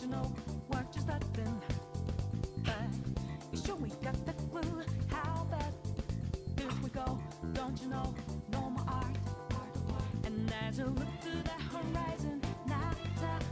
you know we're just starting? But you sure we got the clue how bad this we go? Don't you know? No more art. And as you look to the horizon, not a cloud.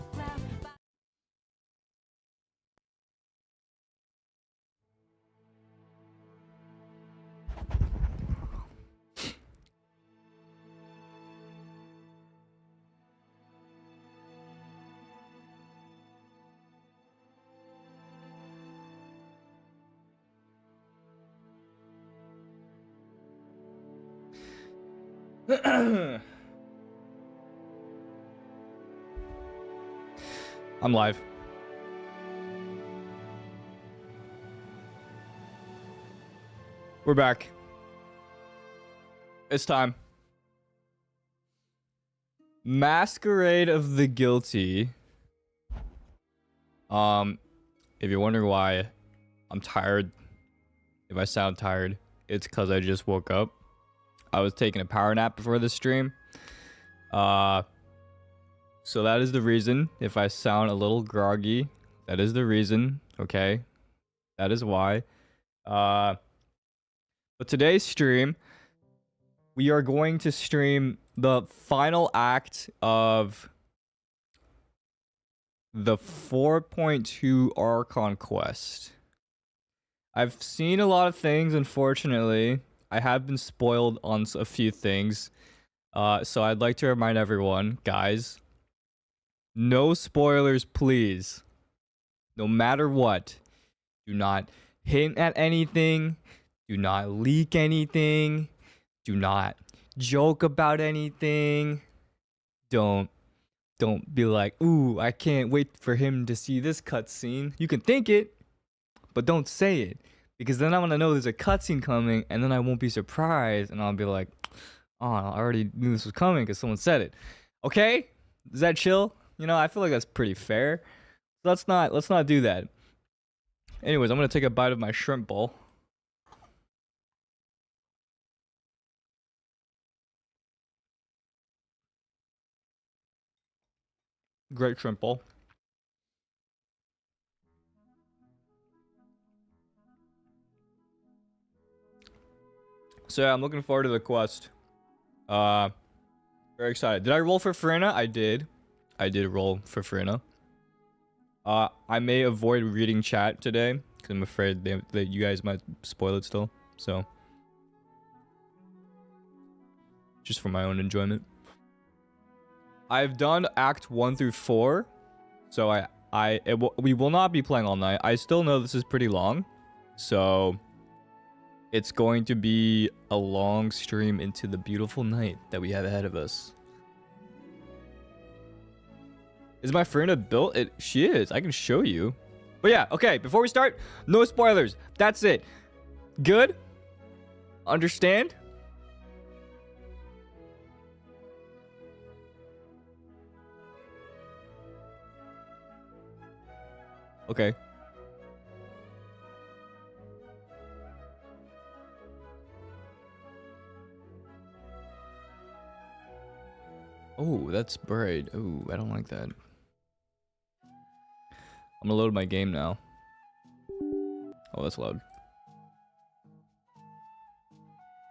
I'm live. We're back. It's time. Masquerade of the Guilty. If you're wondering why I'm tired, if I sound tired, it's because I just woke up. I was taking a power nap before this stream. So that is the reason. If I sound a little groggy, that is the reason. Okay, that is why. But today's stream, we are going to stream the final act of the 4.2 Archon Quest. I've seen a lot of things, unfortunately. I have been spoiled on a few things. So I'd like to remind everyone, guys, no spoilers, please. No matter what. Do not hint at anything. Do not leak anything. Do not joke about anything. Don't be like, ooh, I can't wait for him to see this cutscene. You can think it, but don't say it. Because then I'm gonna know there's a cutscene coming, and then I won't be surprised, and I'll be like, oh, I already knew this was coming because someone said it. Okay? Is that chill? You know, I feel like that's pretty fair. Let's not do that. Anyways, I'm gonna take a bite of my shrimp bowl. Great shrimp bowl. So yeah, I'm looking forward to the quest. Very excited. Did I roll for Furina? I did. I did roll for Furina. I may avoid reading chat today because I'm afraid that you guys might spoil it still. So, just for my own enjoyment. I've done Act 1 through 4, so we will not be playing all night. I still know this is pretty long, so it's going to be a long stream into the beautiful night that we have ahead of us. Is my Furina built? She is. I can show you. But yeah, okay. Before we start, no spoilers. That's it. Good? Understand? Okay. Oh, that's bright. Oh, I don't like that. I'm gonna load my game now. Oh, that's loud.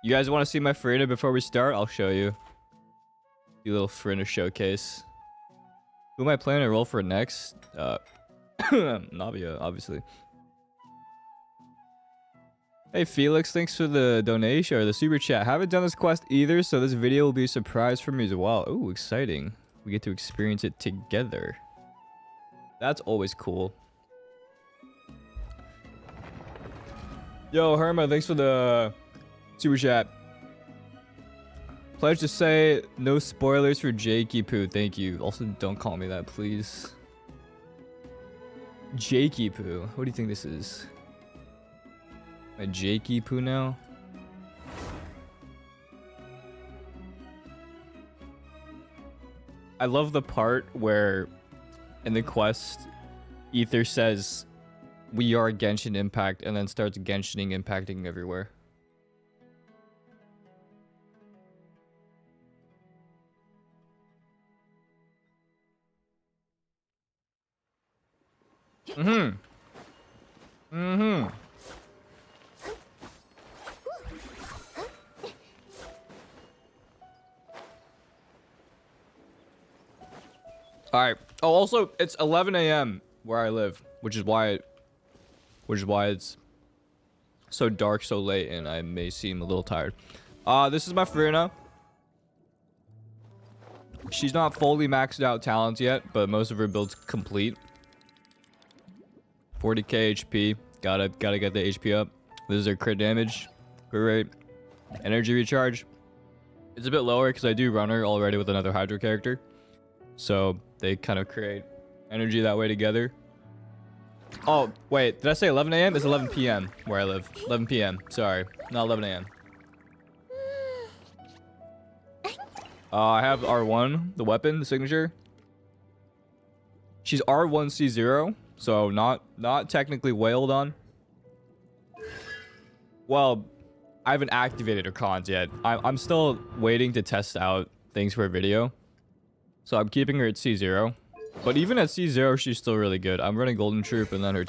You guys want to see my Furina before we start? I'll show you. Do a little Furina showcase. Who am I planning to roll for next? Navia, obviously. Hey Felix, thanks for the donation or the super chat. Haven't done this quest either, so this video will be a surprise for me as well. Oh, exciting. We get to experience it together. That's always cool. Yo, Herma, thanks for the super chat. Pledge to say no spoilers for Jakey Poo. Thank you. Also, don't call me that, please. Jakey Poo. What do you think this is? A Jakey Poo now? I love the part where in the quest, Ether says, we are Genshin Impact, and then starts Genshining impacting everywhere. Mm-hmm. Mm-hmm. All right. Oh, also, it's 11 a.m. where I live, which is why it's so dark so late, and I may seem a little tired. This is my Furina. She's not fully maxed out talents yet, but most of her builds complete. 40k HP. Gotta get the HP up. This is her crit damage, crit rate, energy recharge. It's a bit lower because I do run her already with another Hydro character, so they kind of create energy that way together. Oh wait, did I say 11 a.m.? It's 11 p.m. where I live. 11 p.m. Sorry, not 11 a.m. I have R1, the weapon, the signature. She's R1C0, so not technically whaled on. Well, I haven't activated her cons yet. I'm still waiting to test out things for a video. So I'm keeping her at C0. But even at C0, she's still really good. I'm running Golden Troop and then her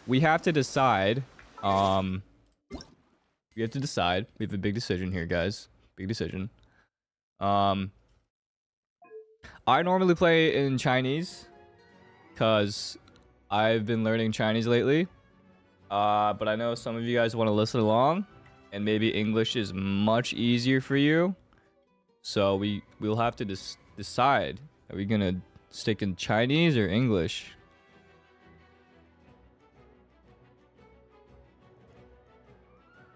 we have to decide. We have to decide. We have a big decision here, guys. Big decision. I normally play in Chinese because I've been learning Chinese lately. But I know some of you guys want to listen along, and maybe English is much easier for you. So we'll have to decide. Are we gonna stick in Chinese or English?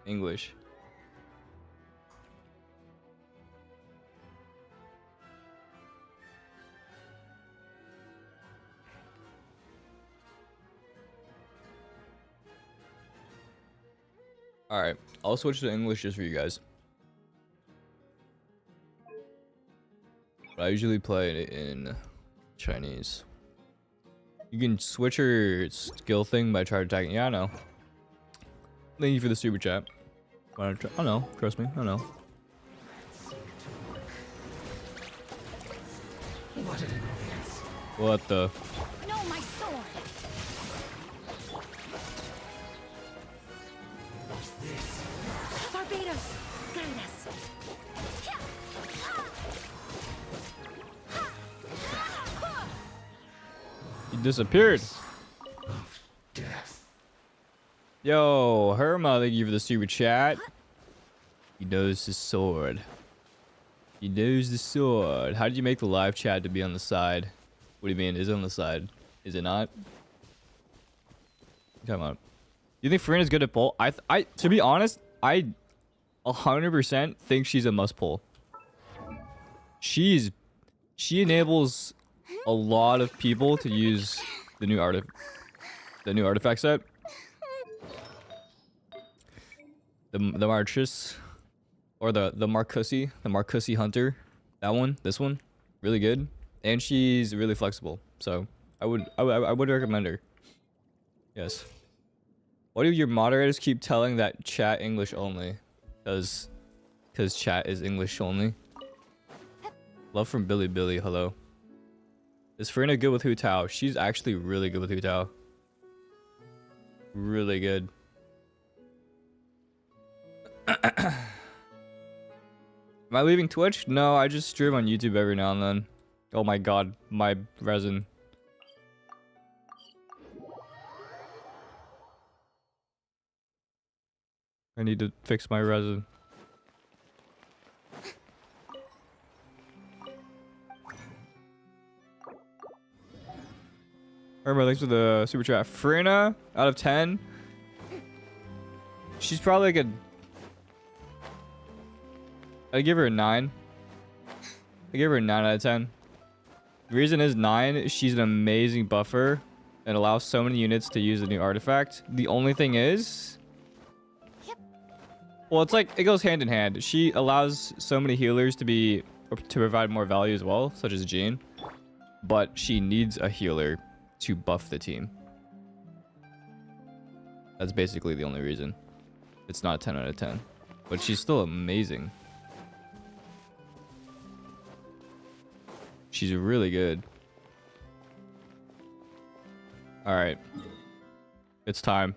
English. All right, I'll switch to English just for you guys. But I usually play it in Chinese. You can switch your skill thing by trying attacking. Yeah, I know. Thank you for the super chat. I know, trust me, I know. What the? No, my sword. Barbados, guide us. He disappeared. Yo, Herma, thank you for the super chat. He knows the sword. He knows the sword. How did you make the live chat to be on the side? What do you mean? Is it on the side? Is it not? Come on. You think Furina's good at pull? To be honest, I 100% think she's a must pull. She enables a lot of people to use the new artifact set. The Marchus, or the Marcusi Hunter, this one, really good, and she's really flexible. So I would recommend her. Yes. Why do your moderators keep telling that chat English only? Cause chat is English only. Love from Billy. Hello. Is Furina good with Hu Tao? She's actually really good with Hu Tao. Really good. Am I leaving Twitch? No, I just stream on YouTube every now and then. Oh my god, my resin. I need to fix my resin. Remember, thanks for the super chat. Furina, out of 10. She's probably like a... I'd give her a 9. I give her a 9 out of 10. The reason is 9, she's an amazing buffer and allows so many units to use the new artifact. The only thing is... Well, it's like, it goes hand in hand. She allows so many healers to provide more value as well, such as Jean. But she needs a healer to buff the team. That's basically the only reason. It's not a 10 out of 10. But she's still amazing. She's really good. Alright. It's time.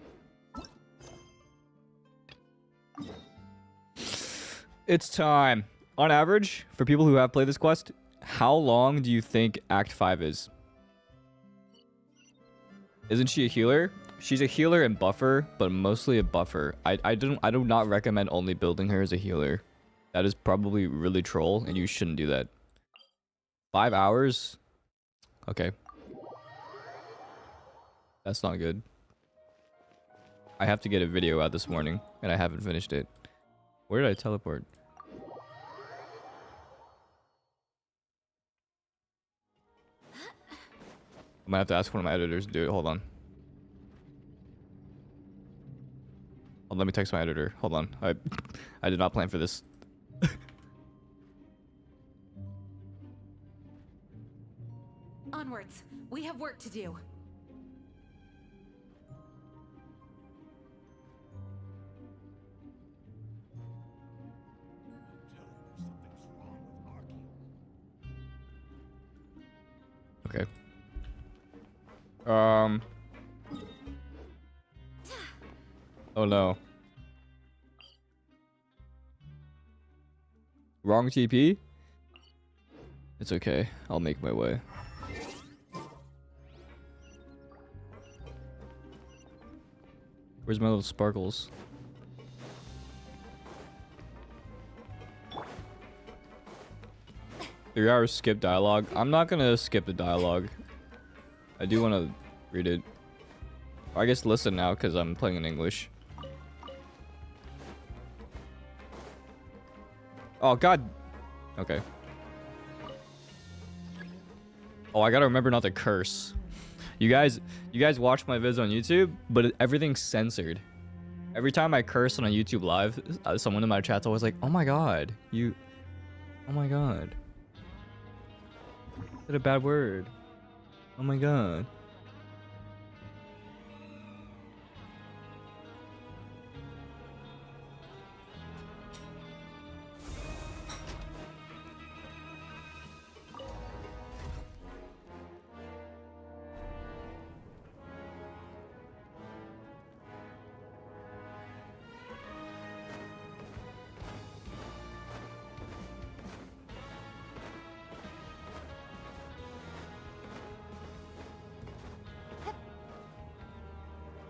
It's time. On average, for people who have played this quest, how long do you think Act 5 is? Isn't she a healer? She's a healer and buffer, but mostly a buffer. I do not recommend only building her as a healer. That is probably really troll, and you shouldn't do that. 5 hours? Okay. That's not good. I have to get a video out this morning, and I haven't finished it. Where did I teleport? I might have to ask one of my editors to do it. Hold on. Oh, let me text my editor. Hold on. I did not plan for this. Onwards. We have work to do. Okay. Oh no. Wrong TP? It's okay. I'll make my way. Where's my little sparkles? 3 hours skip dialogue. I'm not gonna skip the dialogue. I do want to read it. I guess listen now because I'm playing in English. Oh god. Okay. Oh, I gotta remember not to curse. You guys watch my vids on YouTube, but everything's censored. Every time I curse on a YouTube live, someone in my chat's always like, "Oh my god, you, oh my god, said a bad word. Oh my god."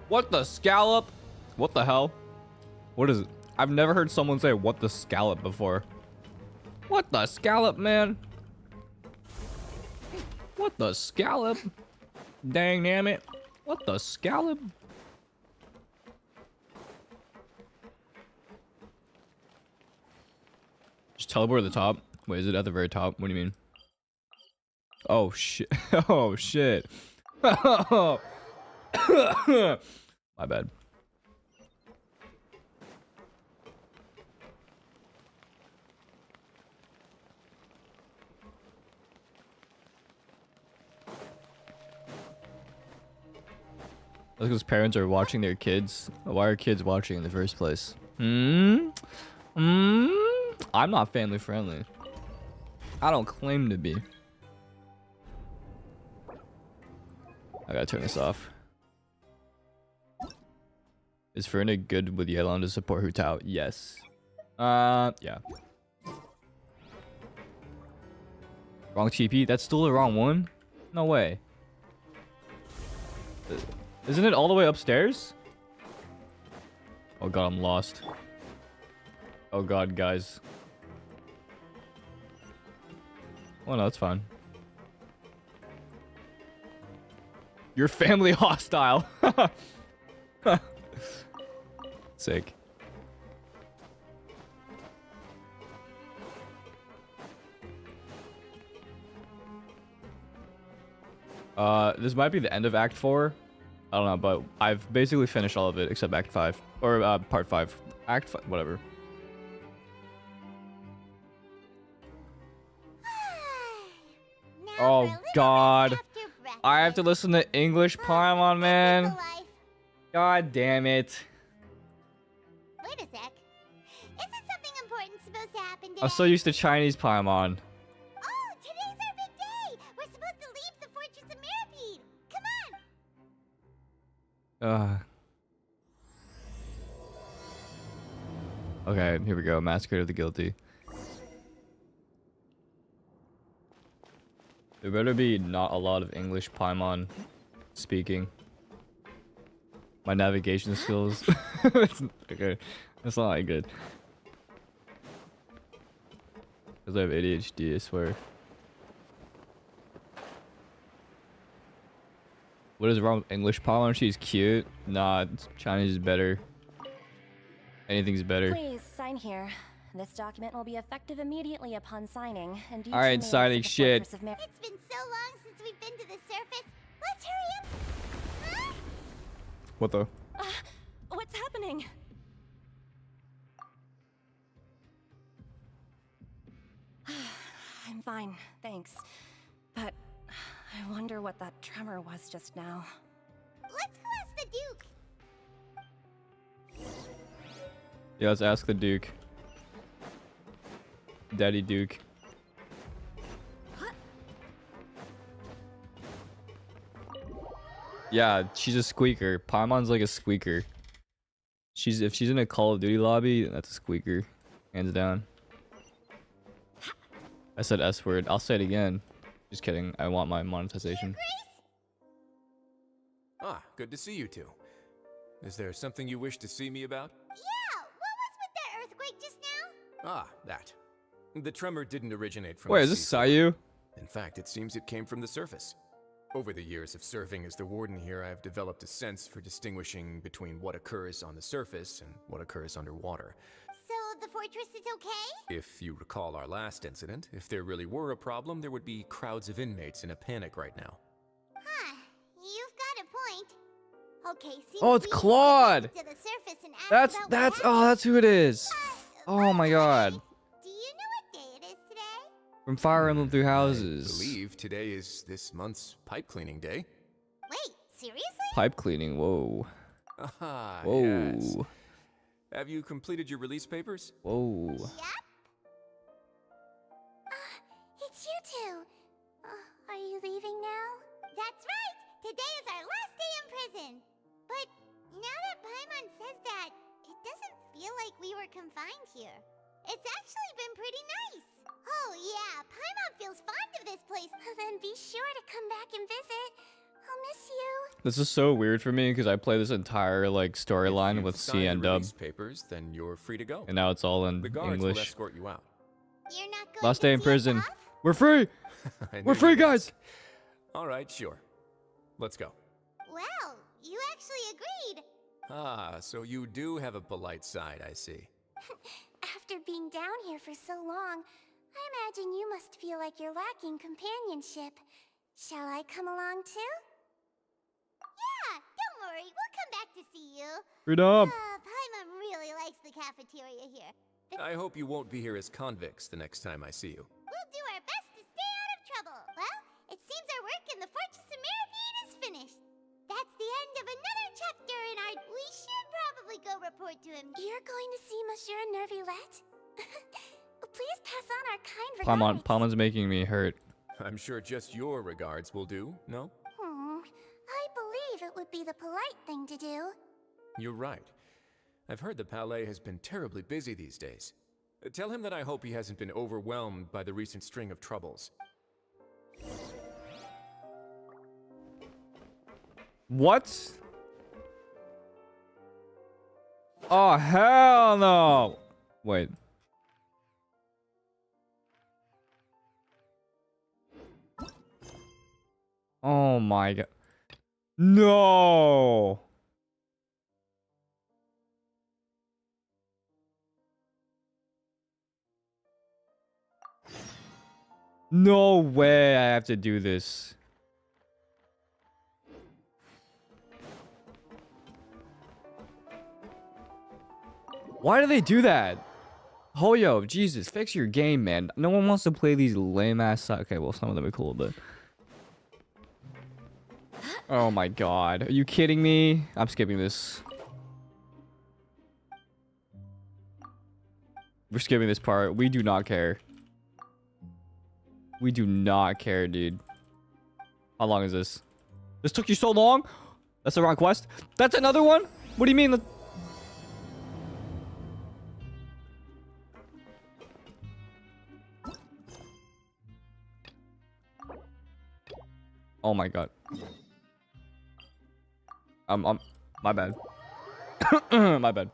What the scallop? What the hell? What is it? I've never heard someone say what the scallop before. What the scallop, man? What the scallop? Dang damn it. What the scallop? Just teleport to the top. Wait, is it at the very top? What do you mean? Oh shit. Oh shit. My bad. That's because parents are watching their kids. Why are kids watching in the first place? I'm not family friendly. I don't claim to be. I gotta turn this off. Is Furina good with Yelan to support Hu Tao? Yes. Yeah. Wrong TP? That's still the wrong one? No way. Isn't it all the way upstairs? Oh god, I'm lost. Oh god, guys. Oh no, that's fine. Your family hostile. Sick. This might be the end of Act 4. I don't know, but I've basically finished all of it except Act 5. Or, Part 5. Act 5, whatever. Oh, God. I have to listen to English Paimon, man. God damn it. Wait a sec. Isn't something important supposed to happen today? I'm so used to Chinese Paimon. Oh, today's our big day! We're supposed to leave the Fortress of Mirapede! Come on! Okay, here we go. Masquerade of the Guilty. There better be not a lot of English Paimon speaking. My navigation skills. Okay, that's not like good. Because I have ADHD, I swear. What is wrong with English Paimon? She's cute. Nah, Chinese is better. Anything's better. Please sign here. This document will be effective immediately upon signing. And I ain't signing shit. It's been so long since we've been to the surface. Let's hurry up! Huh? What the? What's happening? I'm fine, thanks. But I wonder what that tremor was just now. Let's go ask the Duke. Yeah, let's ask the Duke. Daddy Duke. Yeah, she's a squeaker. Paimon's like a squeaker. If she's in a Call of Duty lobby, that's a squeaker. Hands down. I said S word. I'll say it again. Just kidding. I want my monetization. Ah, good to see you two. Is there something you wish to see me about? Yeah, what was with that earthquake just now? Ah, that. The tremor didn't originate from Wait, the is this seafloor. Sayu? In fact, it seems it came from the surface. Over the years of serving as the warden here, I've developed a sense for distinguishing between what occurs on the surface and what occurs underwater. So the fortress is okay? If you recall our last incident, if there really were a problem, there would be crowds of inmates in a panic right now. Huh, you've got a point. Okay, seems Oh, it's we Claude! need to get to the surface and ask about what Oh, that's who it is. Oh my god. Do you know what day it is today? From Fire Emblem Through I Houses. believe today is this month's pipe cleaning day. Wait, seriously? Pipe cleaning, whoa. Ah, Whoa. yes. Have you completed your release papers? Whoa. Yep. It's you two. Are you leaving now? That's right. Today is our last day in prison. But now that Paimon says that, it doesn't feel like we were confined here. It's actually been pretty nice. Oh yeah, Paimon feels fond of this place. Then be sure to come back and visit. I'll miss you. This is so weird for me because I play this entire like storyline with C and dub, release papers, then you're free to go. and now it's all in The guards will English. escort you out. You're not going Last to day in see us prison. off? We're free. I knew We're free, you'd guys. ask. All right, sure. Let's go. Well, you actually agreed. Ah, so you do have a polite side, I see. After being down here for so long, I imagine you must feel like you're lacking companionship. Shall I come along too? Yeah, don't worry, we'll come back to see you. Freedom. Paimon really likes the cafeteria here. I hope you won't be here as convicts the next time I see you. We'll do our best to stay out of trouble. Well, it seems our work in the Fortress of Mirapede is finished. That's the end of another chapter in our... We should probably go report to him. You're going to see Monsieur Neuvillette? Please pass on our kind regards. Paimon's making me hurt. I'm sure just your regards will do, no? I believe it would be the polite thing to do. You're right. I've heard the palais has been terribly busy these days. Tell him that I hope he hasn't been overwhelmed by the recent string of troubles. What? Oh, hell no. Wait. Oh my god. No. No way I have to do this. Why do they do that? Hoyo, Jesus, fix your game, man. No one wants to play these lame ass. Okay, well, some of them are cool, but. Oh my god. Are you kidding me? I'm skipping this. We're skipping this part. We do not care. We do not care, dude. How long is this? This took you so long? That's the wrong quest? That's another one? What do you mean? Oh my god. My bad. My bad.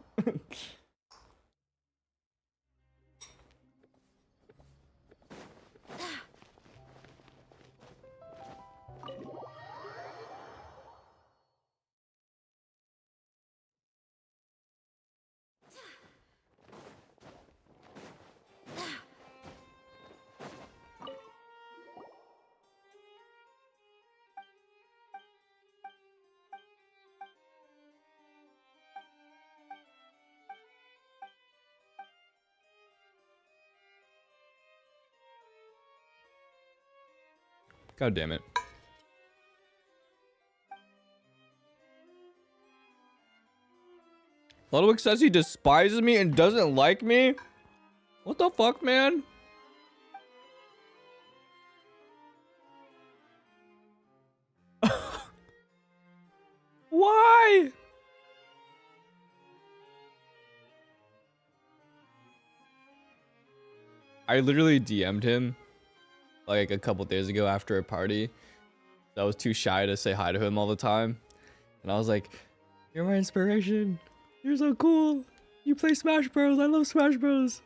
God damn it. Ludwig says he despises me and doesn't like me? What the fuck, man? Why? I literally DM'd him like a couple days ago after a party. I was too shy to say hi to him all the time. And I was like, you're my inspiration. You're so cool. You play Smash Bros. I love Smash Bros.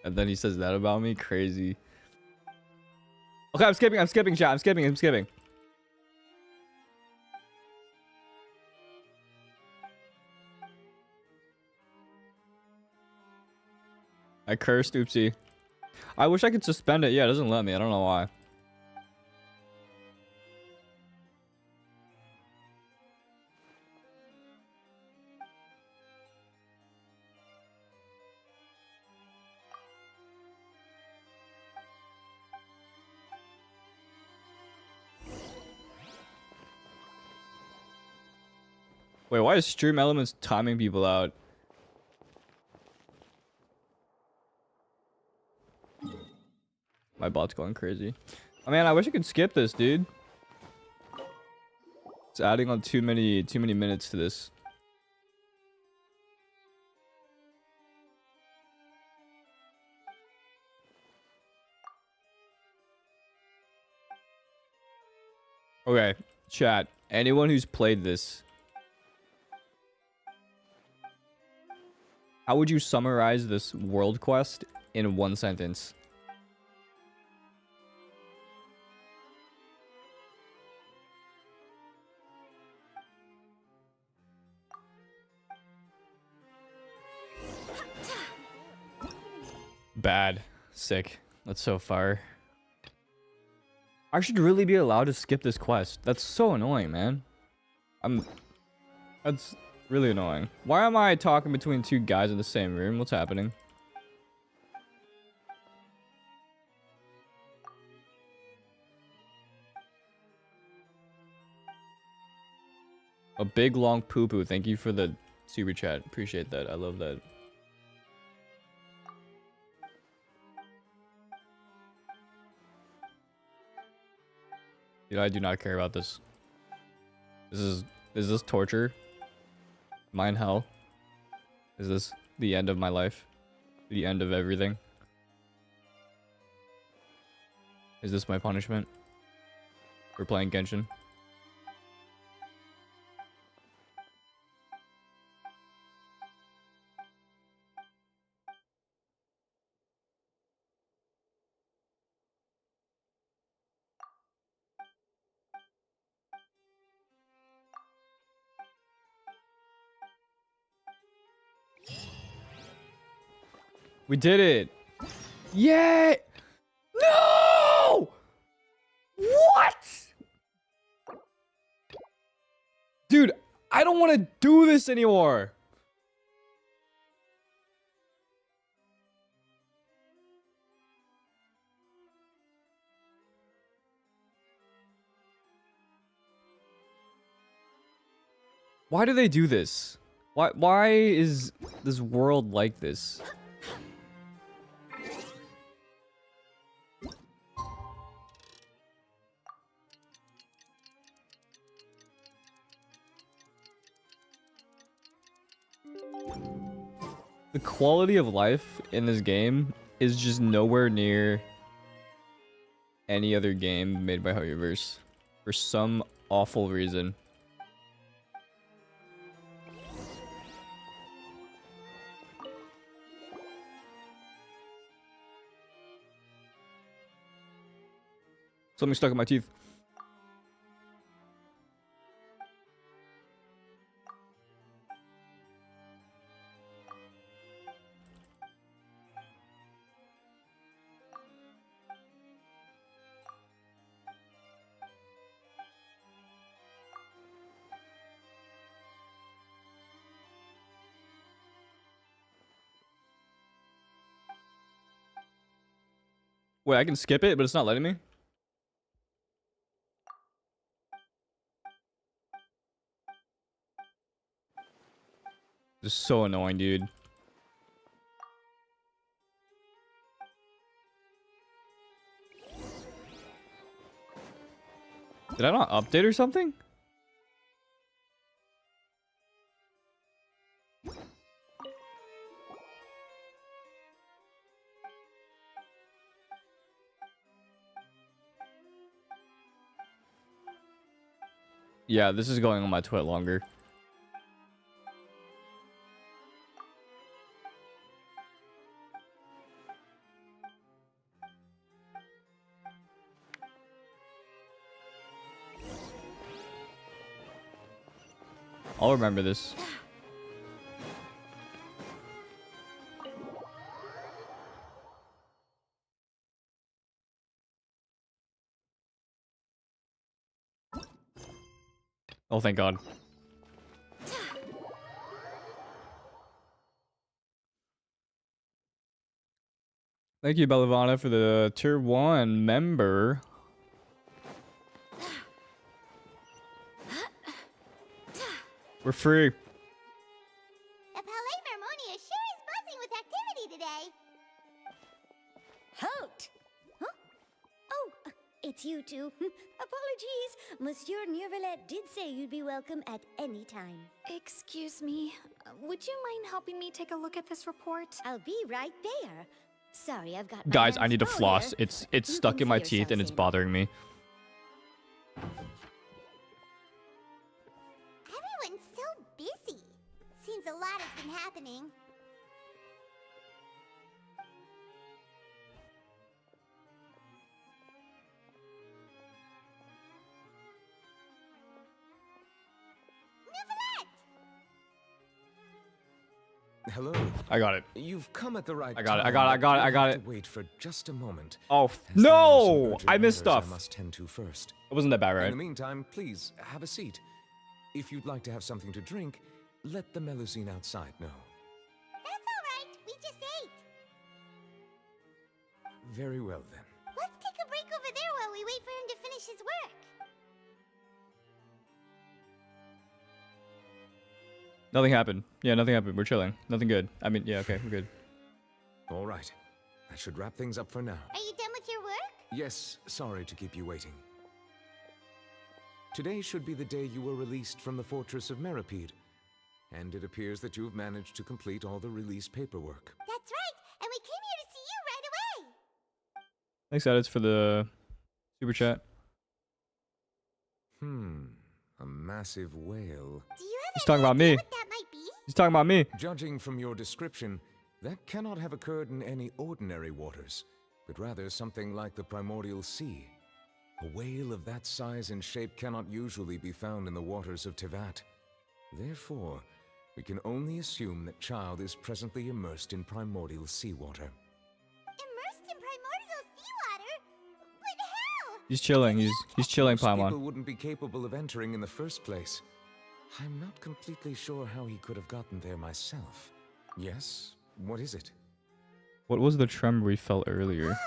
And then he says that about me. Crazy. Okay, I'm skipping chat. I'm skipping. I cursed, oopsie. I wish I could suspend it. Yeah, it doesn't let me. I don't know why. Wait, why is Stream Elements timing people out? My bot's going crazy. Oh man, I wish I could skip this, dude. It's adding on too many minutes to this. Okay, chat. Anyone who's played this, how would you summarize this world quest in one sentence? Bad. Sick. That's so far. I should really be allowed to skip this quest. That's so annoying, man. That's really annoying. Why am I talking between two guys in the same room? What's happening? A big long poo-poo. Thank you for the super chat. Appreciate that. I love that. Dude, I do not care about this. Is this torture? Mine hell. Is this the end of my life? The end of everything? Is this my punishment for playing Genshin? We did it! Yay! No! What? Dude, I don't want to do this anymore. Why do they do this? Why is this world like this? The quality of life in this game is just nowhere near any other game made by Hoyoverse for some awful reason. Something stuck in my teeth. Wait, I can skip it, but it's not letting me? This is so annoying, dude. Did I not update or something? Yeah, this is going on my twit longer. I'll remember this. Oh, thank God. Thank you, Bellavana, for the tier 1 member. We're free. The Palais Mermonia sure is buzzing with activity today. Halt! Huh? Oh, it's you two. Apologies. Monsieur Neuvillette did say you'd be welcome at any time. Excuse me, would you mind helping me take a look at this report? I'll be right there. Sorry, I've got my Guys, I hands need to full floss. here. It's You stuck can in my see teeth and yourselves it's in. bothering me. Everyone's so busy. Seems a lot has been happening. Neuvillette! Hello. I got it. You've come at the right I got it, time. I got it, I but got it, you'll I got have it. to wait for just a moment. Oh, as there are some no! urgent I missed matters stuff. I must tend to first. It wasn't that bad, In right? the meantime, please have a seat. If you'd like to have something to drink, let the Melusine outside know. That's all right. We just ate. Very well then. Let's take a break over there while we wait for him to finish his work. Nothing happened. Yeah, nothing happened. We're chilling. Nothing good. I mean, yeah, okay, we're good. All right. That should wrap things up for now. Are you done with your work? Yes, sorry to keep you waiting. Today should be the day you were released from the Fortress of Meripede. and it appears that you've managed to complete all the release paperwork. That's right, and we came here to see you right away. Thanks, Edits, for the super chat. A massive whale. Do you have He's any talking about idea me. what that might be? He's talking about me. Judging from your description, that cannot have occurred in any ordinary waters, but rather something like the primordial sea. A whale of that size and shape cannot usually be found in the waters of Tevat. Therefore, we can only assume that Child is presently immersed in primordial seawater. Immersed in primordial seawater? But how? He's chilling. He's chilling, Most people Paimon. wouldn't be capable of entering in the first place. I'm not completely sure how he could have gotten there myself. Yes? What is it? What was the tremor we felt earlier? Oh, right.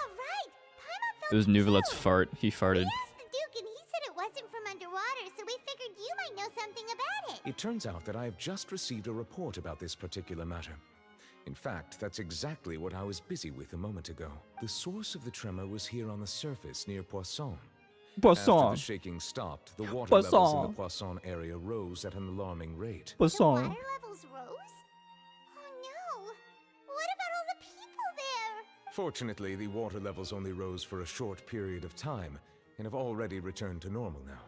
Paimon felt It was it Neuvillette's too. fart. He farted. We asked the Duke and he said it wasn't from underwater, so we figured you might know something about it. It turns out that I have just received a report about this particular matter. In fact, that's exactly what I was busy with a moment ago. The source of the tremor was here on the surface near Poisson. After Poisson. the shaking stopped, the water levels in Poisson. the Poisson area rose at an alarming rate. The Poisson. water levels rose? Oh no. What about all the people there? Fortunately, the water levels only rose for a short period of time and have already returned to normal now.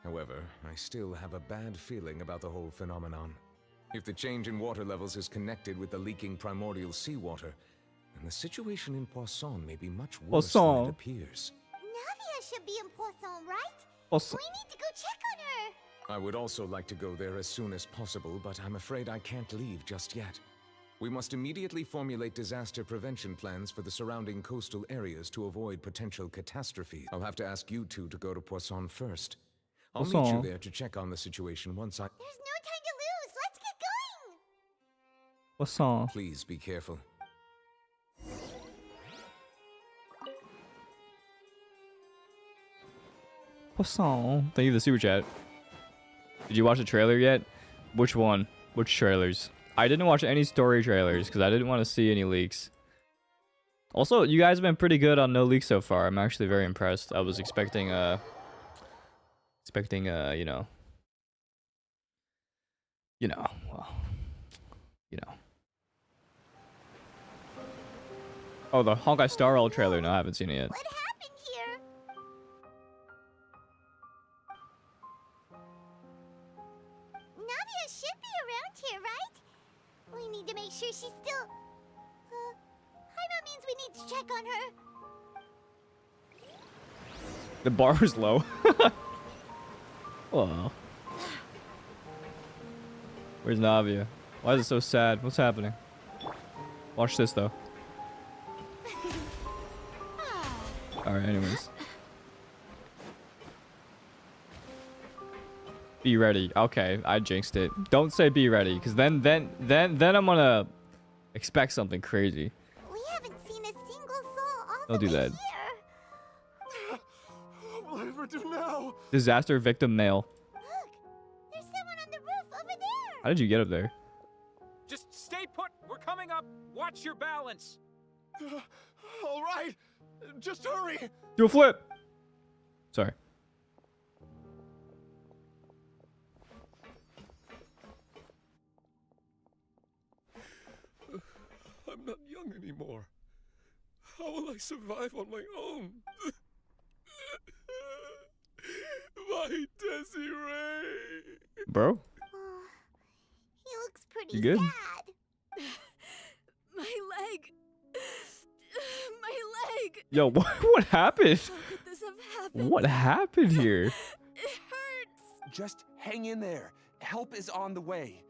However, I still have a bad feeling about the whole phenomenon. If the change in water levels is connected with the leaking primordial seawater, then the situation in Poisson may be much worse than Poisson. it appears. Navia should be in Poisson, right? Poisson. We need to go check on her. I would also like to go there as soon as possible, but I'm afraid I can't leave just yet. We must immediately formulate disaster prevention plans for the surrounding coastal areas to avoid potential catastrophes. I'll have to ask you two to go to Poisson first. I'll meet Poisson. you there to check on the situation once I... There's no time to lose. Let's get going. Poisson. Please be careful. Poisson. Thank you for the super chat. Did you watch the trailer yet? Which one? Which trailers? I didn't watch any story trailers because I didn't want to see any leaks. Also, you guys have been pretty good on no leaks so far. I'm actually very impressed. I was expecting you know, well, you know. Oh, the Honkai Star Rail trailer. No, I haven't seen it yet. What happened here? Navia should be around here, right? We need to make sure she's still... Paimon means we need to check on her. The bar is low. Oh. Where's Navia? Why is it so sad? What's happening? Watch this though. Alright, anyways. Be ready. Okay, I jinxed it. Don't say be ready, because then I'm gonna expect something crazy. We haven't seen a single soul all Don't the do way that. here. What will I ever do now? Disaster victim male. Look, there's someone on the roof over there. How did you get up there? Just stay put. We're coming up. Watch your balance. All right, just hurry. Do a flip! Sorry. I'm not young anymore. How will I survive on my own? My Desiree! Bro? He looks pretty You good? sad. My leg. My leg. Yo, what happened? How could this have happened? What happened here? It hurts. Just hang in there. Help is on the way.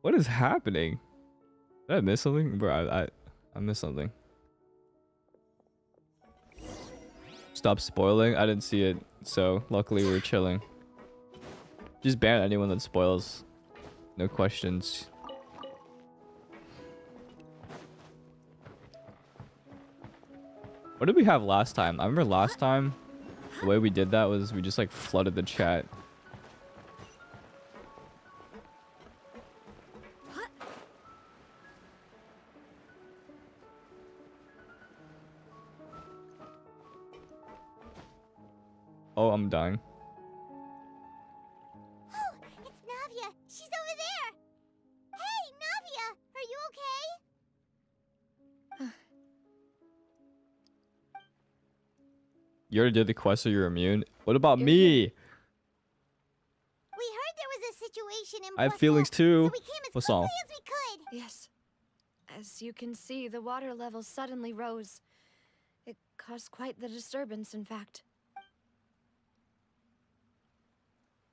What is happening? Did I miss something? Bro, I missed something. Stop spoiling. I didn't see it, so luckily we're chilling. Just ban anyone that spoils. No questions. What did we have last time? I remember last time the way we did that was we just like flooded the chat. Oh, I'm dying. Oh, it's Navia. You already did the quest, so you're immune. What about You're me? We heard there was a situation in I have Poisson, feelings too. so we came as Poisson. quickly as we could. Yes. As you can see, the water level suddenly rose. It caused quite the disturbance, in fact.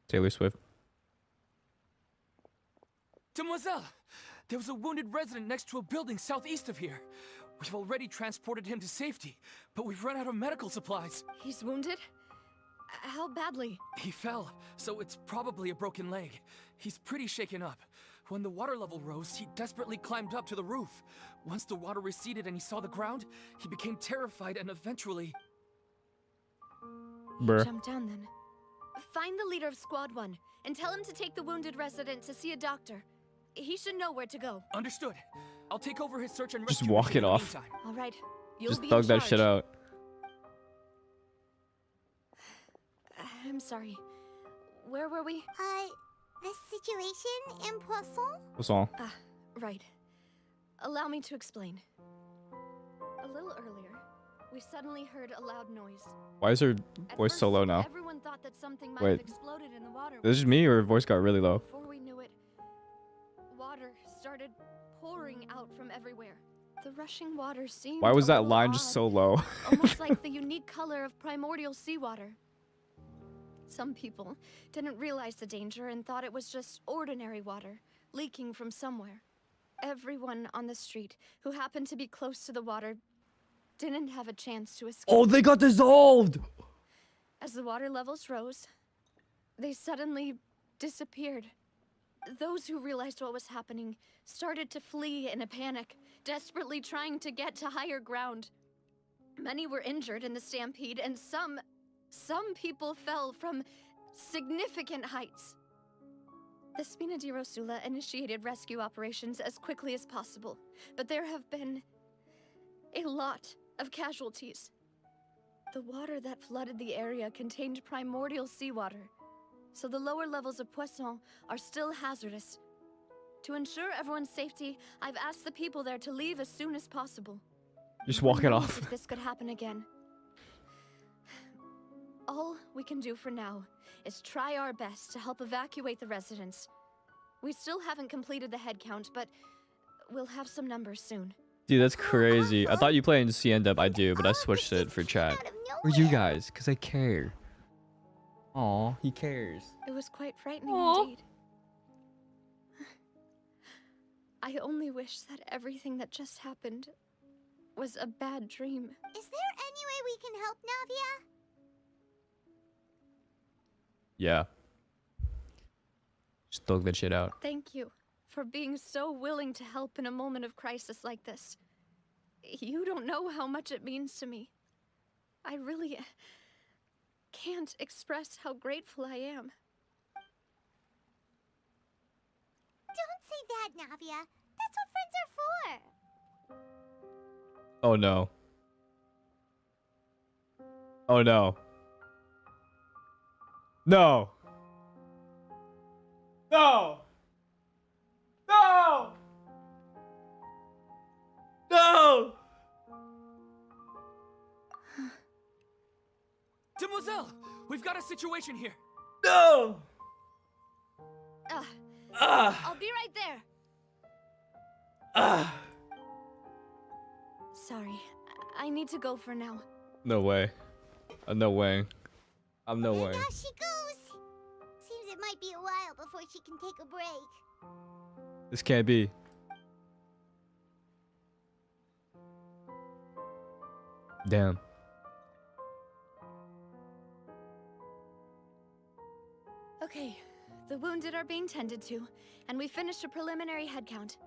Taylor Swift. Demoiselle, there was a wounded resident next to a building southeast of here. We've already transported him to safety, but we've run out of medical supplies. He's wounded? How badly? He fell, so it's probably a broken leg. He's pretty shaken up. When the water level rose, he desperately climbed up to the roof. Once the water receded and he saw the ground, he became terrified and eventually... Bruh. Jump down then. Find the leader of Squad 1 and tell him to take the wounded resident to see a doctor. He should know where to go. Understood. I'll take over his search and Just rescue walk mission it in the off. meantime. All right. You'll Just be thug in that shit charge. out. I'm sorry. Where were we? The situation in Poisson? What's wrong? Ah, right. Allow me to explain. A little earlier, we suddenly heard a loud noise. Why is her At voice so first, low now? Everyone thought that something might Wait. have exploded in the water. This is me or her voice got really low? Before we knew it, water started pouring out from everywhere. The rushing water seemed Why was a that little line just odd, so low? almost like the unique color of primordial seawater. Some people didn't realize the danger and thought it was just ordinary water leaking from somewhere. Everyone on the street who happened to be close to the water didn't have a chance to escape. Oh, they got dissolved! As the water levels rose, they suddenly disappeared. Those who realized what was happening started to flee in a panic, desperately trying to get to higher ground. Many were injured in the stampede, and some people fell from significant heights. The Spina di Rosula initiated rescue operations as quickly as possible, but there have been a lot of casualties. The water that flooded the area contained primordial seawater, so the lower levels of Poisson are still hazardous. To ensure everyone's safety, I've asked the people there to leave as soon as possible. Just Who walk it knows off. if this could happen again. All we can do for now is try our best to help evacuate the residents. We still haven't completed the head count, but we'll have some numbers soon. Dude, that's crazy. I thought you play in CNW. I do, but I switched it for chat. Out of For you nowhere. guys, because I care. Aw, he cares. It was quite frightening Aw. indeed. I only wish that everything that just happened was a bad dream. Is there any way we can help Navia? Yeah. Just thug that shit out. Thank you for being so willing to help in a moment of crisis like this. You don't know how much it means to me. I really can't express how grateful I am. Don't say that, Navia. That's what friends are for. Oh no. Oh no. No. No. No. No. Demoiselle, we've got a situation here. No. I'll be right there. Sorry, I need to go for now. No way. No way. I'm no way. And off she goes. Seems it might be a while before she can take a break. This can't be. Damn. Okay, the wounded are being tended to, and we finished a preliminary head count.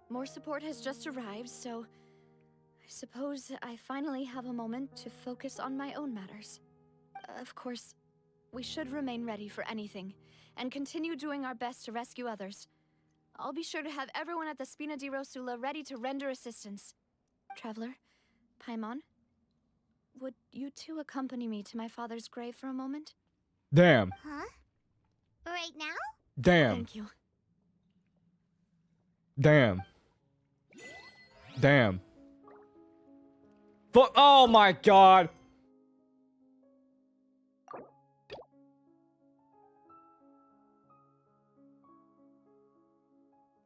More support has just arrived, so I suppose I finally have a moment to focus on my own matters. Of course, we should remain ready for anything, and continue doing our best to rescue others. I'll be sure to have everyone at the Spina di Rosula ready to render assistance. Traveler, Paimon, would you two accompany me to my father's grave for a moment? Damn. Huh? Right now? Damn. Thank you. Damn. Damn. Fuck. Oh my god.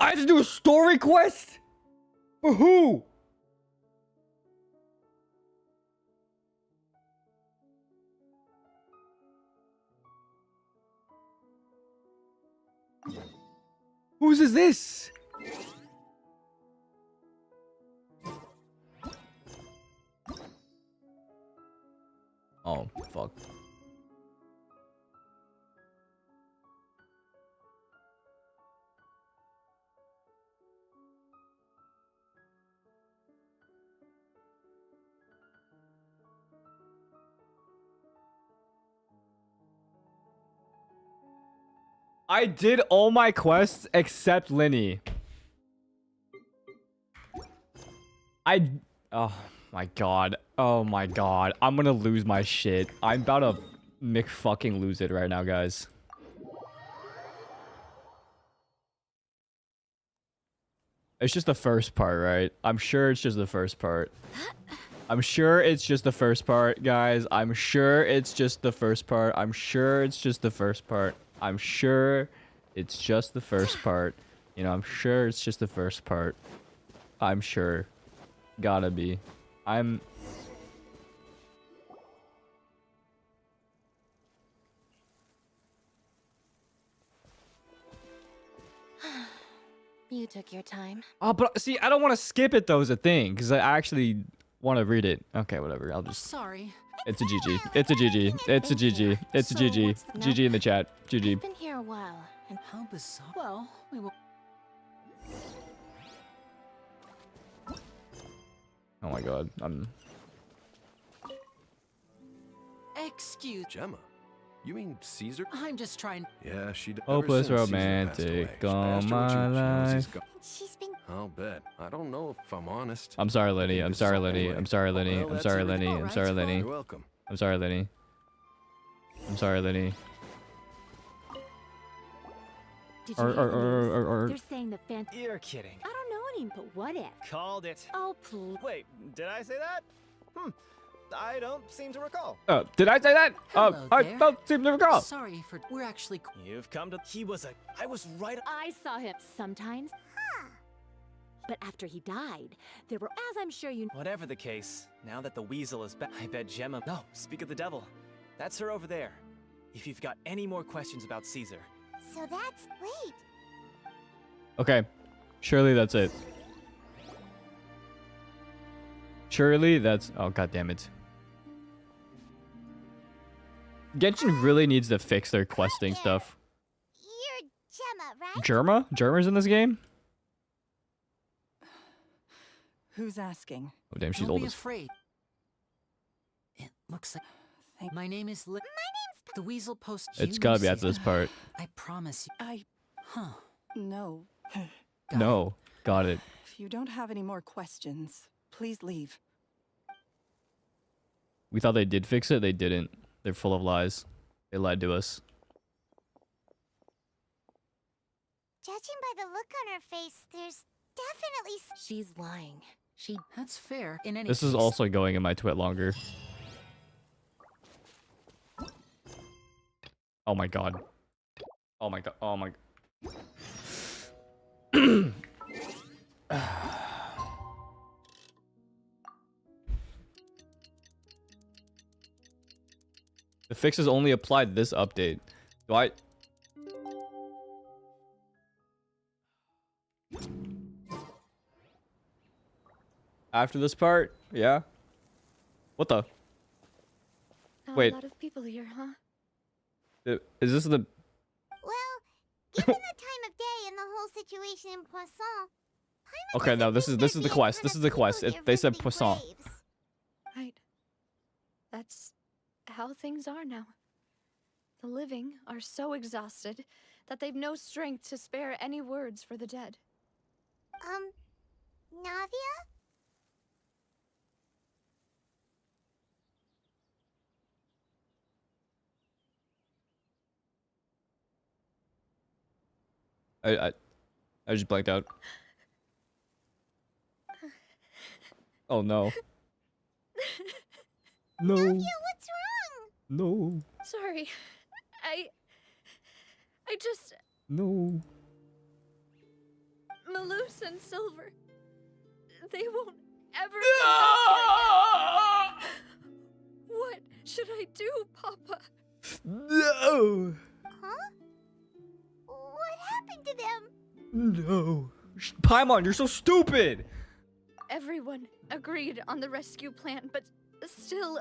I have to do a story quest? For who? Whose is this? Oh, fuck. I did all my quests except Linny. Oh my god. Oh my god. I'm gonna lose my shit. I'm about to fucking lose it right now, guys. It's just the first part, right? I'm sure it's just the first part. I'm sure it's just the first part, guys. I'm sure it's just the first part. I'm sure it's just the first part. I'm sure it's just the first part. You know, I'm sure it's just the first part. I'm sure. Gotta be. You took your time. Oh, but see, I don't want to skip it though, is a thing. Because I actually want to read it. Okay, whatever. I'll just... Sorry. It's a GG. It's a GG. It's a GG. It's a GG. GG in the chat. GG. I've been here a while, and How bizarre. Well, we will. Oh my god. Excuse. Gemma? You mean Caesar? I'm just trying. Yeah, she does. Hopeless romantic all my life. She's been. I'll bet. I don't know if I'm honest. I'm sorry, Lenny. I'm sorry, Lenny. I'm sorry, Lenny. Well, I'm that's sorry, everything. Lenny. I'm sorry, Lenny. You're welcome. I'm sorry, Lenny. I'm sorry, Lenny. Did you hear the news? Or. They're saying the You're kidding. I don't know any, but what if? Called it. Oh, please. Wait, did I say that? I don't seem to recall. Oh, did I say that? Hello I there. don't seem to recall. Sorry for. We're actually. You've come to. I was right. I saw him sometimes. But after he died, there were, as I'm sure you know. Whatever the case, now that the weasel is back, I bet Gemma. No, speak of the devil. That's her over there. If you've got any more questions about Caesar. So that's. Wait. Okay. Surely that's it. Surely that's... Oh, god damn it. Genshin really needs to fix their questing stuff. You're Gemma, right? Germa? Germa's in this game? Who's asking? Oh, damn, she's Don't old be as... afraid. It looks like. Thank My name is. My name's. The Weasel Post. It's gotta be after this part. I promise you. Huh. No. No. Got it. If you don't have any more questions, please leave. We thought they did fix it. They didn't. They're full of lies. They lied to us. Judging by the look on her face, there's definitely. she's lying. That's fair. In any. This is case. also going in my twit longer. Oh my god. Oh my god. Oh my... The fixes only apply to this update. Do I... After this part? Yeah? What the... Not Wait. a lot of people here, huh? Is this the... Well, given the time of day and the whole situation in Poisson. Okay, no, this is the quest. This is the quest. They said Poisson. Right. That's how things are now. The living are so exhausted that they've no strength to spare any words for the dead. Navia? I just blanked out. Oh no. No. Navia, what's wrong? No. Sorry. I just... No. Malus and Silver. They won't ever come back here again. What should I do, Papa? No! Huh? What happened to them? No. Paimon, you're so stupid! Everyone agreed on the rescue plan, but still,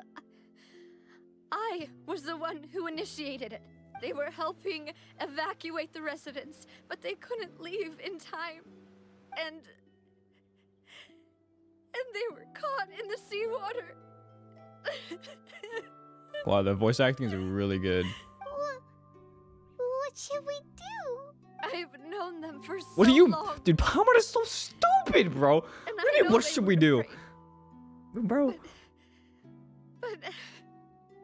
I was the one who initiated it. They were helping evacuate the residents, but they couldn't leave in time. And they were caught in the seawater. Wow, the voice acting is really good. What should we do? I've known them for so What do you... long. Dude, Paimon is so stupid, bro. And Really, what should we do? Bro. But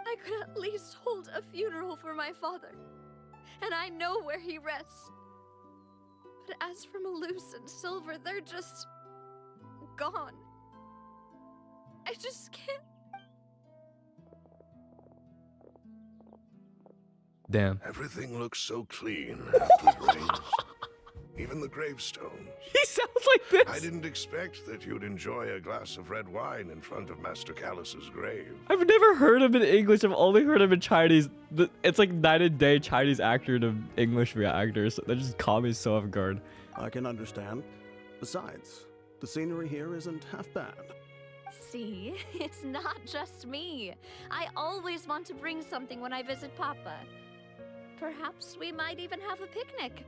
I could at least hold a funeral for my father. And I know where he rests. But as for Malus and Silver, they're just gone. I just can't. Damn. Everything looks so clean after the rains. Even the gravestones. He sounds like this. I didn't expect that you'd enjoy a glass of red wine in front of Master Callus's grave. I've never heard him in English. I've only heard him in Chinese. It's like night and day Chinese actor to English actors. That just caught me so off guard. I can understand. Besides, the scenery here isn't half bad. See, it's not just me. I always want to bring something when I visit Papa. Perhaps we might even have a picnic.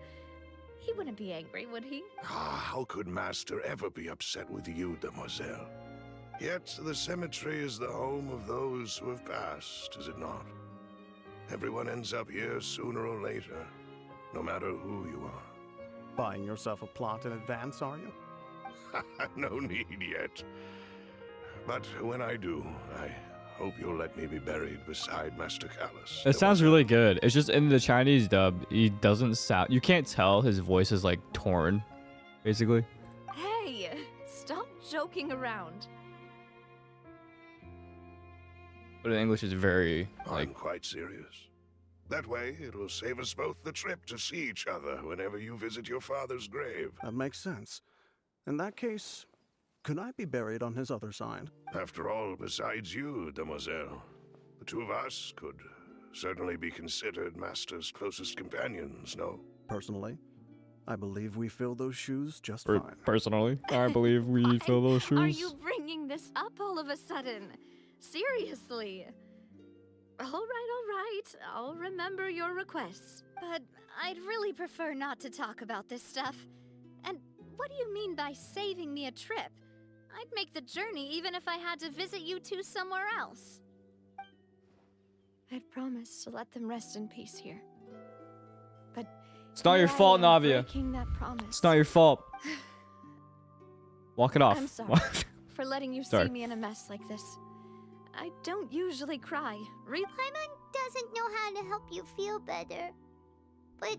He wouldn't be angry, would he? How could Master ever be upset with you, demoiselle? Yet the cemetery is the home of those who have passed, is it not? Everyone ends up here sooner or later, no matter who you are. Buying yourself a plot in advance, are you? No need yet. But when I do, I hope you'll let me be buried beside Master Callus. It sounds really good. It's just in the Chinese dub, he doesn't sound... You can't tell his voice is like torn, basically. Hey, stop joking around. But in English, it's very, I'm quite serious. That way, it'll save us both the trip to see each other whenever you visit your father's grave. That makes sense. In that case, could I be buried on his other side? After all, besides you, demoiselle, the two of us could certainly be considered Master's closest companions, no? Personally, I believe we fill those shoes just fine. Personally, I believe we fill those shoes. Are you bringing this up all of a sudden? Seriously? All right. I'll remember your requests. But I'd really prefer not to talk about this stuff. And what do you mean by saving me a trip? I'd make the journey even if I had to visit you two somewhere else. I'd promised to let them rest in peace here. But it's not your fault, Navia. breaking that promise. It's not your fault. Walk it off. I'm sorry for letting you see me in a mess like this. I don't usually cry. Paimon doesn't know how to help you feel better. But,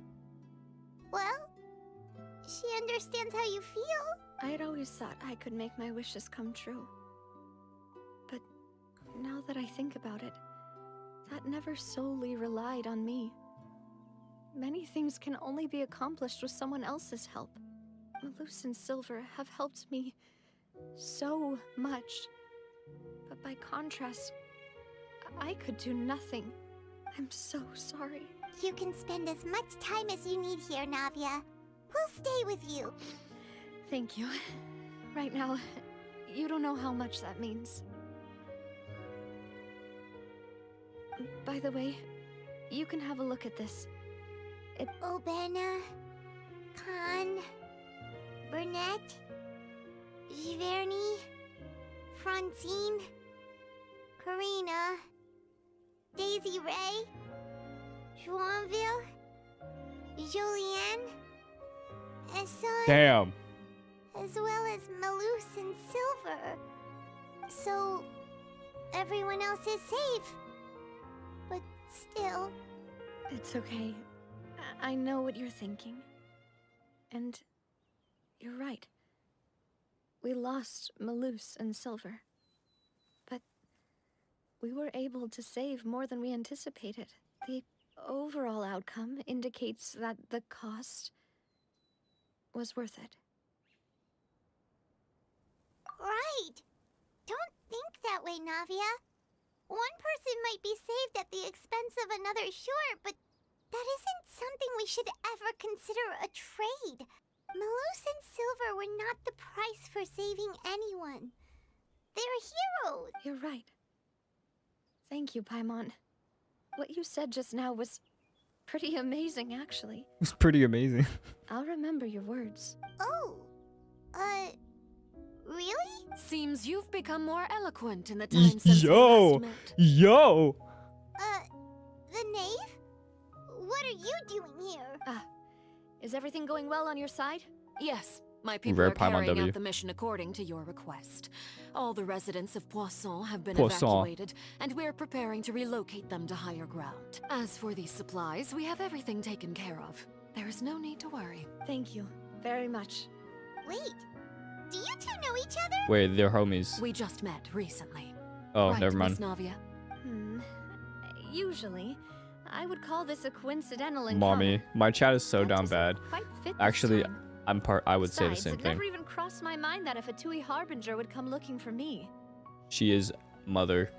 well, she understands how you feel. I had always thought I could make my wishes come true. But now that I think about it, that never solely relied on me. Many things can only be accomplished with someone else's help. Malus and Silver have helped me so much. But by contrast, I could do nothing. I'm so sorry. You can spend as much time as you need here, Navia. We'll stay with you. Thank you. Right now, you don't know how much that means. By the way, you can have a look at this. Obena, Khan, Burnett, Giverny, Francine, Karina, Daisy Ray, Joinville, Julianne, Esson, Damn. as well as Malus and Silver. So, everyone else is safe. But still... It's okay. I know what you're thinking. And you're right. We lost Malus and Silver. But we were able to save more than we anticipated. The overall outcome indicates that the cost was worth it. think that way, Navia. One person might be saved at the expense of another, sure, but that isn't something we should ever consider a trade. Malus and Silver were not the price for saving anyone. They're heroes. You're right. Thank you, Paimon. What you said just now was pretty amazing, actually. It's pretty amazing. I'll remember your words. Oh, really? Seems you've become more eloquent in the time since we Yo! last met. Yo! The knave? What are you doing here? Is everything going well on your side? Yes, my people Rare are Paimon carrying W. out the mission according to your request. All the residents of Poisson have been Poisson. evacuated, and we're preparing to relocate them to higher ground. As for these supplies, we have everything taken care of. There is no need to worry. Thank you very much. Wait, do you two know each other? Wait, they're homies. We just met recently. Oh, Right, never mind. Miss Navia? Usually, I would call this a coincidental encounter. Mommy, my chat is so That down doesn't bad. quite fit this Actually, time. I would say the Besides, same it thing. never even crossed my mind that a Fatui Harbinger would come looking for me. She is mother.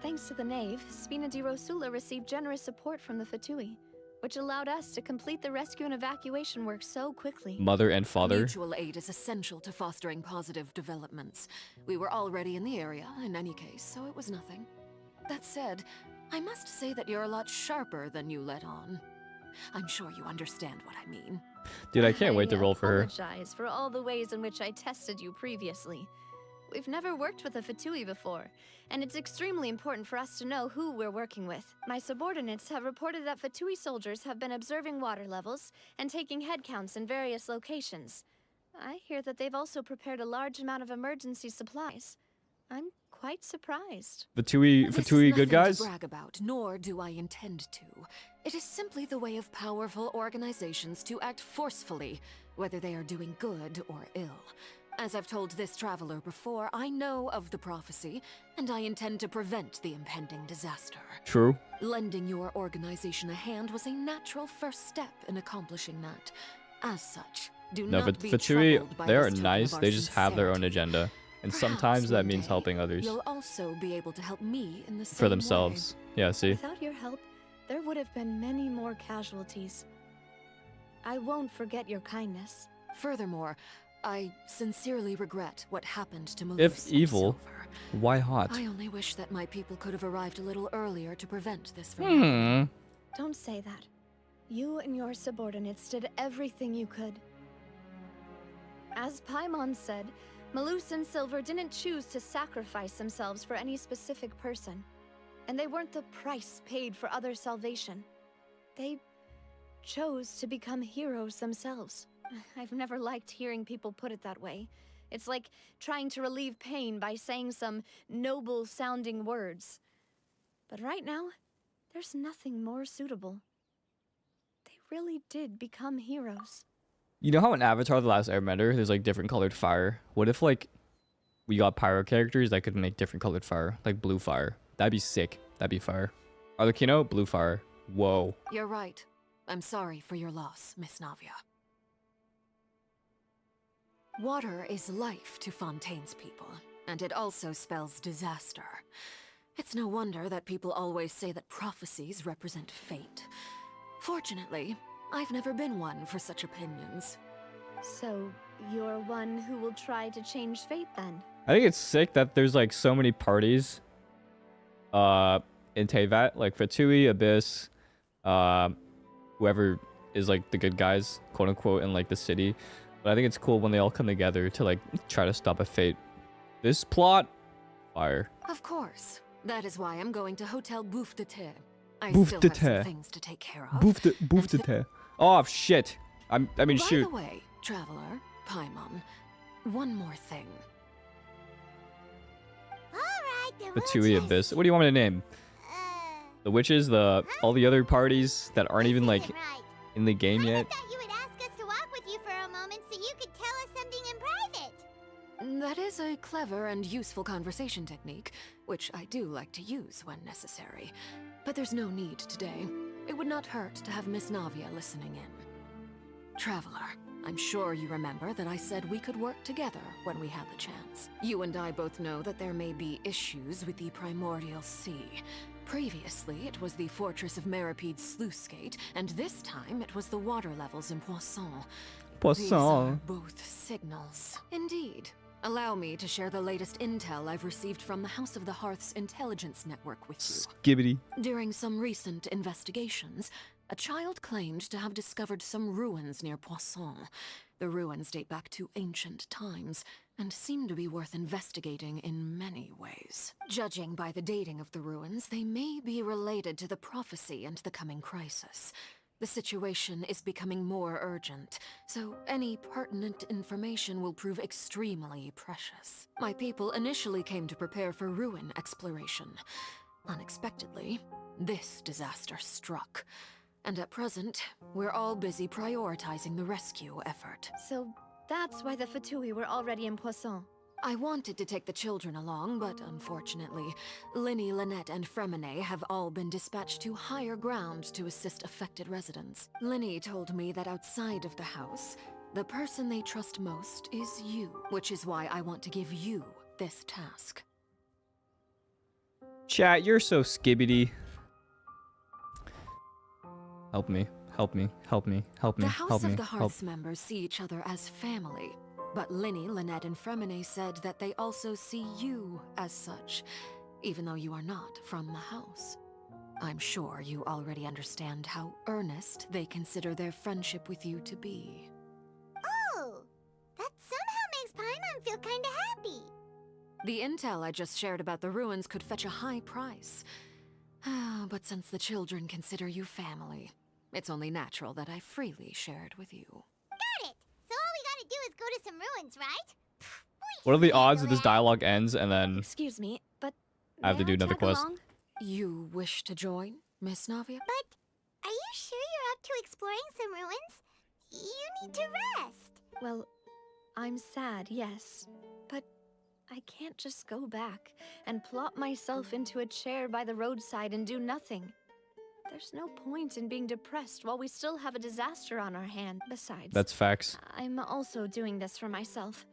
Thanks to the Knave, Spina di Rosula received generous support from the Fatui, which allowed us to complete the rescue and evacuation work so quickly. Mother and father. Mutual aid is essential to fostering positive developments. We were already in the area, in any case, so it was nothing. That said, I must say that you're a lot sharper than you let on. I'm sure you understand what I mean. Dude, I can't wait to roll for her. I apologize for all the ways in which I tested you previously. We've never worked with a Fatui before, and it's extremely important for us to know who we're working with. My subordinates have reported that Fatui soldiers have been observing water levels and taking head counts in various locations. I hear that they've also prepared a large amount of emergency supplies. I'm quite surprised. Fatui This is good nothing guys? to brag about, nor do I intend to. It is simply the way of powerful organizations to act forcefully, whether they are doing good or ill. As I've told this traveler before, I know of the prophecy, and I intend to prevent the impending disaster. True. Lending your organization a hand was a natural first step in accomplishing that. As such, do No, not but be Fatui, troubled by they are this token nice. of our They just have their own sincerity. agenda. And Perhaps sometimes that one means day, helping others You'll also be able to help me in the same for themselves. Yeah, see? Without your help, there would have been many more casualties. I won't forget your kindness. Furthermore, I sincerely regret what happened to Malus If and evil, Silver. why hot? I only wish that my people could have arrived a little earlier to prevent this from happening. Don't say that. You and your subordinates did everything you could. As Paimon said, Malus and Silver didn't choose to sacrifice themselves for any specific person. And they weren't the price paid for other salvation. They chose to become heroes themselves. I've never liked hearing people put it that way. It's like trying to relieve pain by saying some noble-sounding words. But right now, there's nothing more suitable. They really did become heroes. You know how in Avatar The Last Airbender, there's like different colored fire? What if like we got pyro characters that could make different colored fire? Like blue fire. That'd be sick. That'd be fire. Arlecchino, blue fire. Whoa. You're right. I'm sorry for your loss, Miss Navia. Water is life to Fontaine's people, and it also spells disaster. It's no wonder that people always say that prophecies represent fate. Fortunately, I've never been one for such opinions. So, you're one who will try to change fate then? I think it's sick that there's like so many parties in Teyvat, like Fatui, Abyss, whoever is like the good guys, quote unquote, in like the city. But I think it's cool when they all come together to like try to stop a fate. This plot, fire. Of course. That is why I'm going to Hotel Bouffe de Thé. I Bouffe still de have some Thé. things to take care of. Bouffe de thé. Oh shit. I mean By shoot. the way, traveler, Paimon, one more thing. Alright, the Fatui, Abyss. What do you want me to name? The witches, all the other parties that aren't even like in the game yet. I thought you would ask us to walk with you for a moment so you could tell us something in private. That is a clever and useful conversation technique, which I do like to use when necessary. But there's no need today. It would not hurt to have Miss Navia listening in. Traveler, I'm sure you remember that I said we could work together when we had the chance. You and I both know that there may be issues with the Primordial Sea. Previously, it was the Fortress of Maripede's sluice gate, and this time it was the water levels in Poisson. These are Poisson. both signals. Indeed. Allow me to share the latest intel I've received from the House of the Hearth's intelligence network with you. Skibbity. During some recent investigations, a child claimed to have discovered some ruins near Poisson. The ruins date back to ancient times, and seem to be worth investigating in many ways. Judging by the dating of the ruins, they may be related to the prophecy and the coming crisis. The situation is becoming more urgent, so any pertinent information will prove extremely precious. My people initially came to prepare for ruin exploration. Unexpectedly, this disaster struck. And at present, we're all busy prioritizing the rescue effort. So that's why the Fatui were already in Poisson. I wanted to take the children along, but unfortunately, Linny, Lynette, and Fremine have all been dispatched to higher ground to assist affected residents. Linny told me that outside of the house, the person they trust most is you, which is why I want to give you this task. Chat, you're so skibbity. Help me. Help me. Help me. Help me. The House Help me. of the Help. Hearth's members see each other as family, but Linny, Lynette, and Fremine said that they also see you as such, even though you are not from the house. I'm sure you already understand how earnest they consider their friendship with you to be. Oh, that somehow makes Paimon feel kinda happy. The intel I just shared about the ruins could fetch a high price. But since the children consider you family, it's only natural that I freely share it with you. Got it! So all we gotta do is go to some ruins, right? What are the odds that this dialogue ends and then Excuse me, but I have to may do another tag quest? along? You wish to join, Miss Navia? But are you sure you're up to exploring some ruins? You need to rest. Well, I'm sad, yes, but I can't just go back and plop myself into a chair by the roadside and do nothing. There's no point in being depressed while we still have a disaster on our hand. Besides, that's facts. I'm also doing this for myself.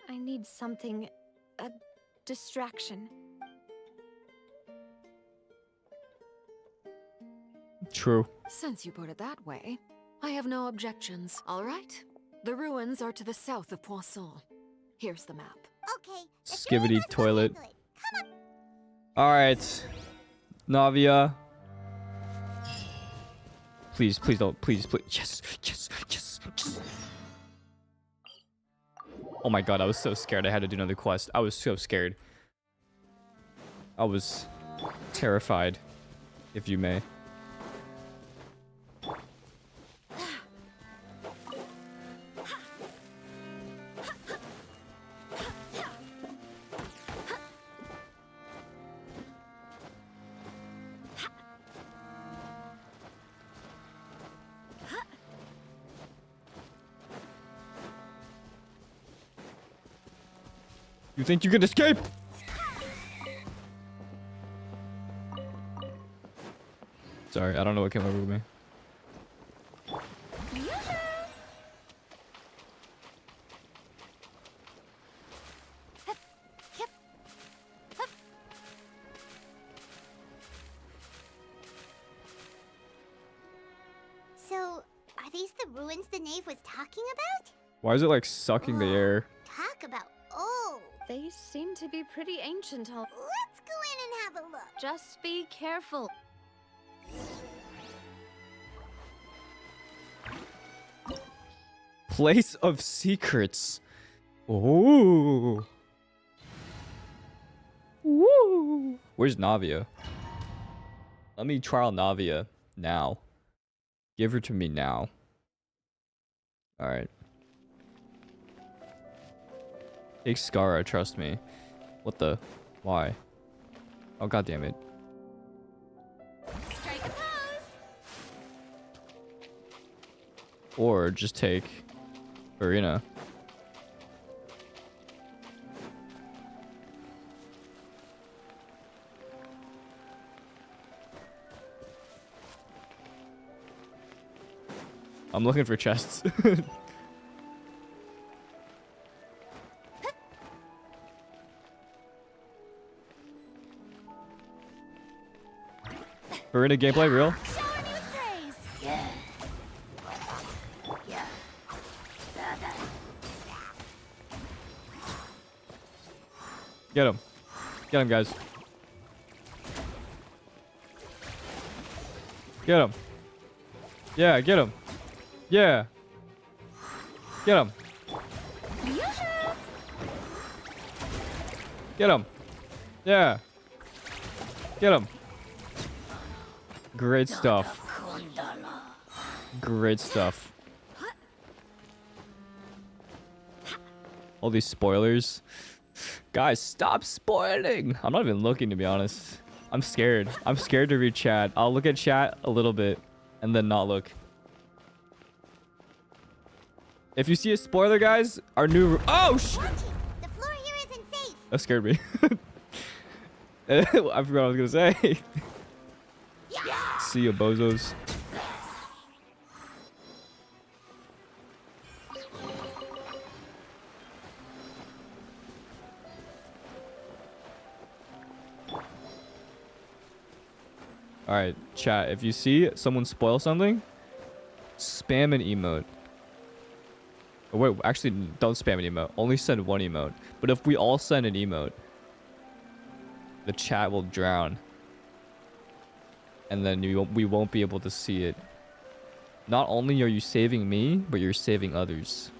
I need something, a distraction. True. Since you put it that way, I have no objections. All right? The ruins are to the south of Poisson. Here's the map. Okay. Skibbity toilet. Alright. Navia. Please, please don't. Please, please. Yes, yes, yes, yes. Oh my god, I was so scared I had to do another quest. I was so scared. I was terrified, if you may. You think you can escape? Sorry, I don't know what came over with me. So, are these the ruins the knave was talking about? Why is it like sucking the air? Talk about old. They seem to be pretty ancient. Let's go in and have a look. Just be careful. Place of Secrets. Ooh. Woo. Where's Navia? Let me trial Navia now. Give her to me now. Alright. Take Skara, trust me. What the? Why? Oh, god damn it. Strike a pose. Or just take Furina. I'm looking for chests. Furina gameplay real? Get him. Get him, guys. Get him. Yeah, get him. Yeah. Get him. Get him. Yeah. Get him. Great stuff. Great stuff. All these spoilers. Guys, stop spoiling. I'm not even looking, to be honest. I'm scared. I'm scared to read chat. I'll look at chat a little bit and then not look. If you see a spoiler, guys, our new... Oh, sh... The floor here isn't safe. That scared me. I forgot what I was gonna say. See you, bozos. Alright, chat. If you see someone spoil something, spam an emote. Oh, wait, actually, don't spam an emote. Only send one emote. But if we all send an emote, the chat will drown. And then we won't be able to see it. Not only are you saving me, but you're saving others.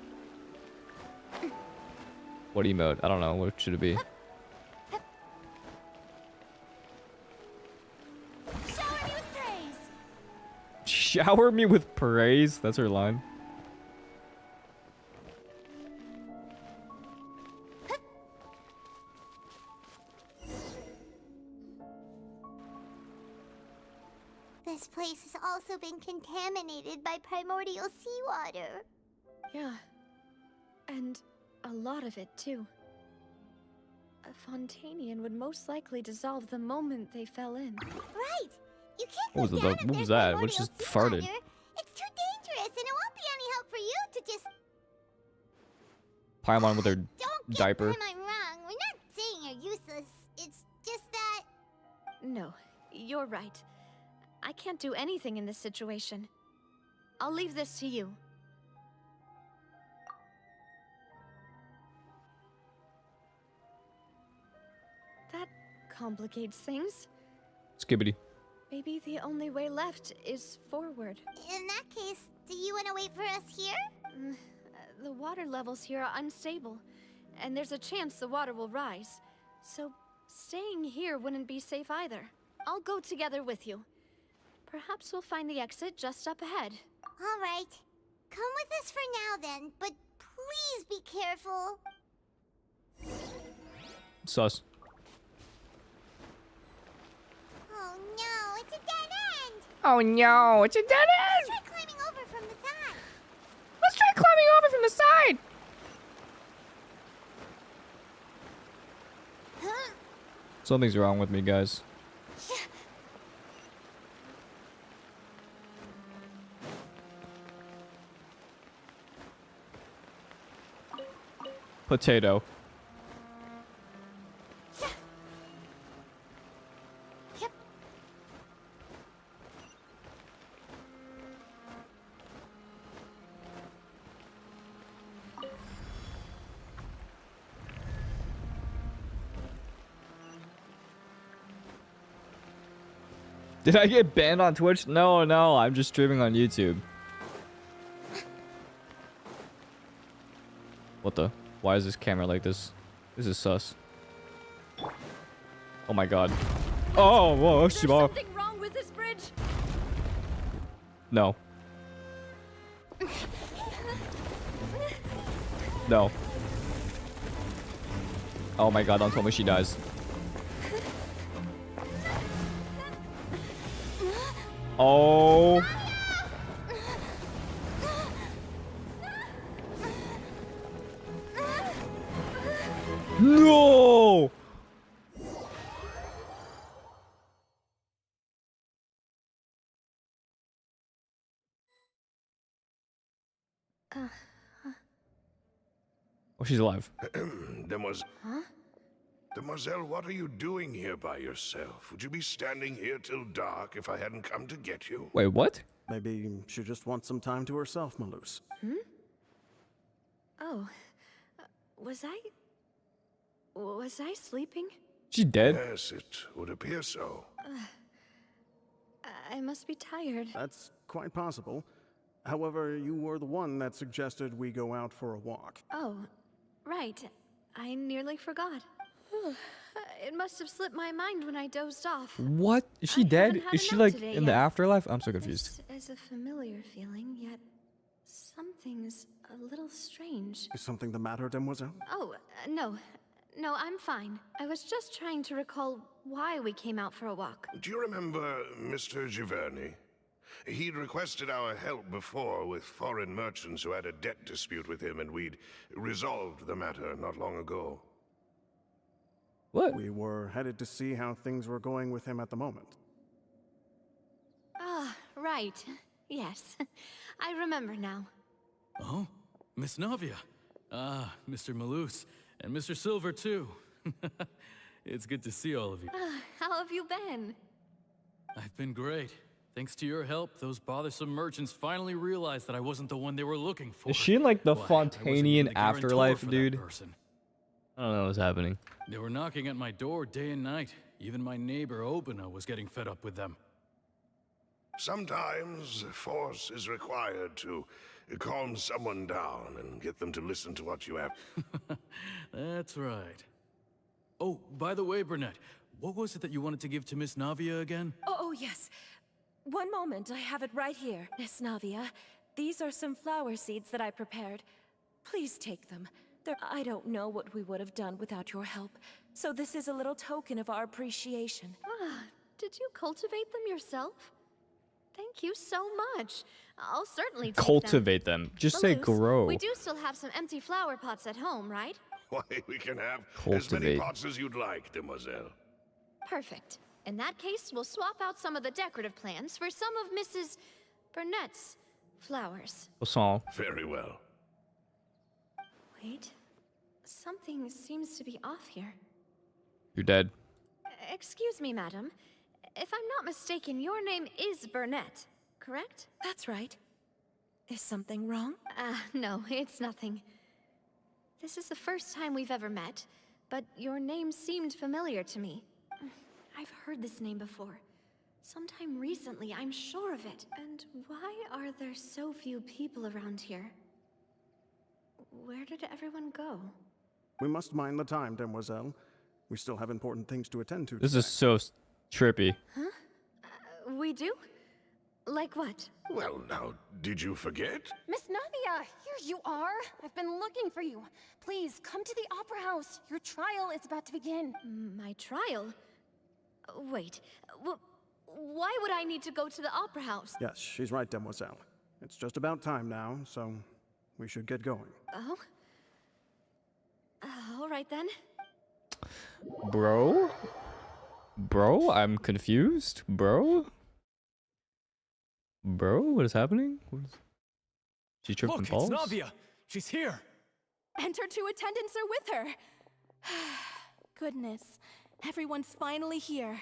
What emote? I don't know. What should it be? Shower me with praise. That's her line. This place has also been contaminated by primordial seawater. Yeah. And a lot of it, too. A Fontanian would most likely dissolve the moment they fell in. Right! You can't What was, go down if what there's was that? What primordial just farted? seawater. It's too dangerous, and it won't be any help for you to just... Paimon with her Don't get diaper. Paimon wrong. We're not saying you're useless. It's just that... No, you're right. I can't do anything in this situation. I'll leave this to you. That complicates things. Skibbity. Maybe the only way left is forward. In that case, do you want to wait for us here? The water levels here are unstable, and there's a chance the water will rise. So, staying here wouldn't be safe either. I'll go together with you. Perhaps we'll find the exit just up ahead. All right. Come with us for now then, but please be careful. Sus. Oh no, it's a dead end! Oh no, it's a dead end! Let's try climbing over from the side. Let's try climbing over from the side! Huh? Something's wrong with me, guys. Potato. Yep. Did I get banned on Twitch? No, no, I'm just streaming on YouTube. What the? Why is this camera like this? This is sus. Oh my god. Oh, whoa, There's Shiba. something wrong with this bridge. No. No. Oh my god, don't tell me she dies. Oh. No! Oh, she's alive. Huh? Demoiselle, what are you doing here by yourself? Would you be standing here till dark if I hadn't come to get you? Wait, what? Maybe she just wants some time to herself, Malus. Oh, was I sleeping? She dead? Yes, it would appear so. I must be tired. That's quite possible. However, you were the one that suggested we go out for a walk. Oh, right. I nearly forgot. It must have slipped my mind when I dozed off. What? Is she I dead? haven't had Is a she nap like today in the yet. afterlife? I'm so confused. This is a familiar feeling, yet something's a little strange. Is something the matter, Demoiselle? Oh, no. No, I'm fine. I was just trying to recall why we came out for a walk. Do you remember Mr. Giverny? He'd requested our help before with foreign merchants who had a debt dispute with him, and we'd resolved the matter not long ago. What? We were headed to see how things were going with him at the moment. Ah, right. Yes. I remember now. Oh, Miss Navia. Ah, Mr. Malus. And Mr. Silver, too. It's good to see all of you. How have you been? I've been great. Thanks to your help, those bothersome merchants finally realized that I wasn't the one they were looking for. Is she in like the Why, I wasn't even Fontanian the guarantor afterlife, for that dude? person. I don't know what's happening. They were knocking at my door day and night. Even my neighbor, Obina, was getting fed up with them. Sometimes force is required to calm someone down and get them to listen to what you have. That's right. Oh, by the way, Burnett, what was it that you wanted to give to Miss Navia again? Oh, yes. One moment, I have it right here. Miss Navia, these are some flower seeds that I prepared. Please take them. I don't know what we would have done without your help, so this is a little token of our appreciation. Ah, did you cultivate them yourself? Thank you so much. I'll certainly take Cultivate them. Just say Malus, grow. We do still have some empty flower pots at home, right? Why, we can have as many Cultivate. pots as you'd like, demoiselle. Perfect. In that case, we'll swap out some of the decorative plants for some of Mrs. Burnett's flowers. Poisson. Very well. Wait. Something seems to be off here. You're dead. Excuse me, madam. If I'm not mistaken, your name is Burnett, correct? That's right. Is something wrong? No, it's nothing. This is the first time we've ever met, but your name seemed familiar to me. I've heard this name before. Sometime recently, I'm sure of it. And why are there so few people around here? Where did everyone go? We must mind the time, Demoiselle. We still have important things to attend to. This is so trippy. Huh? We do? Like what? Well, now, did you forget? Miss Navia, here you are. I've been looking for you. Please, come to the Opera House. Your trial is about to begin. My trial? Wait, why would I need to go to the Opera House? Yes, she's right, Demoiselle. It's just about time now, so we should get going. Oh? All right then. Bro? Bro? I'm confused. Bro? Bro? What is happening? She tripped and Look, falls? it's Navia! She's here! And her two attendants are with her. Goodness, everyone's finally here.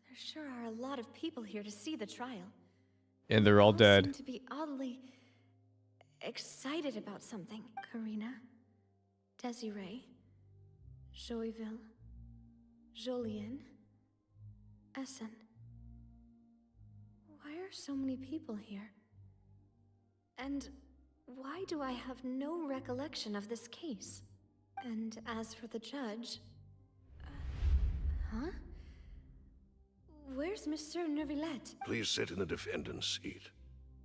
There sure are a lot of people here to see the trial. And they're all Seem dead. to be oddly excited about something. Karina, Desiree, Joyville, Jolien, Essen. Why are so many people here? And why do I have no recollection of this case? And as for the judge... huh? Where's Monsieur Neuvillette? Please sit in the defendant's seat.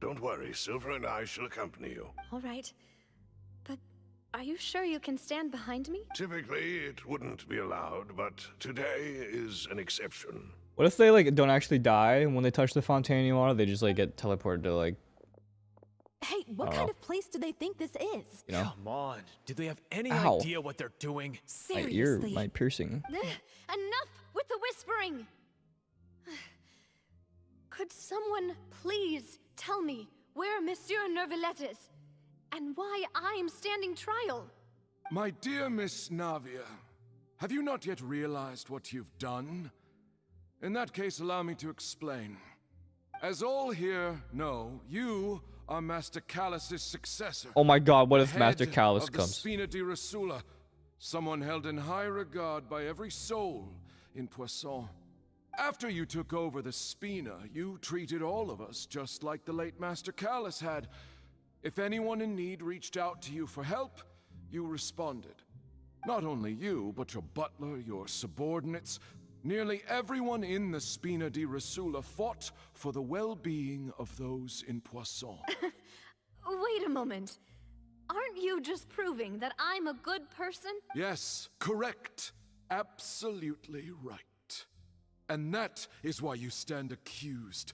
Don't worry, Silver and I shall accompany you. All right. But are you sure you can stand behind me? Typically, it wouldn't be allowed, but today is an exception. What if they like don't actually die and when they touch the Fontanian water, they just like get teleported to like... Hey, what kind of place do they think this is? You know? Come on. Do they have any Ow. idea what they're doing? My ear, my piercing. Enough with the whispering! Could someone please tell me where Monsieur Neuvillette is? and why I'm standing trial. My dear Miss Navia, have you not yet realized what you've done? In that case, allow me to explain. As all here know, you are Master Callus's successor. Oh my god, what if the Master head Callus of the comes? Spina di Rosula, someone held in high regard by every soul in Poisson. After you took over the Spina, you treated all of us just like the late Master Callus had. If anyone in need reached out to you for help, you responded. Not only you, but your butler, your subordinates, nearly everyone in the Spina di Rosula fought for the well-being of those in Poisson. Wait a moment. Aren't you just proving that I'm a good person? Yes, correct. Absolutely right. And that is why you stand accused.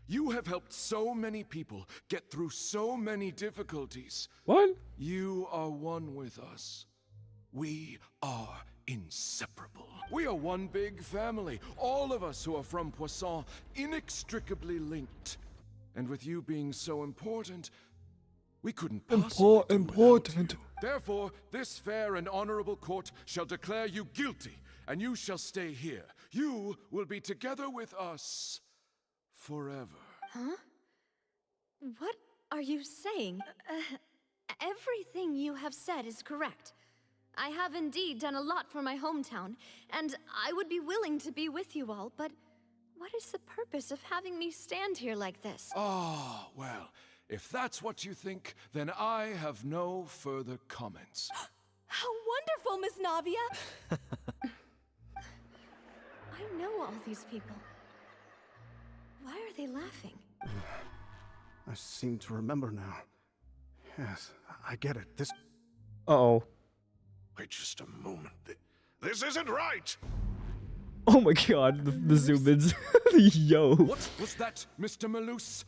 You have helped so many people get through so many difficulties. What? You are one with us. We are inseparable. We are one big family. All of us who are from Poisson, inextricably linked. And with you being so important, we couldn't possibly do without you. Therefore, this fair and honorable court shall declare you guilty, and you shall stay here. You will be together with us forever. Huh? What are you saying? Everything you have said is correct. I have indeed done a lot for my hometown, and I would be willing to be with you all, but what is the purpose of having me stand here like this? Ah, well, if that's what you think, then I have no further comments. How wonderful, Miss Navia! I know all these people. Why are they laughing? I seem to remember now. Yes, I get it. This... Uh-oh. Wait just a moment. This isn't right! Oh my god, the zoom-ins. Yo. What was that, Mr. Malus?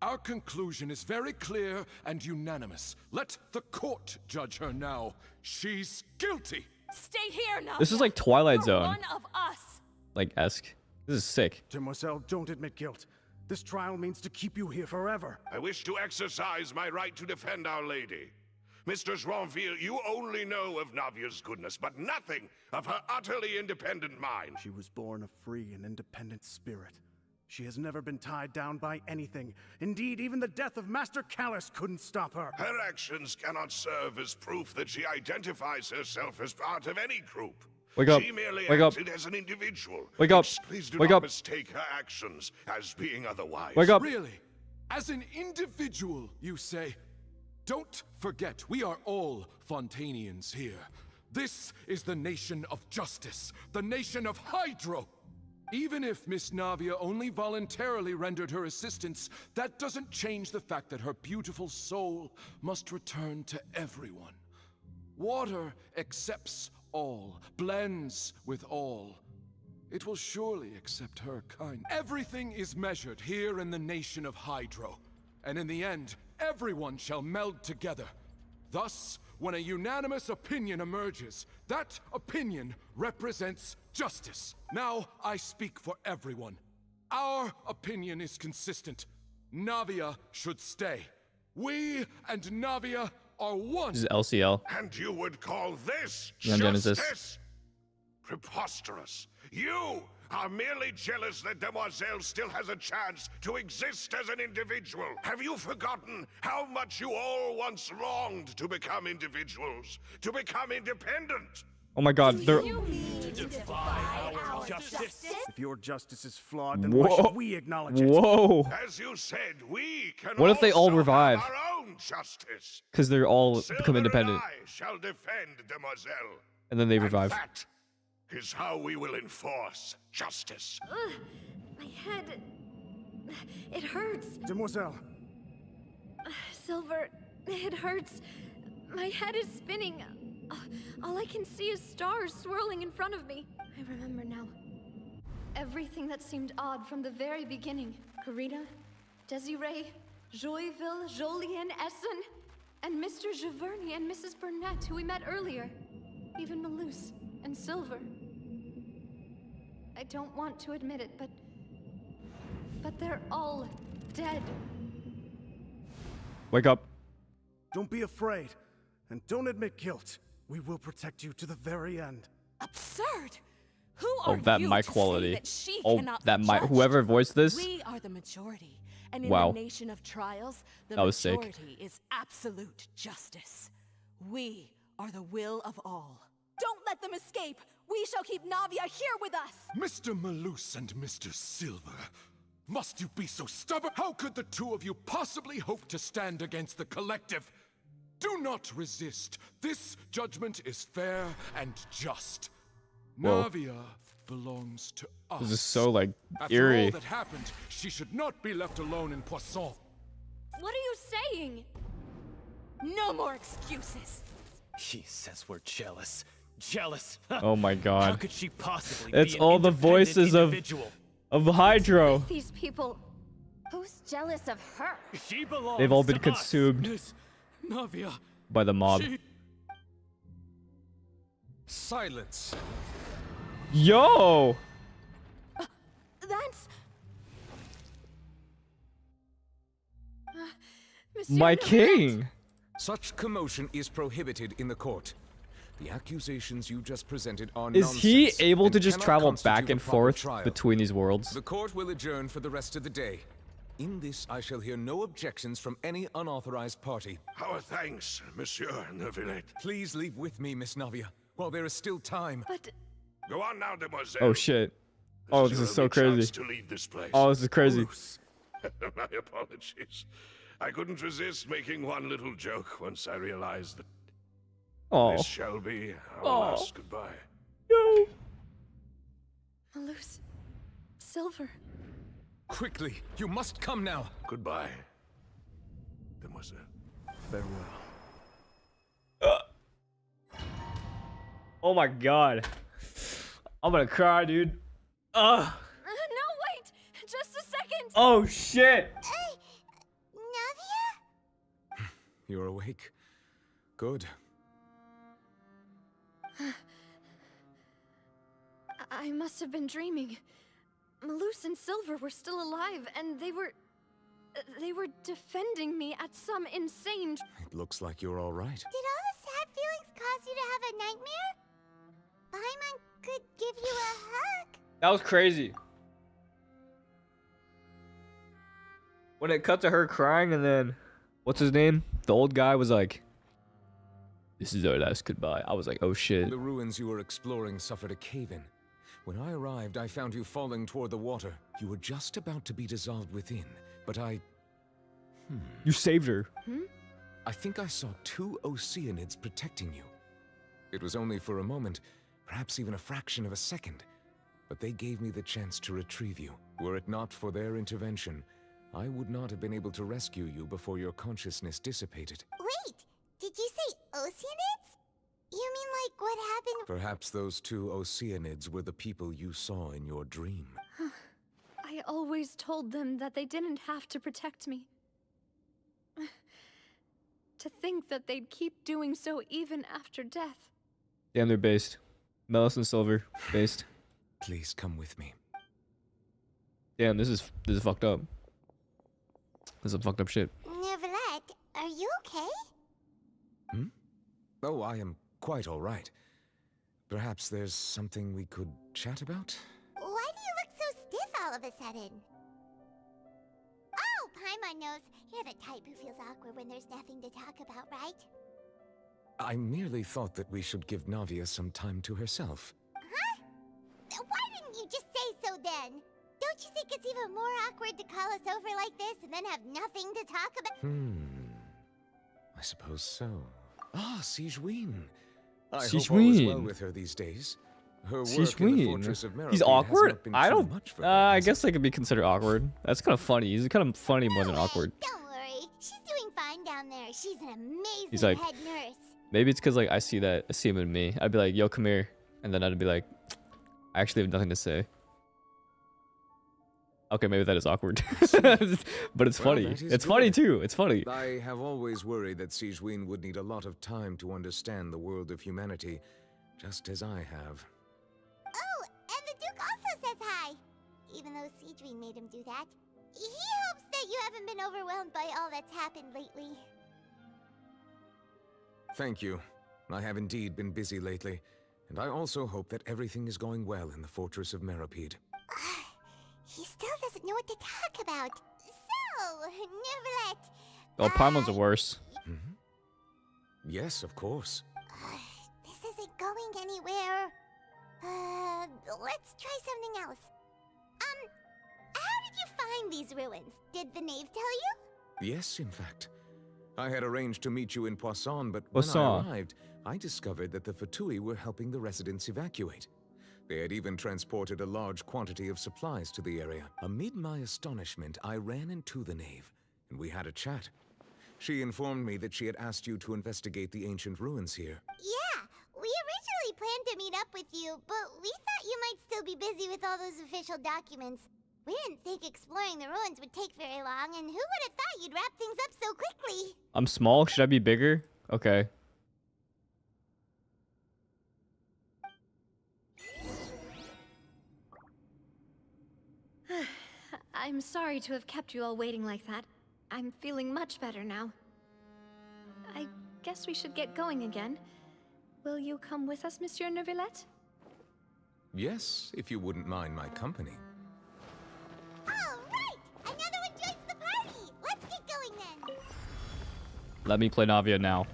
Our conclusion is very clear and unanimous. Let the court judge her now. She's guilty! Stay here now! This is like Twilight You're Zone. one of us! Like, esque. This is sick. Demoiselle, don't admit guilt. This trial means to keep you here forever. I wish to exercise my right to defend Our Lady. Mr. Tranquil, you only know of Navia's goodness, but nothing of her utterly independent mind. She was born a free and independent spirit. She has never been tied down by anything. Indeed, even the death of Master Callus couldn't stop her. Her actions cannot serve as proof that she identifies herself as part of any group. Wake up. She merely Wake up. acted as an individual. Wake up. Please do Wake not up. mistake her actions as being otherwise. Wake up. Really? As an individual, you say? Don't forget, we are all Fontanians here. This is the nation of justice, the nation of Hydro. Even if Miss Navia only voluntarily rendered her assistance, that doesn't change the fact that her beautiful soul must return to everyone. Water accepts all, blends with all. It will surely accept her kind. Everything is measured here in the nation of Hydro, and in the end, everyone shall meld together. Thus, when a unanimous opinion emerges, that opinion represents justice. Now, I speak for everyone. Our opinion is consistent. Navia should stay. We and Navia are one. This is LCL. And you would call this Neon Genesis. justice? Preposterous. You are merely jealous that Demoiselle still has a chance to exist as an individual. Have you forgotten how much you all once longed to become individuals, to become independent? Oh my god, they're... To defy our justice? If your justice is flawed, then Whoa. why should we acknowledge it? Whoa. As you said, we can What if they all also revive? have our own justice. Because they're all Silver become independent. And I shall defend Demoiselle. And then they And revive. that is how we will enforce justice. My head... It hurts. Demoiselle. Silver, it hurts. My head is spinning. All I can see is stars swirling in front of me. I remember now. Everything that seemed odd from the very beginning. Karina, Desiree, Joyville, Jolien, Essen, and Mr. Giverny and Mrs. Burnett, who we met earlier. Even Malus and Silver. I don't want to admit it, but they're all dead. Wake up. Don't be afraid, and don't admit guilt. We will protect you to the very end. Absurd! Who Oh, are that you mic to quality. say that she Oh, cannot that be mic. judged? Whoever voiced this. We are the majority, and in Wow. the nation of trials, the That was sick. majority is absolute justice. We are the will of all. Don't let them escape. We shall keep Navia here with us. Mr. Malus and Mr. Silver, must you be so stubborn? How could the two of you possibly hope to stand against the collective? Do not resist. This judgment is fair and just. Whoa. Navia belongs to us. This is so like After eerie. all that happened, she should not be left alone in Poisson. What are you saying? No more excuses. He says we're jealous. Jealous. Oh my How god. could she possibly It's be an all the independent voices individual? of Hydro. These people. Who's jealous of her? She belongs They've all been to us. consumed Miss Navia. by the mob. Silence. Yo! That's... Monsieur My Neuvillette. king! Such commotion is prohibited in the court. The accusations you just presented are Is he nonsense able and to just cannot travel constitute back a and proper forth trial. between these worlds? The court will adjourn for the rest of the day. In this, I shall hear no objections from any unauthorized party. Our thanks, Monsieur Neuvillette. Please leave with me, Miss Navia, while there is still time. But Go on now, demoiselle. Oh shit. Oh, this your is so only chance crazy. to leave this place. Oh, this is crazy. My apologies. I couldn't resist making one little joke once I realized that Oh. this shall be our Oh. last goodbye. No. Malus, Silver. Quickly, you must come now. Goodbye, demoiselle. Farewell. Oh my god. I'm gonna cry, dude. Ugh. No, wait! Just a second! Oh shit. Hey, Navia? You're awake. Good. I must have been dreaming. Malus and Silver were still alive, and they were defending me at some insane... It looks like you're all right. Did all the sad feelings cause you to have a nightmare? Paimon could give you a hug. That was crazy. When it cut to her crying and then, what's his name? The old guy was like, "This is our last goodbye." I was like, oh shit. The ruins you were exploring suffered a cave-in. When I arrived, I found you falling toward the water. You were just about to be dissolved within, but You saved her. I think I saw two Oceanids protecting you. It was only for a moment, perhaps even a fraction of a second, but they gave me the chance to retrieve you. Were it not for their intervention, I would not have been able to rescue you before your consciousness dissipated. Wait, did you say Oceanids? You mean like what happened? Perhaps those two Oceanids were the people you saw in your dream. I always told them that they didn't have to protect me. To think that they'd keep doing so even after death. Damn, they're based. Malus and Silver, based. Please come with me. Damn, this is fucked up. This is some fucked up shit. Neuvillette, are you okay? Oh, I am quite all right. Perhaps there's something we could chat about? Why do you look so stiff all of a sudden? Oh, Paimon knows. You're the type who feels awkward when there's nothing to talk about, right? I merely thought that we should give Navia some time to herself. Huh? Why didn't you just say so then? Don't you think it's even more awkward to call us over like this and then have nothing to talk about? I suppose so. Ah, Sigewinne. I hope all is Sigewinne. well with her these days. Her work in the Fortress of He's Merope has awkward? not been I too don't. much for her, I has guess that could be considered awkward. That's kind of funny. He's kind of funny more than awkward. Don't worry. She's doing fine down there. She's an amazing He's like, head nurse. maybe it's because like I see him in me. I'd be like, "Yo, come here," and then I'd be like, "I actually have nothing to say." Okay, maybe that is awkward, but it's Well, funny. that is It's funny good. too. It's funny. I have always worried that Sigewinne would need a lot of time to understand the world of humanity, just as I have. Oh, and the Duke also says hi. Even though Sigewinne made him do that. He hopes that you haven't been overwhelmed by all that's happened lately. Thank you. I have indeed been busy lately, and I also hope that everything is going well in the Fortress of Meropide. He still doesn't know what to talk about. So, Neuvillette. Oh, Paimon's are worse. Yes, of course. This isn't going anywhere. Let's try something else. How did you find these ruins? Did the knave tell you? Yes, in fact. I had arranged to meet you in Poisson, but Poisson. when I arrived, I discovered that the Fatui were helping the residents evacuate. They had even transported a large quantity of supplies to the area. Amid my astonishment, I ran into the knave, and we had a chat. She informed me that she had asked you to investigate the ancient ruins here. Yeah, we originally planned to meet up with you, but we thought you might still be busy with all those official documents. We didn't think exploring the ruins would take very long, and who would have thought you'd wrap things up so quickly? I'm small. Should I be bigger? Okay. I'm sorry to have kept you all waiting like that. I'm feeling much better now. I guess we should get going again. Will you come with us, Monsieur Neuvillette? Yes, if you wouldn't mind my company. All right! Another one joins the party! Let's get going then! Let me play Navia now.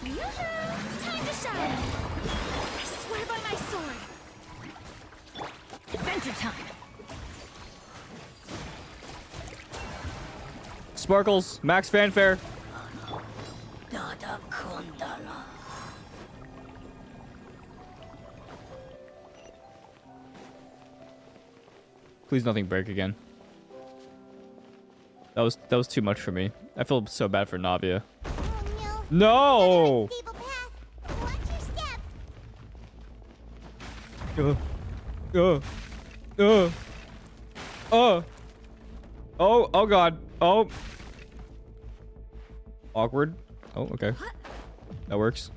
Time to shine! I swear by my sword! Adventure time! Sparkles, max fanfare. Please nothing break again. That was too much for me. I feel so bad for Navia. No! Oh god. Oh. Awkward. Oh, okay. That works.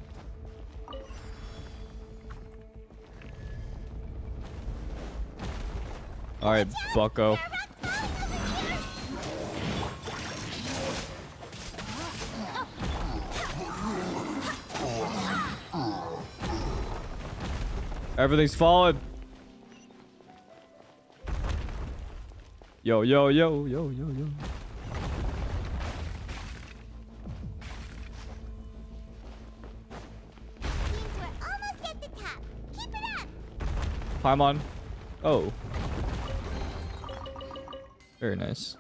Alright, bucko. Everything's falling. Yo, yo, yo, yo, yo, yo. Paimon. Oh. Very nice.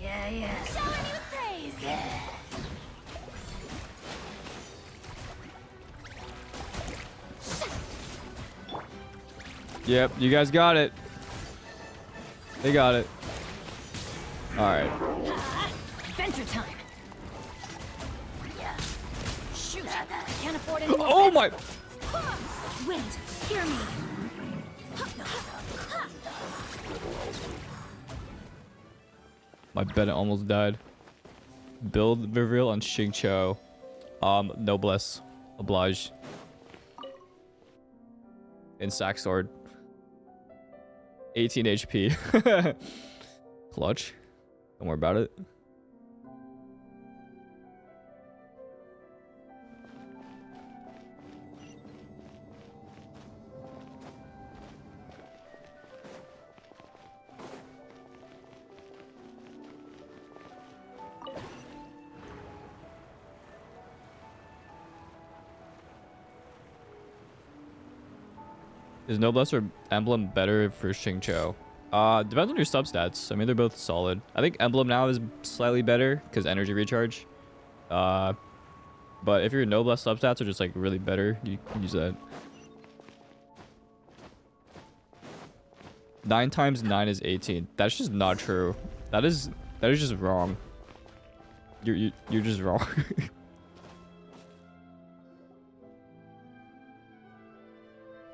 Yeah. Show a new praise! Yeah. Yep, you guys got it. They got it. Alright. Adventure time! Yeah. Shoot! Can't afford any more. Oh my! Wind, hear me! My Bennett almost died. Build reveal on Xingqiu. Noblesse. Oblige. In sack sword. 18 HP. Clutch. Don't worry about it. Is Noblesse or Emblem better for Xingqiu? Depends on your substats. I mean, they're both solid. I think Emblem now is slightly better because energy recharge. But if your Noblesse substats are just like really better, you can use that. 9 times 9 is 18. That's just not true. That is just wrong. You're just wrong.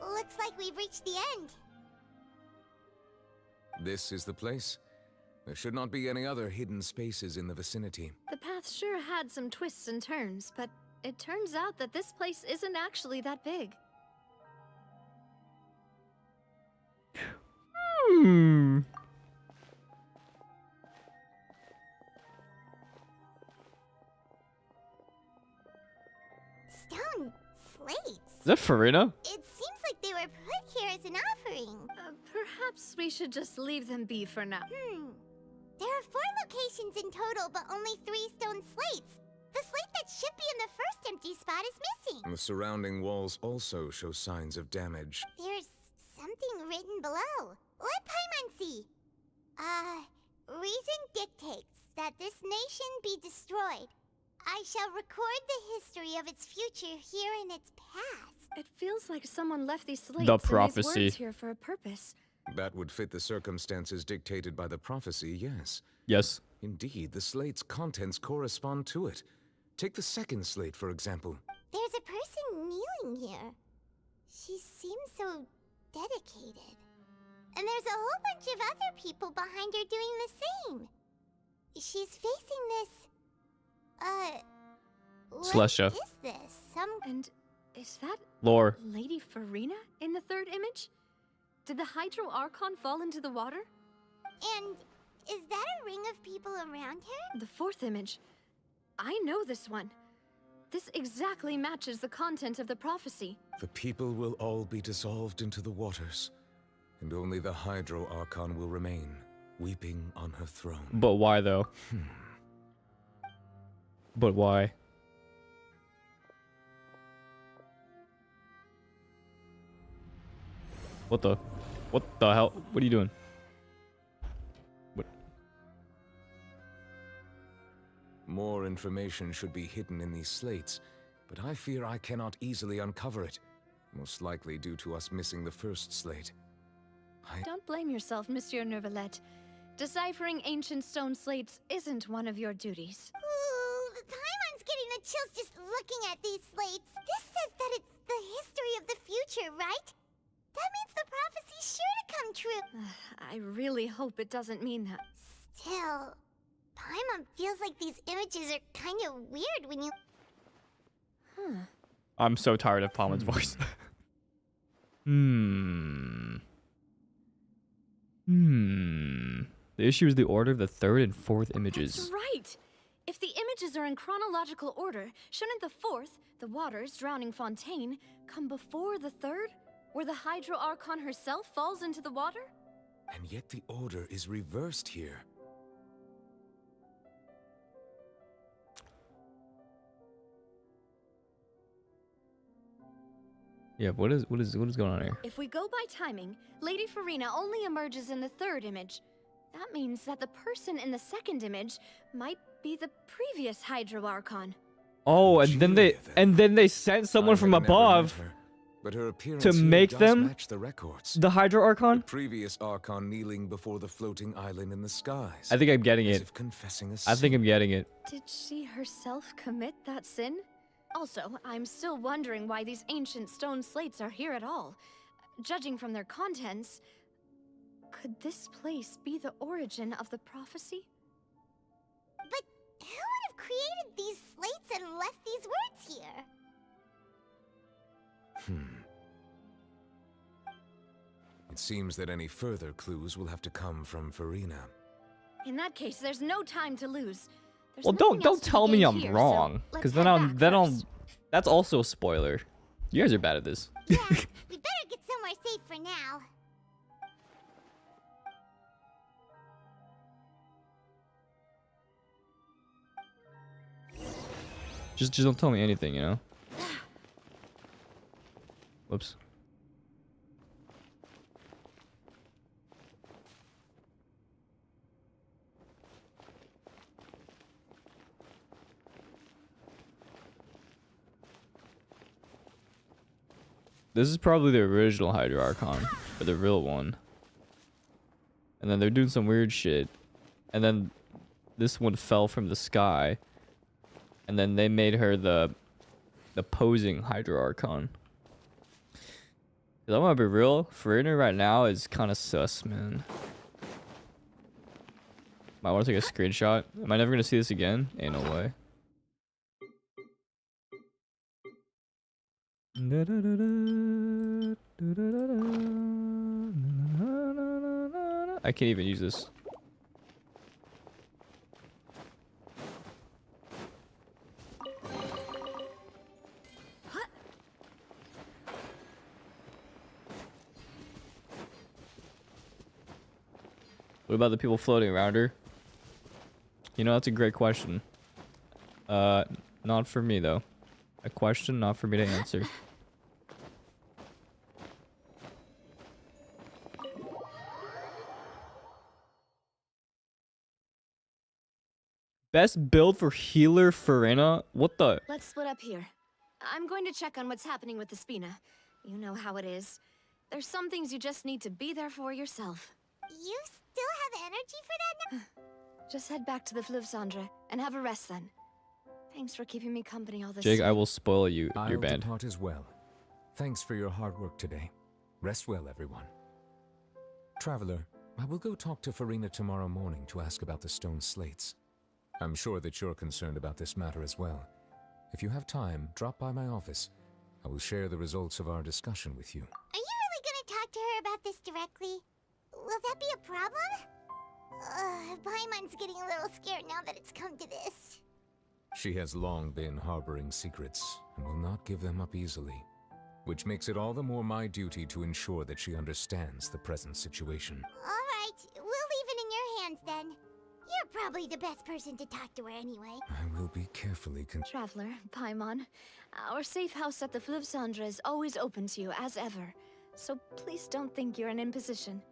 Looks like we've reached the end. This is the place. There should not be any other hidden spaces in the vicinity. The path sure had some twists and turns, but it turns out that this place isn't actually that big. Is that Furina? It seems like they were put here as an offering. Perhaps we should just leave them be for now. There are 4 locations in total, but only 3 stone slates. The slate that should be in the first empty spot is missing. The surrounding walls also show signs of damage. There's something written below. Let Paimon see. Reason dictates that this nation be destroyed. I shall record the history of its future here in its past. It feels like someone left these slates The and these prophecy. words here for a purpose. That would fit the circumstances dictated by the prophecy, yes. Yes. Indeed, the slate's contents correspond to it. Take the second slate, for example. There's a person kneeling here. She seems so dedicated. And there's a whole bunch of other people behind her doing the same. She's facing this... Celestia. What is this? And is that Lore. Lady Furina in the third image? Did the Hydro Archon fall into the water? And is that a ring of people around her? The fourth image. I know this one. This exactly matches the content of the prophecy. The people will all be dissolved into the waters, and only the Hydro Archon will remain, weeping on her throne. But why though? But why? What the hell? What are you doing? What? More information should be hidden in these slates, but I fear I cannot easily uncover it. Most likely due to us missing the first slate. Don't blame yourself, Monsieur Neuvillette. Deciphering ancient stone slates isn't one of your duties. Ooh, Paimon's getting the chills just looking at these slates. This says that it's the history of the future, right? That means the prophecy's sure to come true. I really hope it doesn't mean that. Still, Paimon feels like these images are kind of weird when you... I'm so tired of Paimon's voice. The issue is the order of the third and fourth images. That's right! If the images are in chronological order, shouldn't the fourth, the waters drowning Fontaine, come before the third? Where the Hydro Archon herself falls into the water? And yet the order is reversed here. Yeah, what is going on here? If we go by timing, Lady Furina only emerges in the third image. That means that the person in the second image might be the previous Hydro Archon. Oh, and then they sent someone from above But her appearance to make does them match the records. the Hydro Archon. The previous Archon kneeling before the floating island in the skies. I think I'm getting as it. if confessing a I think sin. I'm getting it. Did she herself commit that sin? Also, I'm still wondering why these ancient stone slates are here at all. Judging from their contents, could this place be the origin of the prophecy? But who would have created these slates and left these words here? It seems that any further clues will have to come from Furina. In that case, there's no time to lose. There's Well, nothing don't else to tell be me gained I'm here, wrong, so because let's head back first. that's also a spoiler. You guys are bad at this. Yeah, we better get somewhere safe for now. Just don't tell me anything, you know? Whoops. This is probably the original Hydro Archon, or the real one. And then they're doing some weird shit. And then this one fell from the sky. And then they made her the posing Hydro Archon. 'Cause I'm gonna be real, Furina right now is kind of sus, man. Might want to take a screenshot. Am I never gonna see this again? Ain't no way. I can't even use this. What about the people floating around her? You know, that's a great question. Not for me, though. A question not for me to answer. Best build for healer Furina? What the? Let's split up here. I'm going to check on what's happening with the Spina. You know how it is. There's some things you just need to be there for yourself. You still have energy for that? Just head back to the Fluvsandre and have a rest then. Thanks for keeping me company all this Jake, time. I will spoil you your I'll band. depart as well. Thanks for your hard work today. Rest well, everyone. Traveler, I will go talk to Furina tomorrow morning to ask about the stone slates. I'm sure that you're concerned about this matter as well. If you have time, drop by my office. I will share the results of our discussion with you. Are you really gonna talk to her about this directly? Will that be a problem? Paimon's getting a little scared now that it's come to this. She has long been harboring secrets and will not give them up easily, which makes it all the more my duty to ensure that she understands the present situation. Alright, we'll leave it in your hands then. You're probably the best person to talk to her anyway. I will be carefully Traveler, Paimon, our safe house at the Fluvsandre is always open to you as ever, so please don't think you're in imposition.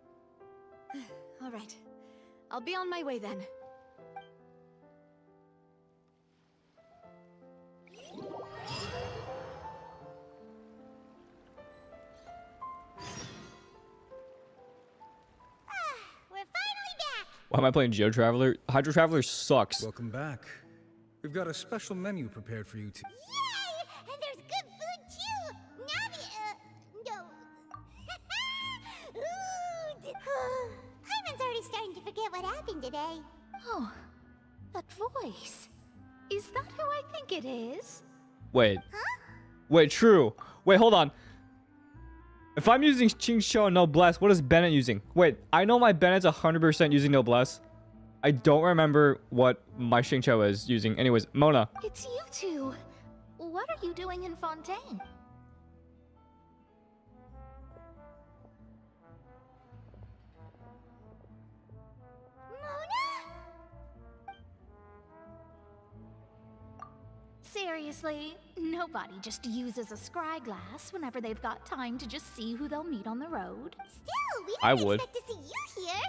Alright, I'll be on my way then. We're finally back! Why am I playing Geo Traveler? Hydro Traveler sucks. Welcome back. We've got a special menu prepared for you too. Yay! And there's good food too! Navia, no. Paimon's already starting to forget what happened today. Oh, that voice. Is that who I think it is? Wait. Wait, true. Wait, hold on. If I'm using Qingqiu and Noblesse, what is Bennett using? Wait, I know my Bennett's 100% using Noblesse. I don't remember what my Qingqiu is using. Anyways, Mona. It's you two. What are you doing in Fontaine? Seriously, nobody just uses a scry glass whenever they've got time to just see who they'll meet on the road. Still, we I didn't would. expect to see you here.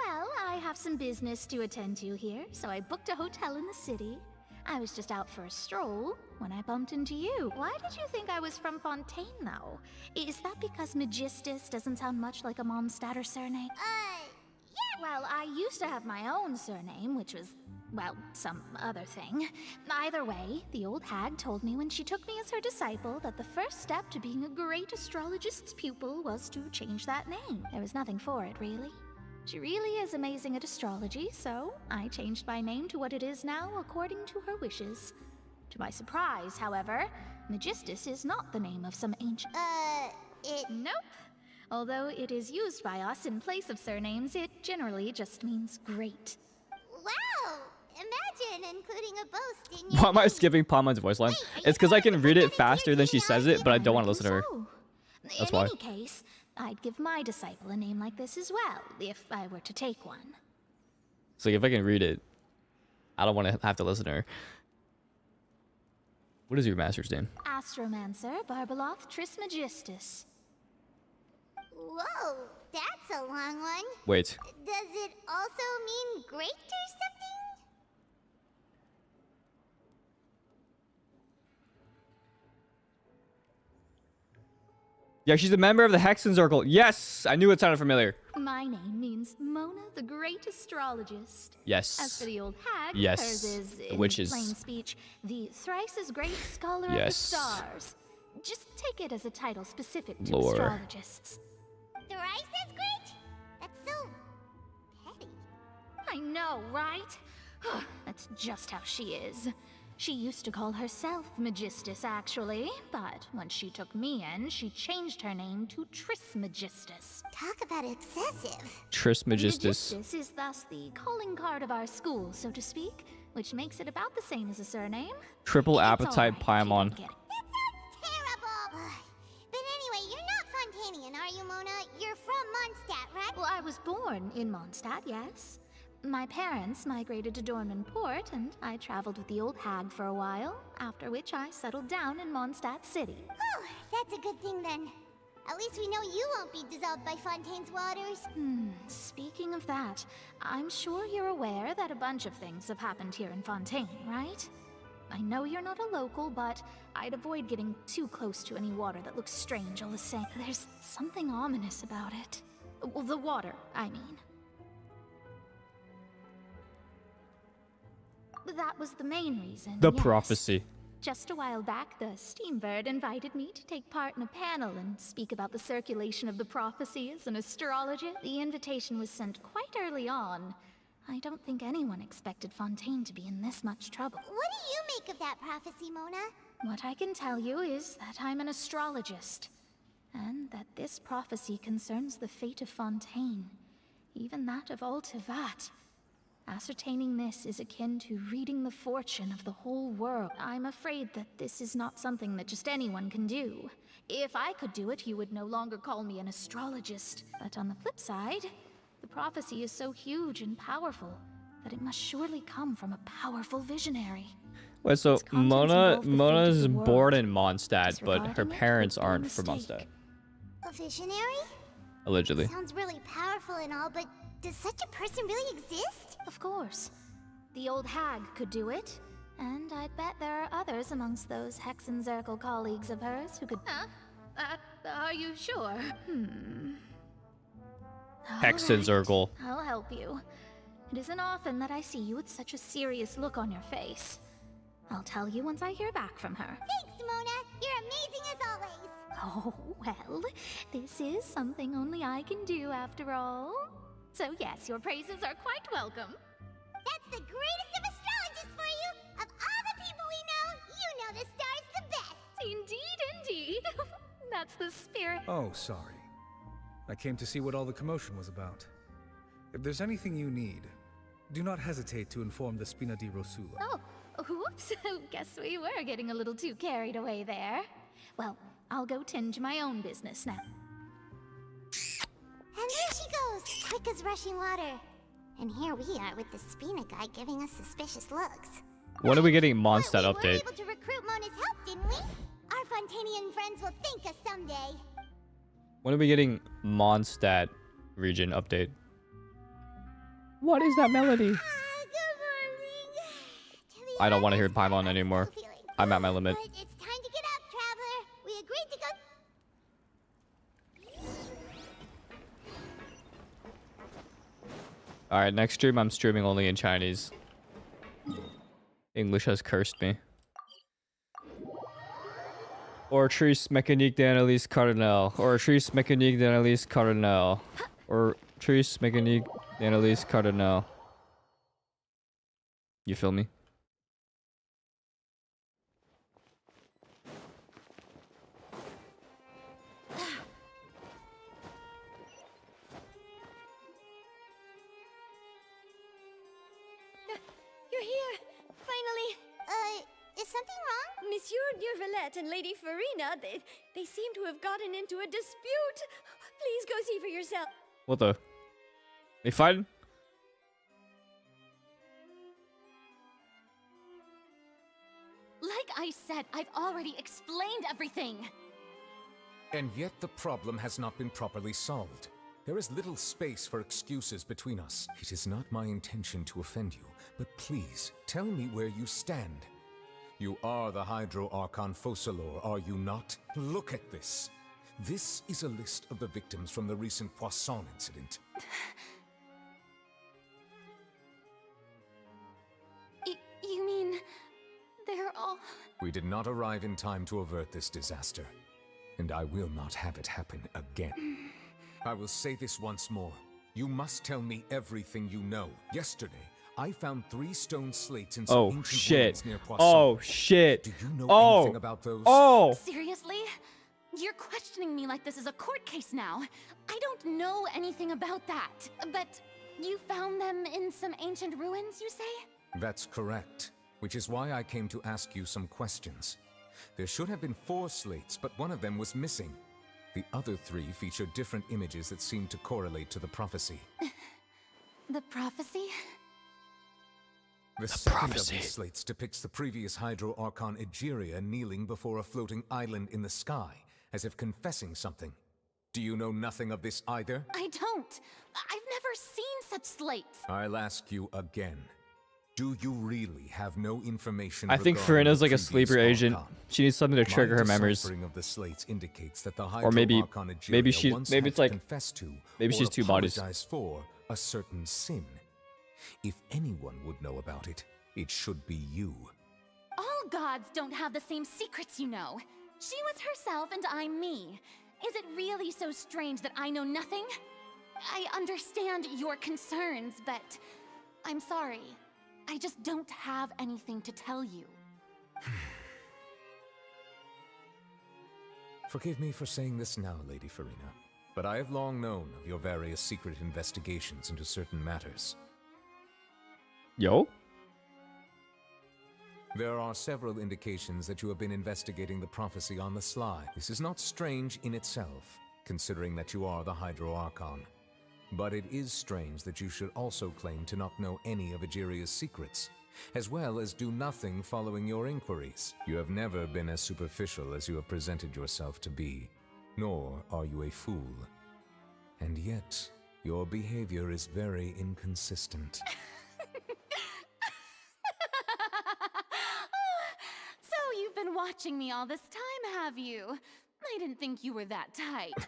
Well, I have some business to attend to here, so I booked a hotel in the city. I was just out for a stroll when I bumped into you. Why did you think I was from Fontaine, though? Is that because Magistus doesn't sound much like a Mondstadt surname? Yeah. Well, I used to have my own surname, which was, well, some other thing. Either way, the old hag told me when she took me as her disciple that the first step to being a great astrologist's pupil was to change that name. There was nothing for it, really. She really is amazing at astrology, so I changed my name to what it is now according to her wishes. To my surprise, however, Magistus is not the name of some ancient... Nope. Although it is used by us in place of surnames, it generally just means great. Wow! Imagine including a boast in your Why am I skipping Paimon's voice line? It's because I can read it faster than she says it, but I don't want to listen to her. That's why. In any case, I'd give my disciple a name like this as well, if I were to take one. So if I can read it, I don't want to have to listen to her. What is your master's name? Astromancer Barbeloth Trismegistus. Whoa, that's a long one. Wait. Does it also mean great or something? Yeah, she's a member of the Hexen Circle. Yes! I knew it sounded familiar. My name means Mona the Great Astrologist. Yes. As for the old hag, Yes. hers is, The in witches. plain speech, the thrice as great scholar of the Yes. stars. Just take it as a title specific to Lore. astrologists. Thrice as great? That's so petty. I know, right? That's just how she is. She used to call herself Magistus, actually, but when she took me in, she changed her name to Trismegistus. Talk about excessive. Trismegistus. Magistus is thus the calling card of our school, so to speak, which makes it about the same as a surname. Triple It's appetite alright, Paimon. Terrible. But anyway, you're not Fontainian, are you, Mona? You're from Mondstadt, right? Well, I was born in Mondstadt, yes. My parents migrated to Dornman Port, and I traveled with the old hag for a while, after which I settled down in Mondstadt City. Oh, that's a good thing then. At least we know you won't be dissolved by Fontaine's waters. Speaking of that, I'm sure you're aware that a bunch of things have happened here in Fontaine, right? I know you're not a local, but I'd avoid getting too close to any water that looks strange all the same. There's something ominous about it. Well, the water, I mean. That was the main reason. The yes. prophecy. Just a while back, the Steambird invited me to take part in a panel and speak about the circulation of the prophecy as an astrologist. The invitation was sent quite early on. I don't think anyone expected Fontaine to be in this much trouble. What do you make of that prophecy, Mona? What I can tell you is that I'm an astrologist, and that this prophecy concerns the fate of Fontaine, even that of all Tevat. Ascertaining this is akin to reading the fortune of the whole world. I'm afraid that this is not something that just anyone can do. If I could do it, you would no longer call me an astrologist. But on the flip side, the prophecy is so huge and powerful that it must surely come from a powerful visionary. Wait, so Mona's the born in Mondstadt, but Disregarding her it parents would be a aren't from mistake. Mondstadt. A visionary? Allegedly. Sounds really powerful and all, but does such a person really exist? Of course. The old hag could do it. And I'd bet there are others amongst those Hexenzirkel colleagues of hers who could... are you sure? Hexenzirkel. I'll help you. It isn't often that I see you with such a serious look on your face. I'll tell you once I hear back from her. Thanks, Mona. You're amazing as always. Oh, well, this is something only I can do after all. So yes, your praises are quite welcome. That's the greatest of astrologists for you! Of all the people we know, you know the star's the best! Indeed. That's the spirit. Oh, sorry. I came to see what all the commotion was about. If there's anything you need, do not hesitate to inform the Spina di Rosula. Oh, whoops. Guess we were getting a little too carried away there. Well, I'll go tend to my own business now. And there she goes, quick as rushing water. And here we are with the Spina guy giving us suspicious looks. When are we getting Mondstadt We were update? able to recruit Mona's help, didn't we? Our Fontanian friends will thank us someday. When are we getting Mondstadt region update? What is that melody? I don't want to hear Paimon anymore. I'm at my limit. But it's time to get up, traveler. We agreed to go... Alright, next stream I'm streaming only in Chinese. English has cursed me. Ortrice mécanique d'analyse cardinal. Ortrice mécanique d'analyse cardinal. Ortrice mécanique d'analyse cardinal. You feel me? You're here! Finally! Is something wrong? Monsieur Neuvillette and Lady Furina, they seem to have gotten into a dispute. Please go see for yourself. What the? They fighting? Like I said, I've already explained everything. And yet the problem has not been properly solved. There is little space for excuses between us. It is not my intention to offend you, but please, tell me where you stand. You are the Hydro Archon Focalor, are you not? Look at this. This is a list of the victims from the recent Poisson incident. You mean... they're all... We did not arrive in time to avert this disaster, and I will not have it happen again. I will say this once more. You must tell me everything you know. Yesterday, I found 3 stone slates in some ancient ruins near Poisson. Oh shit. Do you know anything about those? Oh. Seriously? You're questioning me like this is a court case now. I don't know anything about that. But you found them in some ancient ruins, you say? That's correct, which is why I came to ask you some questions. There should have been 4 slates, but one of them was missing. The other 3 feature different images that seem to correlate to the prophecy. The prophecy? The second of these slates depicts the previous Hydro Archon Egeria kneeling before a floating island in the sky, as if confessing something. Do you know nothing of this either? I don't. I've never seen such slates. I'll ask you again. Do you really have no information? I think regarding Furina's the like a previous sleeper agent. Archon? She needs something to trigger her memories. Deciphering of the slates indicates that the Or Hydro maybe Archon Egeria maybe it's like confess to maybe or she's 2 bodies. apologize for a certain sin. If anyone would know about it, it should be you. All gods don't have the same secrets, you know. She was herself and I'm me. Is it really so strange that I know nothing? I understand your concerns, but I'm sorry. I just don't have anything to tell you. Forgive me for saying this now, Lady Furina, but I have long known of your various secret investigations into certain matters. Yo? There are several indications that you have been investigating the prophecy on the sly. This is not strange in itself, considering that you are the Hydro Archon. But it is strange that you should also claim to not know any of Egeria's secrets, as well as do nothing following your inquiries. You have never been as superficial as you have presented yourself to be, nor are you a fool. And yet, your behavior is very inconsistent. So you've been watching me all this time, have you? I didn't think you were that type.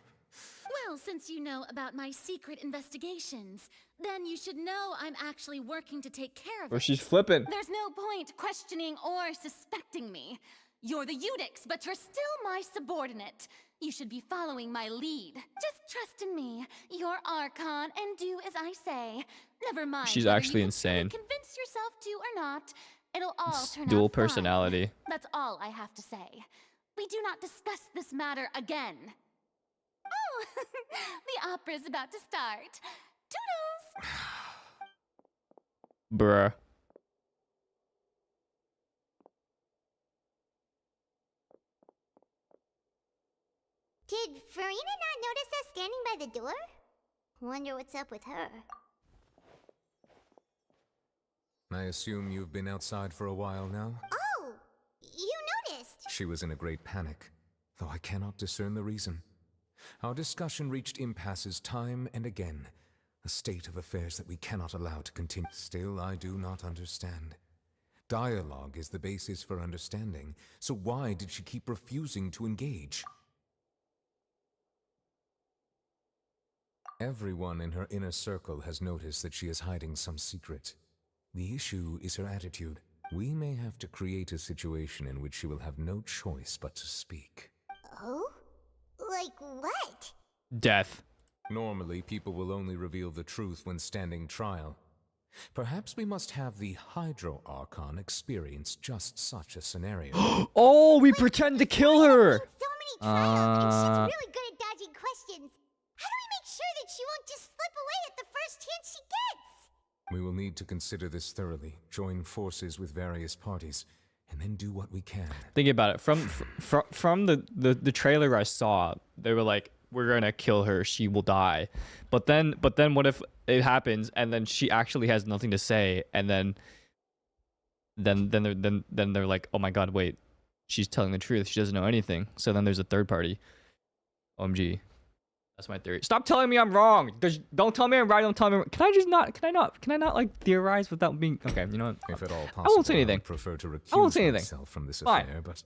Well, since you know about my secret investigations, then you should know I'm actually working to take care of it. Or she's flipping. There's no point questioning or suspecting me. You're the Eudix, but you're still my subordinate. You should be following my lead. Just trust in me. You're Archon, and do as I say. Never mind. She's whether actually you insane. convince yourself to or not. It'll all turn out Dual fine. personality. That's all I have to say. We do not discuss this matter again. Oh, the opera's about to start. Toodles! Bruh. Did Furina not notice us standing by the door? Wonder what's up with her. I assume you've been outside for a while now? Oh! You noticed! She was in a great panic, though I cannot discern the reason. Our discussion reached impasses time and again, a state of affairs that we cannot allow to continue. Still, I do not understand. Dialogue is the basis for understanding, so why did she keep refusing to engage? Everyone in her inner circle has noticed that she is hiding some secret. The issue is her attitude. We may have to create a situation in which she will have no choice but to speak. Oh? Like what? Death. Normally, people will only reveal the truth when standing trial. Perhaps we must have the Hydro Archon experience just such a scenario. Oh, we pretend to kill her! And she's really good at dodging questions. How do we make sure that she won't just slip away at the first chance she gets? We will need to consider this thoroughly, join forces with various parties, and then do what we can. Think about it. From the trailer I saw, they were like, "We're gonna kill her. She will die." But then what if it happens and then she actually has nothing to say, and then they're like, "Oh my God, wait, she's telling the truth. She doesn't know anything." So then there's a third party. OMG. That's my theory. Stop telling me I'm wrong. Don't tell me I'm right. Don't tell me. Can I not like theorize without being okay? You know what? If at all possible, I won't say anything. I would prefer to recuse I won't say anything. myself from this Fine. affair, but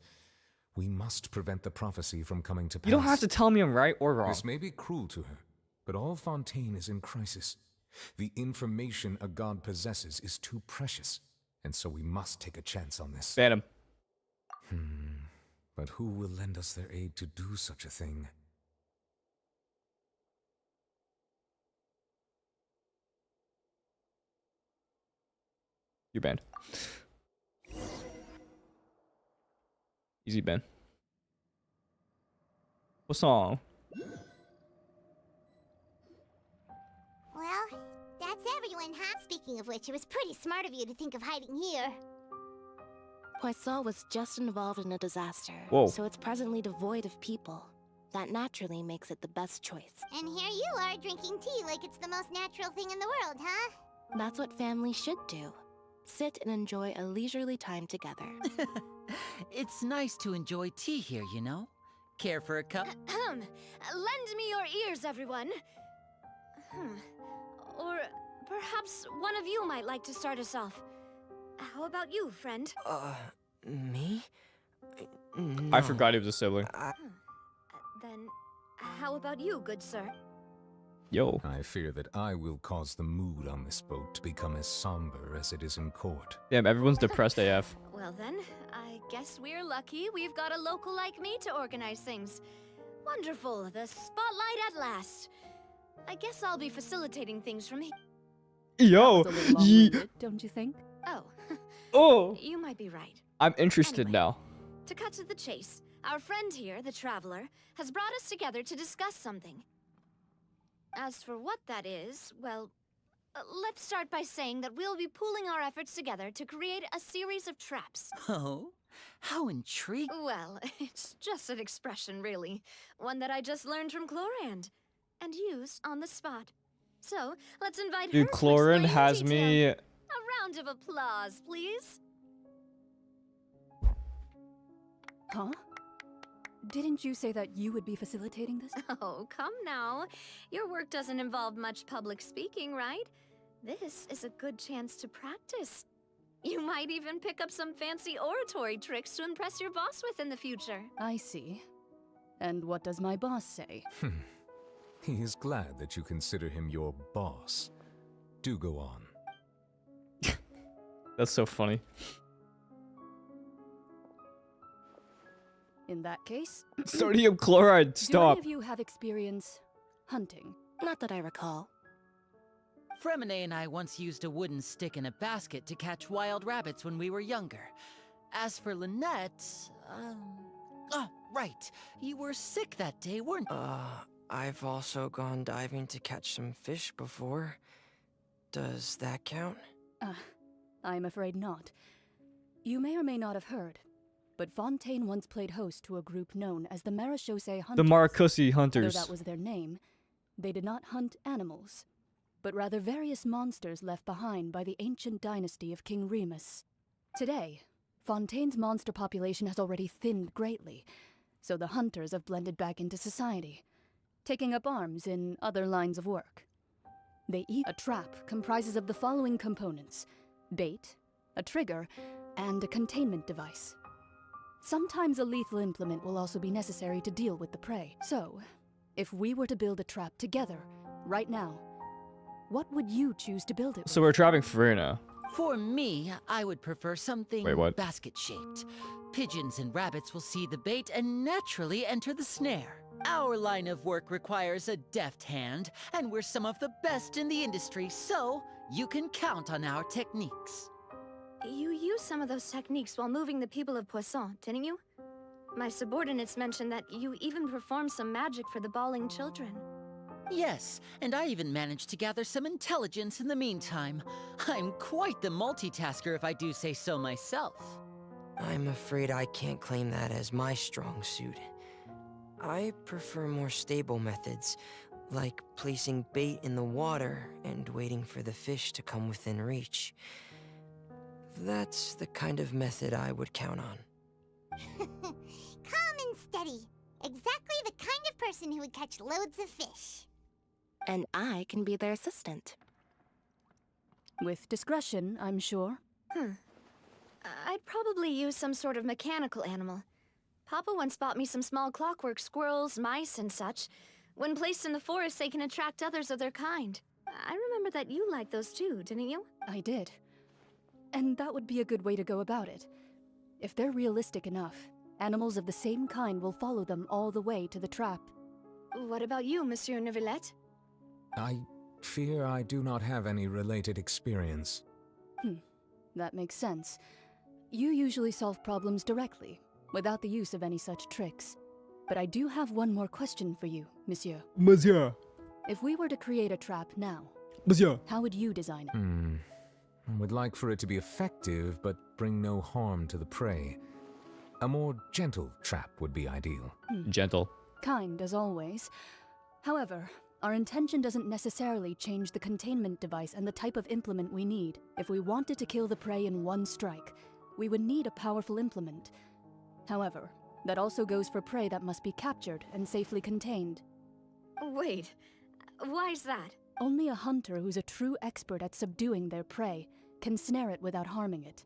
we must prevent the prophecy from coming to pass. You don't have to tell me I'm right or wrong. This may be cruel to her, but all Fontaine is in crisis. The information a god possesses is too precious, and so we must take a chance on this. Phantom. But who will lend us their aid to do such a thing? You're banned. Easy ban. Poisson. Well, that's everyone, huh? Speaking of which, it was pretty smart of you to think of hiding here. Poisson was just involved in a disaster, Whoa. so it's presently devoid of people. That naturally makes it the best choice. And here you are drinking tea like it's the most natural thing in the world, huh? That's what families should do. Sit and enjoy a leisurely time together. It's nice to enjoy tea here, you know? Care for a cup? Lend me your ears, everyone. Or perhaps one of you might like to start us off. How about you, friend? Me? I forgot he was a sibling. Then, how about you, good sir? Yo. I fear that I will cause the mood on this boat to become as somber as it is in court. Damn, everyone's depressed AF. Well then, I guess we're lucky we've got a local like me to organize things. Wonderful, the spotlight at last. I guess I'll be facilitating things from here. Yo. Don't you think? Oh. Oh. You might be right. I'm interested now. To cut to the chase, our friend here, the Traveler, has brought us together to discuss something. As for what that is, well, let's start by saying that we'll be pooling our efforts together to create a series of traps. Oh, how intriguing. Well, it's just an expression, really. One that I just learned from Chlorand and used on the spot. So, let's invite her Dude, to Chlorand explain has in me. detail. A round of applause, please. Huh? Didn't you say that you would be facilitating this? Oh, come now. Your work doesn't involve much public speaking, right? This is a good chance to practice. You might even pick up some fancy oratory tricks to impress your boss with in the future. I see. And what does my boss say? He is glad that you consider him your boss. Do go on. That's so funny. In that case... Sodium chloride, Do stop. any of you have experience hunting? Not that I recall. Fremine and I once used a wooden stick in a basket to catch wild rabbits when we were younger. As for Lynette, oh, right. You were sick that day, weren't you? I've also gone diving to catch some fish before. Does that count? I'm afraid not. You may or may not have heard, but Fontaine once played host to a group known as the Marechaussee Hunters. The Marcussi Hunters. Though that was their name, they did not hunt animals, but rather various monsters left behind by the ancient dynasty of King Remus. Today, Fontaine's monster population has already thinned greatly, so the hunters have blended back into society, taking up arms in other lines of work. They eat. A trap comprises of the following components: bait, a trigger, and a containment device. Sometimes a lethal implement will also be necessary to deal with the prey. So, if we were to build a trap together, right now, what would you choose to build it with? So we're trapping Furina. For me, I would prefer something Wait, what? basket-shaped. Pigeons and rabbits will see the bait and naturally enter the snare. Our line of work requires a deft hand, and we're some of the best in the industry, so you can count on our techniques. You used some of those techniques while moving the people of Poisson, didn't you? My subordinates mentioned that you even performed some magic for the bawling children. Yes, and I even managed to gather some intelligence in the meantime. I'm quite the multitasker if I do say so myself. I'm afraid I can't claim that as my strong suit. I prefer more stable methods, like placing bait in the water and waiting for the fish to come within reach. That's the kind of method I would count on. Calm and steady. Exactly the kind of person who would catch loads of fish. And I can be their assistant. With discretion, I'm sure. I'd probably use some sort of mechanical animal. Papa once bought me some small clockwork squirrels, mice, and such. When placed in the forest, they can attract others of their kind. I remember that you liked those too, didn't you? I did. And that would be a good way to go about it. If they're realistic enough, animals of the same kind will follow them all the way to the trap. What about you, Monsieur Neuvillette? I fear I do not have any related experience. That makes sense. You usually solve problems directly, without the use of any such tricks. But I do have one more question for you, Monsieur. Monsieur. If we were to create a trap now, Monsieur. how would you design it? I would like for it to be effective, but bring no harm to the prey. A more gentle trap would be ideal. Gentle. Kind as always. However, our intention doesn't necessarily change the containment device and the type of implement we need. If we wanted to kill the prey in one strike, we would need a powerful implement. However, that also goes for prey that must be captured and safely contained. Wait, why's that? Only a hunter who's a true expert at subduing their prey can snare it without harming it.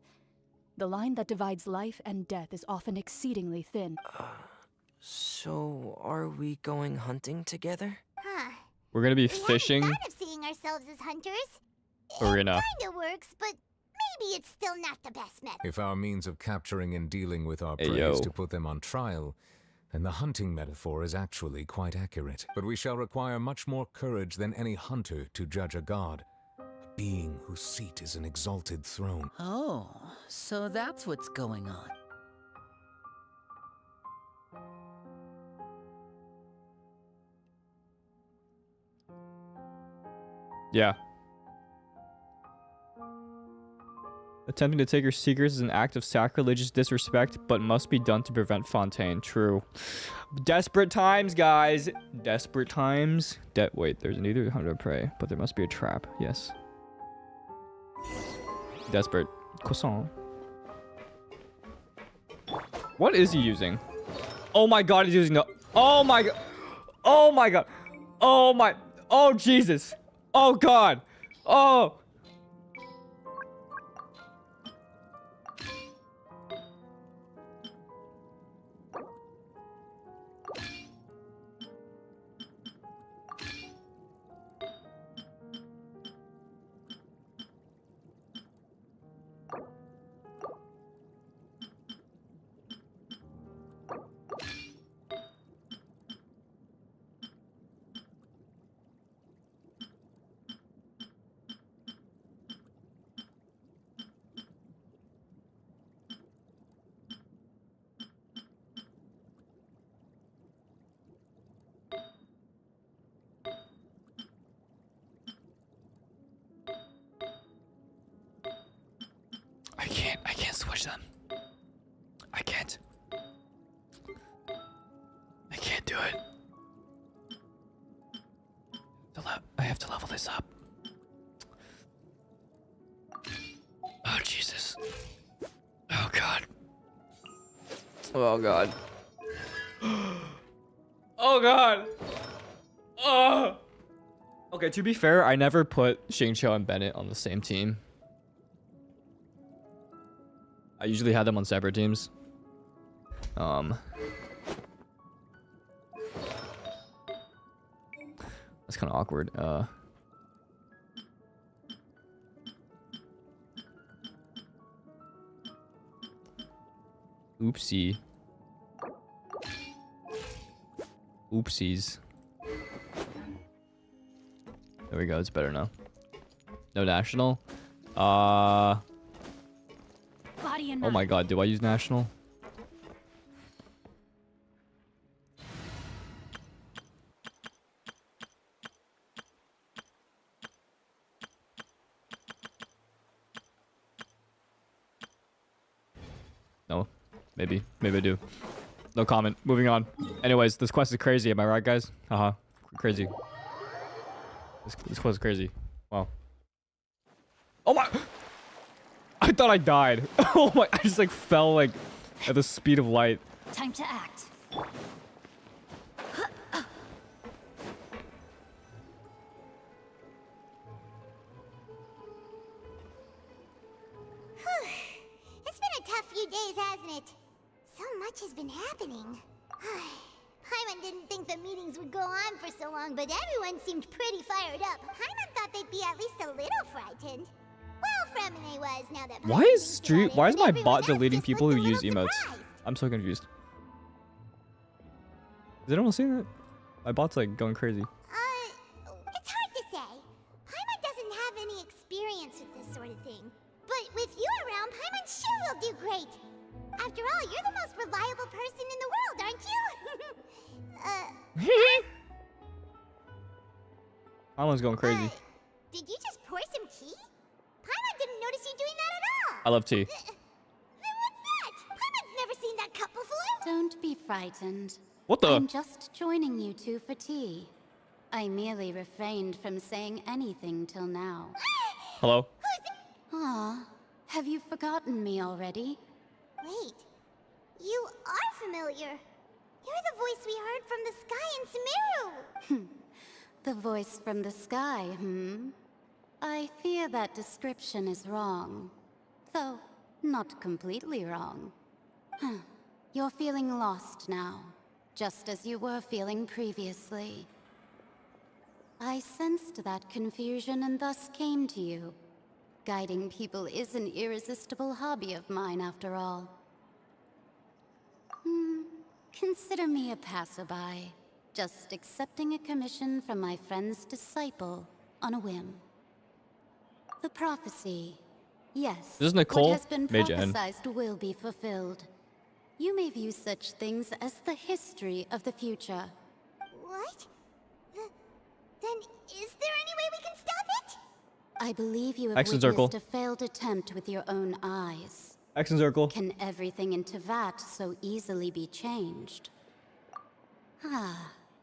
The line that divides life and death is often exceedingly thin. So, are we going hunting together? Huh. We're gonna be fishing. We haven't thought of seeing ourselves as hunters. Furina. Kinda works, but maybe it's still not the best method. If our means of capturing and dealing with our Hey, prey yo. is to put them on trial, then the hunting metaphor is actually quite accurate. But we shall require much more courage than any hunter to judge a god, a being whose seat is an exalted throne. Oh, so that's what's going on. Yeah. Attempting to take her secrets is an act of sacrilegious disrespect, but must be done to prevent Fontaine. True. Desperate times, guys. Desperate times. Wait, there's neither hunter or prey, but there must be a trap. Yes. Desperate. Poisson. What is he using? Oh my god, he's using the... Oh my god. Oh my god. Oh my... Oh, Jesus. Oh god. Oh. I can't switch them. I can't. I can't do it. I have to level this up. Oh, Jesus. Oh, God. Oh, God. Oh, God. Oh. Okay, to be fair, I never put Xingqiu and Bennett on the same team. I usually had them on separate teams. That's kind of awkward. Oopsie. Oopsies. There we go, it's better now. No national. Body and Oh my god, do I use national? No. Maybe. Maybe I do. No comment. Moving on. Anyways, this quest is crazy. Am I right, guys? Haha. Crazy. This quest is crazy. Wow. Oh my... I thought I died. Oh my... I just like fell like at the speed of light. Time to act. It's been a tough few days, hasn't it? So much has been happening. Paimon didn't think the meetings would go on for so long, but everyone seemed pretty fired up. Paimon thought they'd be at least a little frightened. Well, Fremine was now that Why is my bot deleting people who use emotes? I'm so confused. Is anyone seeing that? My bot's like going crazy. It's hard to say. Paimon doesn't have any experience with this sort of thing. But with you around, Paimon sure will do great. After all, you're the most reliable person in the world, aren't you? Paimon's going crazy. Did you just pour some tea? Paimon didn't notice you doing that at all. I love tea. Then what's that? Paimon's never seen that cup before. Don't be frightened. What the? I'm just joining you two for tea. I merely refrained from saying anything till now. Hello? Aw, have you forgotten me already? Wait, you are familiar. You're the voice we heard from the sky in Sumeru. The voice from the sky, I fear that description is wrong. Though, not completely wrong. You're feeling lost now, just as you were feeling previously. I sensed that confusion and thus came to you. Guiding people is an irresistible hobby of mine, after all. Consider me a passerby, just accepting a commission from my friend's disciple on a whim. The prophecy. Yes, This is Nicole, what has been Mage N. prophesized will be fulfilled. You may view such things as the history of the future. What? Then is there any way we can stop it? I believe you have X and witnessed circle. a failed attempt with your own eyes. X and circle. Can everything in Tevat so easily be changed?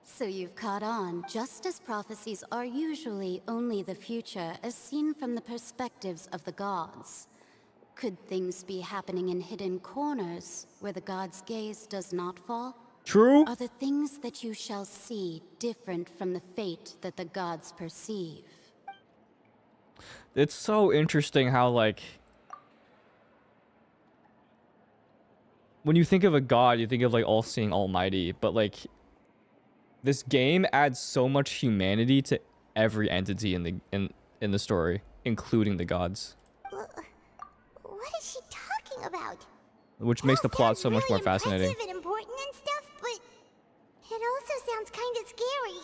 So you've caught on, just as prophecies are usually only the future as seen from the perspectives of the gods. Could things be happening in hidden corners where the gods' gaze does not fall? True. Are the things that you shall see different from the fate that the gods perceive? It's so interesting how, like, when you think of a god, you think of like all-seeing, almighty, but like this game adds so much humanity to every entity in the story, including the gods, What is she talking about? which makes the plot so much more Really fascinating. impressive and important and stuff, but it also sounds kind of scary.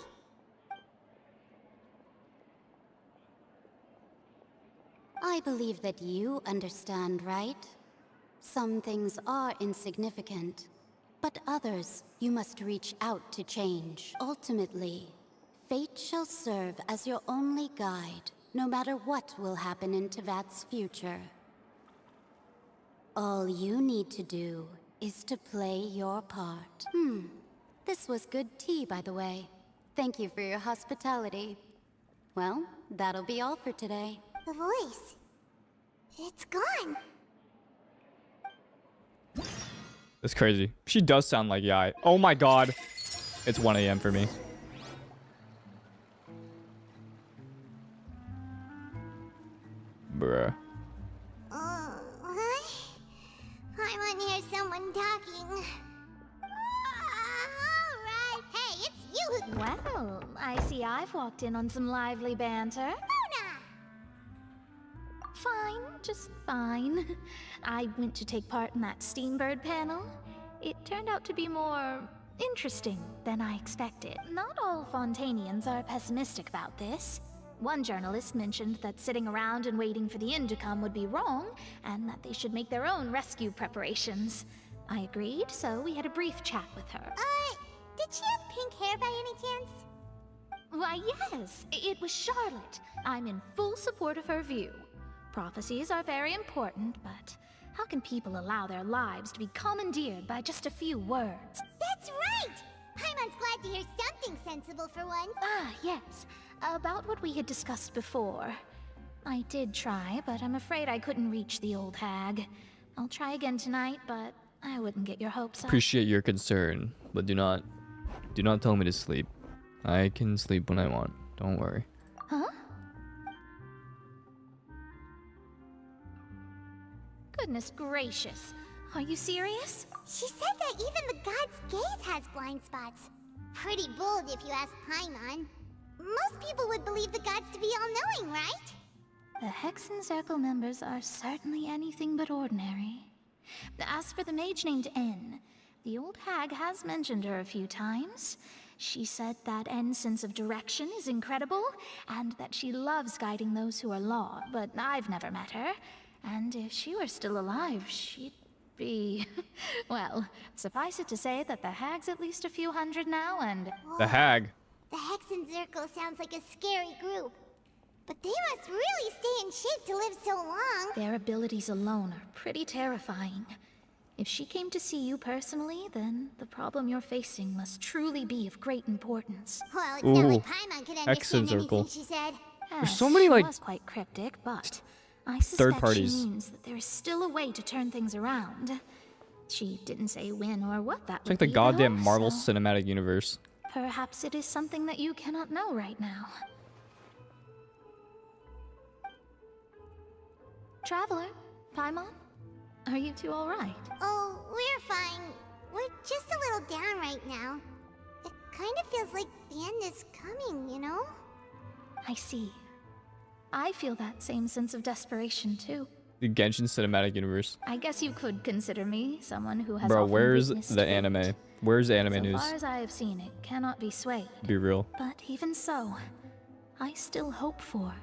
I believe that you understand, right? Some things are insignificant, but others you must reach out to change. Ultimately, fate shall serve as your only guide, no matter what will happen in Tevat's future. All you need to do is to play your part. This was good tea, by the way. Thank you for your hospitality. Well, that'll be all for today. The voice. It's gone. It's crazy. She does sound like Yai. Oh my god. It's 1 a.m. for me. Bruh. I want to hear someone talking. Alright. Hey, it's you who... Well, I see I've walked in on some lively banter. Mona! Fine, just fine. I went to take part in that Steambird panel. It turned out to be more interesting than I expected. Not all Fontanians are pessimistic about this. One journalist mentioned that sitting around and waiting for the end to come would be wrong, and that they should make their own rescue preparations. I agreed, so we had a brief chat with her. Did she have pink hair by any chance? Why, yes, it was Charlotte. I'm in full support of her view. Prophecies are very important, but how can people allow their lives to be commandeered by just a few words? That's right! Paimon's glad to hear something sensible for once. Yes. About what we had discussed before. I did try, but I'm afraid I couldn't reach the old hag. I'll try again tonight, but I wouldn't get your hopes up. Appreciate your concern, but do not tell me to sleep. I can sleep when I want. Don't worry. Huh? Goodness gracious. Are you serious? She said that even the god's gaze has blind spots. Pretty bold if you ask Paimon. Most people would believe the gods to be all-knowing, right? The Hexen Circle members are certainly anything but ordinary. As for the mage named N, the old hag has mentioned her a few times. She said that N's sense of direction is incredible, and that she loves guiding those who are lost, but I've never met her. And if she were still alive, she'd be... well, suffice it to say that the hag's at least a few hundred now, and... The hag. The Hexen Circle sounds like a scary group. But they must really stay in shape to live so long. Their abilities alone are pretty terrifying. If she came to see you personally, then the problem you're facing must truly be of great importance. Well, it's not like Paimon could understand anything she said. There's so many, like, She was quite cryptic, but I third suspect parties. she means that there is still a way to turn things around. She didn't say when or what that It's would like the be, goddamn though, Marvel so Cinematic Universe. perhaps it is something that you cannot know right now. Traveler, Paimon, are you two all right? Oh, we're fine. We're just a little down right now. It kind of feels like the end is coming, you know? I see. I feel that same sense of desperation too. The Genshin Cinematic Universe. I guess you could consider me someone who has Bro, often where's witnessed the fate. anime? Where's the anime So news? far as I have seen, it cannot be swayed. Be real. But even so, I still hope for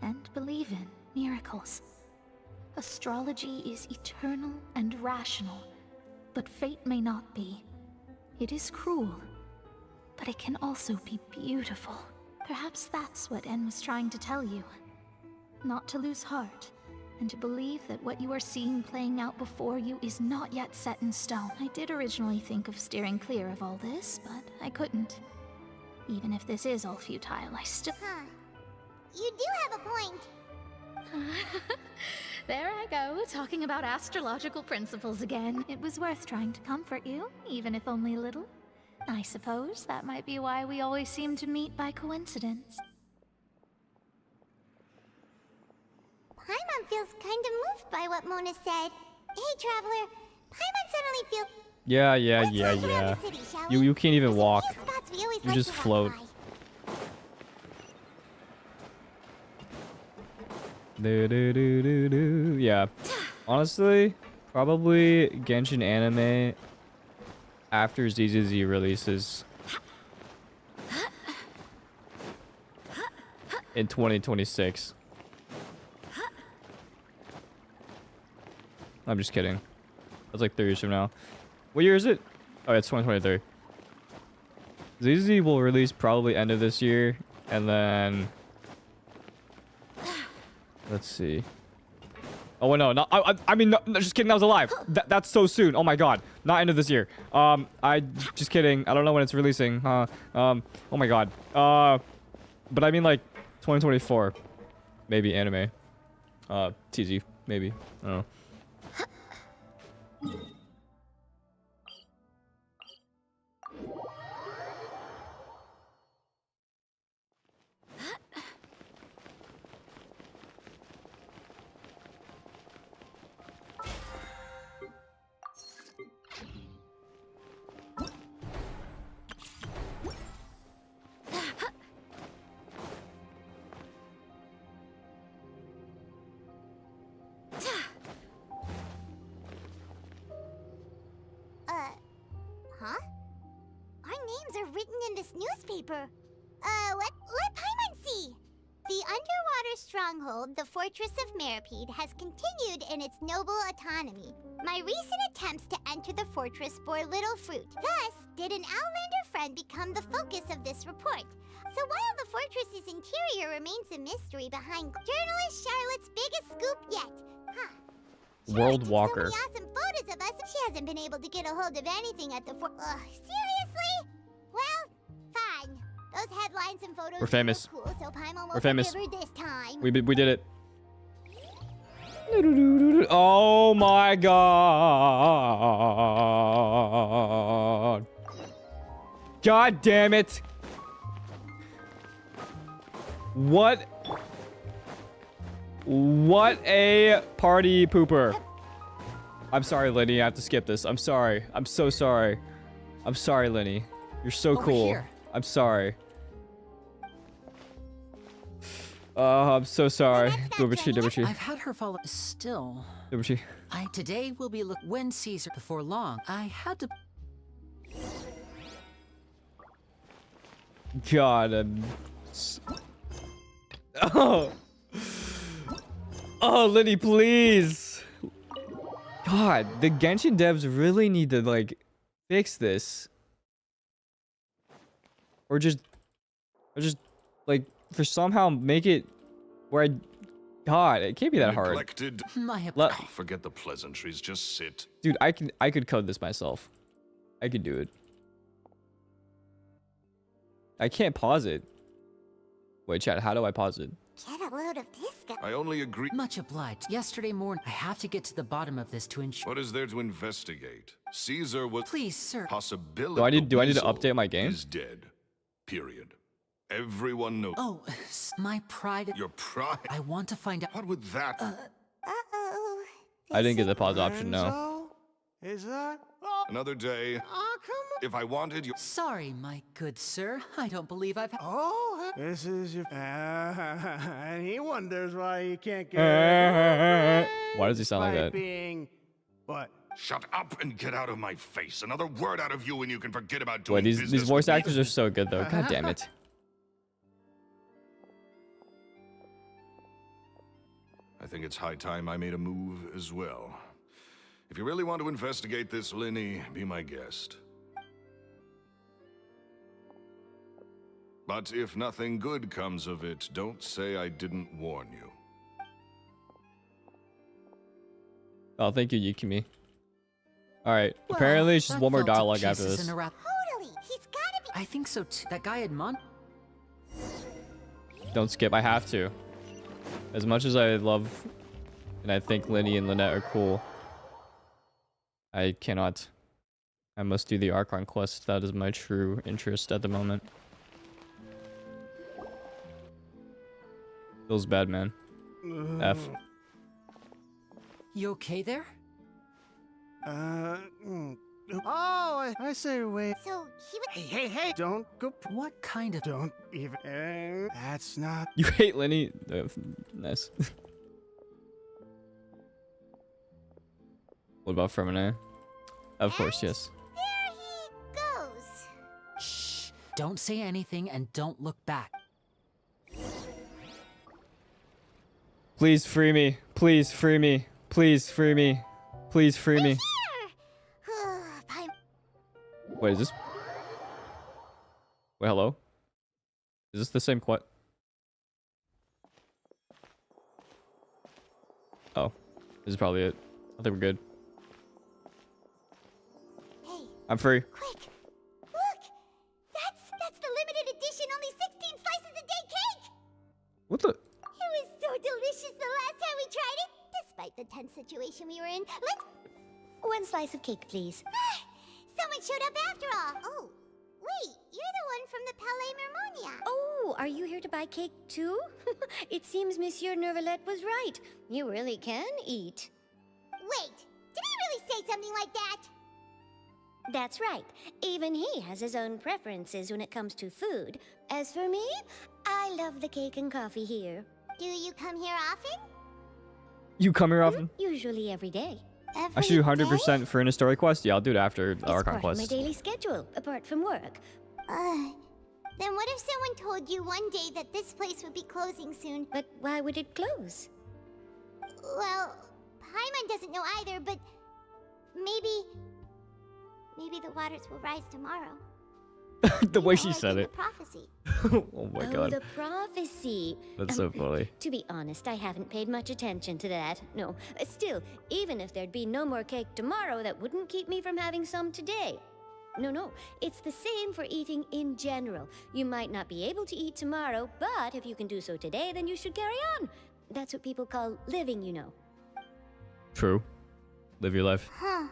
and believe in miracles. Astrology is eternal and rational, but fate may not be. It is cruel, but it can also be beautiful. Perhaps that's what En was trying to tell you. Not to lose heart, and to believe that what you are seeing playing out before you is not yet set in stone. I did originally think of steering clear of all this, but I couldn't. Even if this is all futile, I still... Huh. You do have a point. There I go, talking about astrological principles again. It was worth trying to comfort you, even if only a little. I suppose that might be why we always seem to meet by coincidence. Paimon feels kind of moved by what Mona said. Hey, Traveler. Paimon suddenly feels... Yeah. the city, shall You can't even walk. spots we always You like just to walk float. by. Yeah. Honestly, probably Genshin anime after ZZZ releases in 2026. I'm just kidding. That's like 3 years from now. What year is it? Oh, it's 2023. ZZZ will release probably end of this year, and then let's see. Oh wait, no, I mean, no, just kidding. That was alive. That's so soon. Oh my god, not end of this year. Just kidding. I don't know when it's releasing. Oh my god. But I mean like 2024, maybe anime. TZ, maybe. I don't know. Huh? Our names are written in this newspaper. Let Paimon see. The underwater stronghold, the Fortress of Meripede, has continued in its noble autonomy. My recent attempts to enter the fortress bore little fruit. Thus, did an Outlander friend become the focus of this report. So while the fortress's interior remains a mystery behind journalist Charlotte's biggest scoop yet. Huh. World Walker. So many awesome photos of us. She hasn't been able to get a hold of anything at the seriously? Well, fine. Those headlines and photos We're famous. Cool, so Paimon will We're famous. forgive her this time. We did it. Oh my god. God damn it. What a party pooper. I'm sorry, Lenny. I have to skip this. I'm sorry. I'm so sorry. I'm sorry, Lenny. You're so Over cool. here. I'm sorry. I'm so sorry. Doberchi. I've had her follow still. Doberchi. Today will be when Caesar before long. I had to. God. Oh. Oh, Lenny, please. God, the Genshin devs really need to like fix this. Or just like for somehow make it where God, it can't be that hard. Neglected. Let- Oh, forget the pleasantries. Just sit. Dude, I could code this myself. I could do it. I can't pause it. Wait, chat, how do I pause it? Get a load of this guy. I only agree. Much obliged. Yesterday morning, I have to get to the bottom of this to ensure. What is there to investigate? Caesar was. Please, sir. Possibility. Do I need to Weasel update my game? Is dead. Period. Everyone knows. Oh, my pride. Your pride. I want to find out. What would that? Uh-oh. I didn't get the pause option, no. Lorenzo? Is that? Oh, Another day. come on. If I wanted you. Sorry, my good sir. I don't believe I've. Oh, this is your. And he wonders why he can't get. Why does he sound like that? Being, what? Shut up and get out of my face. Another word out of you and you can forget about doing Wait, these business voice with me. actors are so good though. God damn it. I think it's high time I made a move as well. If you really want to investigate this, Linny, be my guest. But if nothing good comes of it, don't say I didn't warn you. Oh, thank you, Yukimi. Alright, Well, apparently it's just that one more fell to dialogue after pieces this. in a wrap. Totally. He's gotta be. I think so too. That guy had Don't skip, I have to. As much as I love and I think Linny and Lynette are cool, I cannot. I must do the Archon Quest. That is my true interest at the moment. Feels bad, man. F. You okay there? Oh, I say wait. So he would. Hey, don't go. What kind of. Don't even. That's not. You hate Linny? Nice. What about Fremine? Of course, yes. There he goes. Shh. Don't say anything and don't look back. Please free me. Please free me. Please free me. Please free me. Wait, is this? Wait, hello? Is this the same quest? Oh, this is probably it. I think we're good. Hey, I'm free. quick! Look! That's the limited edition, only 16 slices a day cake! What the? It was so delicious the last time we tried it, despite the tense situation we were in. Let's... One slice of cake, please. Someone showed up after all. Oh, wait, you're the one from the Palais Mermonia. Oh, are you here to buy cake too? It seems Monsieur Neuvillette was right. You really can eat. Wait, did he really say something like that? That's right. Even he has his own preferences when it comes to food. As for me, I love the cake and coffee here. Do you come here often? You come here often? Usually every day. I should do 100% for an story quest. Yeah, I'll do it after the It's Archon part of my Quest. daily schedule, apart from work. Then what if someone told you one day that this place would be closing soon? But why would it close? Well, Paimon doesn't know either, but maybe the waters will rise tomorrow. The way she said it. Prophecy. Oh my Oh, god. the prophecy. That's so funny. To be honest, I haven't paid much attention to that. No. Still, even if there'd be no more cake tomorrow, that wouldn't keep me from having some today. No. It's the same for eating in general. You might not be able to eat tomorrow, but if you can do so today, then you should carry on. That's what people call living, you know. True. Live your life. Huh.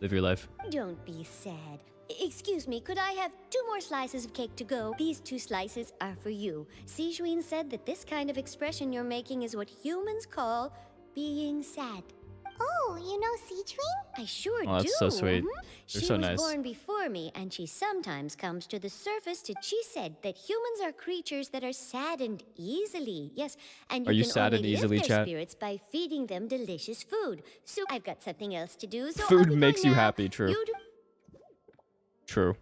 Live your life. Don't be sad. Excuse me, could I have 2 more slices of cake to go? These 2 slices are for you. Sijuin said that this kind of expression you're making is what humans call being sad. Oh, you know Sijuin? I sure do. Oh, that's so sweet. Mhm. They're She so was nice. born before me, and she sometimes comes to the surface she said that humans are creatures that are saddened easily. Yes, and Are you can saddened only easily, lift their chat? spirits by feeding them delicious food. So I've got something else to do, so I'll Food be makes going you now. happy, true. You do- True.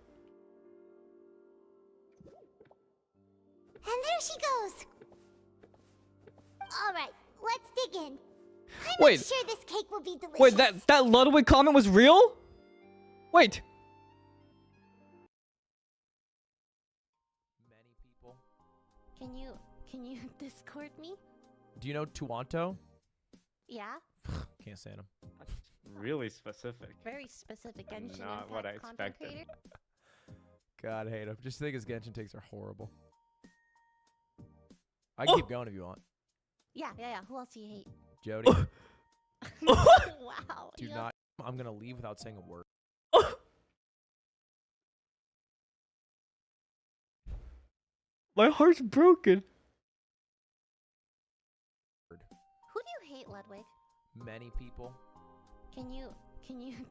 And there she goes. All right, let's dig in. I'm Wait. not sure this cake will be delicious. Wait, that Ludwig comment was real? Wait. Can you Discord me? Do you know Tuonto? Yeah? Can't stand him. Really specific. Very specific Genshin Not what I Impact content expected. creator. God, I hate him. Just think his Genshin takes are horrible. I can keep going if you want. Yeah. Who else do you hate? Jody. Wow. Do not. I'm gonna leave without saying a word. My heart's broken. Who do you hate, Ludwig? Many people. Can you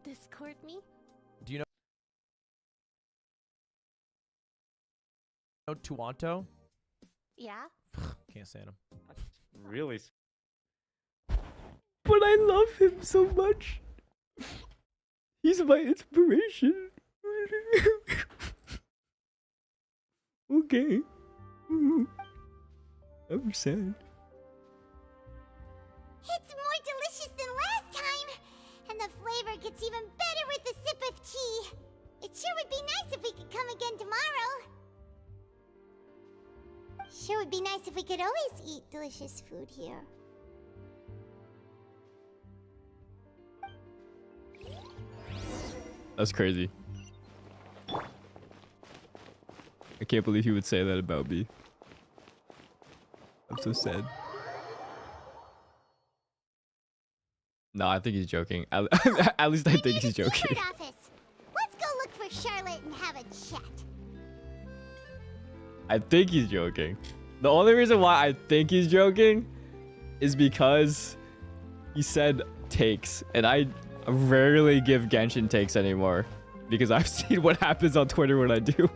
Discord me? Do you know Tuonto? Yeah? Can't stand him. Really But I love him so much. He's my inspiration. Okay. I'm sad. It's more delicious than last time, and the flavor gets even better with a sip of tea. It sure would be nice if we could come again tomorrow. Sure would be nice if we could always eat delicious food here. That's crazy. I can't believe he would say that about me. I'm so sad. No, I think he's joking. At least I think he's joking. Office. Let's go look for Charlotte and have a chat. I think he's joking. The only reason why I think he's joking is because he said takes, and I rarely give Genshin takes anymore because I've seen what happens on Twitter when I do.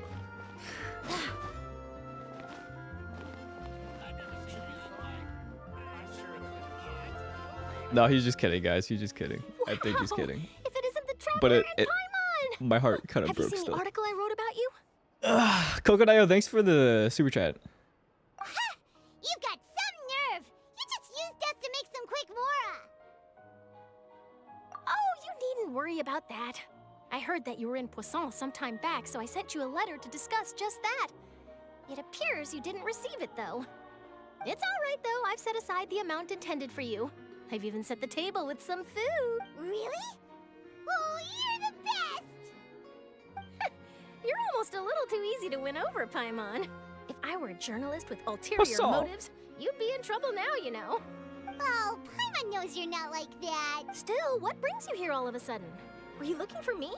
No, he's just kidding, guys. He's just kidding. I think he's kidding. If it isn't the Traveler But and Paimon! my heart kind of Have you broke seen still. the article I wrote about you? Cocodayo, thanks for the super chat. You've got some nerve. You just used us to make some quick mora. Oh, you needn't worry about that. I heard that you were in Poisson some time back, so I sent you a letter to discuss just that. It appears you didn't receive it, though. It's all right, though. I've set aside the amount intended for you. I've even set the table with some food. Really? Oh, you're the best! You're almost a little too easy to win over, Paimon. If I were a journalist with ulterior Poisson. motives, you'd be in trouble now, you know. Oh, Paimon knows you're not like that. Still, what brings you here all of a sudden? Were you looking for me?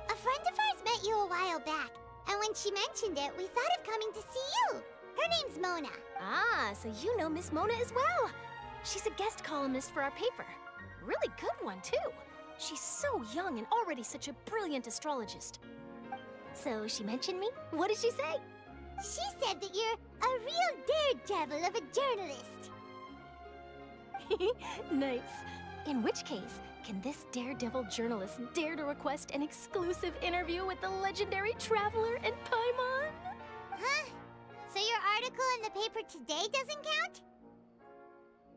A friend of ours met you a while back, and when she mentioned it, we thought of coming to see you. Her name's Mona. Ah, so you know Miss Mona as well. She's a guest columnist for our paper. Really good one, too. She's so young and already such a brilliant astrologist. So she mentioned me? What did she say? She said that you're a real daredevil of a journalist. Nice. In which case, can this daredevil journalist dare to request an exclusive interview with the legendary Traveler and Paimon? Huh? So your article in the paper today doesn't count?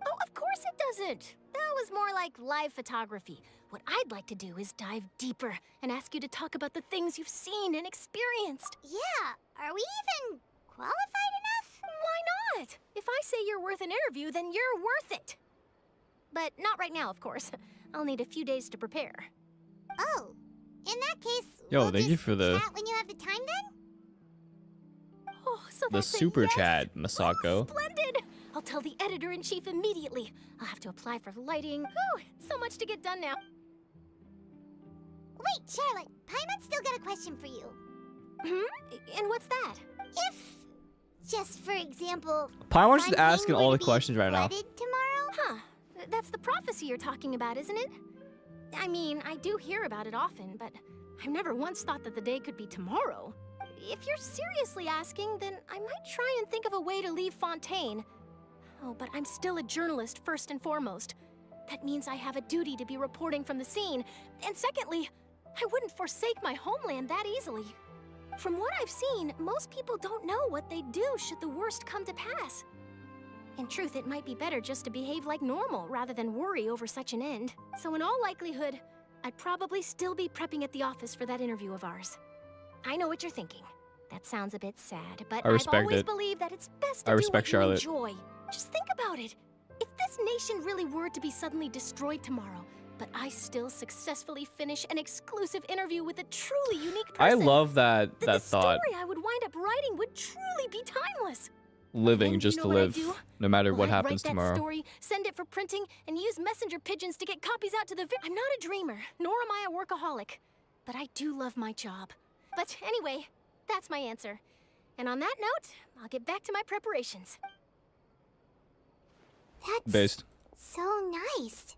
Oh, of course it doesn't. That was more like live photography. What I'd like to do is dive deeper and ask you to talk about the things you've seen and experienced. Yeah, are we even qualified enough? Why not? If I say you're worth an interview, then you're worth it. But not right now, of course. I'll need a few days to prepare. Oh, in that case, Yo, we'll thank you just for the chat when you have the time then? Oh, so the that's a super yes? chat, Masako. Splendid! I'll tell the editor-in-chief immediately. I'll have to apply for lighting. Whew, so much to get done now. Wait, Charlotte, Paimon's still got a question for you. And what's that? If, just for example, Paimon's just Fontaine asking were all to the be questions right now. flooded tomorrow? Huh. That's the prophecy you're talking about, isn't it? I mean, I do hear about it often, but I've never once thought that the day could be tomorrow. If you're seriously asking, then I might try and think of a way to leave Fontaine. Oh, but I'm still a journalist first and foremost. That means I have a duty to be reporting from the scene. And secondly, I wouldn't forsake my homeland that easily. From what I've seen, most people don't know what they'd do should the worst come to pass. In truth, it might be better just to behave like normal rather than worry over such an end. So in all likelihood, I'd probably still be prepping at the office for that interview of ours. I know what you're thinking. That sounds a bit sad, but I respect I've always it. believed that it's best I to do respect what Charlotte. you enjoy. Just think about it. If this nation really were to be suddenly destroyed tomorrow, but I still successfully finish an exclusive interview with a truly unique person, I love that the thought. story I would wind up writing would truly be timeless. Living And just you to know what I live, do? no matter Well, what I'd happens write that tomorrow. story, send it for printing, and use messenger pigeons to get copies out to the I'm not a dreamer, nor am I a workaholic. But I do love my job. But anyway, that's my answer. And on that note, I'll get back to my preparations. That's Based. so nice.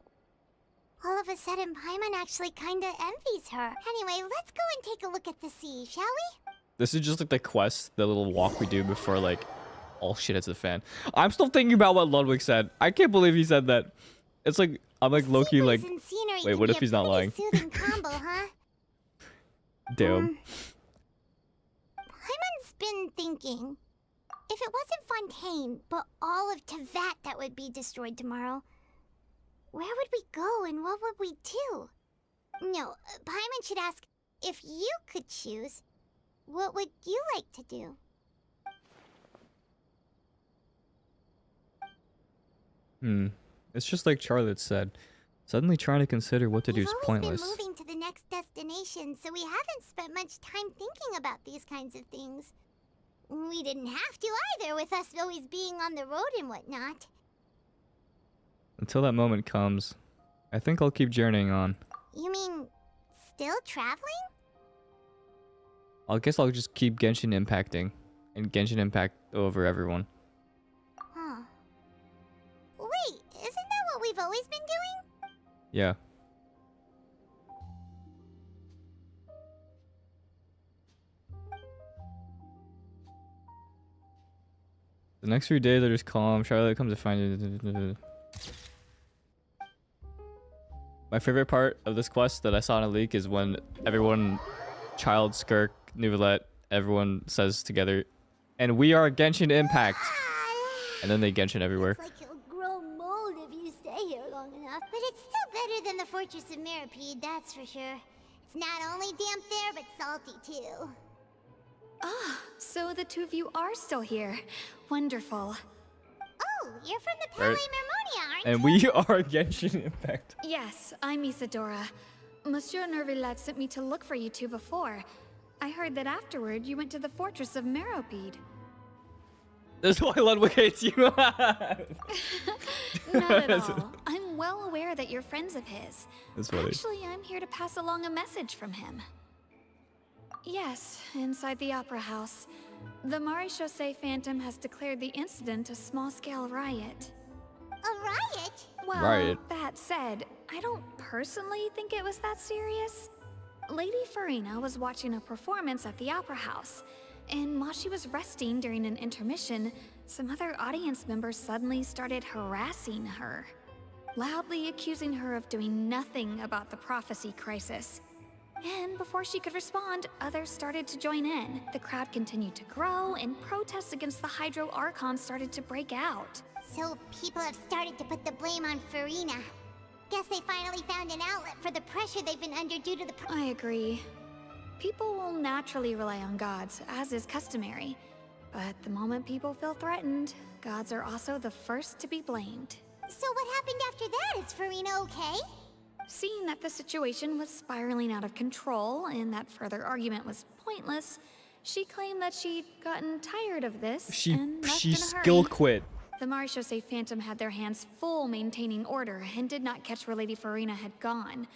All of a sudden, Paimon actually kinda envies her. Anyway, let's go and take a look at the sea, shall we? This is just like the quest, the little walk we do before like all shit hits the fan. I'm still thinking about what Ludwig said. I can't believe he said that. It's like I'm like low-key like, wait, what if he's not lying? Soothing combo, huh? Damn. Paimon's been thinking, if it wasn't Fontaine, but all of Tevat that would be destroyed tomorrow, where would we go and what would we do? No, Paimon should ask, if you could choose, what would you like to do? It's just like Charlotte said. Suddenly trying to consider what to do is We've pointless. always been moving to the next destination, so we haven't spent much time thinking about these kinds of things. We didn't have to either, with us always being on the road and whatnot. Until that moment comes, I think I'll keep journeying on. You mean, still traveling? I guess I'll just keep Genshin impacting, and Genshin Impact over everyone. Huh. Wait, isn't that what we've always been doing? Yeah. The next few days are just calm. Charlotte comes to find you. My favorite part of this quest that I saw in a leak is when everyone, Child, Skirk, Neuvillette, everyone says together, and we are Genshin Impact. And then they Genshin everywhere. Looks like you'll grow mold if you stay here long enough. But it's still better than the Fortress of Meripede, that's for sure. It's not only damp there, but salty too. Ah, so the two of you are still here. Wonderful. Oh, you're from the Palais Right. Mermonia, aren't And you? we are Genshin Impact. Yes, I'm Isadora. Monsieur Neuvillette sent me to look for you two before. I heard that afterward you went to the Fortress of Meripede. That's why Ludwig hates you. Not at all. I'm well aware that you're friends of his. That's funny. Actually, I'm here to pass along a message from him. Yes, inside the Opera House. The Maréchaussée Phantom has declared the incident a small-scale riot. A riot? Well, Riot. that said, I don't personally think it was that serious. Lady Furina was watching a performance at the Opera House, and while she was resting during an intermission, some other audience members suddenly started harassing her, loudly accusing her of doing nothing about the prophecy crisis. And before she could respond, others started to join in. The crowd continued to grow, and protests against the Hydro Archon started to break out. So people have started to put the blame on Furina. Guess they finally found an outlet for the pressure they've been under due to the I agree. People will naturally rely on gods, as is customary. But the moment people feel threatened, gods are also the first to be blamed. So what happened after that? Is Furina okay? Seeing that the situation was spiraling out of control and that further argument was pointless, she claimed that she'd gotten tired of this and left in a hurry. skill quit. The Maréchaussée Phantom had their hands full maintaining order and did not catch where Lady Furina had gone.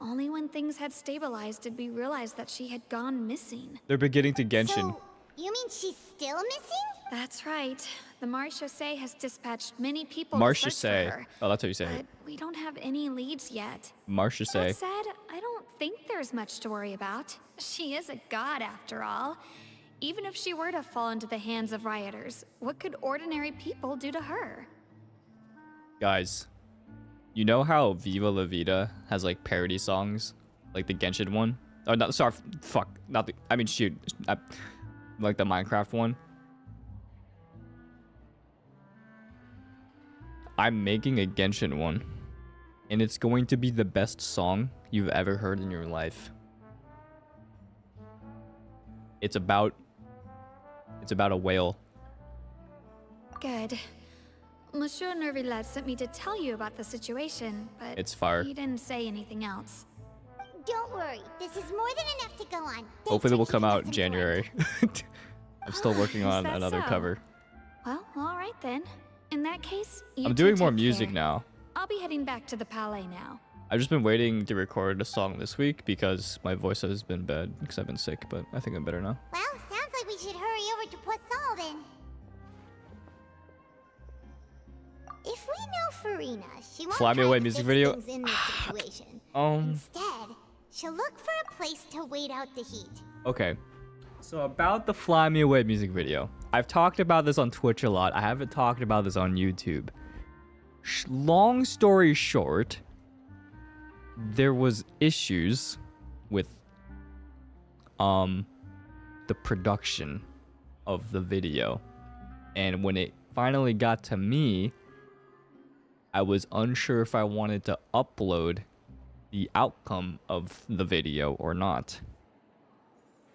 Only when things had stabilized did we realize that she had gone missing. They're beginning to Genshin. You mean she's still missing? That's right. The Maréchaussée has dispatched many people to search for Maréchaussée. her. Oh, that's how you say But it. we don't have any leads yet. Maréchaussée. That said, I don't think there's much to worry about. She is a god after all. Even if she were to fall into the hands of rioters, what could ordinary people do to her? Guys, you know how Viva La Vida has like parody songs? Like the Genshin one? Oh, not, sorry, fuck. Not the, I mean, shoot. Like the Minecraft one? I'm making a Genshin one. And it's going to be the best song you've ever heard in your life. It's about a whale. Good. Monsieur Neuvillette sent me to tell you about the situation, but It's fire. he didn't say anything else. Don't worry, this is more than enough to go on. Hopefully it will come out in January. I'm still working on that another so? cover. Well, all right then. In that case, you I'm two doing more take music care. now. I'll be heading back to the palais now. I've just been waiting to record a song this week because my voice has been bad because I've been sick, but I think I'm better now. Well, sounds like we should hurry over to Poisson then. If we know Furina, she won't Fly Me try Away to music fix video. things in this situation. Instead, she'll look for a place to wait out the heat. Okay. So about the Fly Me Away music video. I've talked about this on Twitch a lot. I haven't talked about this on YouTube. Long story short, there was issues with the production of the video. And when it finally got to me, I was unsure if I wanted to upload the outcome of the video or not.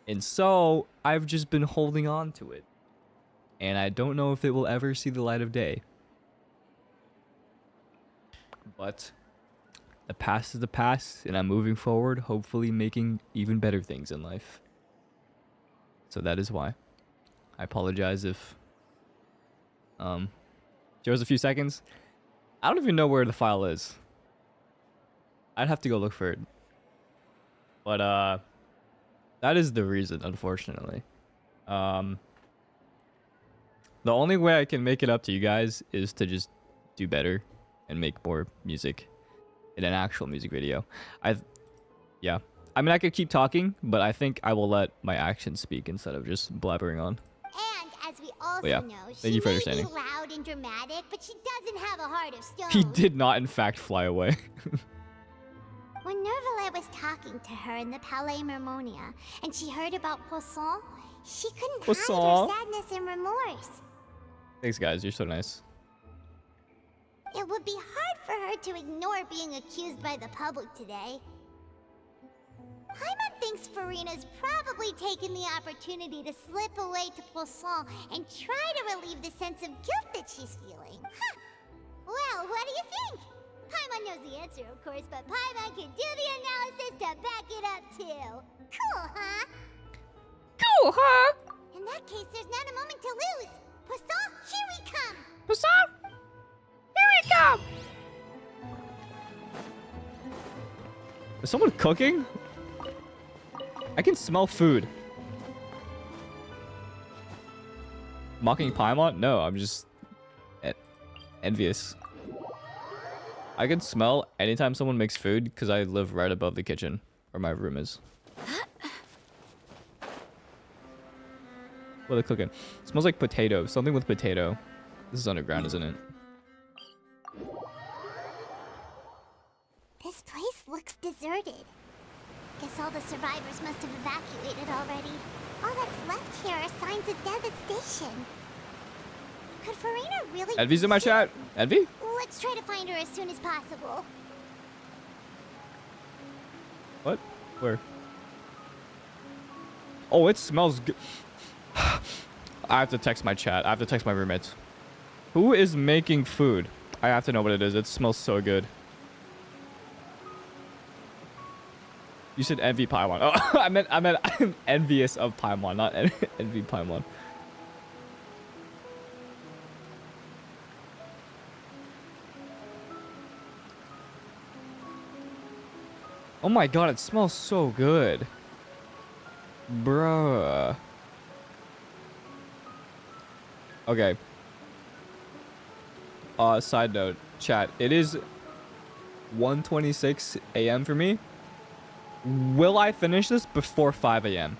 And so I've just been holding on to it. And I don't know if it will ever see the light of day. But the past is the past, and I'm moving forward, hopefully making even better things in life. So that is why. I apologize if there was a few seconds. I don't even know where the file is. I'd have to go look for it. But that is the reason, unfortunately. The only way I can make it up to you guys is to just do better and make more music in an actual music video. Yeah. I mean, I could keep talking, but I think I will let my actions speak instead of just blabbering on. And as we also Yeah, know, thank she you for may understanding. be loud and dramatic, but she doesn't have a heart of stone. He did not, in fact, fly away. When Neuvillette was talking to her in the Palais Mermonia, and she heard about Poisson, she couldn't hide Poisson? her sadness and remorse. Thanks, guys. You're so nice. It would be hard for her to ignore being accused by the public today. Paimon thinks Furina's probably taken the opportunity to slip away to Poisson and try to relieve the sense of guilt that she's feeling. Huh. Well, what do you think? Paimon knows the answer, of course, but Paimon can do the analysis to back it up, too. Cool, huh? Cool, huh? In that case, there's not a moment to lose. Poisson, here we come! Poisson! Here we come! Is someone cooking? I can smell food. Mocking Paimon? No, I'm just envious. I can smell anytime someone makes food because I live right above the kitchen where my room is. What are they cooking? It smells like potato. Something with potato. This is underground, isn't it? This place looks deserted. Guess all the survivors must have evacuated already. All that's left here are signs of devastation. Could Furina really... Envy's in my chat. Envy? Let's try to find her as soon as possible. What? Where? Oh, it smells good. I have to text my chat. I have to text my roommates. Who is making food? I have to know what it is. It smells so good. You said envy Paimon. Oh, I meant I'm envious of Paimon, not envy Paimon. Oh my god, it smells so good. Bruh. Okay. Side note, chat. It is 1:26 a.m. for me. Will I finish this before 5 a.m.?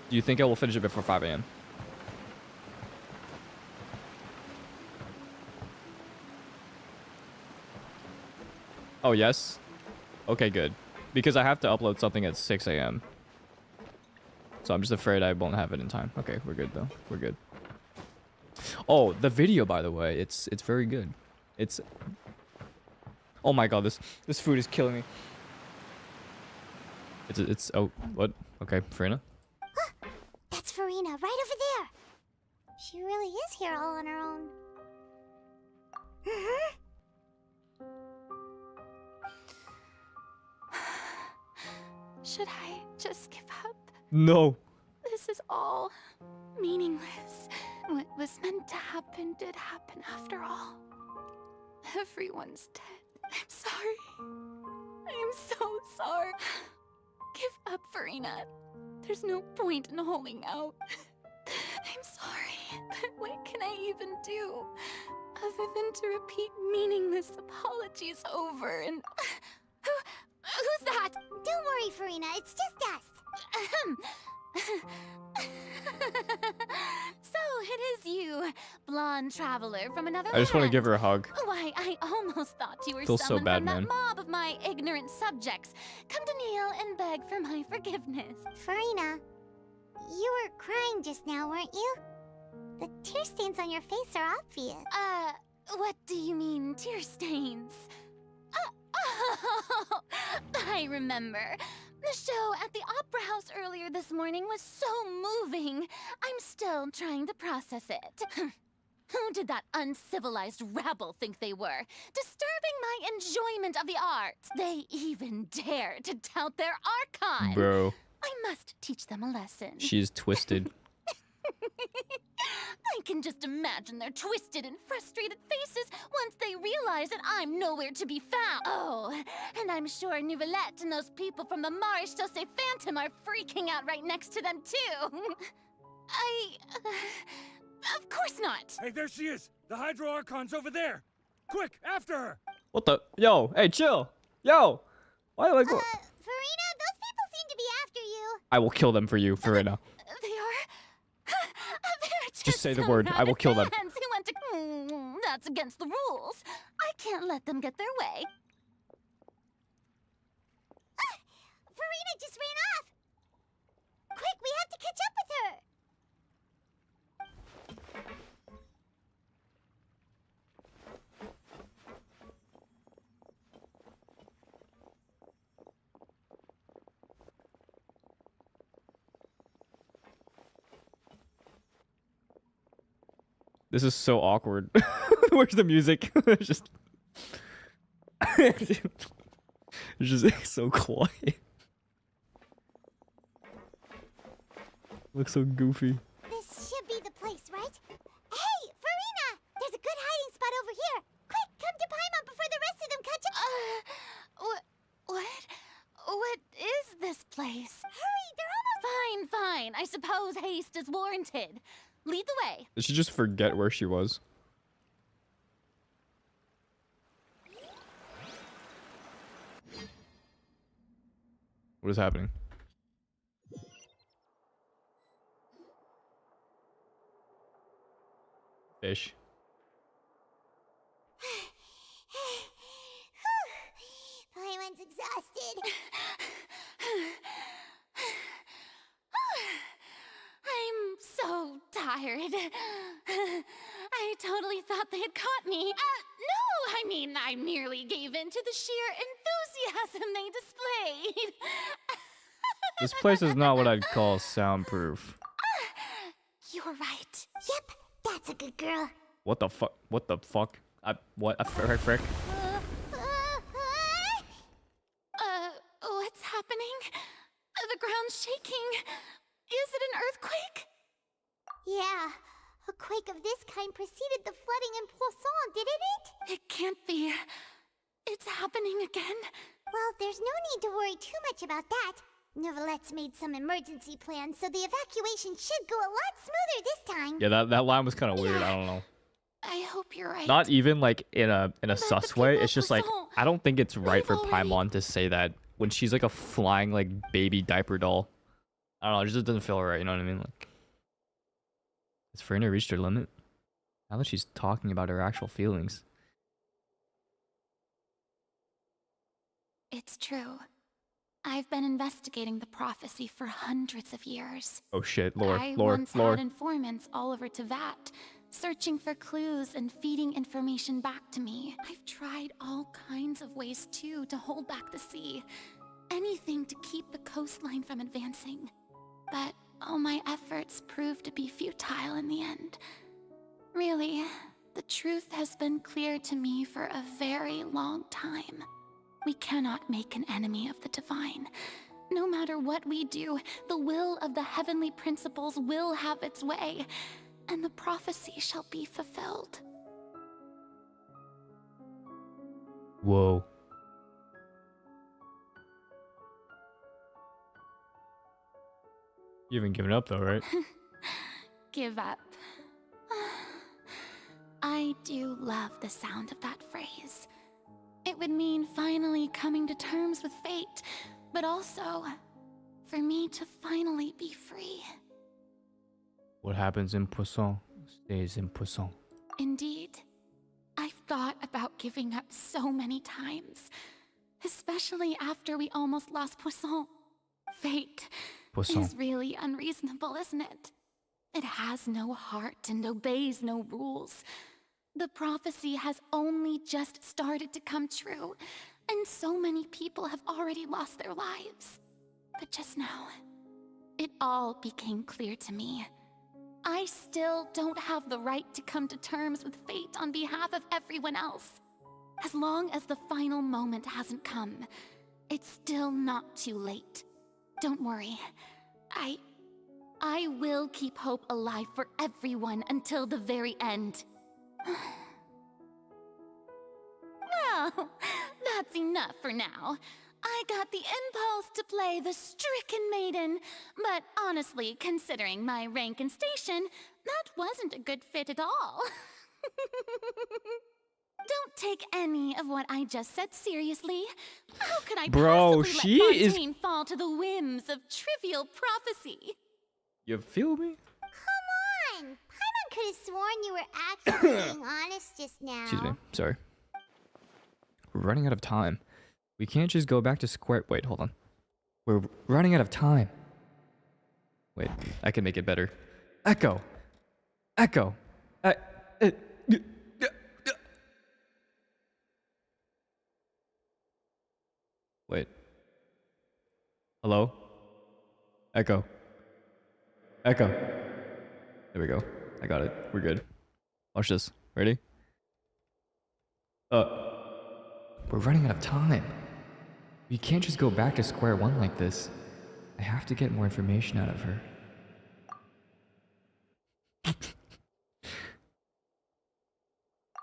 Do you think I will finish it before 5 a.m.? Oh, yes? Okay, good. Because I have to upload something at 6 a.m. So I'm just afraid I won't have it in time. Okay, we're good though. We're good. Oh, the video, by the way, it's very good. It's... Oh my god, this food is killing me. It's oh, what? Okay, Furina? That's Furina, right over there. She really is here all on her own. Should I just give up? No. This is all meaningless. What was meant to happen did happen after all. Everyone's dead. I'm sorry. I'm so sorry. Give up, Furina. There's no point in holding out. I'm sorry, but what can I even do other than to repeat meaningless apologies over and... Who's that? Don't worry, Furina. It's just us. So it is you, blonde traveler from another I just want to land. give her a hug. Why, I almost thought you were Feels so someone bad, from man. that mob of my ignorant subjects. Come to kneel and beg for my forgiveness. Furina, you were crying just now, weren't you? The tear stains on your face are obvious. What do you mean, tear stains? Oh, I remember. The show at the Opera House earlier this morning was so moving. I'm still trying to process it. Who did that uncivilized rabble think they were? Disturbing my enjoyment of the arts. They even dare to tout their Archon. Bro. I must teach them a lesson. She's twisted. I can just imagine their twisted and frustrated faces once they realize that I'm nowhere to be found. Oh, and I'm sure Neuvillette and those people from the Marish Chaussee Phantom are freaking out right next to them, too. Of course not. Hey, there she is! The Hydro Archon's over there! Quick, after her! What the? Yo, hey, chill. Yo. Why do I go? Furina, those people seem to be after you. I will kill them for you, Furina. They are... They're Just say the some word. I will kill them. fans who want to... That's against the rules. I can't let them get their way. Furina just ran off. Quick, we have to catch up with her. This is so awkward. Where's the music? It's just... it's just so quiet. Looks so goofy. This should be the place, right? Hey, Furina! There's a good hiding spot over here. Quick, come to Paimon before the rest of them catch up. What is this place? Hurry, they're almost... Fine. I suppose haste is warranted. Lead the way. Did she just forget where she was? What is happening? Fish. Paimon's exhausted. I'm so tired. I totally thought they had caught me. No, I mean, I merely gave in to the sheer enthusiasm they displayed. This place is not what I'd call soundproof. You're right. Yep, that's a good girl. What the fuck? What the fuck? What a frick? What's happening? The ground's shaking. Is it an earthquake? Yeah, a quake of this kind preceded the flooding in Poisson, didn't it? It can't be. It's happening again. Well, there's no need to worry too much about that. Neuvillette's made some emergency plans, so the evacuation should go a lot smoother this time. Yeah, that line was kind of weird. I don't know. I hope you're right. Not even like in a sus way. It's just like Poisson, I don't think it's right for already- Paimon to say that when she's like a flying like baby diaper doll. I don't know. It just doesn't feel right. You know what I mean? Like, has Furina reached her limit? Now that she's talking about her actual feelings. It's true. I've been investigating the prophecy for hundreds of years. Oh shit, I lore. once had informants all over Tevat, searching for clues and feeding information back to me. I've tried all kinds of ways too to hold back the sea. Anything to keep the coastline from advancing. But all my efforts proved to be futile in the end. Really, The truth has been clear to me for a very long time. We cannot make an enemy of the divine. No matter what we do, the will of the heavenly principles will have its way, and the prophecy shall be fulfilled. Whoa. You haven't given up though, right? Give up. I do love the sound of that phrase. It would mean finally coming to terms with fate, but also for me to finally be free. What happens in Poisson stays in Poisson. Indeed. I've thought about giving up so many times, especially after we almost lost Poisson. Fate Poisson. is really unreasonable, isn't it? It has no heart and obeys no rules. The prophecy has only just started to come true, and so many people have already lost their lives. But just now, it all became clear to me. I still don't have the right to come to terms with fate on behalf of everyone else. As long as the final moment hasn't come, it's still not too late. Don't worry. I will keep hope alive for everyone until the very end. Well, that's enough for now. I got the impulse to play the stricken maiden, but honestly, considering my rank and station, that wasn't a good fit at all. Don't take any of what I just said seriously. How could I possibly let Fontaine fall to the whims of trivial prophecy? You feel me? Come on! Paimon could have sworn you were actually being honest just now. Excuse me. Sorry. We're running out of time. We can't just go back to square. Wait, hold on. We're running out of time. Wait, I can make it better. Echo. Echo. Wait. Hello? Echo. Echo. There we go. I got it. We're good. Watch this. Ready? We're running out of time. We can't just go back to square one like this. I have to get more information out of her.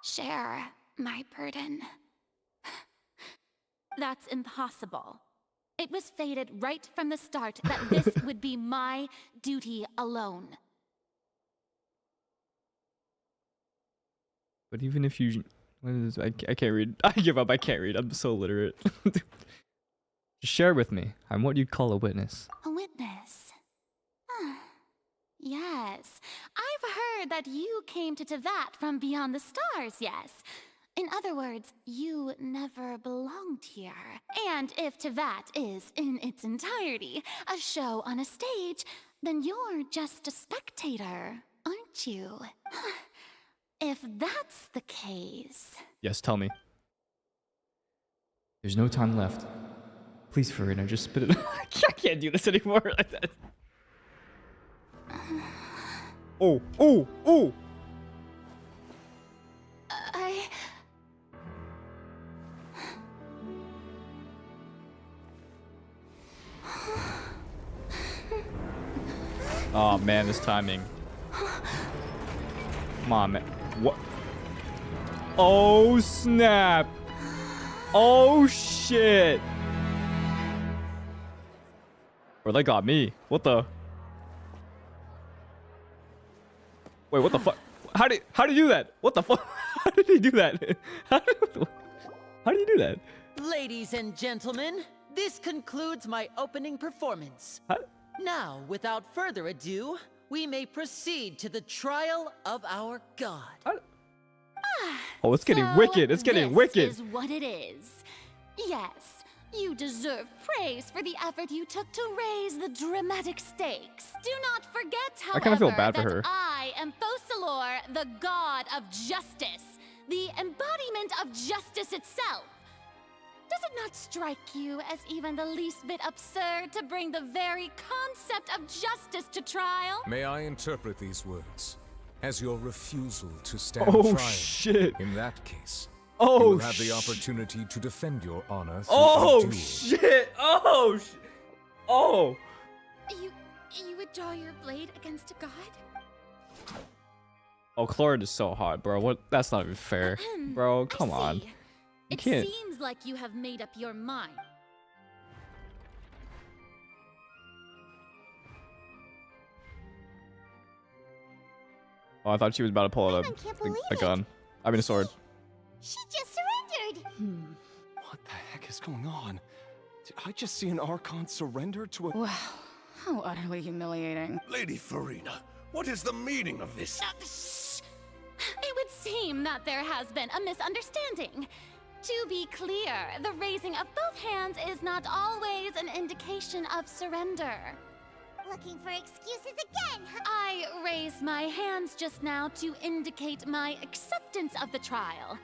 Share my burden. That's impossible. It was fated right from the start that this would be my duty alone. But even if you... What is this? I can't read. I give up. I can't read. I'm so illiterate. Just share with me. I'm what you'd call a witness. A witness? Yes. I've heard that you came to Tevat from beyond the stars, yes. In other words, you never belonged here. And if Tevat is, in its entirety, a show on a stage, then you're just a spectator, aren't you? If that's the case... Yes, tell me. There's no time left. Please, Furina, just spit it. I can't do this anymore. Oh, oh, oh! Oh man, this timing. Come on, man. What? Oh snap! Oh shit! Or they got me. What the? Wait, what the fuck? How did you do that? What the fuck? How did he do that? How do you do that? Ladies and gentlemen, this concludes my opening performance. Now, without further ado, we may proceed to the trial of our god. Oh, it's getting wicked. It's getting wicked. This is what it is. Yes, you deserve praise for the effort you took to raise the dramatic stakes. Do not forget, however, I kind of feel bad for that her. I am Fosalor, the god of justice, the embodiment of justice itself. Does it not strike you as even the least bit absurd to bring the very concept of justice to trial? May I interpret these words? as your refusal to stand Oh, trial. shit. In that case, Oh, you will have the opportunity to defend your honor through a Oh, duel. shit. Oh, oh. You would draw your blade against a god? Oh, Chloride is so hot, bro. What? That's not even fair. Bro, come on. You It can't. seems like you have made up your mind. Oh, I thought she was about to pull out can't believe a gun. I mean, a sword. She just surrendered! What the heck is going on? Did I just see an Archon surrender to a... Wow, how utterly humiliating. Lady Furina, what is the meaning of this? It would seem that there has been a misunderstanding. To be clear, the raising of both hands is not always an indication of surrender. Looking for excuses again, huh? I raised my hands just now to indicate my acceptance of the trial.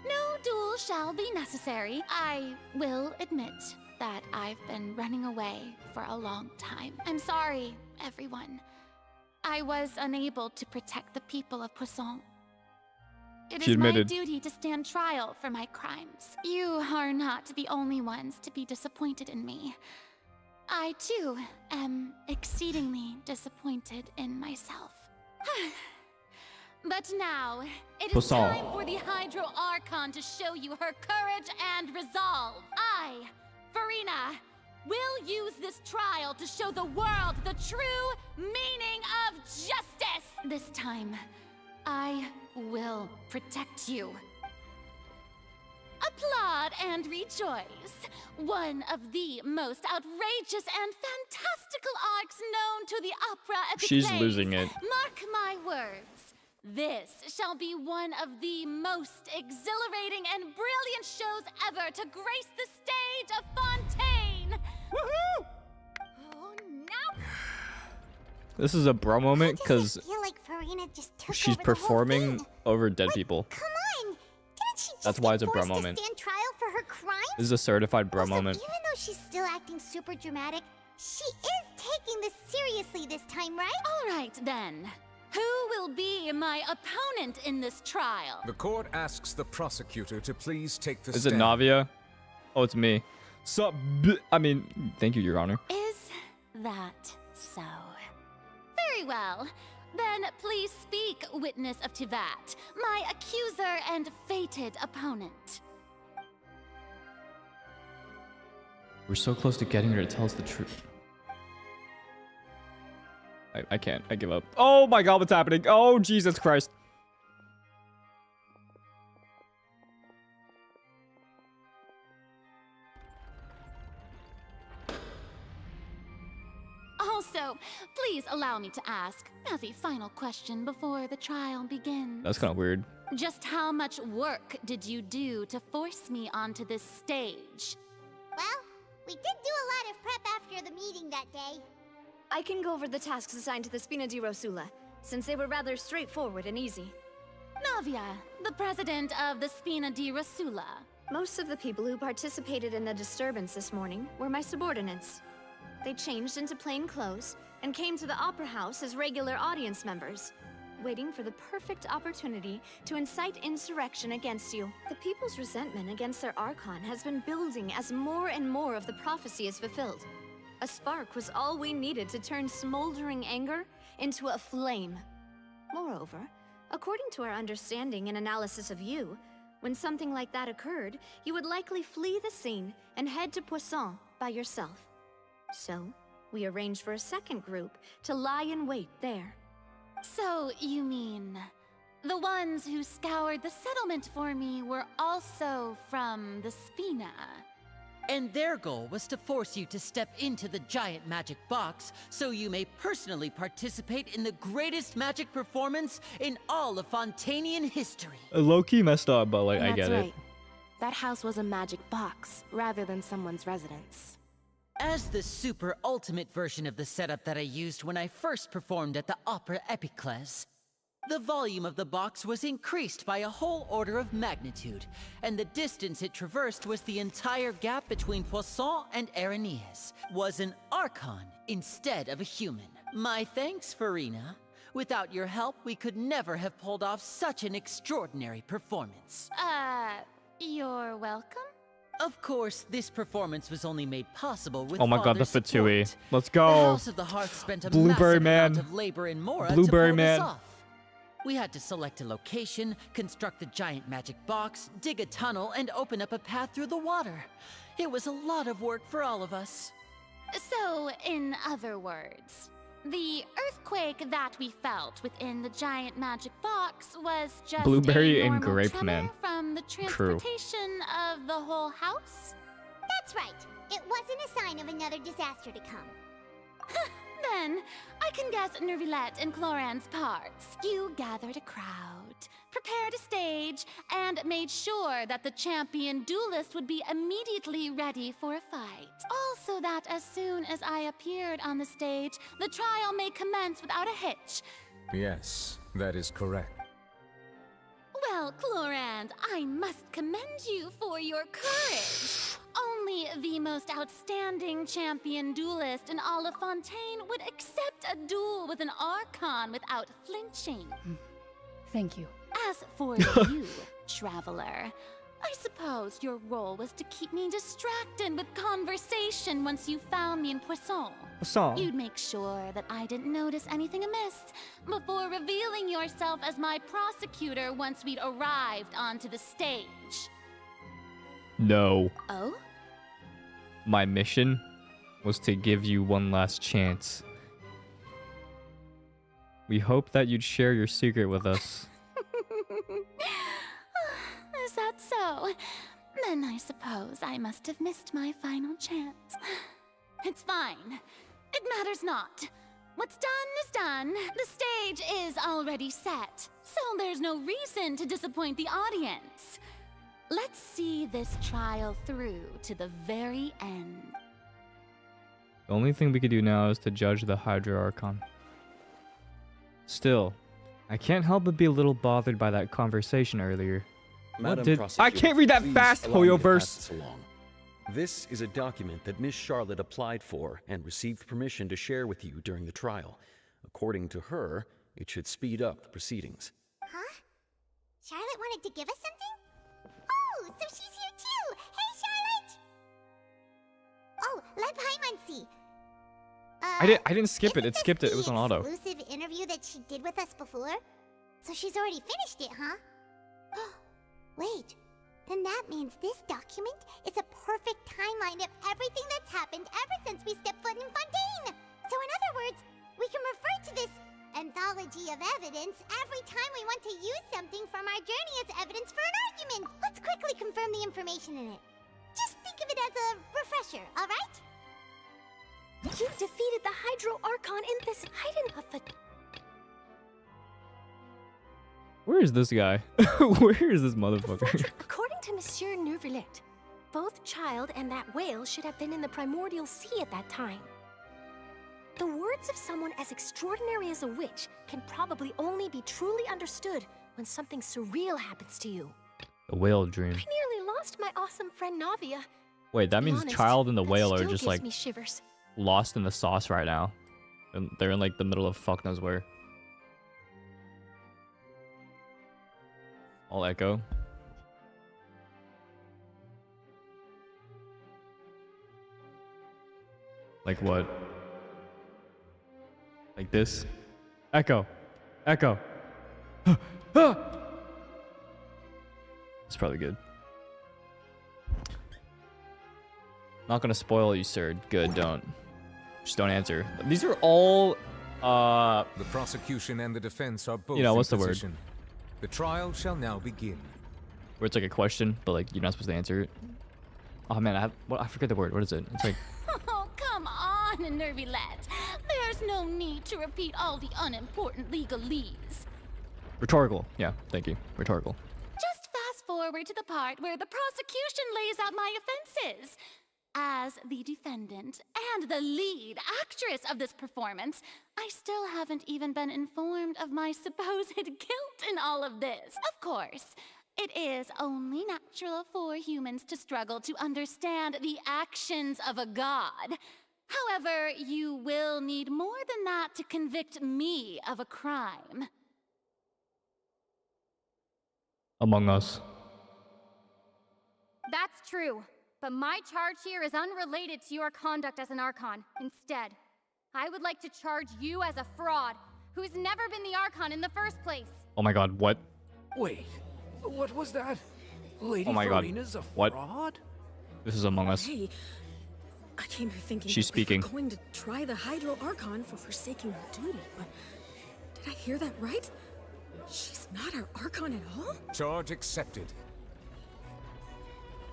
No duel shall be necessary. I will admit that I've been running away for a long time. I'm sorry, everyone. I was unable to protect the people of Poisson. It She is my admitted. duty to stand trial for my crimes. You are not the only ones to be disappointed in me. I, too, am exceedingly disappointed in myself. But now, it is Poisson. time for the Hydro Archon to show you her courage and resolve. I, Furina, will use this trial to show the world the true meaning of justice. This time, I will protect you. Applaud and rejoice. One of the most outrageous and fantastical arcs known to the opera epic She's plays. losing it. Mark my words. This shall be one of the most exhilarating and brilliant shows ever to grace the stage of Fontaine. Woohoo! Oh, no! This is a bro moment because I feel like Furina just took she's over the whole performing thing. over dead people. Come on! Didn't she just That's why get it's a bro forced moment. to stand trial for her crimes? This is a certified bro moment. Even though she's still acting super dramatic, she is taking this seriously this time, right? All right, then. Who will be my opponent in this trial? The court asks the prosecutor to please take the Is it stand. Navia? Oh, it's me. Sup? I mean, thank you, Your Honor. Is that so? Very well. Then please speak, witness of Tivat, my accuser and fated opponent. We're so close to getting her to tell us the truth. I can't. I give up. Oh my god, what's happening? Oh, Jesus Christ. Also, please allow me to ask, as a final question before the trial begins. That's kind of weird. Just how much work did you do to force me onto this stage? Well, we did do a lot of prep after the meeting that day. I can go over the tasks assigned to the Spina di Rosula, since they were rather straightforward and easy. Navia, the president of the Spina di Rosula. Most of the people who participated in the disturbance this morning were my subordinates. They changed into plain clothes and came to the Opera House as regular audience members, waiting for the perfect opportunity to incite insurrection against you. The people's resentment against their Archon has been building as more and more of the prophecy is fulfilled. A spark was all we needed to turn smoldering anger into a flame. Moreover, according to our understanding and analysis of you, when something like that occurred, you would likely flee the scene and head to Poisson by yourself. So, we arranged for a second group to lie in wait there. So, you mean, the ones who scoured the settlement for me were also from the Spina? And their goal was to force you to step into the giant magic box so you may personally participate in the greatest magic performance in all of Fontainian history. Low-key messed up, but like, I That's get right. it. That house was a magic box, rather than someone's residence. As the super ultimate version of the setup that I used when I first performed at the Opera Epiclese, the volume of the box was increased by a whole order of magnitude, and the distance it traversed was the entire gap between Poisson and Aranias, was an Archon instead of a human. My thanks, Furina. Without your help, we could never have pulled off such an extraordinary performance. You're welcome? Of course, this performance was only made possible with Oh my god, the Father's Fatui. support. Let's The go. House of the Hearth spent a Blueberry massive Man. amount of labor in Mora Blueberry to pull Man. this off. We had to select a location, construct the giant magic box, dig a tunnel, and open up a path through the water. It was a lot of work for all of us. So, in other words, the earthquake that we felt within the giant magic box was just Blueberry a and normal grape tremor man. from the True. transportation of the whole house? That's right. It wasn't a sign of another disaster to come. Then, I can guess Neuvillette and Cloran's parts. You gathered a crowd, prepared a stage, and made sure that the champion duelist would be immediately ready for a fight. Also that as soon as I appeared on the stage, the trial may commence without a hitch. Yes, that is correct. Well, Clorand, I must commend you for your courage. Only the most outstanding champion duelist in all of Fontaine would accept a duel with an Archon without flinching. Thank you. As for you, Traveler, I suppose your role was to keep me distracted with conversation once you found me in Poisson. Poisson. You'd make sure that I didn't notice anything amiss before revealing yourself as my prosecutor once we'd arrived onto the stage. No. Oh? My mission was to give you one last chance. We hope that you'd share your secret with us. Is that so? Then I suppose I must have missed my final chance. It's fine. It matters not. What's done is done. The stage is already set, so there's no reason to disappoint the audience. Let's see this trial through to the very end. The only thing we could do now is to judge the Hydra Archon. Still, I can't help but be a little bothered by that conversation earlier. Madam I can't read that please fast, allow me to pass Hoyoverse. this along. This is a document that Miss Charlotte applied for and received permission to share with you during the trial. According to her, it should speed up the proceedings. Huh? Charlotte wanted to give us something? Oh, so she's here too! Hey, Charlotte! Oh, let Paimon see. I didn't skip it. It skipped it. It was on auto. Exclusive interview that she did with us before? So she's already finished it, huh? Wait, then that means this document is a perfect timeline of everything that's happened ever since we stepped foot in Fontaine! So in other words, we can refer to this anthology of evidence every time we want to use something from our journey as evidence for an argument! Let's quickly confirm the information in it. Just think of it as a refresher, alright? You defeated the Hydro Archon in this hidden of the... Where is this guy? Where is this motherfucker? According to Monsieur Neuvillette, both Child and that whale should have been in the primordial sea at that time. The words of someone as extraordinary as a witch can probably only be truly understood when something surreal happens to you. The whale dream. I nearly lost my awesome friend Navia. Wait, that To be means honest, Child and the that whale are still just gives like me shivers. lost in the sauce right now. And they're in like the middle of fuck knows where. I'll echo. Like what? Like this? Echo. Echo. It's probably good. Not gonna spoil you, sir. Good, don't. Just don't answer. These are all the prosecution and the defense are both you know, in what's the word? position. The trial shall now begin. Where it's like a question, but like you're not supposed to answer it. Oh man, I forget the word. What is it? It's like Oh, come on, Neuvillette. There's no need to repeat all the unimportant legalese. rhetorical. Yeah, thank you. Rhetorical. Just fast forward to the part where the prosecution lays out my offenses. As the defendant and the lead actress of this performance, I still haven't even been informed of my supposed guilt in all of this. Of course, it is only natural for humans to struggle to understand the actions of a god. However, you will need more than that to convict me of a crime. Among Us. That's true, but my charge here is unrelated to your conduct as an Archon. Instead, I would like to charge you as a fraud who's never been the Archon in the first place. Oh my god, what? Wait, what was that? Lady Oh my god, Furina's a what? fraud? This is Among Us. Hey, I came here thinking She's that we speaking. were going to try the Hydro Archon for forsaking her duty, but did I hear that right? She's not our Archon at all? Charge accepted.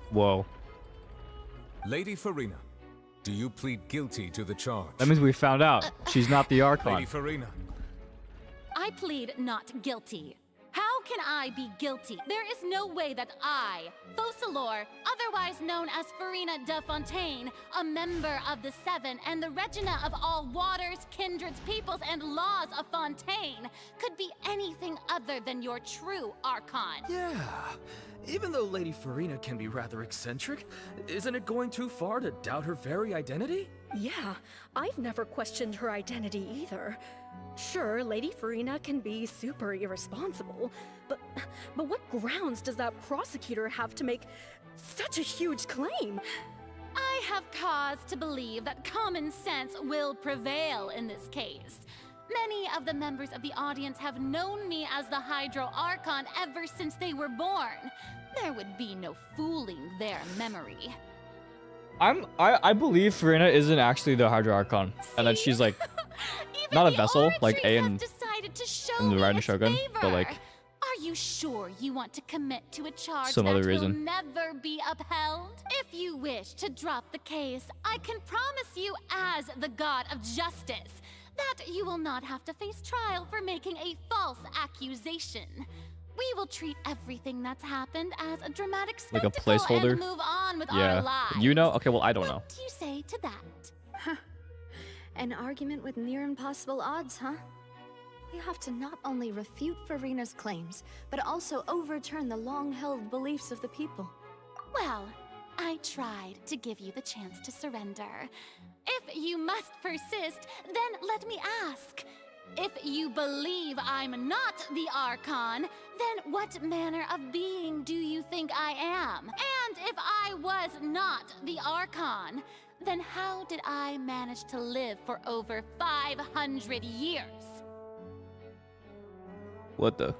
Whoa. Lady Furina, do you plead guilty to the charge? That means we found out she's not the Archon. Lady Furina. I plead not guilty. How can I be guilty? There is no way that I, Focalor, otherwise known as Furina de Fontaine, a member of the Seven and the Regina of all waters, kindreds, peoples, and laws of Fontaine, could be anything other than your true Archon. Yeah. Even though Lady Furina can be rather eccentric, isn't it going too far to doubt her very identity? Yeah, I've never questioned her identity either. Sure, Lady Furina can be super irresponsible, but what grounds does that prosecutor have to make such a huge claim? I have cause to believe that common sense will prevail in this case. Many of the members of the audience have known me as the Hydro Archon ever since they were born. There would be no fooling their memory. I believe Furina isn't actually the Hydro Archon, and that she's like not a vessel like A in the Riding Shogun, but like Are you sure you want to commit to a charge some that other will reason. never be upheld? If you wish to drop the case, I can promise you as the god of justice that you will not have to face trial for making a false accusation. We will treat everything that's happened as a dramatic Like a spectacle placeholder? and move on with our Yeah. lives. You know? Okay, well I don't know. What do you say to that? An argument with near impossible odds, huh? We have to not only refute Furina's claims, but also overturn the long-held beliefs of the people. Well, I tried to give you the chance to surrender. If you must persist, then let me ask. If you believe I'm not the Archon, then what manner of being do you think I am? And if I was not the Archon, then how did I manage to live for over 500 years? What the?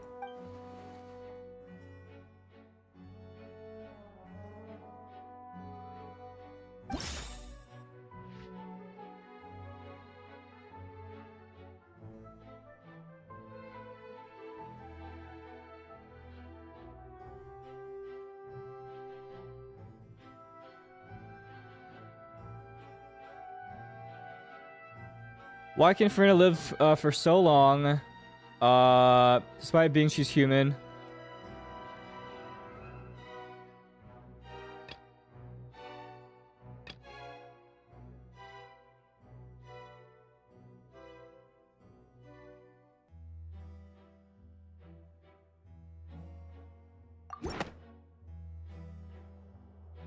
Why can Furina live for so long, despite being she's human?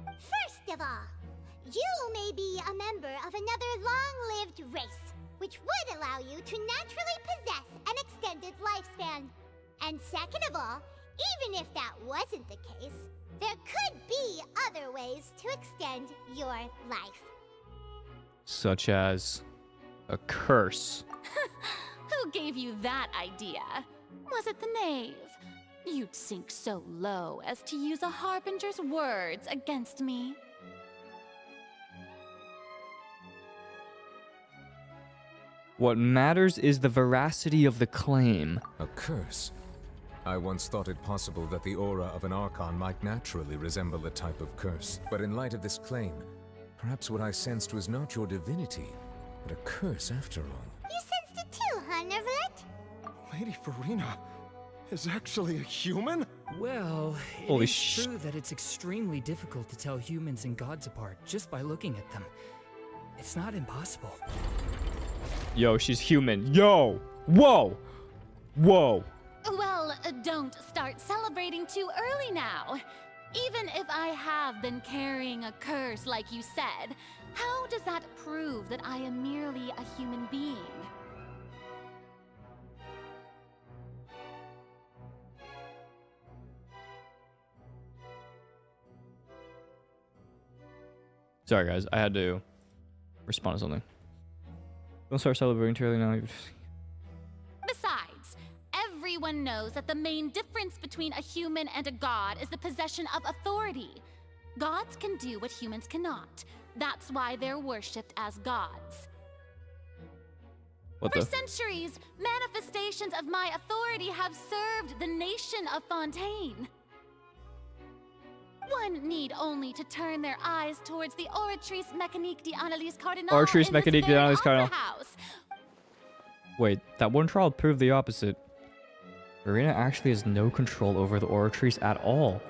First of all, you may be a member of another long-lived race, which would allow you to naturally possess an extended lifespan. And second of all, even if that wasn't the case, there could be other ways to extend your life. Such as a curse. Who gave you that idea? Was it the knave? You'd sink so low as to use a harbinger's words against me. What matters is the veracity of the claim. A curse? I once thought it possible that the aura of an Archon might naturally resemble a type of curse. But in light of this claim, perhaps what I sensed was not your divinity, but a curse after all. You sensed it too, huh, Neuvillette? Lady Furina is actually a human? Well, Holy it is true that it's extremely difficult to tell humans and gods apart just by looking at them. It's not impossible. Yo, she's human. Yo! Whoa! Whoa! Well, don't start celebrating too early now. Even if I have been carrying a curse like you said, how does that prove that I am merely a human being? Sorry, guys. I had to respond to something. Don't start celebrating too early now. Besides, everyone knows that the main difference between a human and a god is the possession of authority. Gods can do what humans cannot. That's why they're worshipped as gods. For centuries, manifestations of my authority have served the nation of Fontaine. One need only to turn their eyes towards the Oratrice Mécanique d'Analyse Cardinal Oratrice Mécanique d'Analyse Cardinal. House. Wait, that one trial proved the opposite. Furina actually has no control over the Oratrice at all.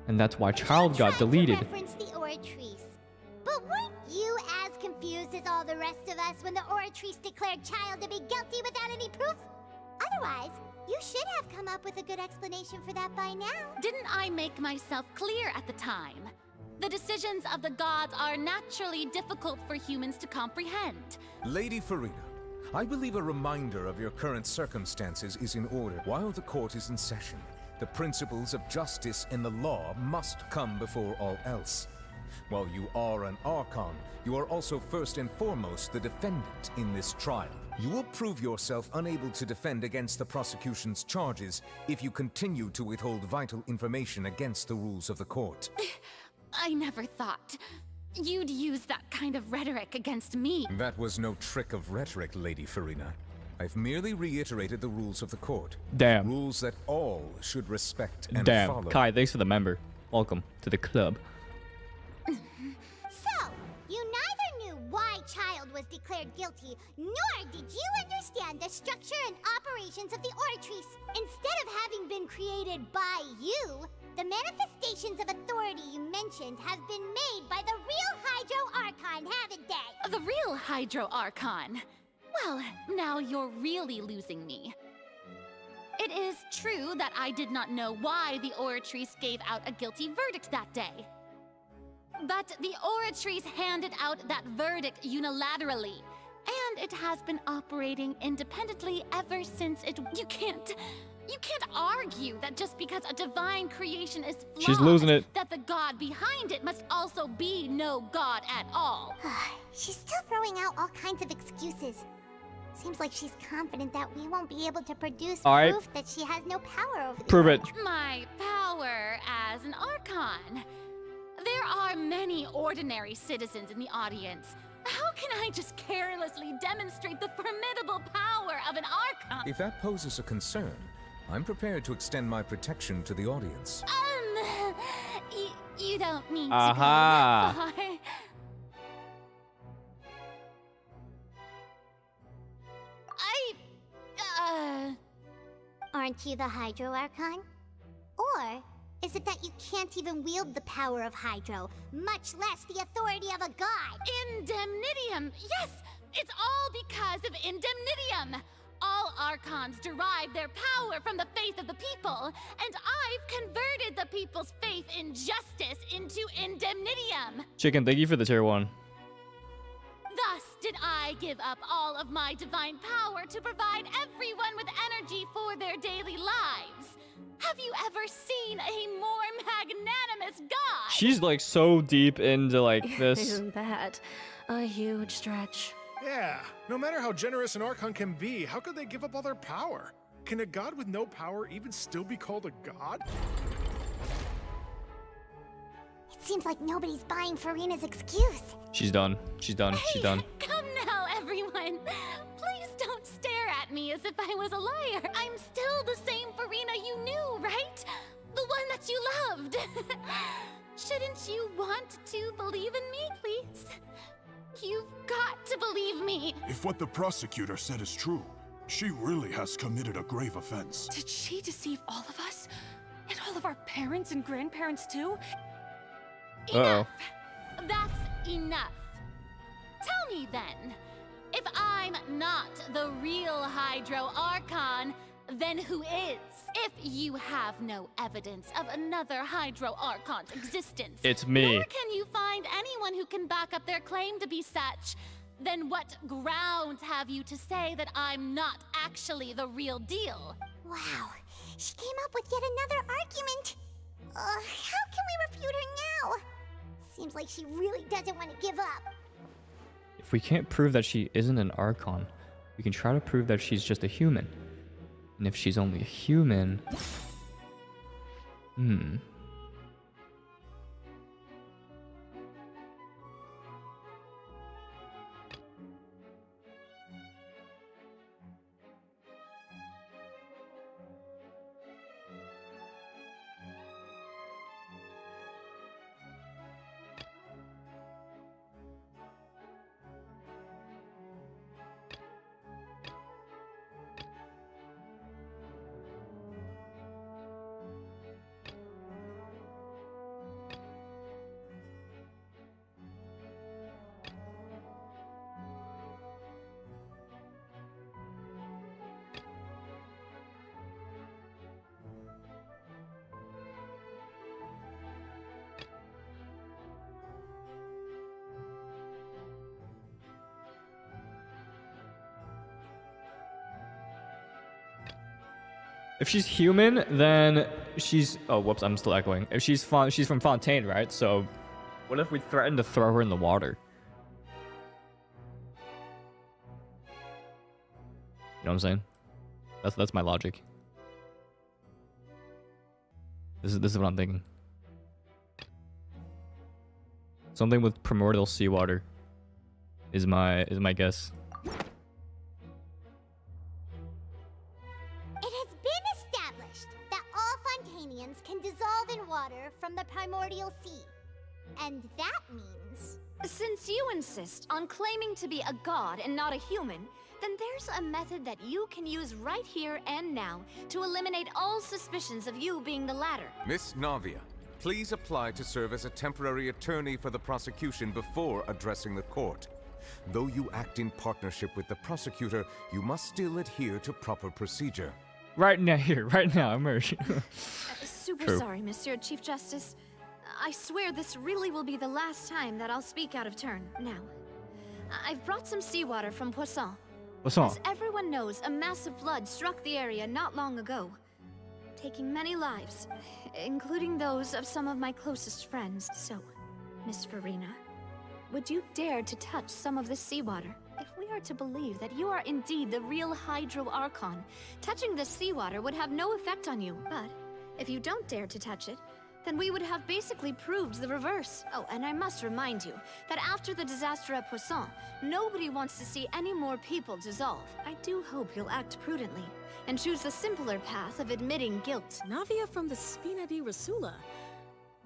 And that's why Child got deleted. Reference the Oratrice. But weren't you as confused as all the rest of us when the Oratrice declared Child to be guilty without any proof? Otherwise, you should have come up with a good explanation for that by now. Didn't I make myself clear at the time? The decisions of the gods are naturally difficult for humans to comprehend. Lady Furina, I believe a reminder of your current circumstances is in order. While the court is in session, the principles of justice and the law must come before all else. While you are an Archon, you are also first and foremost the defendant in this trial. You will prove yourself unable to defend against the prosecution's charges if you continue to withhold vital information against the rules of the court. I never thought you'd use that kind of rhetoric against me. That was no trick of rhetoric, Lady Furina. I've merely reiterated the rules of the court. Damn. Rules that all should respect and Damn. follow. Kai, thanks for the member. Welcome to the club. So, you neither knew why Child was declared guilty, nor did you understand the structure and operations of the Oratrice. Instead of having been created by you, the manifestations of authority you mentioned have been made by the real Hydro Archon, haven't they? The real Hydro Archon? Well, now you're really losing me. It is true that I did not know why the Oratrice gave out a guilty verdict that day. But the Oratrice handed out that verdict unilaterally, and it has been operating independently ever since it— You can't argue that just because a divine creation is flawed, she's losing it, that the god behind it must also be no god at all. She's still throwing out all kinds of excuses. Seems like she's confident that we won't be able to produce proof that she has no power over the Prove it. My power as an Archon. There are many ordinary citizens in the audience. How can I just carelessly demonstrate the formidable power of an Archon? If that poses a concern, I'm prepared to extend my protection to the audience. You don't need to go Aha. that far. Aren't you the Hydro Archon? Or is it that you can't even wield the power of Hydro, much less the authority of a god? Indemnitium! Yes! It's all because of Indemnitium! All Archons derive their power from the faith of the people, and I've converted the people's faith in justice into Indemnitium! Chicken, thank you for the tier 1. Thus did I give up all of my divine power to provide everyone with energy for their daily lives. Have you ever seen a more magnanimous god? She's like so deep into like this. Isn't that a huge stretch? Yeah, no matter how generous an Archon can be, how could they give up all their power? Can a god with no power even still be called a god? It seems like nobody's buying Furina's excuse. She's done. She's done. She's done. Come now, everyone. Please don't stare at me as if I was a liar. I'm still the same Furina you knew, right? The one that you loved. Shouldn't you want to believe in me, please? You've got to believe me. If what the prosecutor said is true, she really has committed a grave offense. Did she deceive all of us? And all of our parents and grandparents too? Uh-oh. That's enough. Tell me then, If I'm not the real Hydro Archon, then who is? If you have no evidence of another Hydro Archon's existence, It's me. nor can you find anyone who can back up their claim to be such, then what grounds have you to say that I'm not actually the real deal? Wow, she came up with yet another argument. How can we refute her now? Seems like she really doesn't want to give up. If we can't prove that she isn't an Archon, we can try to prove that she's just a human. And if she's only a human... If she's human, then she's... Oh, whoops, I'm still echoing. If she's from Fontaine, right? So, what if we threaten to throw her in the water? You know what I'm saying? That's my logic. This is what I'm thinking. Something with primordial seawater is my guess. Can dissolve in water from the primordial sea. And that means... Since you insist on claiming to be a god and not a human, then there's a method that you can use right here and now to eliminate all suspicions of you being the latter. Miss Navia, please apply to serve as a temporary attorney for the prosecution before addressing the court. Though you act in partnership with the prosecutor, you must still adhere to proper procedure. Right now, emerge. Super True. sorry, Monsieur Chief Justice. I swear this really will be the last time that I'll speak out of turn. Now, I've brought some seawater from Poisson. Poisson. As everyone knows, a massive flood struck the area not long ago, taking many lives, including those of some of my closest friends. So, Miss Furina, would you dare to touch some of this seawater? If we are to believe that you are indeed the real Hydro Archon, touching this seawater would have no effect on you. But if you don't dare to touch it, then we would have basically proved the reverse. Oh, and I must remind you that after the disaster at Poisson, nobody wants to see any more people dissolve. I do hope you'll act prudently and choose the simpler path of admitting guilt. Navia from the Spina di Rosula.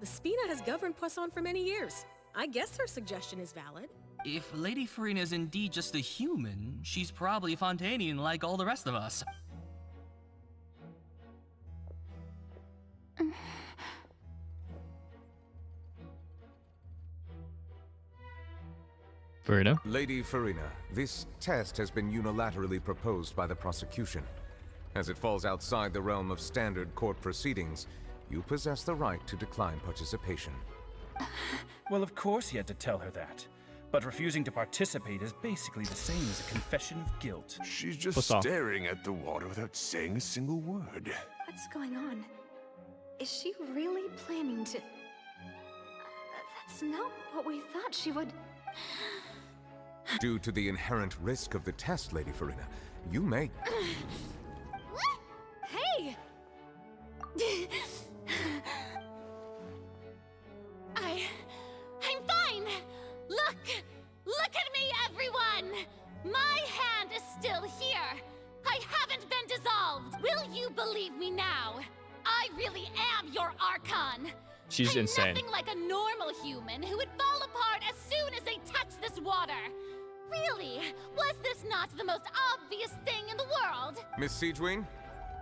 The Spina has governed Poisson for many years. I guess her suggestion is valid. If Lady Furina is indeed just a human, she's probably Fontainian like all the rest of us. Furina? Lady Furina, this test has been unilaterally proposed by the prosecution. As it falls outside the realm of standard court proceedings, you possess the right to decline participation. Well, of course he had to tell her that. But refusing to participate is basically the same as a confession of guilt. She's just staring at the water without saying a single word. What's going on? Is she really planning to... That's not what we thought she would... Due to the inherent risk of the test, Lady Furina, you may... Hey! I'm fine! Look at me, everyone! My hand is still here! I haven't been dissolved! Will you believe me now? I really am your Archon! She's insane. Nothing like a normal human who would fall apart as soon as they touch this water! Really? Was this not the most obvious thing in the world? Miss Siegewin?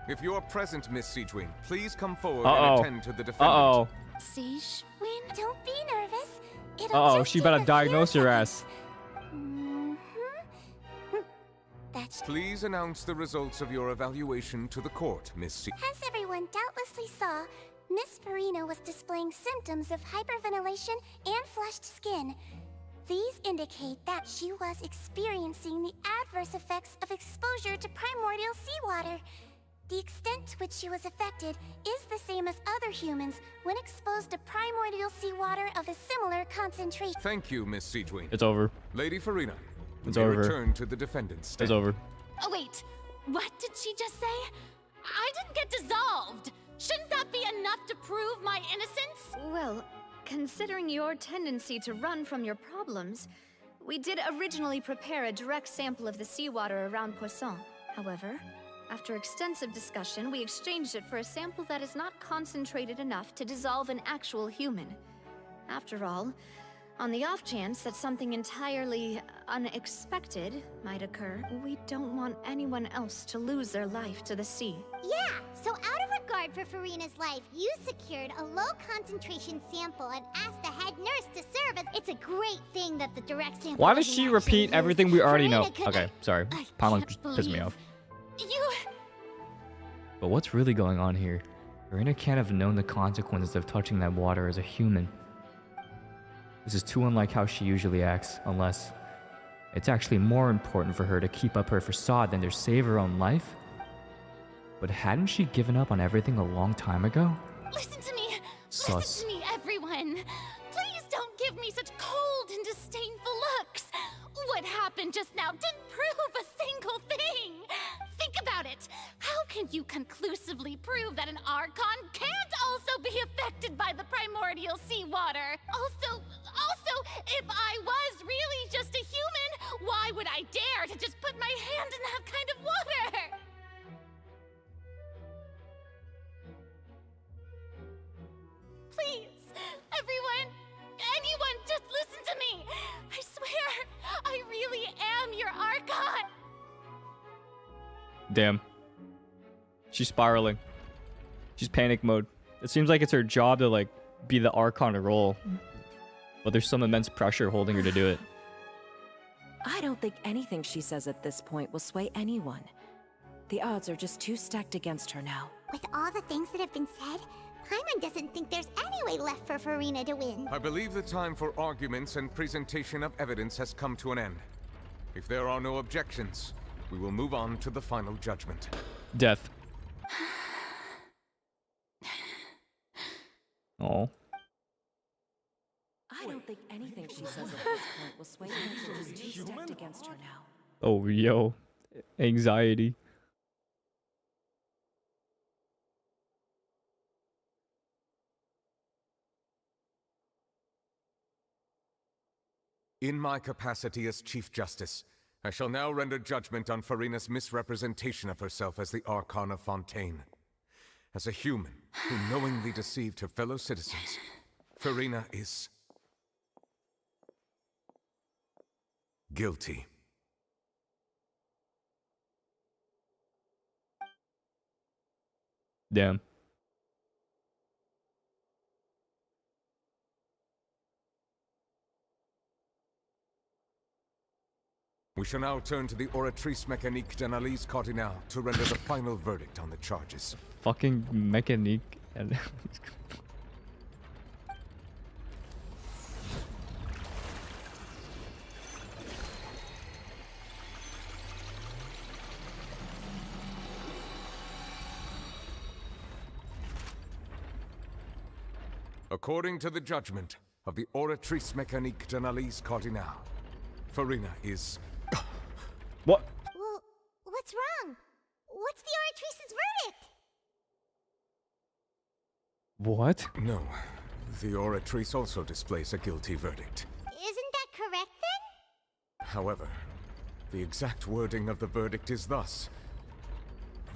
If you're present, Miss Siegewin, please come forward and attend to the defendant. Uh-oh. Siegewin, don't be nervous. Uh-oh, she better diagnose your ass. that Please announce the results of your evaluation to the court, Miss C. As everyone doubtlessly saw, Miss Furina was displaying symptoms of hyperventilation and flushed skin. These indicate that she was experiencing the adverse effects of exposure to primordial seawater. The extent to which she was affected is the same as other humans when exposed to primordial seawater of a similar concentration. Thank you, Miss Siegwin. It's over. Lady Furina, It's we over. return to the defendant's stand. It's over. Oh, wait. What did she just say? I didn't get dissolved. Shouldn't that be enough to prove my innocence? Well, considering your tendency to run from your problems, we did originally prepare a direct sample of the seawater around Poisson. However, after extensive discussion, we exchanged it for a sample that is not concentrated enough to dissolve an actual human. After all, on the off chance that something entirely unexpected might occur, we don't want anyone else to lose their life to the sea. Yeah, so out of regard for Furina's life, you secured a low-concentration sample and asked the head nurse to serve as... It's a great thing that the direct sample... Why does she repeat everything we already know? Furina could- Okay, sorry. Paimon pissed me off. But what's really going on here? Furina can't have known the consequences of touching that water as a human. This is too unlike how she usually acts, unless it's actually more important for her to keep up her facade than to save her own life? But hadn't she given up on everything a long time ago? Listen to me! Sus. Listen to me, everyone! Please don't give me such cold and disdainful looks! What happened just now didn't prove a single thing! Think about it! How can you conclusively prove that an Archon can't also be affected by the primordial seawater? Also, if I was really just a human, why would I dare to just put my hand in that kind of water? Please, everyone, anyone, just listen to me! I swear, I really am your Archon! Damn. She's spiraling. She's panic mode. It seems like it's her job to, like, be the Archon role. But there's some immense pressure holding her to do it. I don't think anything she says at this point will sway anyone. The odds are just too stacked against her now. With all the things that have been said, Paimon doesn't think there's any way left for Furina to win. I believe the time for arguments and presentation of evidence has come to an end. If there are no objections, we will move on to the final judgment. Death. Oh. I don't think anything she says at this point will sway her. She's just too stacked against her now. Oh, yo. Anxiety. In my capacity as Chief Justice, I shall now render judgment on Furina's misrepresentation of herself as the Archon of Fontaine. As a human who knowingly deceived her fellow citizens, Furina is guilty. Damn. We shall now turn to the Oratrice Mécanique d'Analyse Cardinale to render the final verdict on the charges. Fucking Mécanique and According to the judgment of the Oratrice Mécanique d'Analyse Cardinale, Furina is... What? Well, what's wrong? What's the Oratrice's verdict? What? No. The Oratrice also displays a guilty verdict. Isn't that correct then? However, the exact wording of the verdict is thus.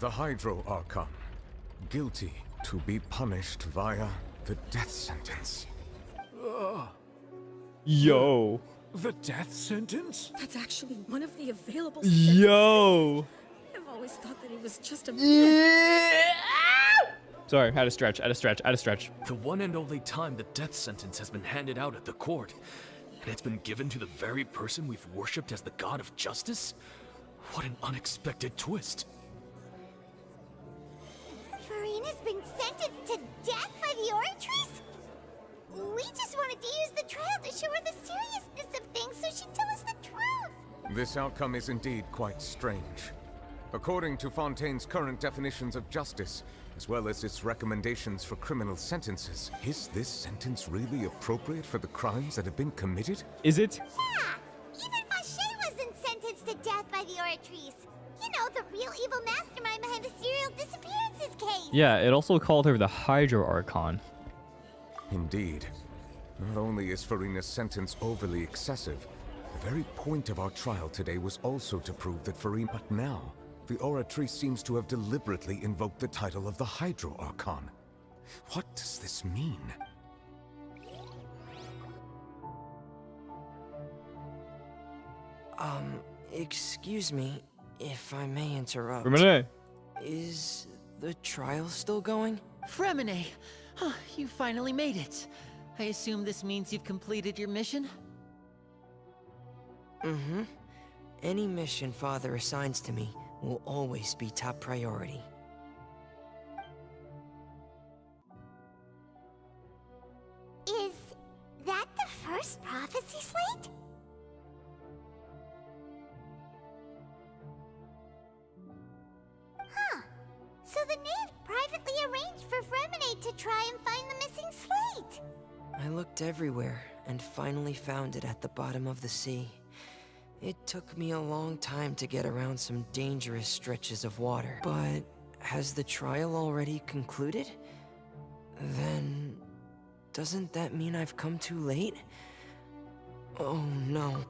The Hydro Archon, guilty to be punished via the death sentence. Yo. The death sentence? That's actually one of the available Yo. I've always thought that it was just a... Sorry, had to stretch, had to stretch. The one and only time the death sentence has been handed out at the court, and it's been given to the very person we've worshipped as the god of justice? What an unexpected twist. Furina's been sentenced to death by the Oratrice? We just wanted to use the trial to show her the seriousness of things so she'd tell us the truth. This outcome is indeed quite strange. According to Fontaine's current definitions of justice, as well as its recommendations for criminal sentences, is this sentence really appropriate for the crimes that have been committed? Is it? Yeah! Even Fache wasn't sentenced to death by the Oratrice. You know, the real evil mastermind behind the serial disappearances case. Yeah, it also called her the Hydro Archon. Indeed. Not only is Furina's sentence overly excessive, the very point of our trial today was also to prove that Furina... But now, the Oratrice seems to have deliberately invoked the title of the Hydro Archon. What does this mean? Excuse me, if I may interrupt. Fremine. Is the trial still going? Fremine! You finally made it. I assume this means you've completed your mission? Mm-hmm. Any mission Father assigns to me will always be top priority. Is that the first prophecy slate? Huh. So the knave privately arranged for Fremine to try and find the missing slate. I looked everywhere and finally found it at the bottom of the sea. It took me a long time to get around some dangerous stretches of water. But has the trial already concluded? Then doesn't that mean I've come too late? Oh no.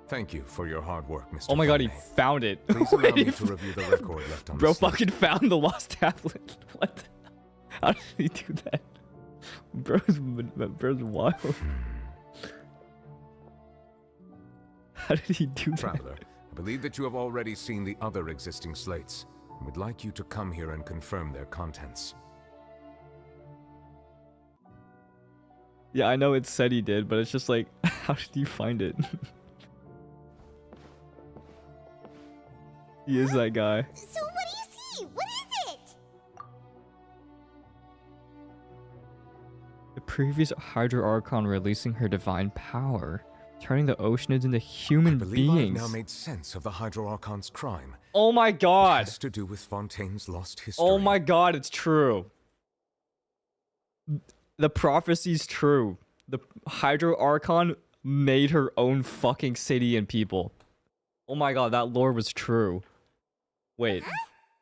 Thank you for your hard work, Mr. Oh my god, he Fremine. found it. Please allow me to review the record left on Bro the slate. fucking found the lost tablet. What? How did he do that? Bro's wild. How did he do that? Traveler, I believe that you have already seen the other existing slates, and would like you to come here and confirm their contents. Yeah, I know it said he did, but it's just like, how did you find it? He is that guy. So what do you see? What is it? The previous Hydro Archon releasing her divine power, turning the oceans into human beings. I've now made sense of the Hydro Archon's crime. Oh my god! It has to do with Fontaine's lost history. Oh my god, it's true. The prophecy's true. The Hydro Archon made her own fucking city and people. Oh my god, that lore was true. Wait,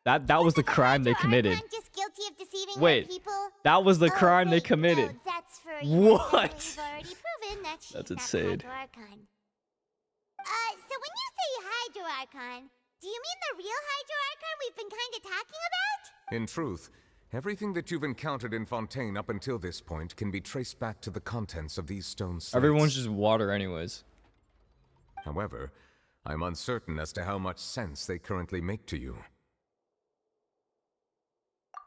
that was the crime they committed. Just guilty of deceiving Wait, people? that was the crime they committed. No, that's for you. What? We've already proven that she's That's not insane. the Hydro Archon. So when you say Hydro Archon, do you mean the real Hydro Archon we've been kind of talking about? In truth, everything that you've encountered in Fontaine up until this point can be traced back to the contents of these stone slates. Everyone's just water anyways. However, I'm uncertain as to how much sense they currently make to you.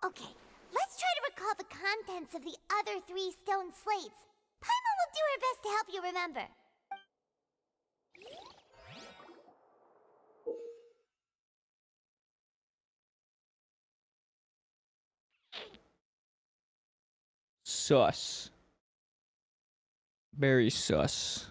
Okay, let's try to recall the contents of the other 3 stone slates. Paimon will do her best to help you remember. Sus. Very sus.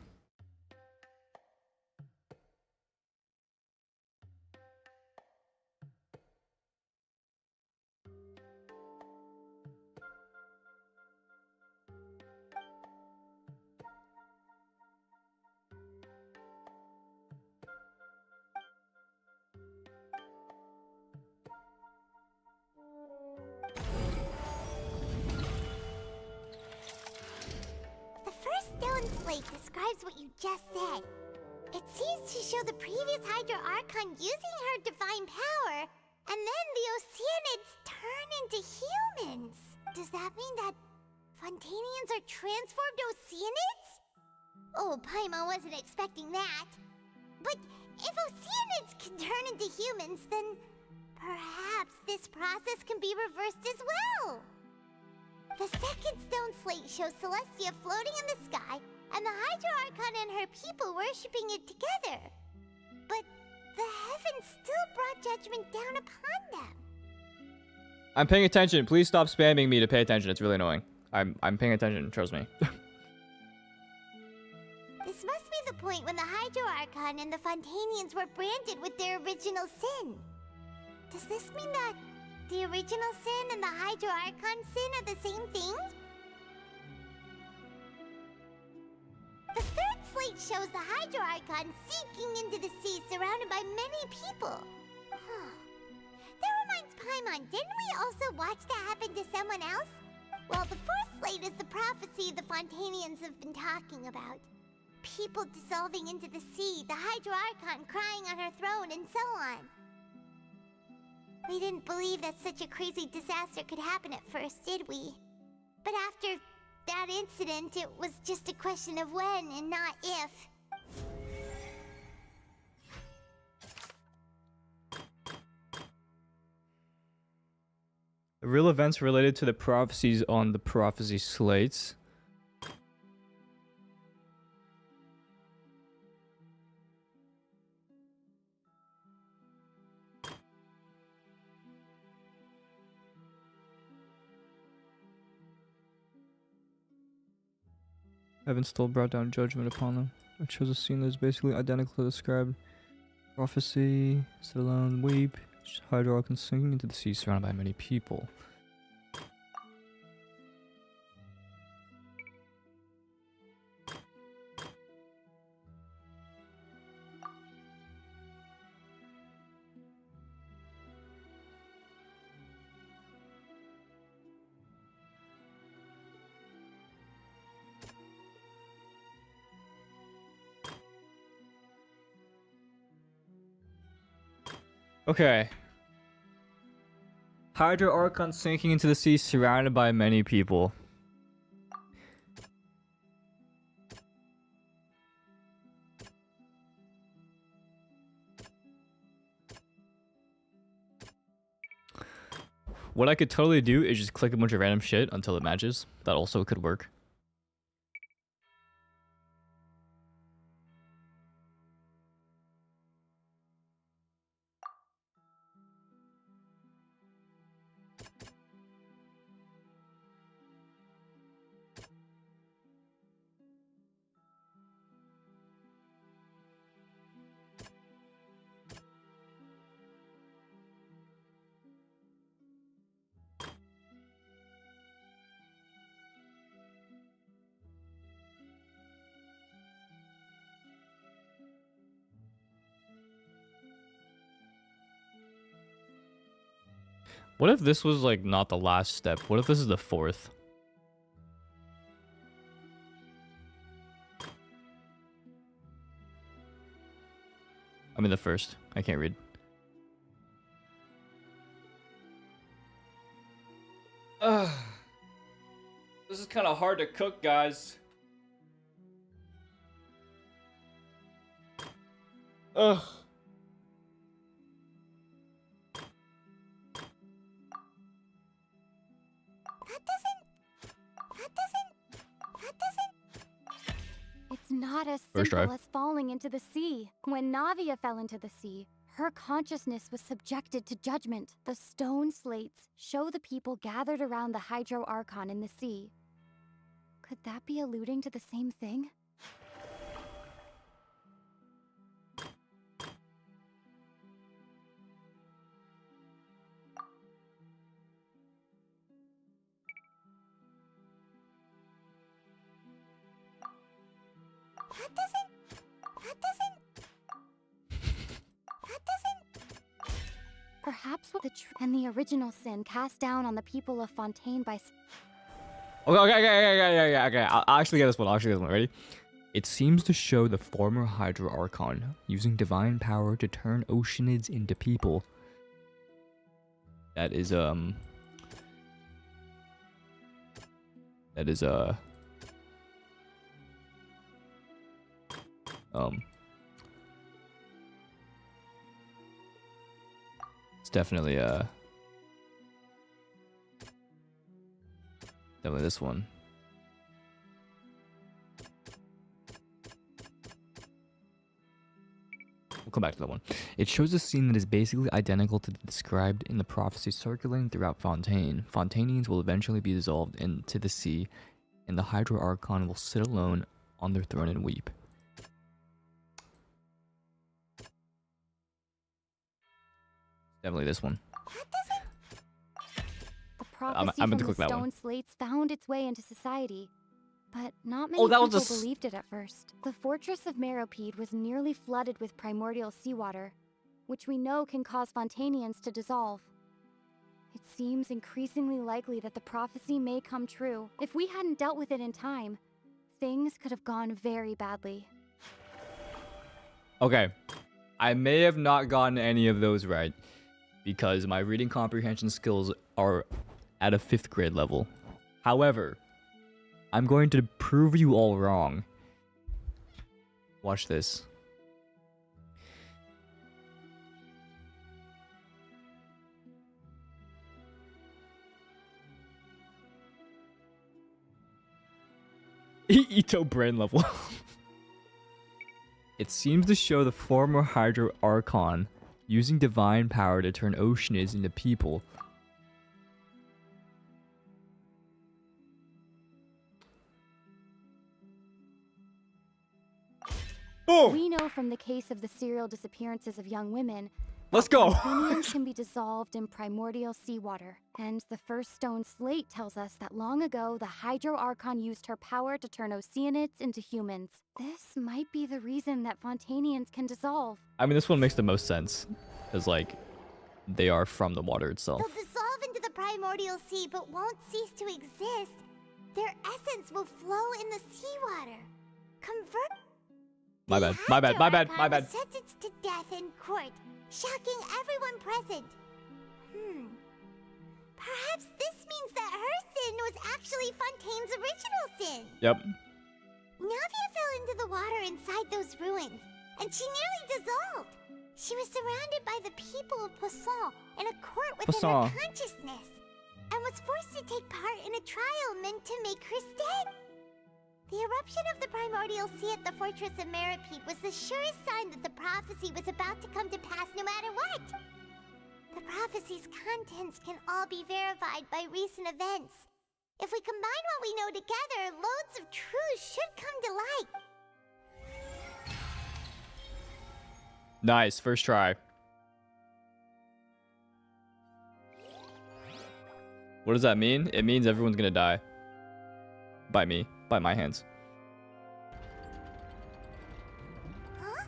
Slate describes what you just said. It seems to show the previous Hydro Archon using her divine power, and then the Oceanids turn into humans. Does that mean that Fontainians are transformed Oceanids? Oh, Paimon wasn't expecting that. But if Oceanids can turn into humans, then perhaps this process can be reversed as well. The second stone slate shows Celestia floating in the sky, and the Hydro Archon and her people worshipping it together. But the heavens still brought judgment down upon them. I'm paying attention. Please stop spamming me to pay attention. It's really annoying. I'm paying attention. Trust me. This must be the point when the Hydro Archon and the Fontanians were branded with their original sin. Does this mean that the original sin and the Hydro Archon sin are the same thing? The third slate shows the Hydro Archon sinking into the sea surrounded by many people. That reminds Paimon, didn't we also watch that happen to someone else? Well, the fourth slate is the prophecy the Fontanians have been talking about. People dissolving into the sea, the Hydro Archon crying on her throne, and so on. We didn't believe that such a crazy disaster could happen at first, did we? But after that incident, it was just a question of when and not if. The real events related to the prophecies on the prophecy slates. Heaven still brought down judgment upon them. It shows a scene that is basically identical to the described prophecy. Sit alone, weep. Hydro Archon sinking into the sea, surrounded by many people. Okay. Hydro Archon sinking into the sea, surrounded by many people. What I could totally do is just click a bunch of random shit until it matches. That also could work. What if this was like not the last step? What if this is the fourth? I mean the first. I can't read. This is kind of hard to cook, guys. Ugh. It's not as First try. simple as falling into the sea. When Navia fell into the sea, her consciousness was subjected to judgment. The stone slates show the people gathered around the Hydro Archon in the sea. Could that be alluding to the same thing? Perhaps what the and the original sin cast down on the people of Fontaine by... Okay. I'll actually get this one. Ready? It seems to show the former Hydro Archon using divine power to turn oceanids into people. That is it's definitely definitely this one. We'll come back to that one. It shows a scene that is basically identical to the described in the prophecy circulating throughout Fontaine. Fontainians will eventually be dissolved into the sea, and the Hydro Archon will sit alone on their throne and weep. Definitely this one. The prophecy I'm from gonna the click that stone one. slates found its way into society, but not many Oh, that was people a believed it at first. The fortress of Meropide was nearly flooded with primordial seawater, which we know can cause Fontainians to dissolve. It seems increasingly likely that the prophecy may come true. If we hadn't dealt with it in time, things could have gone very badly. Okay, I may have not gotten any of those right, because my reading comprehension skills are at a 5th grade level. However, I'm going to prove you all wrong. Watch this. Ito brain level. It seems to show the former Hydro Archon using divine power to turn oceanids into people. Boom! We know from the case of the serial disappearances of young women, Let's go! Fontainians can be dissolved in primordial seawater. And the first stone slate tells us that long ago, the Hydro Archon used her power to turn oceanids into humans. This might be the reason that Fontainians can dissolve. I mean, this one makes the most sense, because, like, they are from the water itself. They'll dissolve into the primordial sea but won't cease to exist. Their essence will flow in the seawater. Convert. My bad, my bad, my bad, my bad. Was sentenced to death in court, shocking everyone present. Perhaps this means that her sin was actually Fontaine's original sin. Yep. Navia fell into the water inside those ruins, and she nearly dissolved. She was surrounded by the people of Poisson in a court within her Poisson. consciousness, and was forced to take part in a trial meant to make her dead. The eruption of the primordial sea at the fortress of Meropide was the surest sign that the prophecy was about to come to pass no matter what. The prophecy's contents can all be verified by recent events. If we combine what we know together, loads of truths should come to light. Nice, first try. What does that mean? It means everyone's gonna die. By me. By my hands. Huh?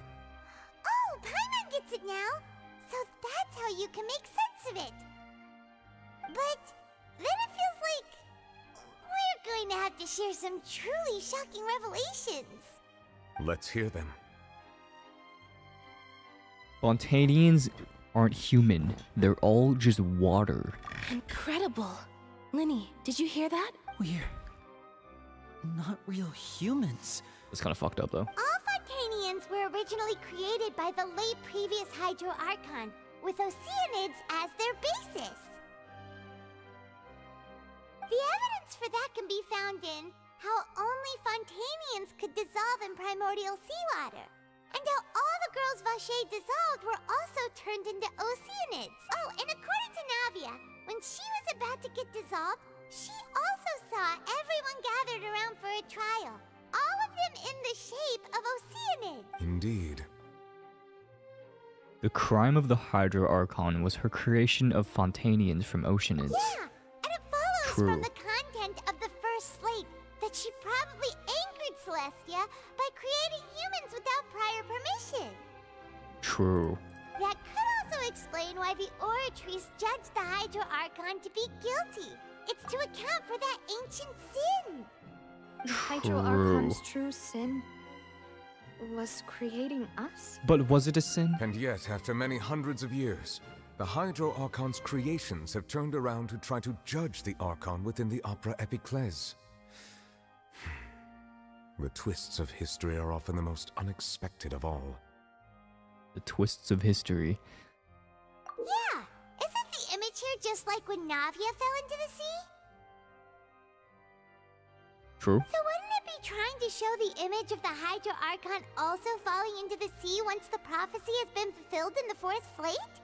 Oh, Paimon gets it now! So that's how you can make sense of it! But then it feels like we're going to have to share some truly shocking revelations. Let's hear them. Fontainians aren't human. They're all just water. Incredible. Linny, did you hear that? We're not real humans. It's kind of fucked up, though. All Fontainians were originally created by the late previous Hydro Archon, with oceanids as their basis. The evidence for that can be found in how only Fontainians could dissolve in primordial seawater, and how all the girls Vacher dissolved were also turned into oceanids. Oh, and according to Navia, when she was about to get dissolved, she also saw everyone gathered around for a trial, all of them in the shape of oceanids. Indeed. The crime of the Hydro Archon was her creation of Fontainians from oceanids. Yeah, and it follows True. from the content of the first slate that she probably angered Celestia by creating humans without prior permission. True. That could also explain why the Oratries judged the Hydro Archon to be guilty. It's to account for that ancient sin. The Hydro Archon's true sin was creating us? But was it a sin? And yet, after many hundreds of years, the Hydro Archon's creations have turned around to try to judge the Archon within the Opera Epiclese. The twists of history are often the most unexpected of all. The twists of history. Yeah, isn't the image here just like when Navia fell into the sea? True. So wouldn't it be trying to show the image of the Hydro Archon also falling into the sea once the prophecy has been fulfilled in the fourth slate?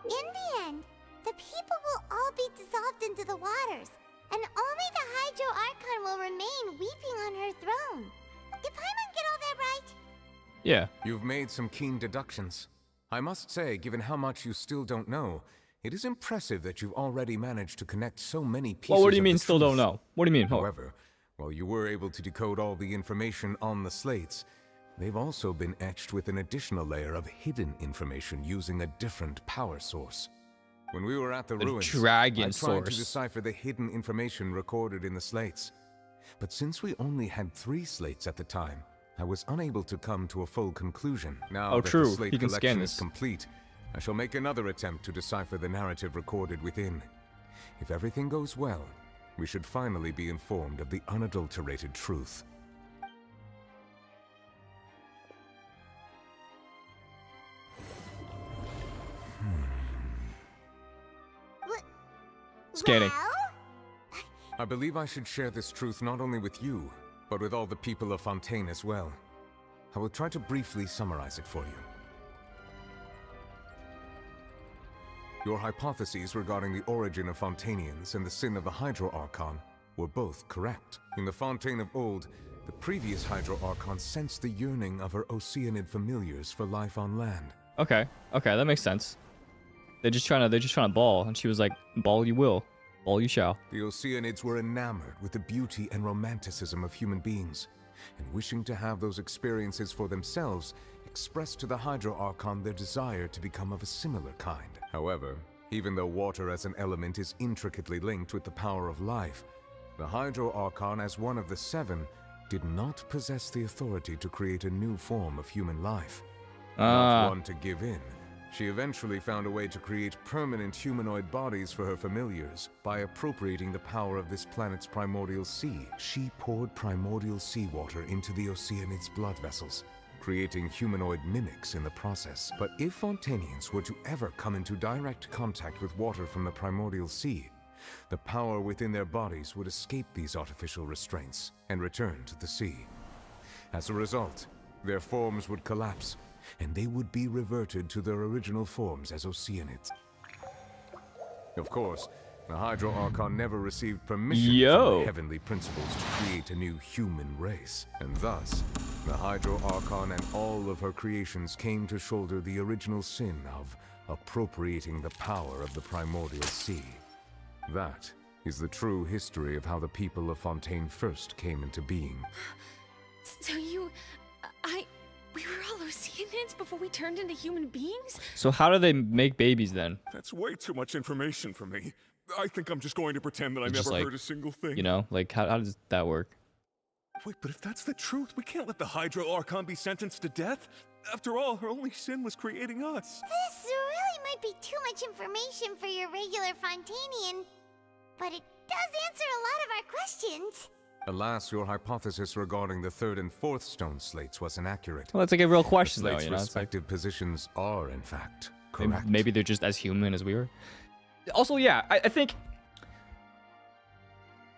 In the end, the people will all be dissolved into the waters, and only the Hydro Archon will remain weeping on her throne. Did Paimon get all that right? Yeah. You've made some keen deductions. I must say, given how much you still don't know, it is impressive that you've already managed to connect so many pieces. Well, what do you of mean the still truth. don't know? What do you mean? However, while you were able to decode all the information on the slates, they've also been etched with an additional layer of hidden information using a different power source. When we were at the ruins, dragon I tried source. to decipher the hidden information recorded in the slates. But since we only had 3 slates at the time, I was unable to come to a full conclusion. Now that true. the slate You can scan collection is this. complete, I shall make another attempt to decipher the narrative recorded within. If everything goes well, we should finally be informed of the unadulterated truth. Scanning. I believe I should share this truth not only with you, but with all the people of Fontaine as well. I will try to briefly summarize it for you. Your hypotheses regarding the origin of Fontainians and the sin of the Hydro Archon were both correct. In the Fontaine of old, the previous Hydro Archon sensed the yearning of her Oceanid familiars for life on land. Okay, that makes sense. They're just trying to ball, and she was like, "Ball you will, ball you shall." The Oceanids were enamored with the beauty and romanticism of human beings, and wishing to have those experiences for themselves, expressed to the Hydro Archon their desire to become of a similar kind. However, even though water as an element is intricately linked with the power of life, the Hydro Archon, as one of the 7, did not possess the authority to create a new form of human life. Not one to give in, she eventually found a way to create permanent humanoid bodies for her familiars by appropriating the power of this planet's primordial sea. She poured primordial seawater into the Oceanids' blood vessels, creating humanoid mimics in the process. But if Fontainians were to ever come into direct contact with water from the primordial sea, the power within their bodies would escape these artificial restraints and return to the sea. As a result, their forms would collapse, and they would be reverted to their original forms as Oceanids. Of course, the Hydro Archon never received permission from the heavenly principles to create a new human race, and thus, the Hydro Archon and all of her creations came to shoulder the original sin of appropriating the power of the primordial sea. That is the true history of how the people of Fontaine first came into being. So we were all Oceanids before we turned into human beings? So how do they make babies then? That's way too much information for me. I think I'm just going to pretend that I Just never like, heard a single thing. You know, like how does that work? Wait, but if that's the truth, we can't let the Hydro Archon be sentenced to death. After all, her only sin was creating us. This really might be too much information for your regular Fontainian, but it does answer a lot of our questions. Alas, your hypothesis regarding the 3rd and 4th stone slates was inaccurate. Well, that's like a real question, the though. slates' You know, it's like respective positions are, in fact, correct. maybe they're just as human as we were. Also, yeah, I think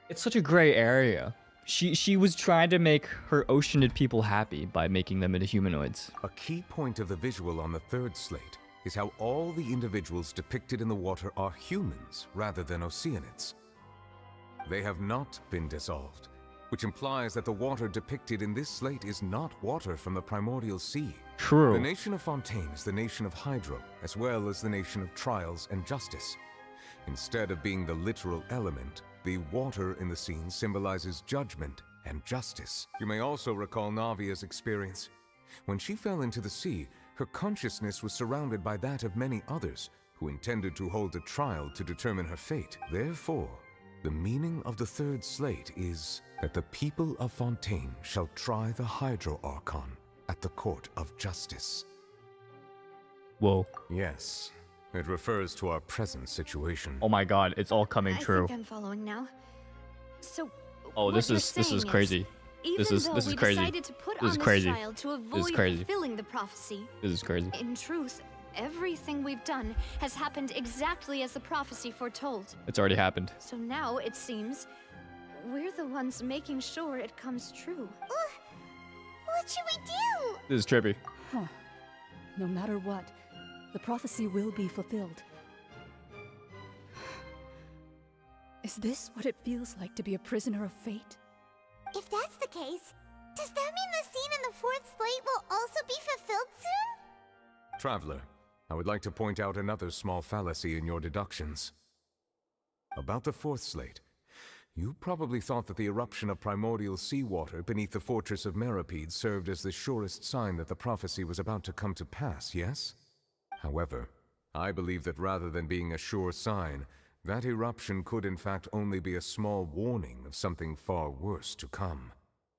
it's such a gray area. She was trying to make her Oceanid people happy by making them into humanoids. A key point of the visual on the 3rd slate is how all the individuals depicted in the water are humans rather than Oceanids. They have not been dissolved, which implies that the water depicted in this slate is not water from the primordial sea. True. The nation of Fontaine is the nation of Hydro, as well as the nation of trials and justice. Instead of being the literal element, the water in the scene symbolizes judgment and justice. You may also recall Navia's experience. When she fell into the sea, her consciousness was surrounded by that of many others who intended to hold a trial to determine her fate. Therefore, the meaning of the 3rd slate is that the people of Fontaine shall try the Hydro Archon at the court of justice. Whoa. Yes, it refers to our present situation. Oh my god, it's all coming true. I think I'm following now. So, Oh, this is crazy. This is crazy. Decided to put This is on crazy. This trial to avoid This is crazy. fulfilling the prophecy. This is crazy. In truth, everything we've done has happened exactly as the prophecy foretold. It's already happened. So now, it seems, we're the ones making sure it comes true. What should we do? This is trippy. Huh. No matter what, the prophecy will be fulfilled. Is this what it feels like to be a prisoner of fate? If that's the case, does that mean the scene in the fourth slate will also be fulfilled soon? Traveler, I would like to point out another small fallacy in your deductions. About the fourth slate, you probably thought that the eruption of primordial seawater beneath the fortress of Meripede served as the surest sign that the prophecy was about to come to pass, yes? However, I believe that rather than being a sure sign, that eruption could in fact only be a small warning of something far worse to come.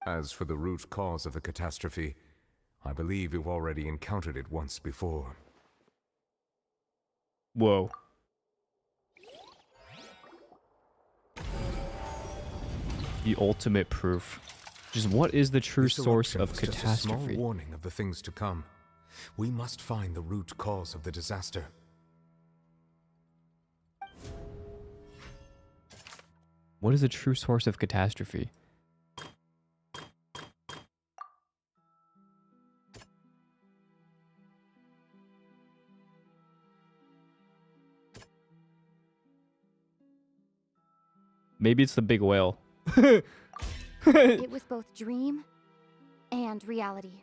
As for the root cause of the catastrophe, I believe you've already encountered it once before. Whoa. The ultimate proof. Just what is the true source of catastrophe? Just a small warning of the things to come. We must find the root cause of the disaster. What is the true source of catastrophe? Maybe it's the big whale. It was both dream and reality.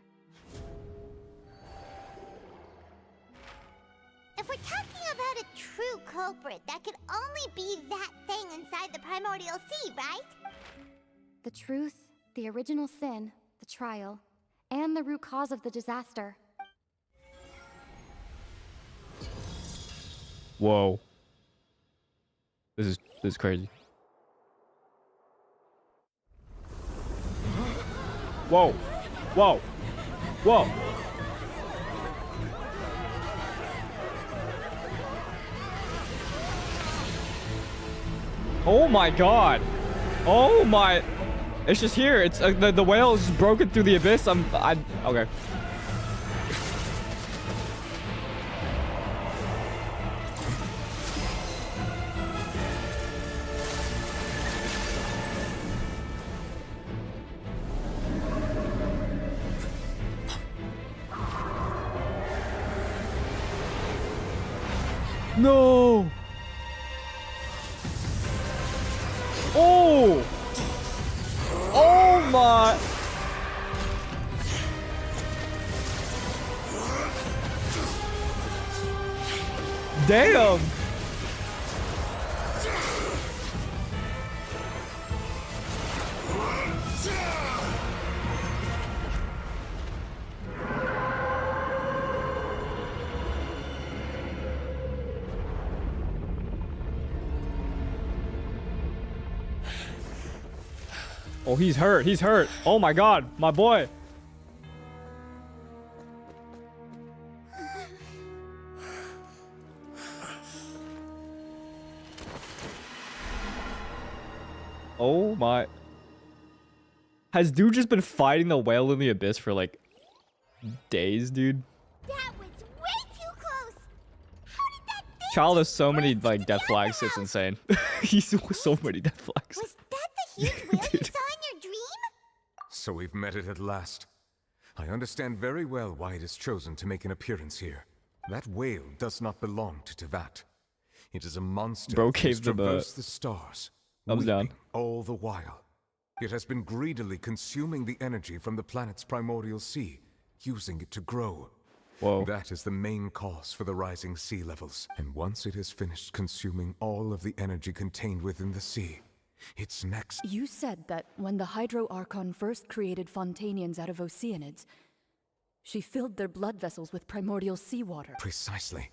If we're talking about a true culprit, that could only be that thing inside the primordial sea, right? The truth, the original sin, the trial, and the root cause of the disaster. Whoa. This is crazy. Whoa. Whoa. Whoa. Oh my god. Oh my. It's just here. It's the whale is just broken through the abyss. Okay. No. Oh. Oh my. Damn. Oh, he's hurt. He's hurt. Oh my god, my boy. Oh my. Has dude just been fighting the whale in the abyss for like days, dude? That was way too close. How did that thing Child has so many like death flags, it's insane. He's so many death flags. Was that the huge whale you saw in your dream? So we've met it at last. I understand very well why it has chosen to make an appearance here. That whale does not belong to Tevat. It is a monster Bro that has gave them a traversed the stars, thumbs down. weeping all the while. It has been greedily consuming the energy from the planet's primordial sea, using it to grow. Whoa. That is the main cause for the rising sea levels. And once it has finished consuming all of the energy contained within the sea, its next... You said that when the Hydro Archon first created Fontanians out of Oceanids, she filled their blood vessels with primordial seawater. Precisely.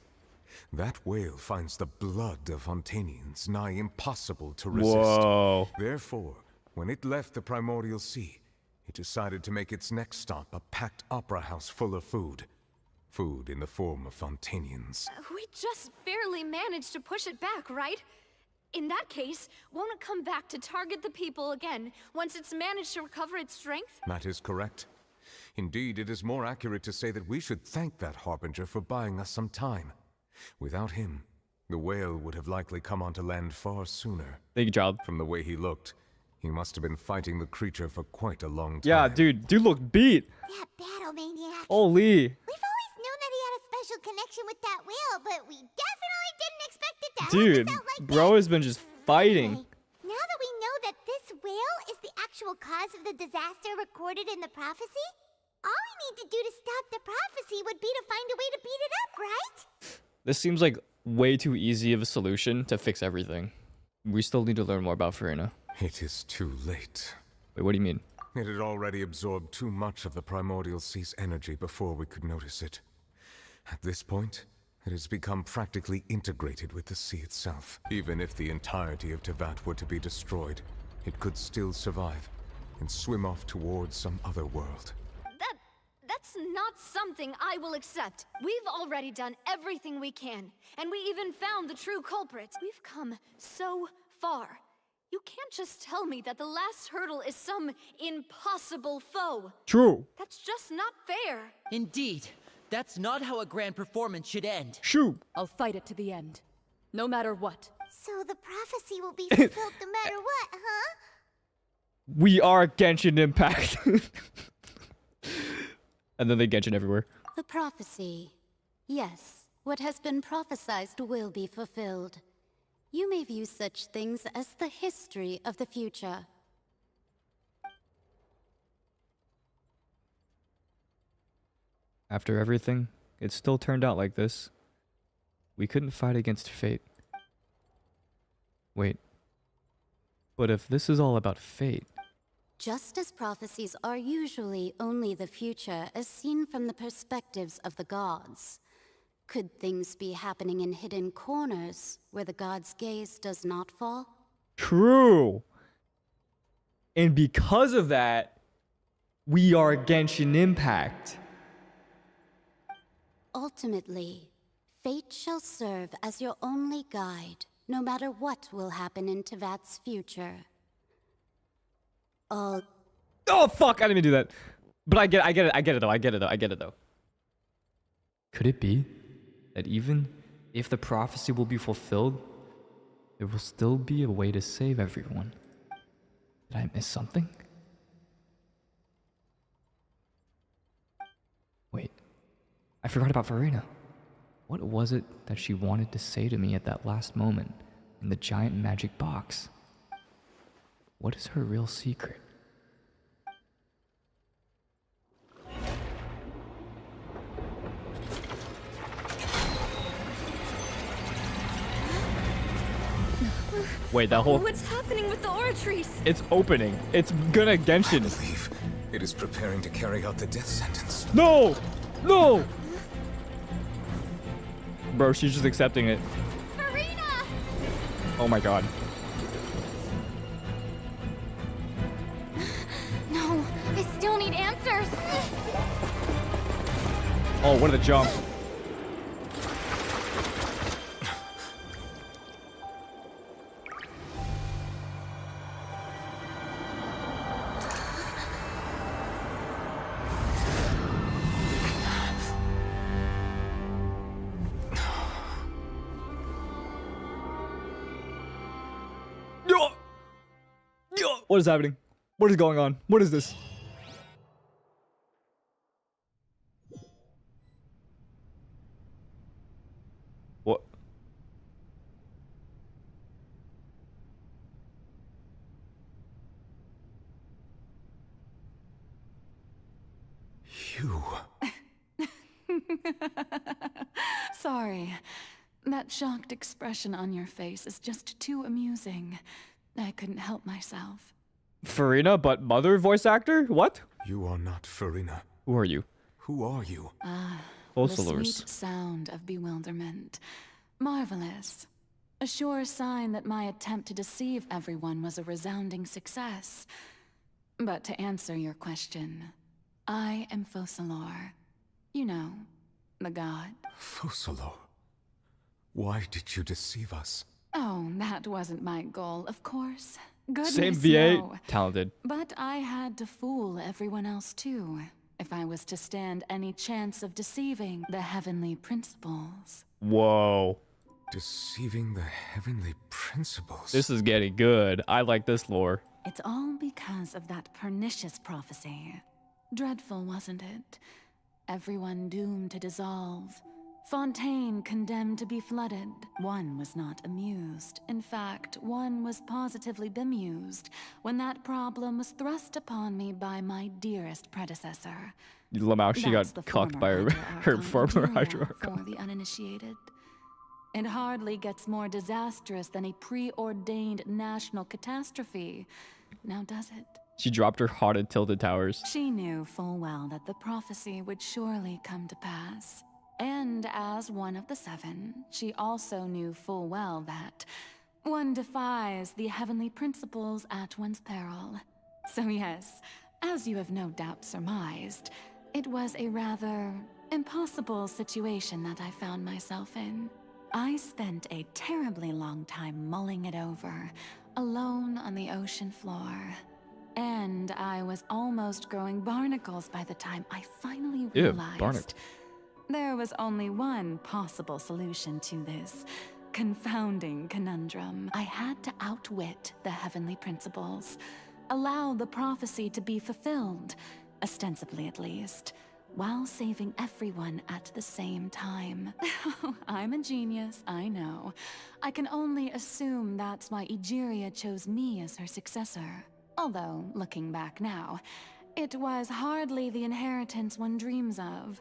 That whale finds the blood of Fontanians nigh impossible to resist. Whoa. Therefore, when it left the primordial sea, it decided to make its next stop a packed opera house full of food. Food in the form of Fontanians. We just barely managed to push it back, right? In that case, won't it come back to target the people again once it's managed to recover its strength? That is correct. Indeed, it is more accurate to say that we should thank that Harbinger for buying us some time. Without him, the whale would have likely come onto land far sooner. Thank you, child. From the way he looked, He must have been fighting the creature for quite a long time. Yeah, dude looked beat. That battle maniac. Holy. We've always known that he had a special connection with that whale, but we definitely didn't expect it to help Dude, us out like bro has been just fighting. Now that we know that this whale is the actual cause of the disaster recorded in the prophecy, all we need to do to stop the prophecy would be to find a way to beat it up, right? This seems like way too easy of a solution to fix everything. We still need to learn more about Furina. It is too late. Wait, what do you mean? It had already absorbed too much of the primordial sea's energy before we could notice it. At this point, it has become practically integrated with the sea itself. Even if the entirety of Teyvat were to be destroyed, it could still survive and swim off towards some other world. That's not something I will accept. We've already done everything we can, and we even found the true culprit. We've come so far. You can't just tell me that the last hurdle is some impossible foe. True. That's just not fair. Indeed. That's not how a grand performance should end. Shoot. I'll fight it to the end. No matter what. So the prophecy will be fulfilled no matter what, huh? We are Genshin Impact. And then they Genshin everywhere. The prophecy. Yes, what has been prophesied will be fulfilled. You may view such things as the history of the future. After everything, it still turned out like this. We couldn't fight against fate. Wait. But if this is all about fate... Just as prophecies are usually only the future as seen from the perspectives of the gods, could things be happening in hidden corners where the gods' gaze does not fall? True! And because of that, we are Genshin Impact. Ultimately, fate shall serve as your only guide, no matter what will happen in Teyvat's future. Oh fuck! I didn't even do that. But I get it though. Could it be that even if the prophecy will be fulfilled, there will still be a way to save everyone? Did I miss something? Wait, I forgot about Furina. What was it that she wanted to say to me at that last moment in the giant magic box? What is her real secret? Wait, that whole... What's happening with the oratories? It's opening. It's gonna Genshin. I believe it is preparing to carry out the death sentence. No! No! Bro, she's just accepting it. Furina! Oh my god. No, I still need answers. Oh, what are the jumps? What is happening? What is going on? What is this? What? You. Sorry. That shocked expression on your face is just too amusing. I couldn't help myself. Furina, but mother voice actor? What? You are not Furina. Who are you? Who are you? The sweet sound of bewilderment. Marvelous. A sure sign that my attempt to deceive everyone was a resounding success. But to answer your question, I am Focalor. You know, the god. Focalor? Why did you deceive us? Oh, that wasn't my goal, of course. Goodness, Same VA, no. talented. But I had to fool everyone else too, if I was to stand any chance of deceiving the heavenly principles. Whoa. Deceiving the heavenly principles? This is getting good. I like this lore. It's all because of that pernicious prophecy. Dreadful, wasn't it? Everyone doomed to dissolve. Fontaine condemned to be flooded. One was not amused. In fact, one was positively bemused when that problem was thrust upon me by my dearest predecessor. Lamau, she That's got the cucked by former her former Hydro For Archon. the uninitiated. It hardly gets more disastrous than a preordained national catastrophe. Now does it? She dropped her haunted tilted towers. She knew full well that the prophecy would surely come to pass. And as one of the seven, she also knew full well that one defies the heavenly principles at one's peril. So yes, as you have no doubt surmised, it was a rather impossible situation that I found myself in. I spent a terribly long time mulling it over, alone on the ocean floor. And I was almost growing barnacles by the time I finally realized there was only one possible solution to this confounding conundrum. I had to outwit the heavenly principles, allow the prophecy to be fulfilled, ostensibly at least, while saving everyone at the same time. I'm a genius, I know. I can only assume that's why Egeria chose me as her successor. Although, looking back now, it was hardly the inheritance one dreams of.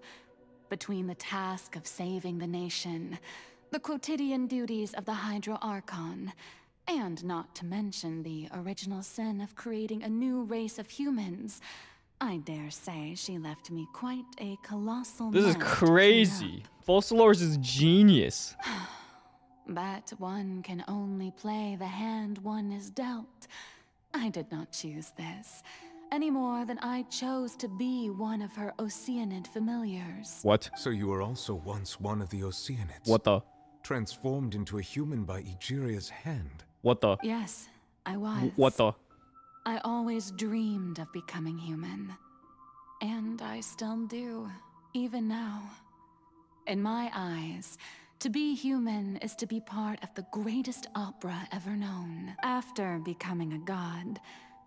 Between the task of saving the nation, the quotidian duties of the Hydro Archon, and not to mention the original sin of creating a new race of humans, I dare say she left me quite a colossal This is mess to crazy. Fossilors is genius. But one can only play the hand one is dealt. I did not choose this, any more than I chose to be one of her Oceanid familiars. What? So you were also once one of the Oceanids? What the? Transformed into a human by Egeria's hand? What the? Yes, I was. What the? I always dreamed of becoming human. And I still do, even now. In my eyes, to be human is to be part of the greatest opera ever known. After becoming a god,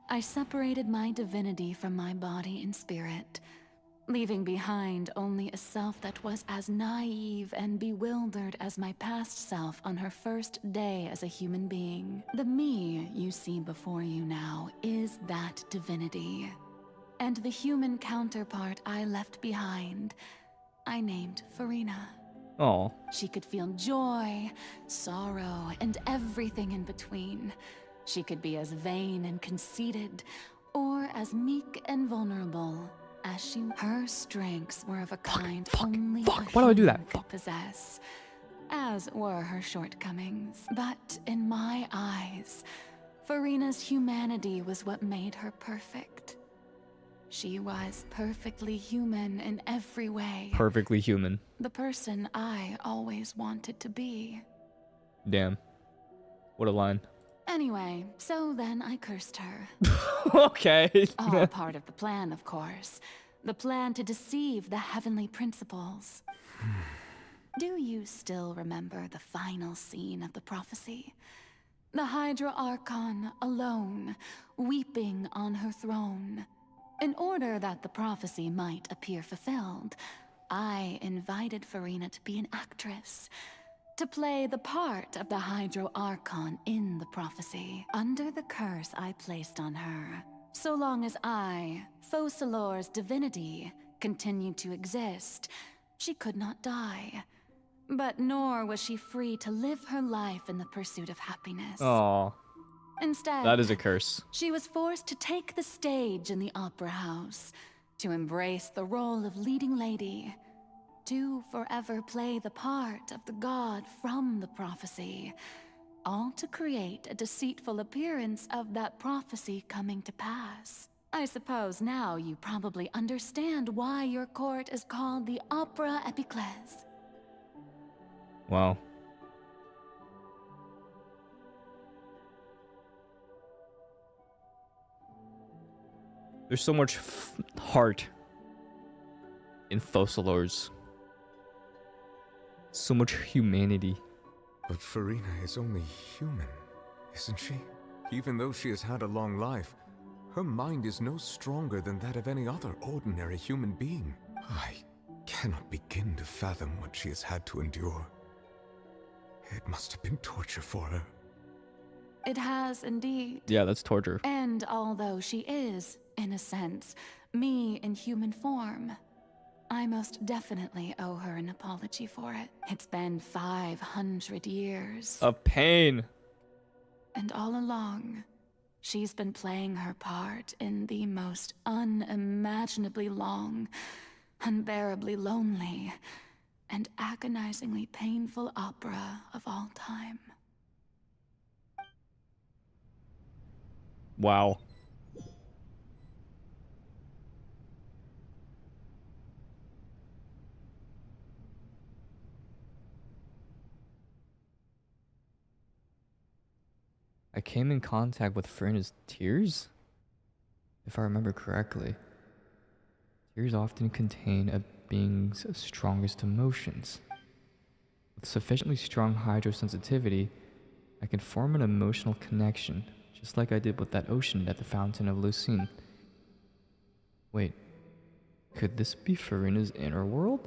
I separated my divinity from my body and spirit, leaving behind only a self that was as naive and bewildered as my past self on her first day as a human being. The me you see before you now is that divinity. And the human counterpart I left behind, I named Furina. Oh. She could feel joy, sorrow, and everything in between. She could be as vain and conceited, or as meek and vulnerable as she. Her strengths were of a kind only a Why do I do that? human could possess, as were her shortcomings. But in my eyes, Furina's humanity was what made her perfect. She was perfectly human in every way. Perfectly human. The person I always wanted to be. Damn. What a line. Anyway, so then I cursed her. Okay. All part of the plan, of course. The plan to deceive the heavenly principles. Do you still remember the final scene of the prophecy? The Hydra Archon alone, weeping on her throne. In order that the prophecy might appear fulfilled, I invited Furina to be an actress, to play the part of the Hydro Archon in the prophecy, under the curse I placed on her. So long as I, Focalor's divinity, continued to exist, she could not die. But nor was she free to live her life in the pursuit of happiness. Aw. Instead, That is a curse. she was forced to take the stage in the opera house, to embrace the role of leading lady, to forever play the part of the god from the prophecy, all to create a deceitful appearance of that prophecy coming to pass. I suppose now you probably understand why your court is called the Opera Epiclese. Wow. There's so much heart in Focalors. So much humanity. But Furina is only human, isn't she? Even though she has had a long life, her mind is no stronger than that of any other ordinary human being. I cannot begin to fathom what she has had to endure. It must have been torture for her. It has indeed. Yeah, that's torture. And although she is, in a sense, me in human form, I most definitely owe her an apology for it. It's been 500 years. Of pain. And all along, she's been playing her part in the most unimaginably long, unbearably lonely, and agonizingly painful opera of all time. Wow. I came in contact with Furina's tears? If I remember correctly. Tears often contain a being's strongest emotions. With sufficiently strong hydrosensitivity, I can form an emotional connection, just like I did with that ocean at the Fountain of Lucine. Wait, could this be Furina's inner world?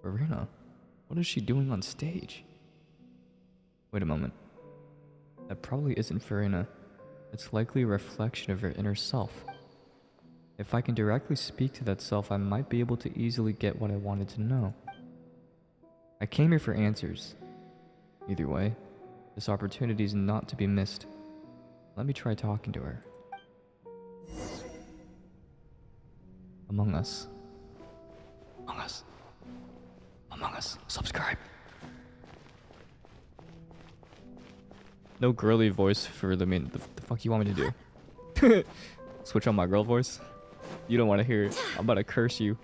Furina, what is she doing on stage? Wait a moment. That probably isn't Furina. It's likely a reflection of her inner self. If I can directly speak to that self, I might be able to easily get what I wanted to know. I came here for answers. Either way, this opportunity is not to be missed. Let me try talking to her. Among Us. Among Us. Among Us. Subscribe. No girly voice for the main. The fuck you want me to do? Switch on my girl voice? You don't want to hear it. I'm about to curse you.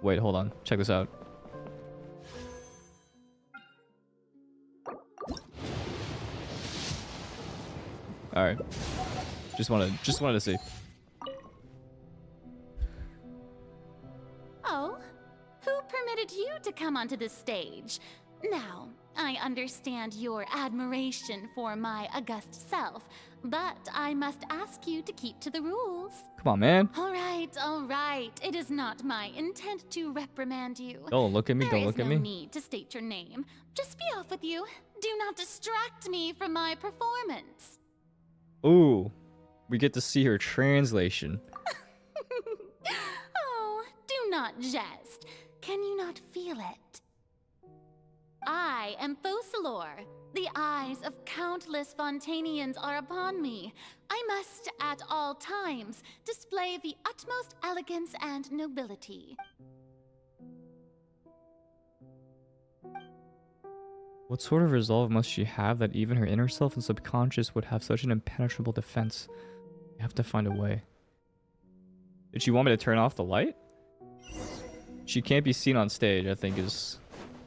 Wait, hold on. Check this out. All right. Just wanted to see. Oh, who permitted you to come onto this stage? Now, I understand your admiration for my august self, but I must ask you to keep to the rules. Come on, man. All right. It is not my intent to reprimand you. Don't look at me. Don't look at me. There is no need to state your name. Just be off with you. Do not distract me from my performance. Ooh, we get to see her translation. Oh, do not jest. Can you not feel it? I am Focalor. The eyes of countless Fontanians are upon me. I must, at all times, display the utmost elegance and nobility. What sort of resolve must she have that even her inner self and subconscious would have such an impenetrable defense? You have to find a way. Did she want me to turn off the light? She can't be seen on stage, I think, is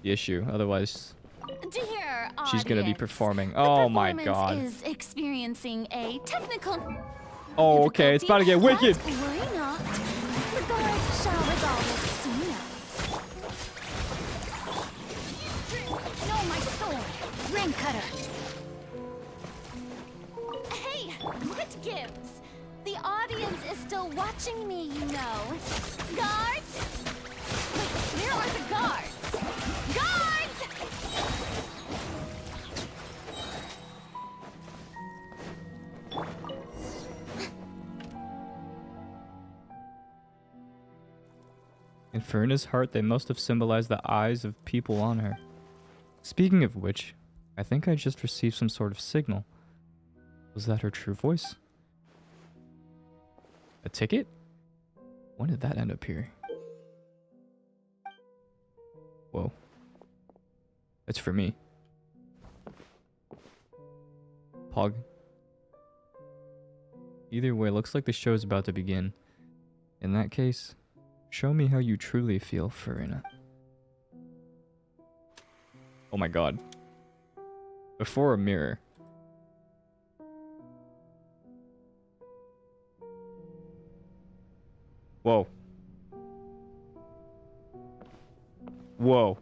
the issue. Otherwise, Dear she's gonna be audience, performing. the Oh my performance god. is experiencing a technical. Oh, okay, it's about to get wicked. But worry not. The guards shall resolve it soon enough. No, my sword! Ring cutter! Hey, what gives? The audience is still watching me, you know. Guards? Wait, where are the guards? Guards! In Furina's heart, they must have symbolized the eyes of people on her. Speaking of which, I think I just received some sort of signal. Was that her true voice? A ticket? When did that end up here? Whoa. It's for me. Pog. Either way, looks like the show is about to begin. In that case, show me how you truly feel, Furina. Oh my god. Before a mirror. Whoa. Whoa.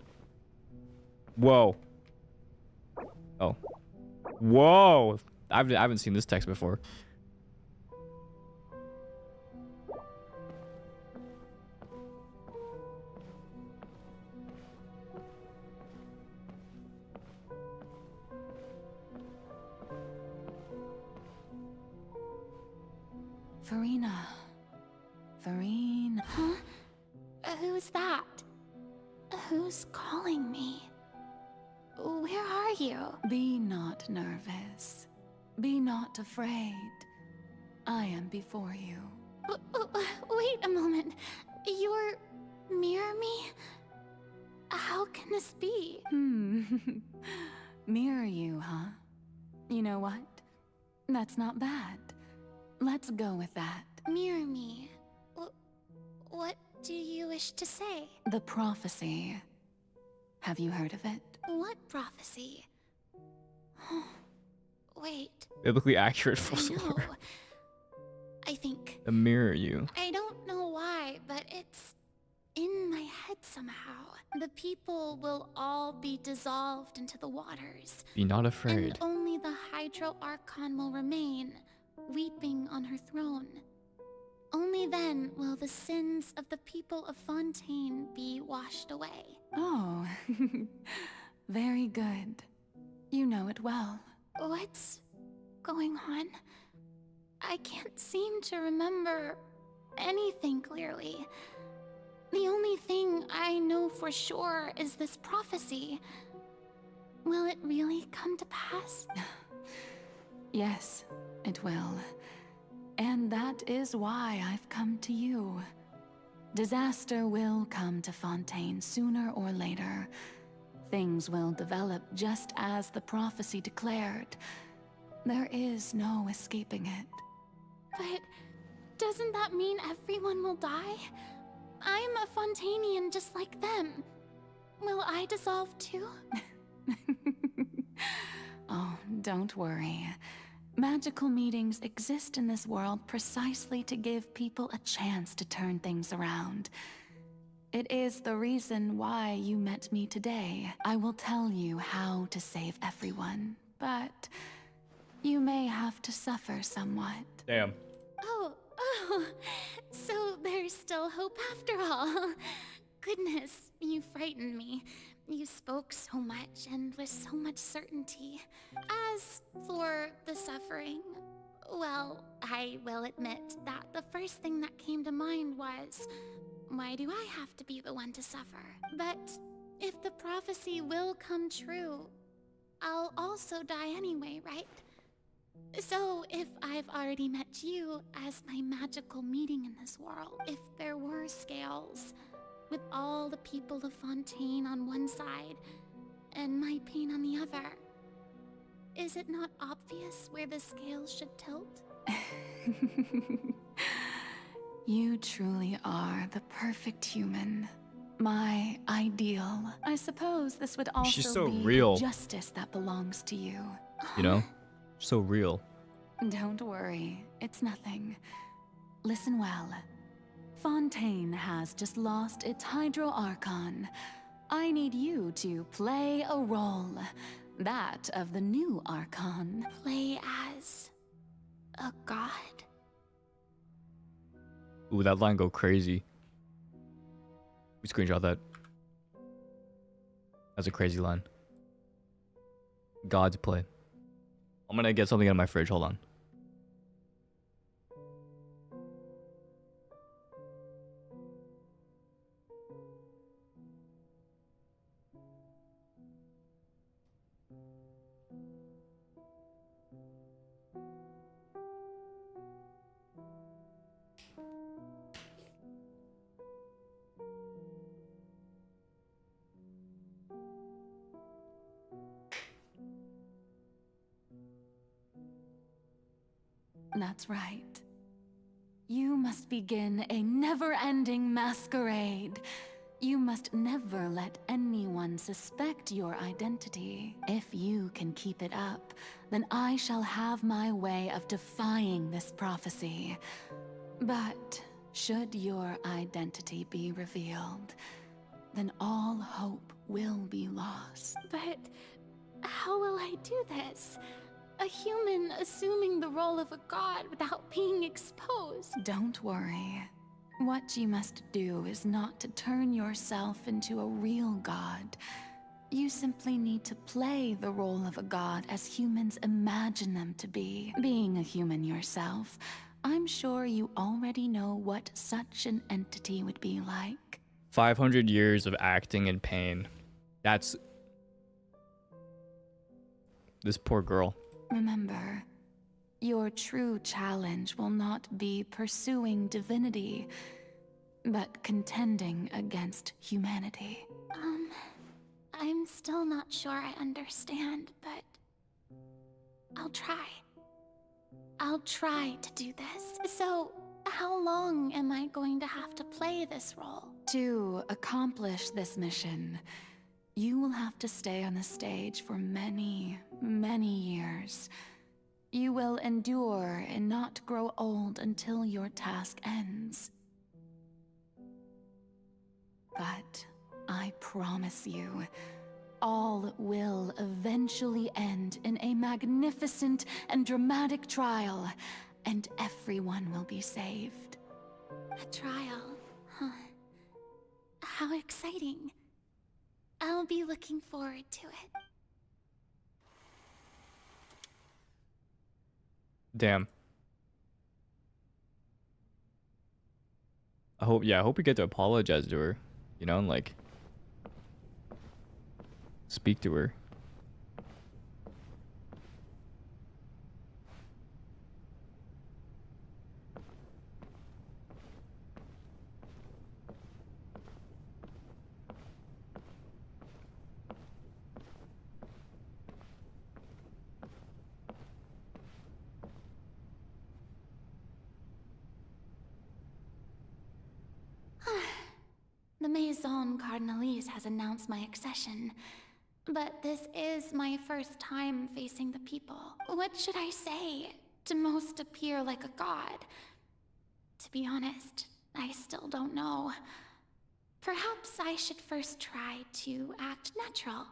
Whoa. Oh. Whoa. I haven't seen this text before. Furina. Furina. Huh? Who's that? Who's calling me? Where are you? Be not nervous. Be not afraid. I am before you. Wait a moment. You're mirror me? How can this be? Mirror you, huh? You know what? That's not bad. Let's go with that. Mirror me. What do you wish to say? The prophecy. Have you heard of it? What prophecy? Wait. Biblically accurate I fossil know. lore. I think. The mirror you. I don't know why, but it's in my head somehow. The people will all be dissolved into the waters. Be not afraid. And only the Hydro Archon will remain, weeping on her throne. Only then will the sins of the people of Fontaine be washed away. Oh, very good. You know it well. What's going on? I can't seem to remember anything clearly. The only thing I know for sure is this prophecy. Will it really come to pass? Yes, it will. And that is why I've come to you. Disaster will come to Fontaine sooner or later. Things will develop just as the prophecy declared. There is no escaping it. But doesn't that mean everyone will die? I'm a Fontainian just like them. Will I dissolve too? Oh, don't worry. Magical meetings exist in this world precisely to give people a chance to turn things around. It is the reason why you met me today. I will tell you how to save everyone, but you may have to suffer somewhat. Damn. Oh, so there's still hope after all. Goodness, you frightened me. You spoke so much and with so much certainty. As for the suffering, well, I will admit that the first thing that came to mind was, why do I have to be the one to suffer? But if the prophecy will come true, I'll also die anyway, right? So if I've already met you as my magical meeting in this world, if there were scales, with all the people of Fontaine on one side, and my pain on the other, is it not obvious where the scales should tilt? You truly are the perfect human. My ideal. I suppose this would also She's so be real. the justice that belongs to you. You know? So real. Don't worry, it's nothing. Listen well. Fontaine has just lost its Hydro Archon. I need you to play a role. That of the new Archon. Play as a god? Ooh, that line go crazy. We screenshot that. That's a crazy line. God's play. I'm gonna get something out of my fridge. Hold on. That's right. You must begin a never-ending masquerade. You must never let anyone suspect your identity. If you can keep it up, then I shall have my way of defying this prophecy. But should your identity be revealed, then all hope will be lost. But how will I do this? A human assuming the role of a god without being exposed. Don't worry. What you must do is not to turn yourself into a real god. You simply need to play the role of a god as humans imagine them to be. Being a human yourself, I'm sure you already know what such an entity would be like. 500 years of acting in pain. That's... this poor girl. Remember, your true challenge will not be pursuing divinity, but contending against humanity. I'm still not sure I understand, but I'll try. I'll try to do this. So, how long am I going to have to play this role? To accomplish this mission, you will have to stay on the stage for many, many years. You will endure and not grow old until your task ends. But I promise you, all will eventually end in a magnificent and dramatic trial, and everyone will be saved. A trial, huh? How exciting. I'll be looking forward to it. Damn. I hope we get to apologize to her, you know, and like speak to her. The Maison Cardinalise has announced my accession, but this is my first time facing the people. What should I say to most appear like a god? To be honest, I still don't know. Perhaps I should first try to act natural.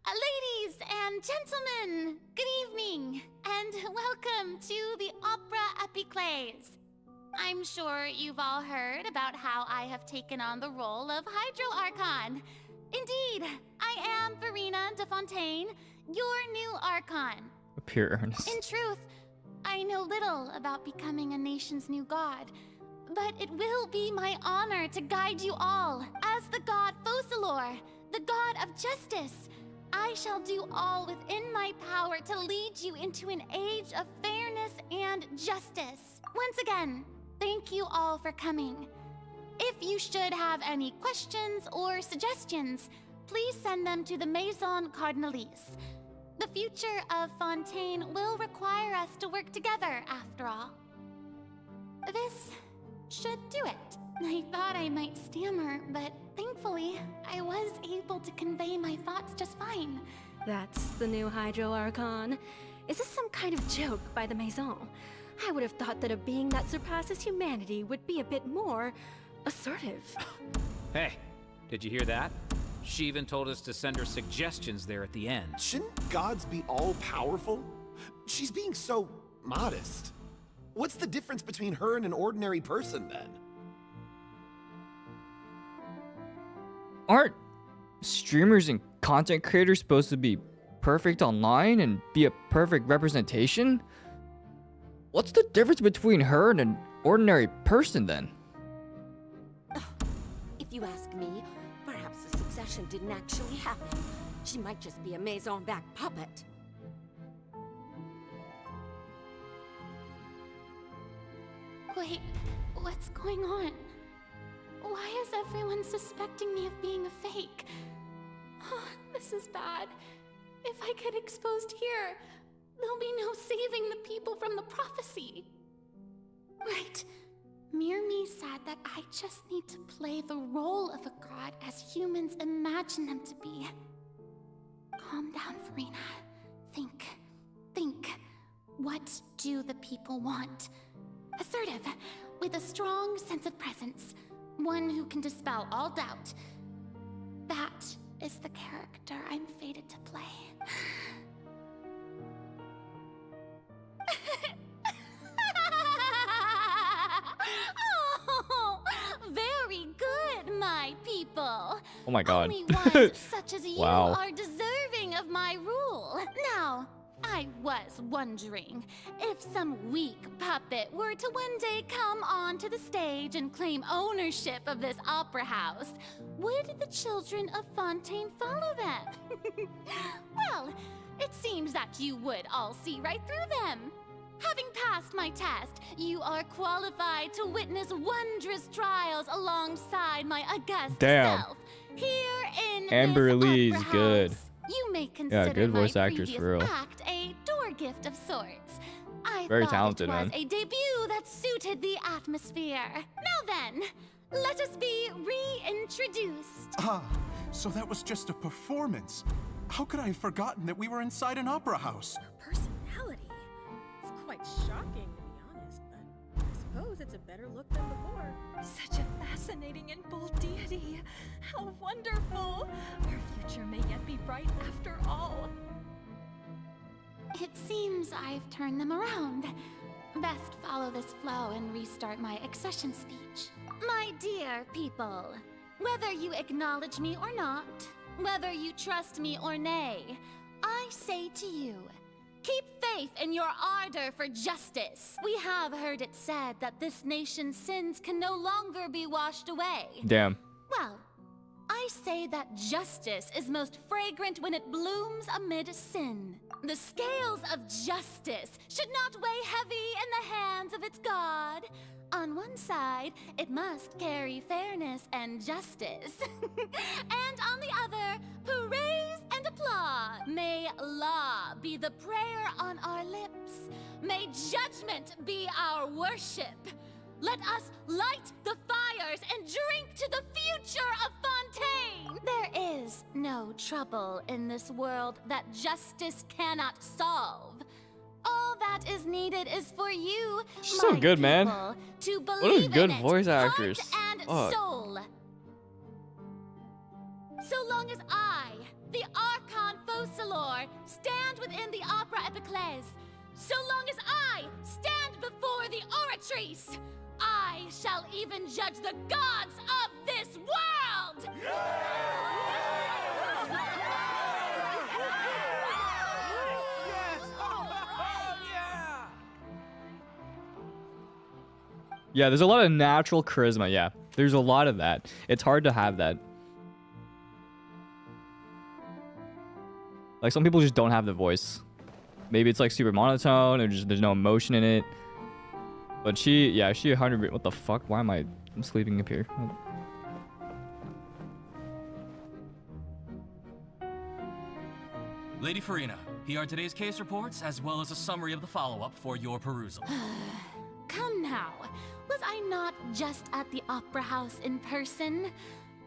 Ladies and gentlemen, good evening, and welcome to the Opera Epiclese. I'm sure you've all heard about how I have taken on the role of Hydro Archon. Indeed, I am Furina de Fontaine, your new Archon. Appear earnest. In truth, I know little about becoming a nation's new god, but it will be my honor to guide you all. As the god Focalor, the god of justice, I shall do all within my power to lead you into an age of fairness and justice. Once again, thank you all for coming. If you should have any questions or suggestions, please send them to the Maison Cardinalise. The future of Fontaine will require us to work together, after all. This should do it. I thought I might stammer, but thankfully, I was able to convey my thoughts just fine. That's the new Hydro Archon. Is this some kind of joke by the Maison? I would have thought that a being that surpasses humanity would be a bit more assertive. Hey, did you hear that? She even told us to send her suggestions there at the end. Shouldn't gods be all-powerful? She's being so modest. What's the difference between her and an ordinary person, then? Aren't streamers and content creators supposed to be perfect online and be a perfect representation? What's the difference between her and an ordinary person, then? If you ask me, perhaps the succession didn't actually happen. She might just be a Maison-back puppet. Wait, what's going on? Why is everyone suspecting me of being a fake? Oh, this is bad. If I get exposed here, there'll be no saving the people from the prophecy. Right. Mirmi said that I just need to play the role of a god as humans imagine them to be. Calm down, Furina. Think. What do the people want? Assertive, with a strong sense of presence. One who can dispel all doubt. That is the character I'm fated to play. Oh, very good, my people. Oh my god. Only ones such as you Wow. are deserving of my rule. Now, I was wondering if some weak puppet were to one day come onto the stage and claim ownership of this opera house, would the children of Fontaine follow them? Well, it seems that you would all see right through them. Having passed my test, you are qualified to witness wondrous trials alongside my august Damn. self here in Amber this Lee's opera good. house. You may consider good voice my actress previous for real. act a door gift of sorts. I Very thought talented, it was man. a debut that suited the atmosphere. Now then, let us be reintroduced. Ah, so that was just a performance. How could I have forgotten that we were inside an opera house? Personality. It's quite shocking, to be honest, but I suppose it's a better look than before. Such a fascinating and bold deity. How wonderful! Our future may yet be bright after all. It seems I've turned them around. Best follow this flow and restart my accession speech. My dear people, whether you acknowledge me or not, whether you trust me or nay, I say to you, keep faith in your ardor for justice. We have heard it said that this nation's sins can no longer be washed away. Damn. Well, I say that justice is most fragrant when it blooms amid sin. The scales of justice should not weigh heavy in the hands of its God. On one side, it must carry fairness and justice. And on the other, praise and applause. May law be the prayer on our lips. May judgment be our worship. Let us light the fires and drink to the future of Fontaine! There is no trouble in this world that justice cannot solve. All that is needed is for you, She's so my good, man. people, to What a believe good in it, voice heart actress. and Fuck. soul. So long as I, the Archon Faucillor, stand within the Opera Epiclese, so long as I stand before the Oratrice, I shall even judge the gods of this world! Yeah, there's a lot of natural charisma. Yeah, there's a lot of that. It's hard to have that. Like, some people just don't have the voice. Maybe it's like super monotone or just there's no emotion in it. But she 100. What the fuck? Why am I'm sleeping up here? Lady Furina, here are today's case reports as well as a summary of the follow-up for your perusal. Come now, was I not just at the Opera House in person?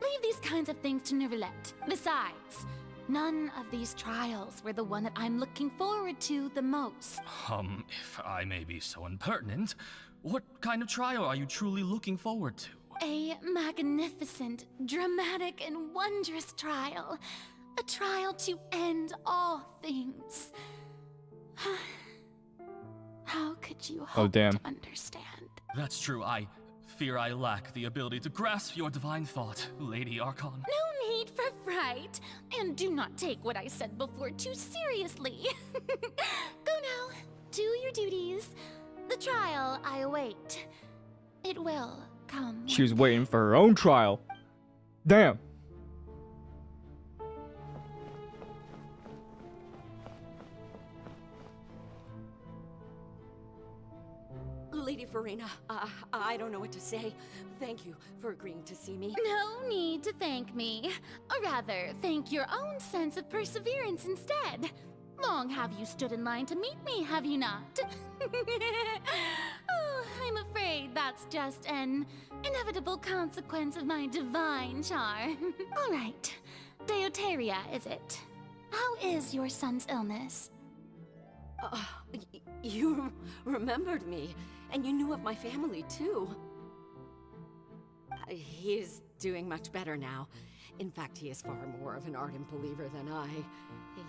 Leave these kinds of things to Neuvillette. Besides, none of these trials were the one that I'm looking forward to the most. If I may be so impertinent, what kind of trial are you truly looking forward to? A magnificent, dramatic, and wondrous trial. A trial to end all things. How could you hope to understand? That's true. I fear I lack the ability to grasp your divine thought, Lady Archon. No need for fright, and do not take what I said before too seriously. Go now, do your duties. The trial I await. It will come. She was waiting for her own trial. Damn. Lady Furina, I don't know what to say. Thank you for agreeing to see me. No need to thank me. Or rather, thank your own sense of perseverance instead. Long have you stood in line to meet me, have you not? Oh, I'm afraid that's just an inevitable consequence of my divine charm. All right, Deoteria, is it? How is your son's illness? You remembered me, and you knew of my family, too. He is doing much better now. In fact, he is far more of an ardent believer than I.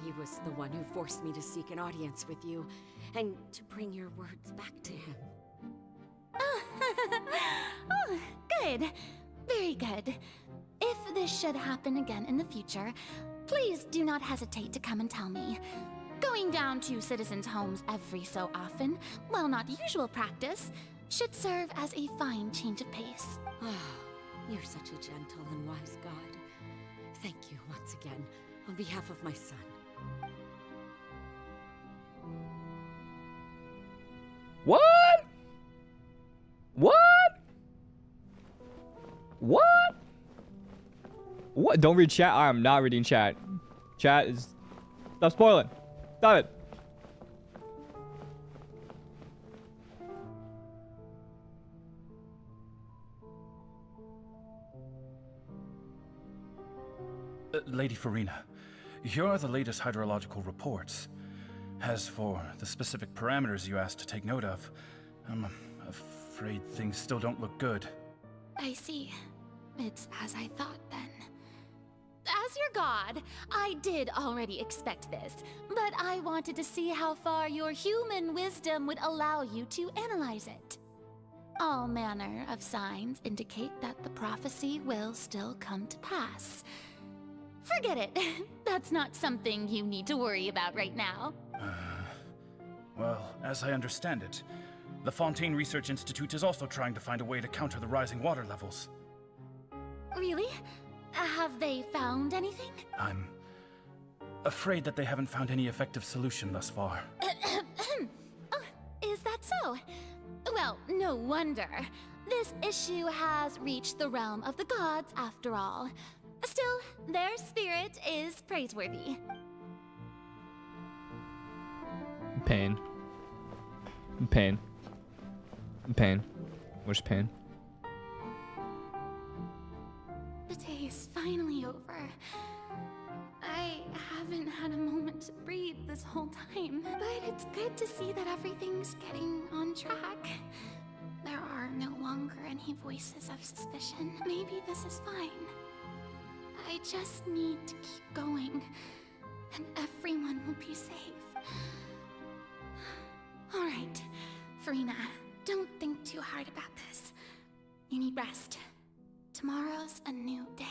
He was the one who forced me to seek an audience with you, and to bring your words back to him. Oh, good. Very good. If this should happen again in the future, please do not hesitate to come and tell me. Going down to citizens' homes every so often, while not usual practice, should serve as a fine change of pace. You're such a gentle and wise god. Thank you once again, on behalf of my son. What? What? What? What? Don't read chat. I am not reading chat. Chat is... Stop spoiling. Stop it. Lady Furina, here are the latest hydrological reports. As for the specific parameters you asked to take note of, I'm afraid things still don't look good. I see. It's as I thought then. As your god, I did already expect this, but I wanted to see how far your human wisdom would allow you to analyze it. All manner of signs indicate that the prophecy will still come to pass. Forget it. That's not something you need to worry about right now. Well, as I understand it, the Fontaine Research Institute is also trying to find a way to counter the rising water levels. Really? Have they found anything? I'm afraid that they haven't found any effective solution thus far. Oh, is that so? Well, no wonder. This issue has reached the realm of the gods after all. Still, their spirit is praiseworthy. Pain. Pain. Pain. Which pain? The day is finally over. I haven't had a moment to breathe this whole time, but it's good to see that everything's getting on track. There are no longer any voices of suspicion. Maybe this is fine. I just need to keep going, and everyone will be safe. All right, Furina, don't think too hard about this. You need rest. Tomorrow's a new day.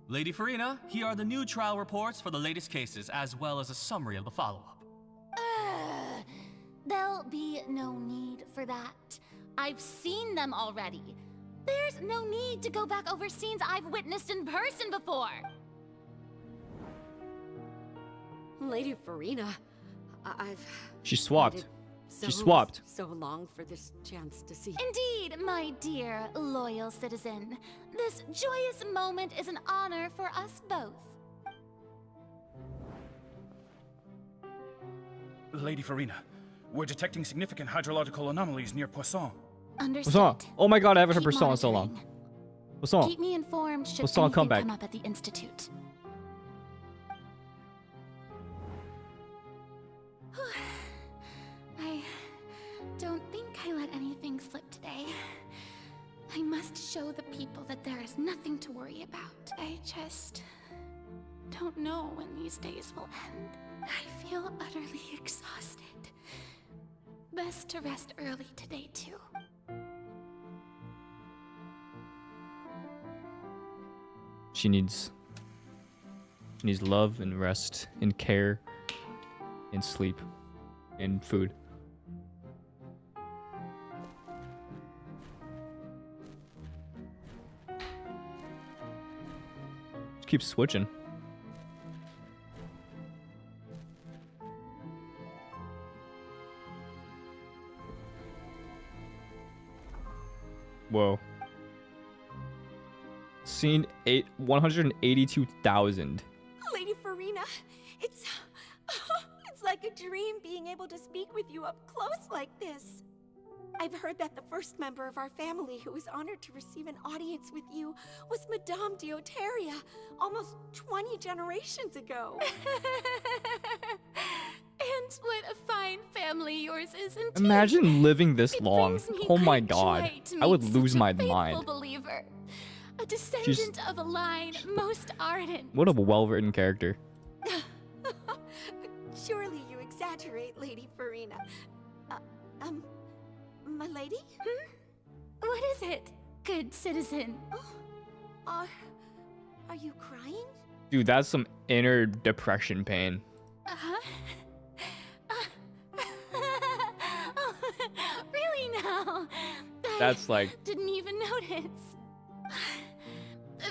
Lady Furina, here are the new trial reports for the latest cases, as well as a summary of the follow-up. There'll be no need for that. I've seen them already. There's no need to go back over scenes I've witnessed in person before. Lady Furina, She swapped. So, She swapped. So long for this chance to see. Indeed, my dear, loyal citizen. This joyous moment is an honor for us both. Lady Furina, we're detecting significant hydrological anomalies near Poisson. Understood. Poisson. Oh my god, I haven't heard Keep Poisson in so long. monitoring. Poisson. Keep me informed should Poisson, anything come back. come up at the Institute. I don't think I let anything slip today. I must show the people that there is nothing to worry about. I just don't know when these days will end. I feel utterly exhausted. Best to rest early today, too. She needs love and rest and care and sleep and food. Just keep switching. Whoa. Seen 182,000. Lady Furina, it's like a dream being able to speak with you up close like this. I've heard that the first member of our family who was honored to receive an audience with you was Madame Dioteria, almost 20 generations ago. And what a fine family yours is indeed. Imagine living this long. brings me Oh my great god. joy to I would meet lose such a my faithful mind. believer, a descendant of a line most ardent. What a well-written character. Surely you exaggerate, Lady Furina. My lady? What is it, good citizen? Are you crying? Dude, that's some inner depression pain. Uh-huh. Really now? That's like... Didn't even notice.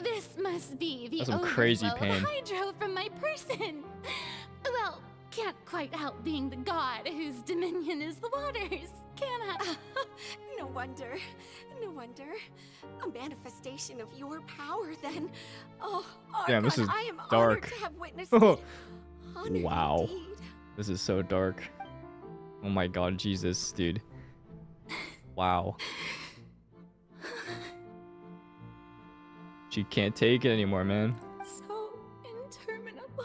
This must be the That's some crazy overflow pain. of hydro from my person. Well, can't quite help being the god whose dominion is the waters, can I? No wonder. No wonder. A manifestation of your power, then. Oh, Damn, this Archon, is I am dark. honored to have witnessed it. Honored Wow. indeed. This is so dark. Oh my god, Jesus, dude. Wow. She can't take it anymore, man. So interminable.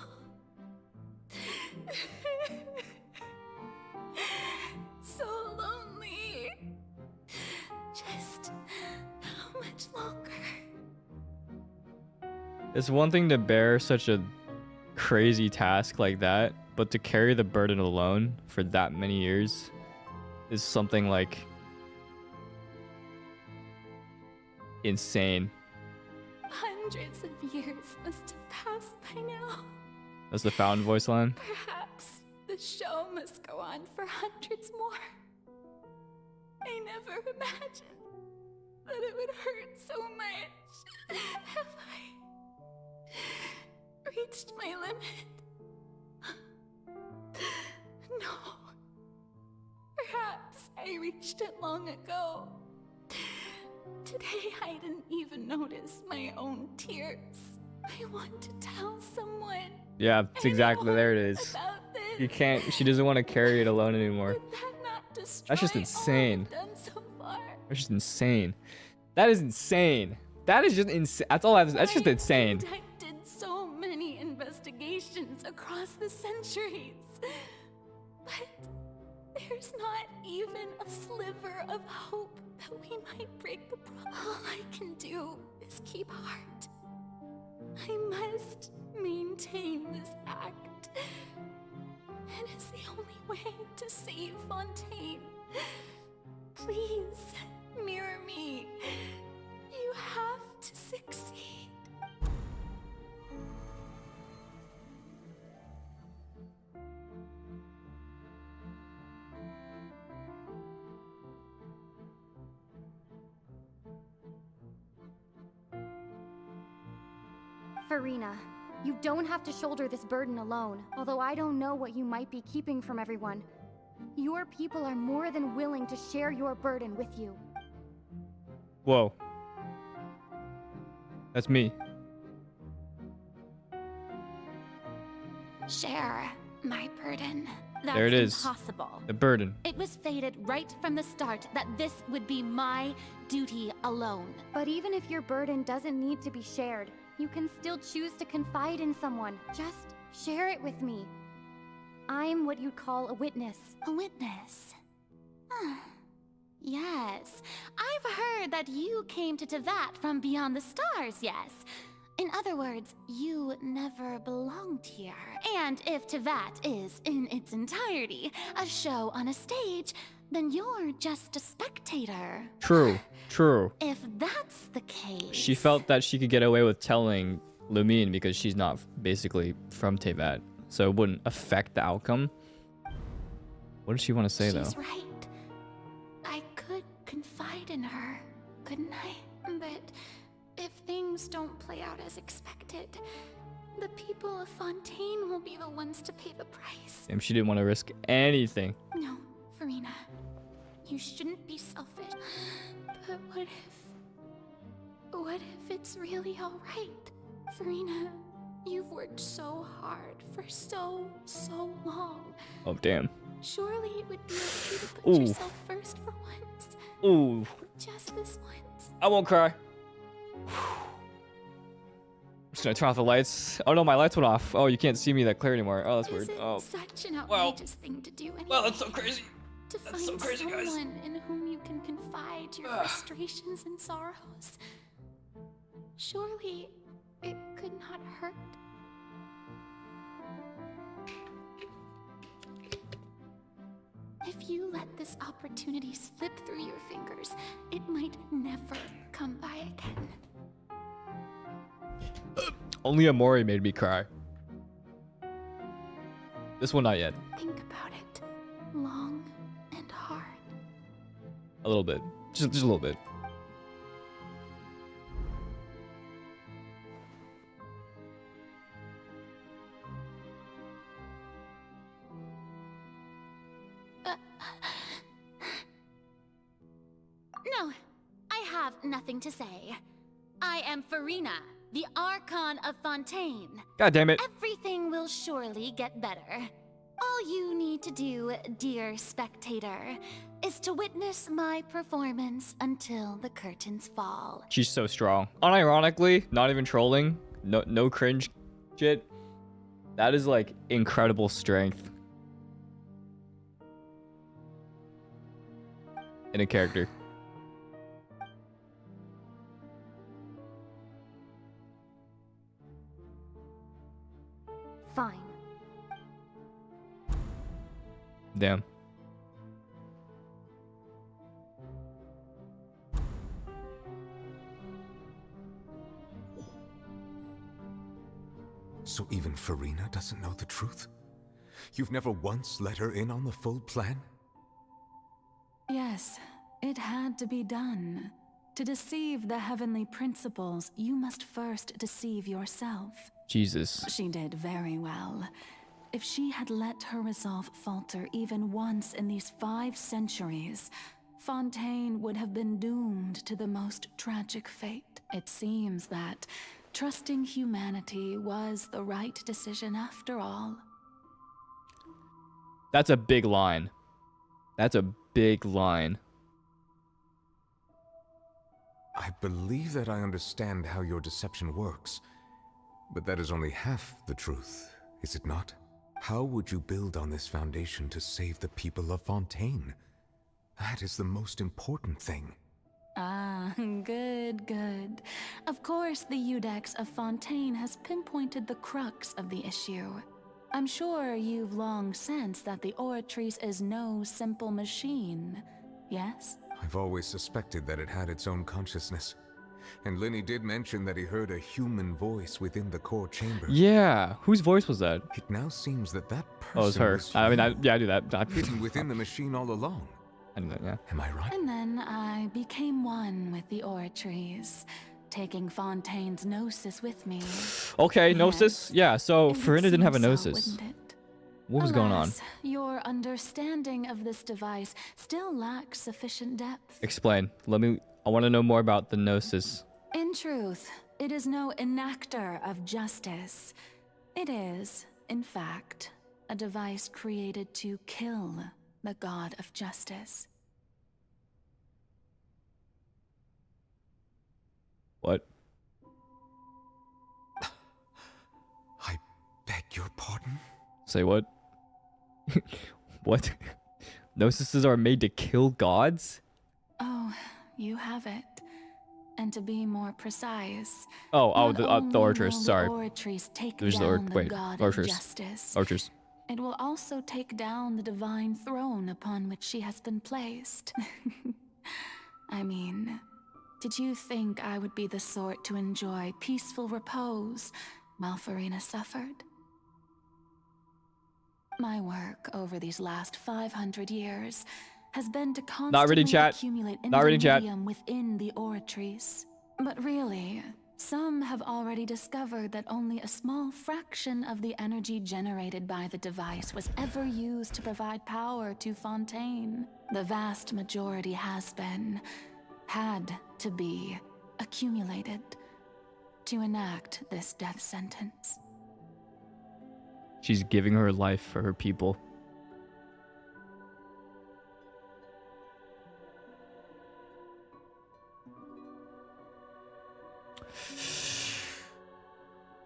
So lonely. Just how much longer? It's one thing to bear such a crazy task like that, but to carry the burden alone for that many years is something like insane. Hundreds of years must have passed by now. That's the Fountain voice line. Perhaps the show must go on for hundreds more. I never imagined that it would hurt so much. Have I reached my limit? No. Perhaps I reached it long ago. Today I didn't even notice my own tears. I want to tell someone. Yeah, it's exactly there it is. about this. You can't, she doesn't want to carry it alone anymore. Would that not destroy That's just insane. all I've done so far? That's just insane. That is insane. That is just insane. That's all I have. That's just insane. I did so many investigations across the centuries. But there's not even a sliver of hope that we might break the problem. All I can do is keep heart. I must maintain this act. It is the only way to save Fontaine. Please, mirror me. You have to succeed. Furina, you don't have to shoulder this burden alone, although I don't know what you might be keeping from everyone. Your people are more than willing to share your burden with you. Whoa. That's me. Share my burden. That's There it is. impossible. The burden. It was fated right from the start that this would be my duty alone. But even if your burden doesn't need to be shared, you can still choose to confide in someone. Just share it with me. I'm what you'd call a witness. A witness? Yes. I've heard that you came to Tevat from beyond the stars, yes. In other words, you never belonged here. And if Tevat is, in its entirety, a show on a stage, then you're just a spectator. True. True. If that's the case... She felt that she could get away with telling Lumine because she's not basically from Tevat, so it wouldn't affect the outcome. What does she want to say, though? She's right. I could confide in her, couldn't I? But if things don't play out as expected, the people of Fontaine will be the ones to pay the price. Damn, she didn't want to risk anything. No, Furina. You shouldn't be selfish. But what if it's really alright? Furina, you've worked so hard for so long. Oh, damn. Surely it would be okay to put Ooh. yourself first for once. Ooh. Just this once. I won't cry. I'm just gonna turn off the lights. Oh no, my lights went off. Oh, you can't see me that clear anymore. Oh, that's weird. Oh. Such an outrageous thing to do anyway. Well, that's so crazy. To That's find so crazy, guys. someone in whom you can confide your frustrations and sorrows. Surely it could not hurt. If you let this opportunity slip through your fingers, it might never come by again. Only Amori made me cry. This one not yet. Think about it. Long and hard. A little bit. Just a little bit. No, I have nothing to say. I am Furina, the Archon of Fontaine. God damn it. Everything will surely get better. All you need to do, dear spectator, is to witness my performance until the curtains fall. She's so strong. Unironically, not even trolling. No cringe shit. That is like incredible strength. In a character. Fine. Damn. So even Furina doesn't know the truth? You've never once let her in on the full plan? Yes, it had to be done. To deceive the heavenly principles, you must first deceive yourself. Jesus. She did very well. If she had let her resolve falter even once in these 5 centuries, Fontaine would have been doomed to the most tragic fate. It seems that trusting humanity was the right decision after all. That's a big line. That's a big line. I believe that I understand how your deception works, but that is only half the truth, is it not? How would you build on this foundation to save the people of Fontaine? That is the most important thing. Ah, good. Of course, the Iudex of Fontaine has pinpointed the crux of the issue. I'm sure you've long sensed that the Oratrice is no simple machine, yes? I've always suspected that it had its own consciousness. And Lenny did mention that he heard a human voice within the core chamber. Yeah, whose voice was that? It now seems that that person Oh, it was her. was I mean, yeah, I do that. hidden within the machine all along. I knew that, yeah. Am I right? And then I became one with the Oratrice, taking Fontaine's gnosis with me. Okay, Yes, gnosis? Yeah, so it would Furina didn't have a seem gnosis. so, wouldn't it? What was going on? Alas, your understanding of this device still lacks sufficient depth. Explain. I want to know more about the gnosis. In truth, it is no enactor of justice. It is, in fact, a device created to kill the god of justice. What? I beg your pardon? Say what? What? Gnosises are made to kill gods? Oh, you have it. And to be more precise, Oh, not the only Oratrice, will sorry. The Oratrice take There's down the the wait, god Archers. of justice. Archers. It will also take down the divine throne upon which she has been placed. I mean, did you think I would be the sort to enjoy peaceful repose while Furina suffered? My work over these last 500 years has been to constantly accumulate intermedium within the Oratrice. But really, some have already discovered that only a small fraction of the energy generated by the device was ever used to provide power to Fontaine. The vast majority had to be, accumulated to enact this death sentence. She's giving her life for her people.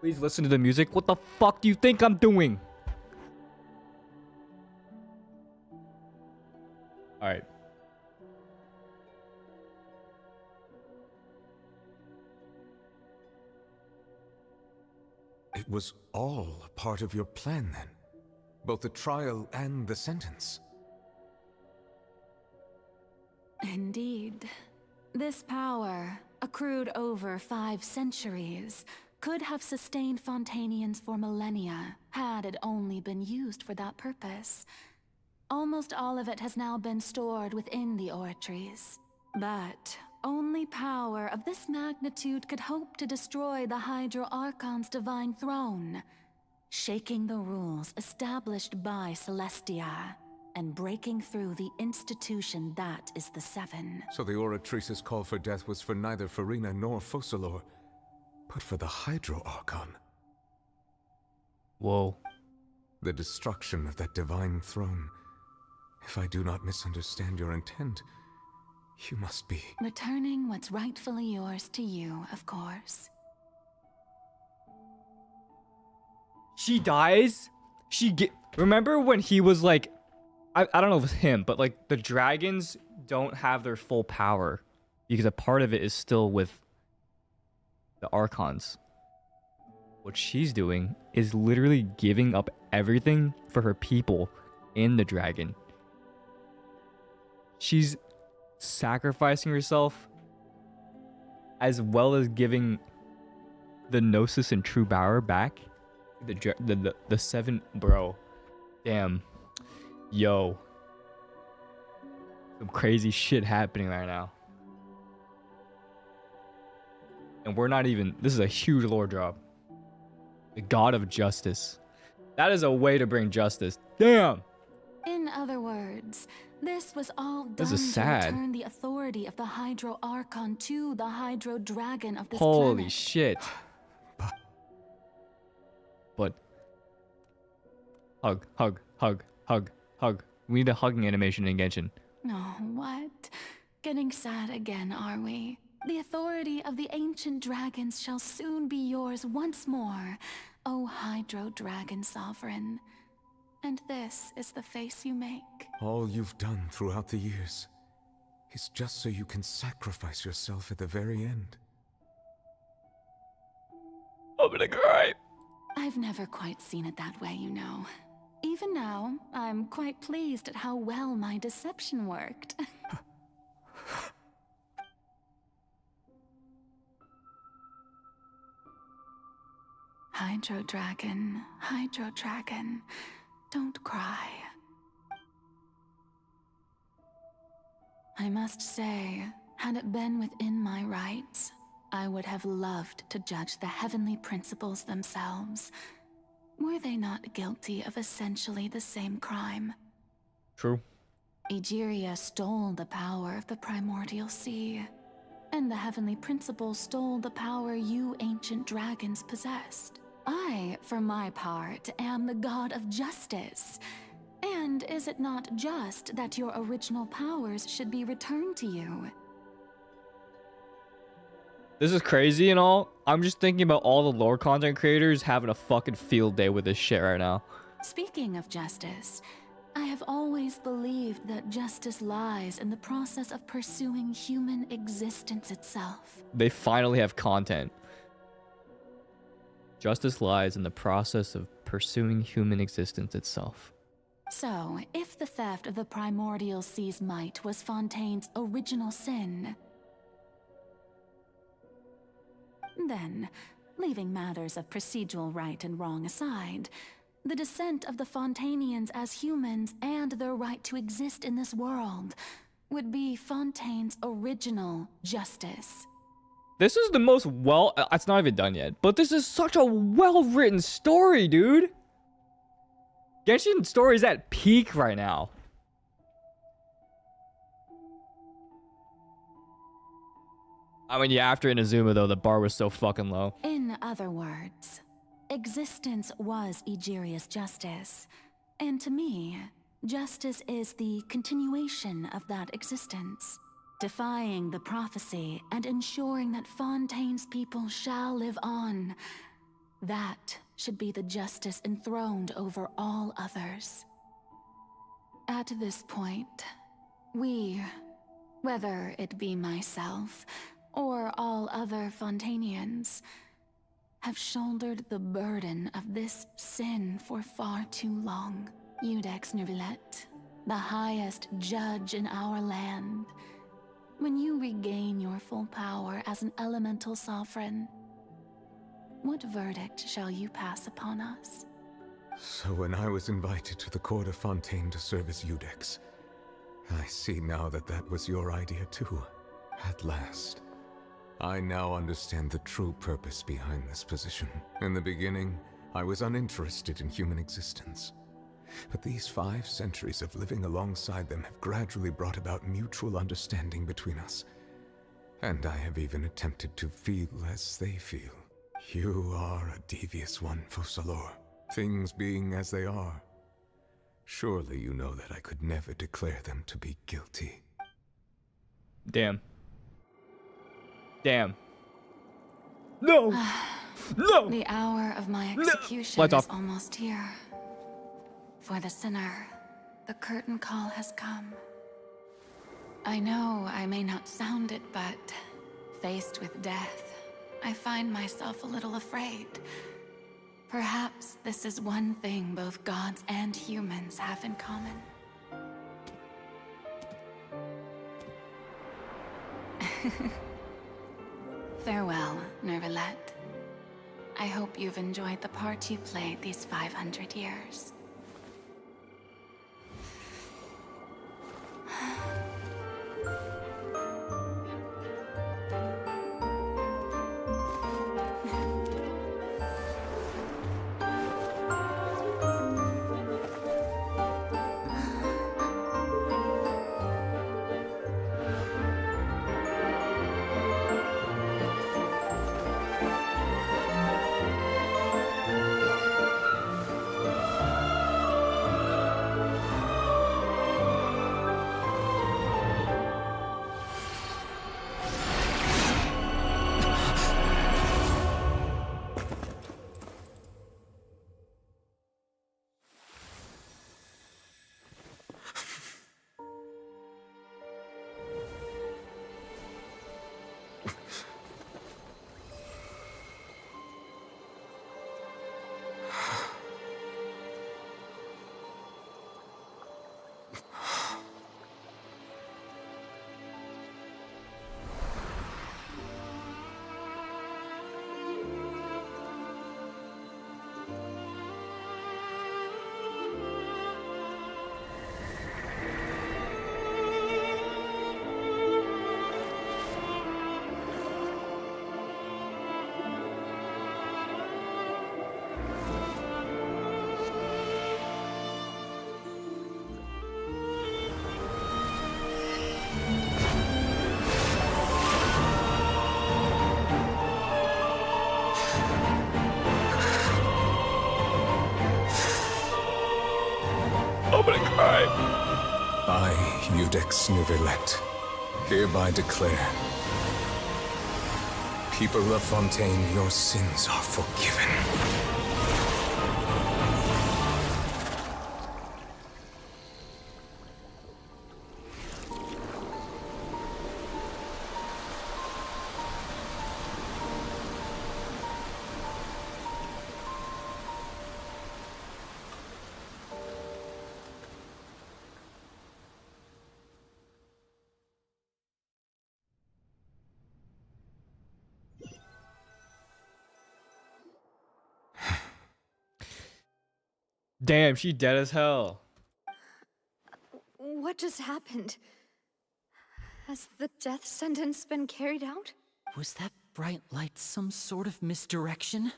Please listen to the music. What the fuck do you think I'm doing? Alright. It was all a part of your plan then? Both the trial and the sentence? Indeed. This power, accrued over 5 centuries, could have sustained Fontanians for millennia, had it only been used for that purpose. Almost all of it has now been stored within the oratories. But only power of this magnitude could hope to destroy the Hydro Archon's divine throne, shaking the rules established by Celestia, and breaking through the institution that is the Seven. So the Oratrice's call for death was for neither Furina nor Focalor, but for the Hydro Archon. Whoa. The destruction of that divine throne. If I do not misunderstand your intent, you must be... Returning what's rightfully yours to you, of course. She dies? Remember when he was like... I don't know if it's him, but like the dragons don't have their full power because a part of it is still with the Archons. What she's doing is literally giving up everything for her people in the dragon. She's sacrificing herself as well as giving the Gnosis and True Power back. The Seven, bro. Damn. Yo. Some crazy shit happening right now. And we're not even... This is a huge lore drop. The God of Justice. That is a way to bring justice. Damn! In other words, this was all done This is to sad. return the authority of the Hydro Archon to the Hydro Dragon of this Holy planet. shit. But... Hug, hug, hug, hug, hug. We need a hugging animation in Genshin. No, what? Getting sad again, are we? The authority of the ancient dragons shall soon be yours once more, O Hydro Dragon Sovereign. And this is the face you make. All you've done throughout the years is just so you can sacrifice yourself at the very end. I'm gonna cry. I've never quite seen it that way, you know. Even now, I'm quite pleased at how well my deception worked. Hydro Dragon, don't cry. I must say, had it been within my rights, I would have loved to judge the heavenly principles themselves. Were they not guilty of essentially the same crime? True. Egeria stole the power of the primordial sea, and the heavenly principles stole the power you ancient dragons possessed. I, for my part, am the god of justice. And is it not just that your original powers should be returned to you? This is crazy and all. I'm just thinking about all the lore content creators having a fucking field day with this shit right now. Speaking of justice, I have always believed that justice lies in the process of pursuing human existence itself. They finally have content. Justice lies in the process of pursuing human existence itself. So, if the theft of the primordial sea's might was Fontaine's original sin, then, leaving matters of procedural right and wrong aside, the descent of the Fontanians as humans and their right to exist in this world would be Fontaine's original justice. This is the most it's not even done yet, but this is such a well-written story, dude. Genshin story is at peak right now. I mean, yeah, after Inazuma, though, the bar was so fucking low. In other words, existence was Egeria's justice. And to me, justice is the continuation of that existence. Defying the prophecy and ensuring that Fontaine's people shall live on. That should be the justice enthroned over all others. At this point, we, whether it be myself or all other Fontanians, have shouldered the burden of this sin for far too long. Iudex Neuvillette, the highest judge in our land, when you regain your full power as an elemental sovereign, what verdict shall you pass upon us? So when I was invited to the court of Fontaine to serve as Iudex, I see now that that was your idea too. At last. I now understand the true purpose behind this position. In the beginning, I was uninterested in human existence. But these 5 centuries of living alongside them have gradually brought about mutual understanding between us. And I have even attempted to feel as they feel. You are a devious one, Focalors. Things being as they are. Surely you know that I could never declare them to be guilty. Damn. Damn. No! No! The hour of my execution Lights is off. almost here. For the sinner, the curtain call has come. I know I may not sound it, but faced with death, I find myself a little afraid. Perhaps this is one thing both gods and humans have in common. Farewell, Neuvillette. I hope you've enjoyed the part you played these 500 years. I'm gonna cry. I, Iudex Neuvillette, hereby declare, people of Fontaine, your sins are forgiven. Damn, she dead as hell. What just happened? Has the death sentence been carried out? Was that bright light some sort of misdirection?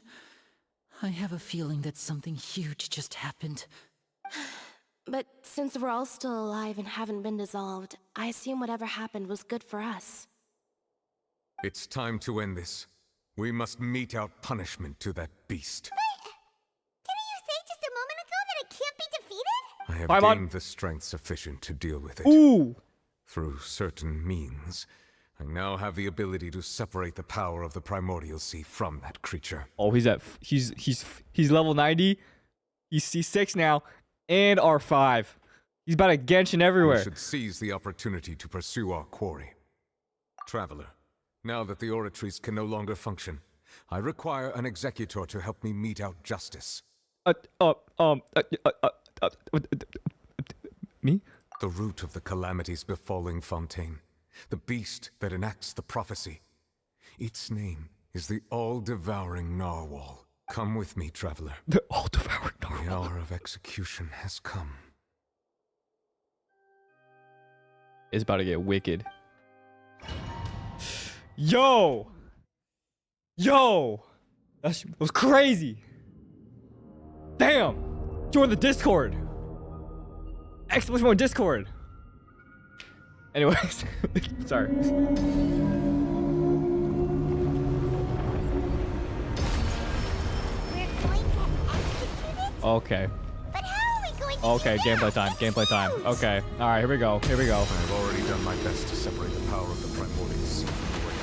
I have a feeling that something huge just happened. But since we're all still alive and haven't been dissolved, I assume whatever happened was good for us. It's time to end this. We must mete out punishment to that beast. Didn't you say just a moment ago that it can't be defeated? I have Paimon. gained the strength sufficient to deal with it. Ooh. Through certain means, I now have the ability to separate the power of the primordial sea from that creature. Oh, he's level 90. He's C6 now, and R5. He's about to Genshin everywhere. We should seize the opportunity to pursue our quarry. Traveler, now that the oratories can no longer function, I require an executor to help me mete out justice. Me? The root of the calamities befalling Fontaine. The beast that enacts the prophecy. Its name is the all-devouring Narwhal. Come with me, traveler. The all-devouring Narwhal. The hour of execution has come. It's about to get wicked. Yo! That was crazy! Damn! Join the Discord! Exclamation point Discord! Anyways, sorry. Okay. But how are we going to Okay, gameplay time. Okay, alright, here we go. I have already done my best to separate the power of the primordial sea from the weight.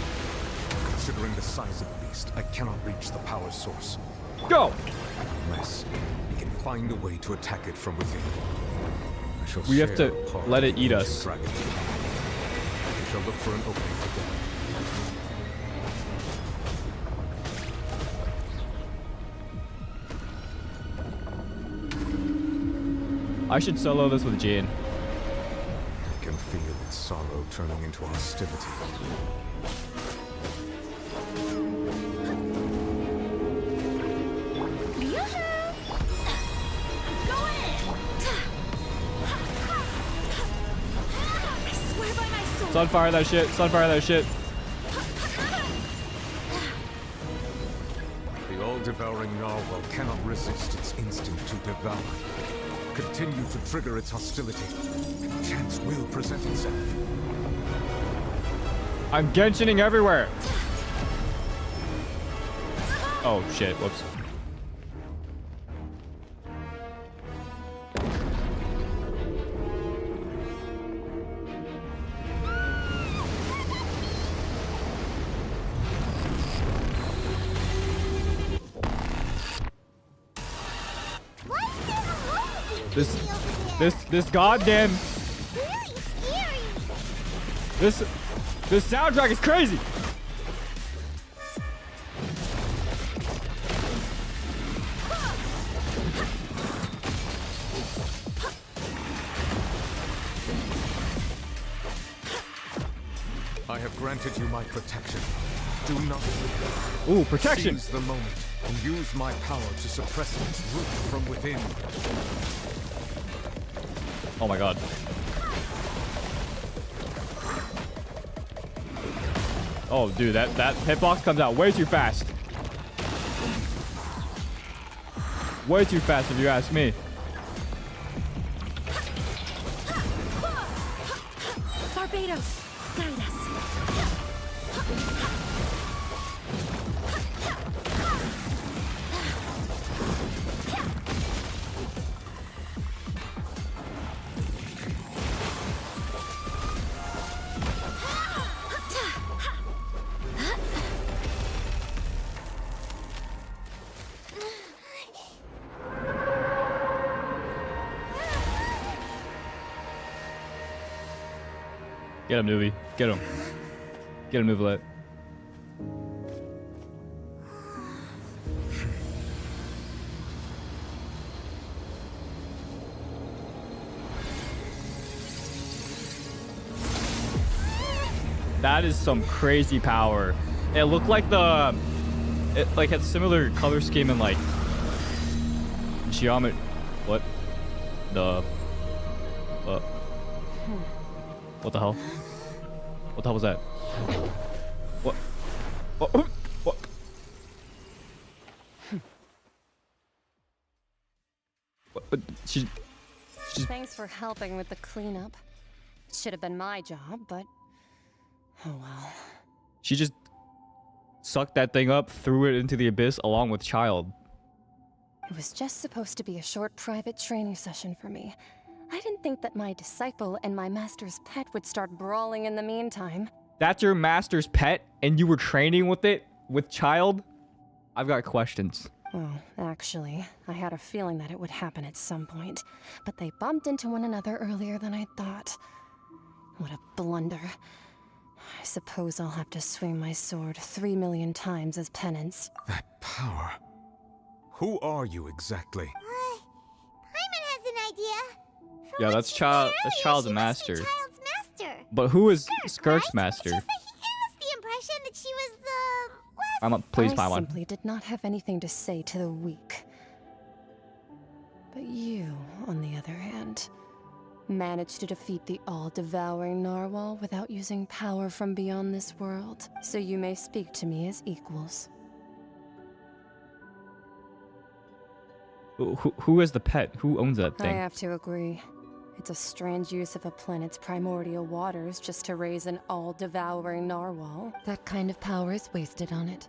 Considering the size of the beast, I cannot reach the power source. Go! Unless we can find a way to attack it from within. We have to let it eat us. We shall look for an opening together. I should solo this with Jin. I can feel its sorrow turning into hostility. Sunfire that shit. The all-devouring Narwhal cannot resist its instinct to devour. Continue to trigger its hostility. Chance will present itself. I'm Genshining everywhere. Oh shit, whoops. This goddamn this soundtrack is crazy. I have granted you my protection. Do not fear. Ooh, protection. Seize the moment and use my power to suppress its root from within. Oh my god. Oh dude, that hitbox comes out way too fast. Way too fast if you ask me. Barbados, guide us. Get him, Neuvy. Get him. Get him, Neuvillette. That is some crazy power. It looked like it like had similar color scheme and like geometry. What? What the hell? What the hell was that? What? What? She's... Thanks for helping with the cleanup. Should have been my job, but oh well. She just sucked that thing up, threw it into the abyss along with Child. It was just supposed to be a short private training session for me. I didn't think that my disciple and my master's pet would start brawling in the meantime. That's your master's pet, and you were training with it with child? I've got questions. Well, actually, I had a feeling that it would happen at some point, but they bumped into one another earlier than I thought. What a blunder. I suppose I'll have to swing my sword 3 million times as penance. That power. Who are you exactly? Paimon has an idea. Yeah, that's child's master. Child's master. But who is Skirk's right? master? It's just that he gave us the impression that she was the Please, I Paimon. simply did not have anything to say to the weak. But you, on the other hand, managed to defeat the all-devouring Narwhal without using power from beyond this world. So you may speak to me as equals. Who is the pet? Who owns that I thing? have to agree. It's a strange use of a planet's primordial waters just to raise an all-devouring Narwhal. That kind of power is wasted on it.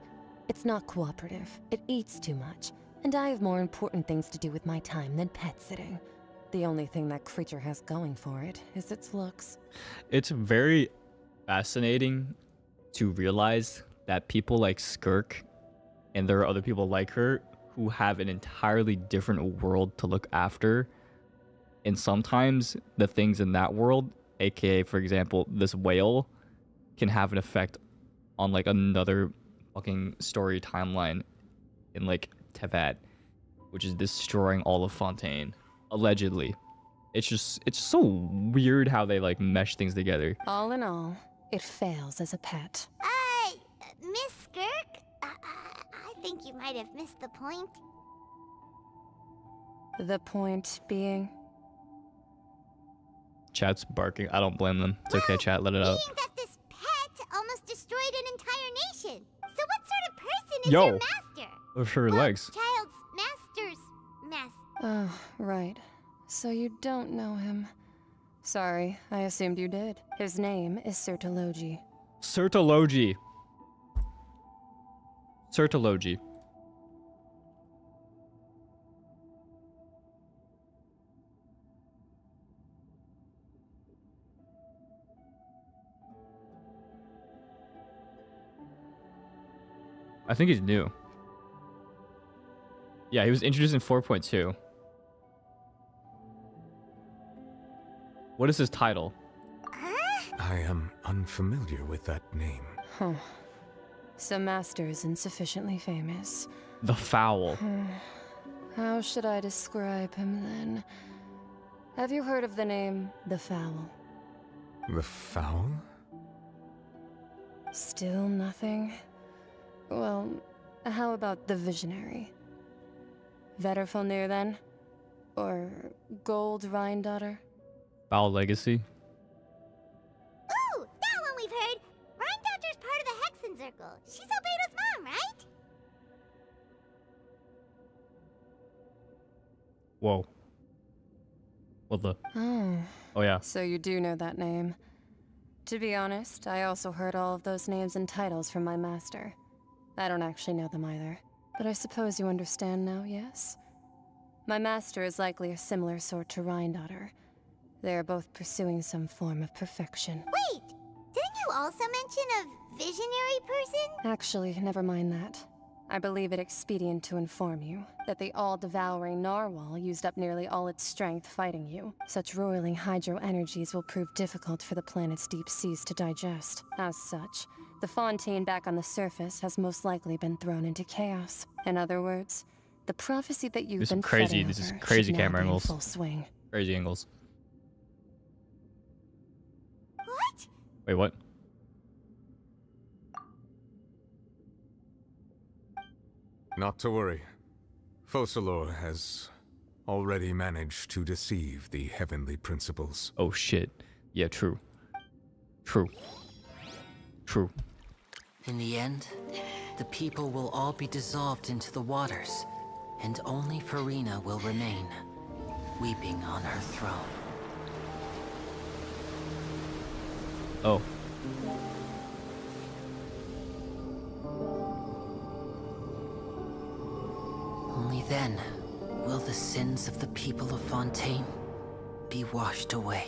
It's not cooperative. It eats too much. And I have more important things to do with my time than pet sitting. The only thing that creature has going for it is its looks. It's very fascinating to realize that people like Skirk, and there are other people like her, who have an entirely different world to look after. And sometimes the things in that world, aka, for example, this whale, can have an effect on like another fucking story timeline in like Tevat, which is destroying all of Fontaine. Allegedly. It's so weird how they like mesh things together. All in all, it fails as a pet. Miss Skirk? I think you might have missed the point. The point being? Chat's barking. I don't blame them. It's okay, chat. Let it out. Being that this pet almost destroyed an entire nation. So what sort of person is Yo. your master? Look at her legs. Child's master's master. Oh, right. So you don't know him. Sorry, I assumed you did. His name is Sertologi. Sertologi. Sertologi. I think he's new. Yeah, he was introduced in 4.2. What is his title? I am unfamiliar with that name. Huh. So Master isn't sufficiently famous. The Foul. How should I describe him then? Have you heard of the name The Foul? The Foul? Still nothing? Well, how about the Visionary? Vetterfalnir then? Or Gold Rhine-daughter? Foul Legacy. Ooh, that one we've heard. Rhine-daughter's part of the Hexen Circle. She's Albedo's mom, right? Whoa. What the? Oh, yeah. So you do know that name. To be honest, I also heard all of those names and titles from my master. I don't actually know them either. But I suppose you understand now, yes? My master is likely a similar sort to Rhine-daughter. They are both pursuing some form of perfection. Wait, didn't you also mention a visionary person? Actually, never mind that. I believe it expedient to inform you that the all-devouring Narwhal used up nearly all its strength fighting you. Such roiling hydro energies will prove difficult for the planet's deep seas to digest. As such, the Fontaine back on the surface has most likely been thrown into chaos. In other words, the prophecy that you've been fretting This is over crazy should now camera be in angles. full swing. Crazy angles. What? Wait, what? Not to worry. Focalor has already managed to deceive the heavenly principles. Oh shit. Yeah, true. True. True. In the end, the people will all be dissolved into the waters, and only Furina will remain, weeping on her throne. Oh. Only then will the sins of the people of Fontaine be washed away.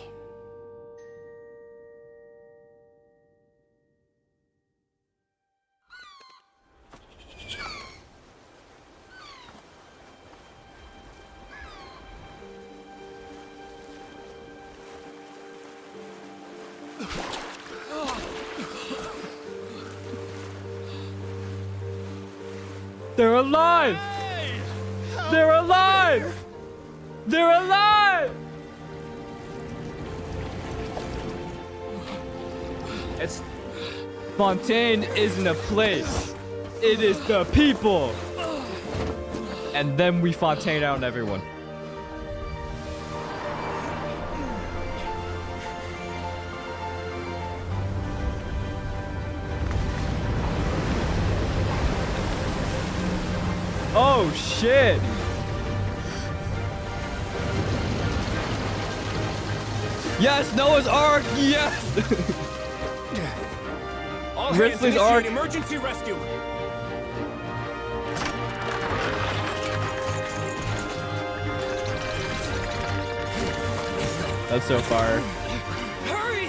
They're alive! They're alive! They're alive! It's... Fontaine isn't a place. It is the people. And then we Fontaine out on everyone. Oh shit! Yes, Noah's Ark. Yes. All Risley's hands Ark. initiate emergency rescue. That's so far. Hurry!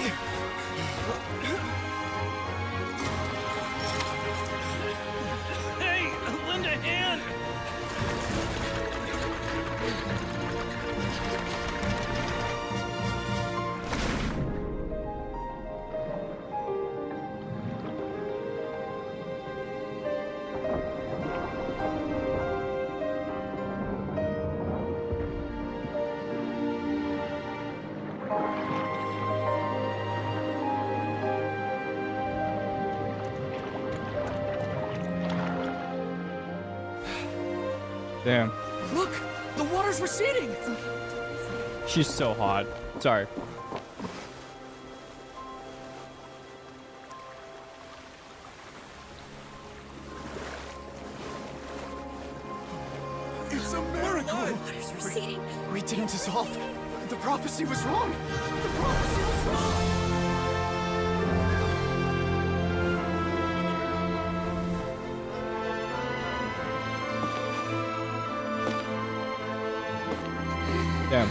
Hey, lend a hand. Damn. Look, the water's receding. She's so hot. Sorry. It's a miracle! Water's receding. We didn't dissolve. The prophecy was wrong. The prophecy was wrong. Damn.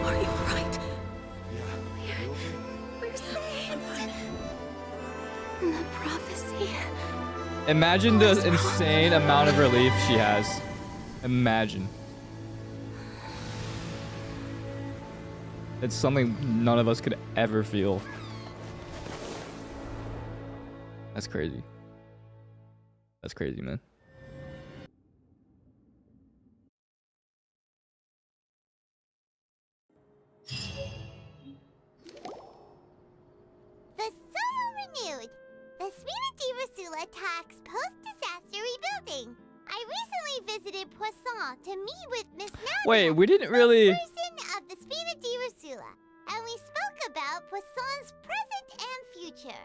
Are you alright? We're saved. The prophecy. Imagine the insane amount of relief she has. Imagine. It's something none of us could ever feel. That's crazy. That's crazy, man. The soil renewed. The Spina di Rosula tax post-disaster rebuilding. I recently visited Poisson to meet with Miss Navia, Wait, we didn't really... person of the Spina di Rosula, and we spoke about Poisson's present and future.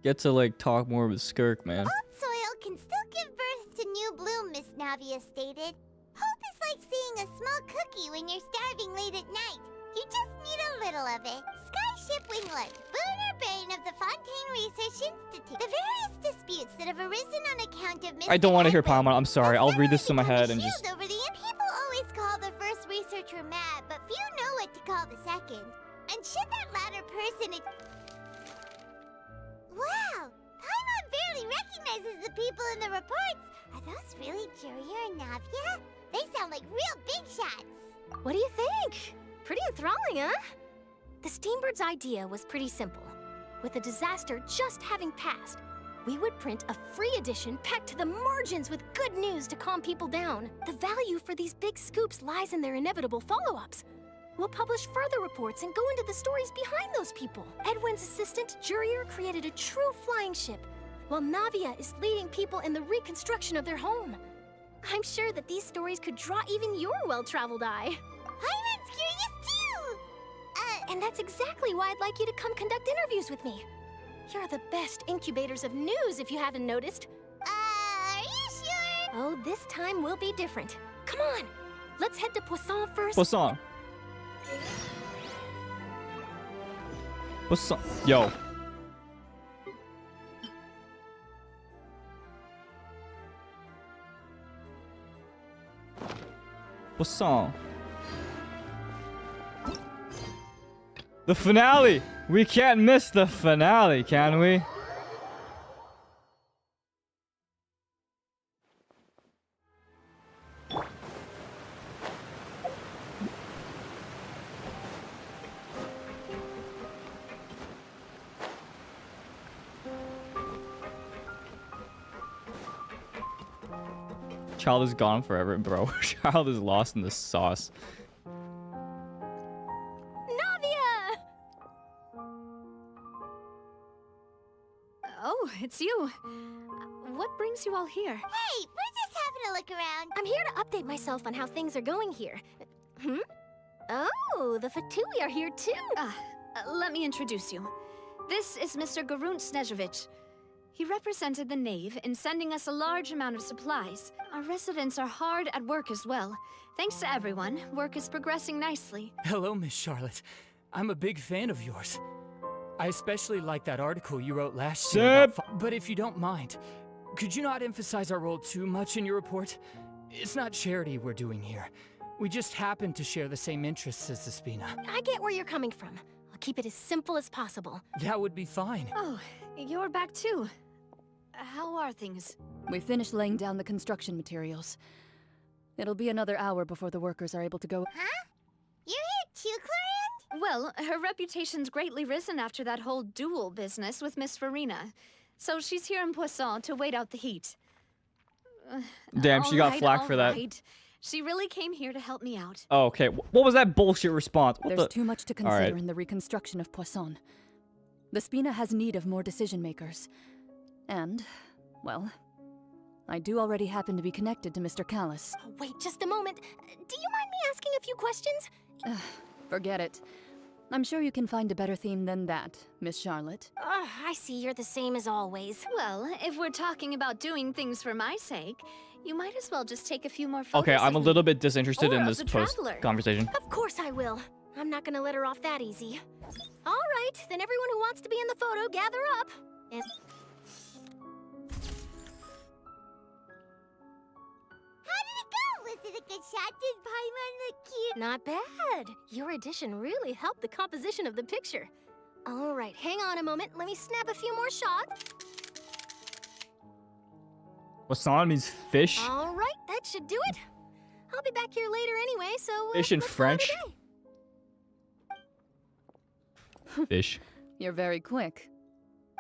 Get to like talk more with Skirk, man. Old soil can still give birth to new bloom, Miss Navia stated. Hope is like seeing a small cookie when you're starving late at night. You just need a little of it. Skyship Winglet, Booner Brain of the Fontaine Research Institute. The various disputes that have arisen on account of Mr. I don't want to hear Paimon. I'm sorry. I'll read this in my head and just... Over the people always call the first researcher mad, but few know what to call the second. And should that latter person... Wow! Paimon barely recognizes the people in the reports. Are those really Jurier and Navia? They sound like real big shots. What do you think? Pretty enthralling, huh? The Steambird's idea was pretty simple. With the disaster just having passed, we would print a free edition packed to the margins with good news to calm people down. The value for these big scoops lies in their inevitable follow-ups. We'll publish further reports and go into the stories behind those people. Edwin's assistant, Jurier, created a true flying ship, while Navia is leading people in the reconstruction of their home. I'm sure that these stories could draw even your well-traveled eye. Paimon's curious too! And that's exactly why I'd like you to come conduct interviews with me. You're the best incubators of news, if you haven't noticed. Are you sure? Oh, this time will be different. Come on, let's head to Poisson first. Poisson. Poisson. Yo. Poisson. The finale! We can't miss the finale, can we? child is gone forever, bro. Child is lost in the sauce. Navia! Oh, it's you. What brings you all here? Hey, we're just having a look around. I'm here to update myself on how things are going here. Hmm? Oh, the Fatui are here too. Let me introduce you. This is Mr. Garunt Snezhevich. He represented the Knave in sending us a large amount of supplies. Our residents are hard at work as well. Thanks to everyone, work is progressing nicely. Hello, Miss Charlotte. I'm a big fan of yours. I especially like that article you wrote last year about but if you don't mind, could you not emphasize our role too much in your report? It's not charity we're doing here. We just happen to share the same interests as the Spina. I get where you're coming from. I'll keep it as simple as possible. That would be fine. Oh, you're back too. How are things? We finished laying down the construction materials. It'll be another hour before the workers are able to go. Huh? You're here too, Clarant? Well, her reputation's greatly risen after that whole duel business with Miss Furina. So she's here in Poisson to wait out the heat. Damn, she got flack for that. She really came here to help me out. Oh, okay. What was that bullshit response? What There's too much to consider in the reconstruction of Poisson. The Spina has need of more decision makers. And, well, I do already happen to be connected to Mr. Callis. Oh, wait just a moment. Do you mind me asking a few questions? Forget it. I'm sure you can find a better theme than that, Miss Charlotte. I see you're the same as always. Well, if we're talking about doing things for my sake, you might as well just take a few more photos. Okay, I'm a little bit disinterested Or in of this the post traveler. conversation. Of course I will. I'm not gonna let her off that easy. All right, then everyone who wants to be in the photo, gather up. And Was it a good shot? Did Paimon look cute? not bad. Your addition really helped the composition of the picture. All right, hang on a moment. Let me snap a few more shots. Poisson means fish. All right, that should do it. I'll be back here later anyway, so Fish in let's call it French. a day. Fish. You're very quick.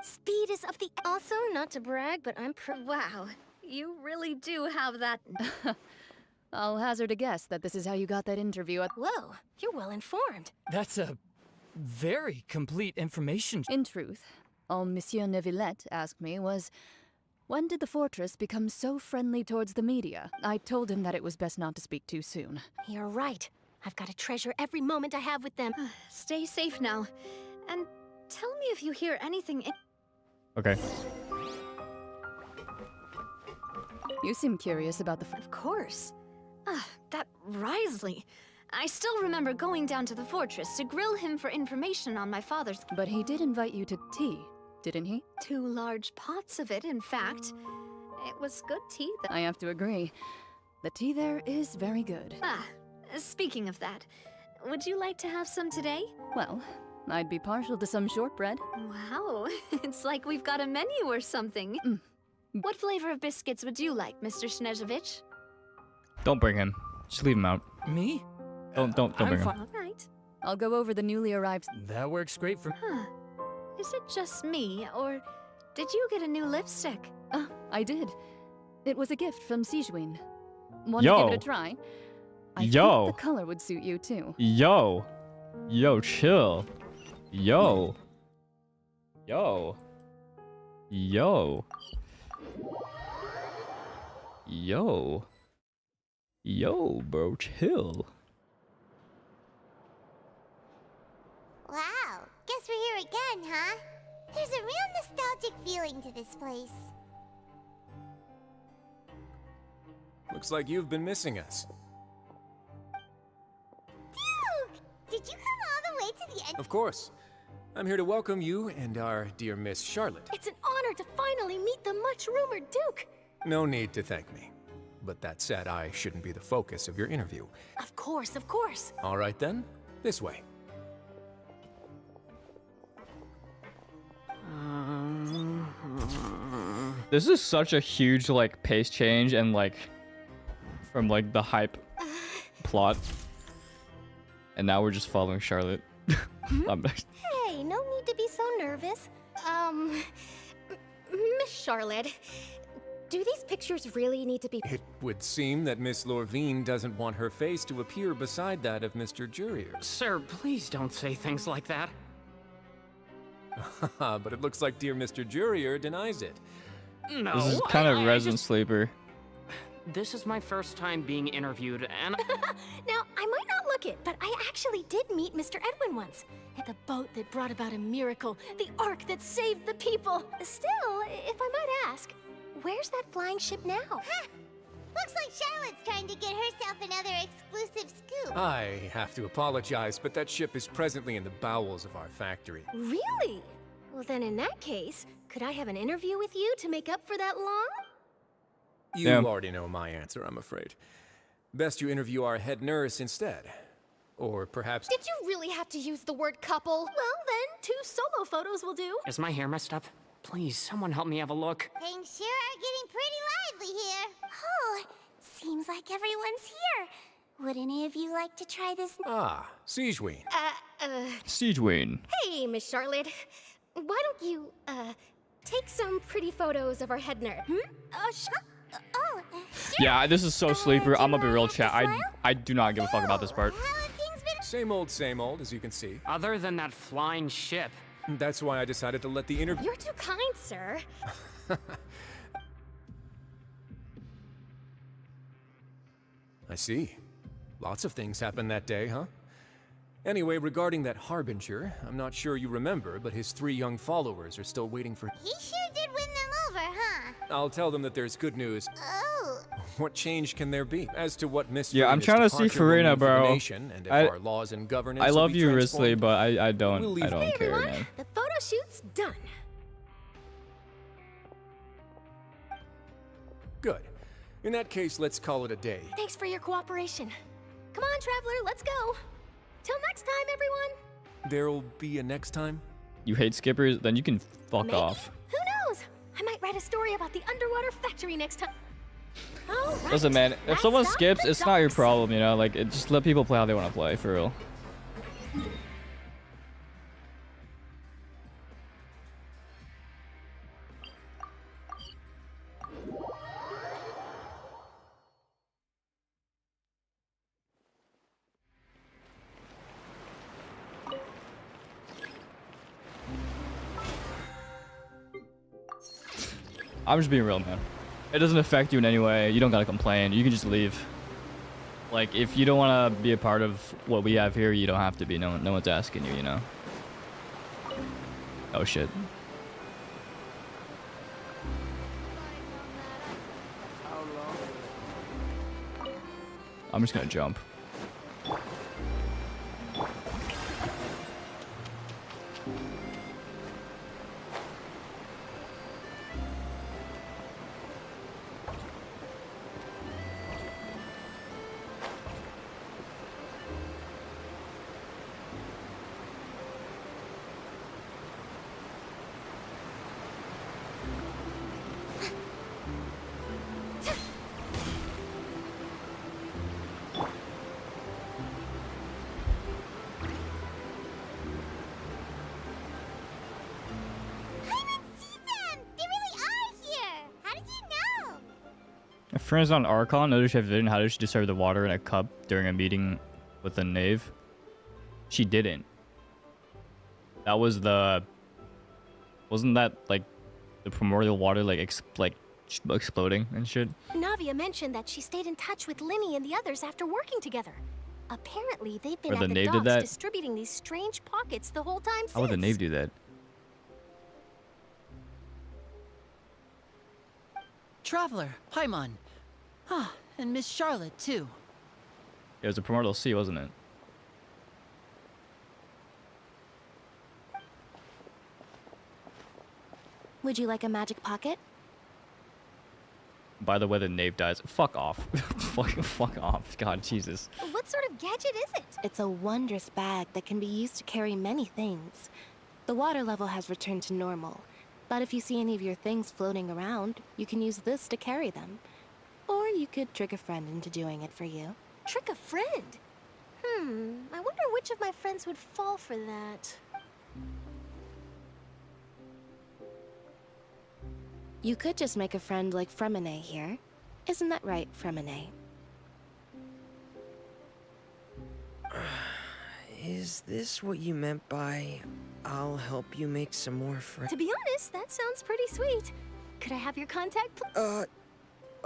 Speed is of the... Also, not to brag, but wow. You really do have that... I'll hazard a guess that this is how you got that interview at... Whoa, you're well informed. That's a very complete information. In truth, all Monsieur Neuvillette asked me was, when did the fortress become so friendly towards the media? I told him that it was best not to speak too soon. You're right. I've got to treasure every moment I have with them. Stay safe now. And tell me if you hear anything Okay. You seem curious about the... Of course. That Risley. I still remember going down to the fortress to grill him for information on my father's... But he did invite you to tea, didn't he? 2 large pots of it, in fact. It was good tea that... I have to agree. The tea there is very good. Speaking of that, would you like to have some today? Well, I'd be partial to some shortbread. Wow, it's like we've got a menu or something. What flavor of biscuits would you like, Mr. Snezhevich? Don't bring him. Just leave him out. Me? Don't bring him. All right. I'll go over the newly arrived... That works great for me. Is it just me, or did you get a new lipstick? I did. It was a gift from Sijuin. Want to give it a try? I think the color would suit you too. Yo, chill. Yo, bro, chill. Wow, guess we're here again, huh? There's a real nostalgic feeling to this place. Looks like you've been missing us. Duke! Did you come all the way to the end? Of course. I'm here to welcome you and our dear Miss Charlotte. It's an honor to finally meet the much-rumored Duke. No need to thank me. But that said, I shouldn't be the focus of your interview. Of course, of course. All right then, this way. This is such a huge like pace change and like from like the hype plot, and now we're just following Charlotte. Hey, no need to be so nervous. Miss Charlotte, Do these pictures really need to be... It would seem that Miss Lorvine doesn't want her face to appear beside that of Mr. Jurier. Sir, please don't say things like that. But it looks like dear Mr. Jurier denies it. No, This is kind of Resident Sleeper. This is my first time being interviewed, and Now, I might not look it, but I actually did meet Mr. Edwin once. At the boat that brought about a miracle, the ark that saved the people. Still, if I might ask, where's that flying ship now? Looks like Charlotte's trying to get herself another exclusive scoop. I have to apologize, but that ship is presently in the bowels of our factory. Really? Well, then in that case, could I have an interview with you to make up for that long? You already know my answer, I'm afraid. Best you interview our head nurse instead. Or perhaps... Did you really have to use the word couple? Well, then, 2 solo photos will do. is my hair messed up? Please, someone help me have a look. Things sure are getting pretty lively here. Oh, seems like everyone's here. Would any of you like to try this? Ah, Siegeween. Siegeween. Hey, Miss Charlotte. Why don't you, take some pretty photos of our head nerd, Sure. Yeah, this is so sleeper. I'm gonna be real, chat. I do not give a fuck about this part. Same old, as you can see. Other than that flying ship. That's why I decided to let the interview... You're too kind, sir. I see. Lots of things happened that day, huh? Anyway, regarding that Harbinger, I'm not sure you remember, but his 3 young followers are still waiting for... He sure did win them over, huh? I'll tell them that there's good news. Oh. What change can there be? As to what Miss Yeah, I'm Furina's trying to see departure will Furina, mean for the bro. nation, and if our laws and governance I will love be you, transformed, Risley, but I don't We'll care, everyone, man. the photo shoot's done. Good. In that case, let's call it a day. Thanks for your cooperation. Come on, Traveler, let's go. Till next time, everyone. There'll be a next time? You hate skippers? Then you can fuck Maybe. off. Who knows? I might write a story about the underwater factory next time. All right. Listen, man, if Last someone stop, skips, the it's not your docks. problem, you know? Like, just let people play how they want to play, for real. I'm just being real, man. It doesn't affect you in any way. You don't gotta complain. You can just leave. Like, if you don't want to be a part of what we have here, you don't have to be. No one's asking you, you know? Oh, shit. I'm just gonna jump. A friend's on Archon. Notice she didn't. How did she serve the water in a cup during a meeting with the knave? She didn't. That was the... Wasn't that, like, the primordial water, like, exploding and shit? Navia mentioned that she stayed in touch with Linny and the others after working together. Apparently, they've been Or at the the knave did docks that? distributing these strange pockets the whole time since. How would the knave do that? Traveler, Paimon. Ah, and Miss Charlotte, too. It was a primordial sea, wasn't it? Would you like a magic pocket? By the way, the knave dies. Fuck off. Fuck off. God, Jesus. What sort of gadget is it? It's a wondrous bag that can be used to carry many things. The water level has returned to normal, but if you see any of your things floating around, you can use this to carry them. Or you could trick a friend into doing it for you. Trick a friend? I wonder which of my friends would fall for that. You could just make a friend like Fremine here. Isn't that right, Fremine? Is this what you meant by, I'll help you make some more friends? To be honest, that sounds pretty sweet. Could I have your contact, please?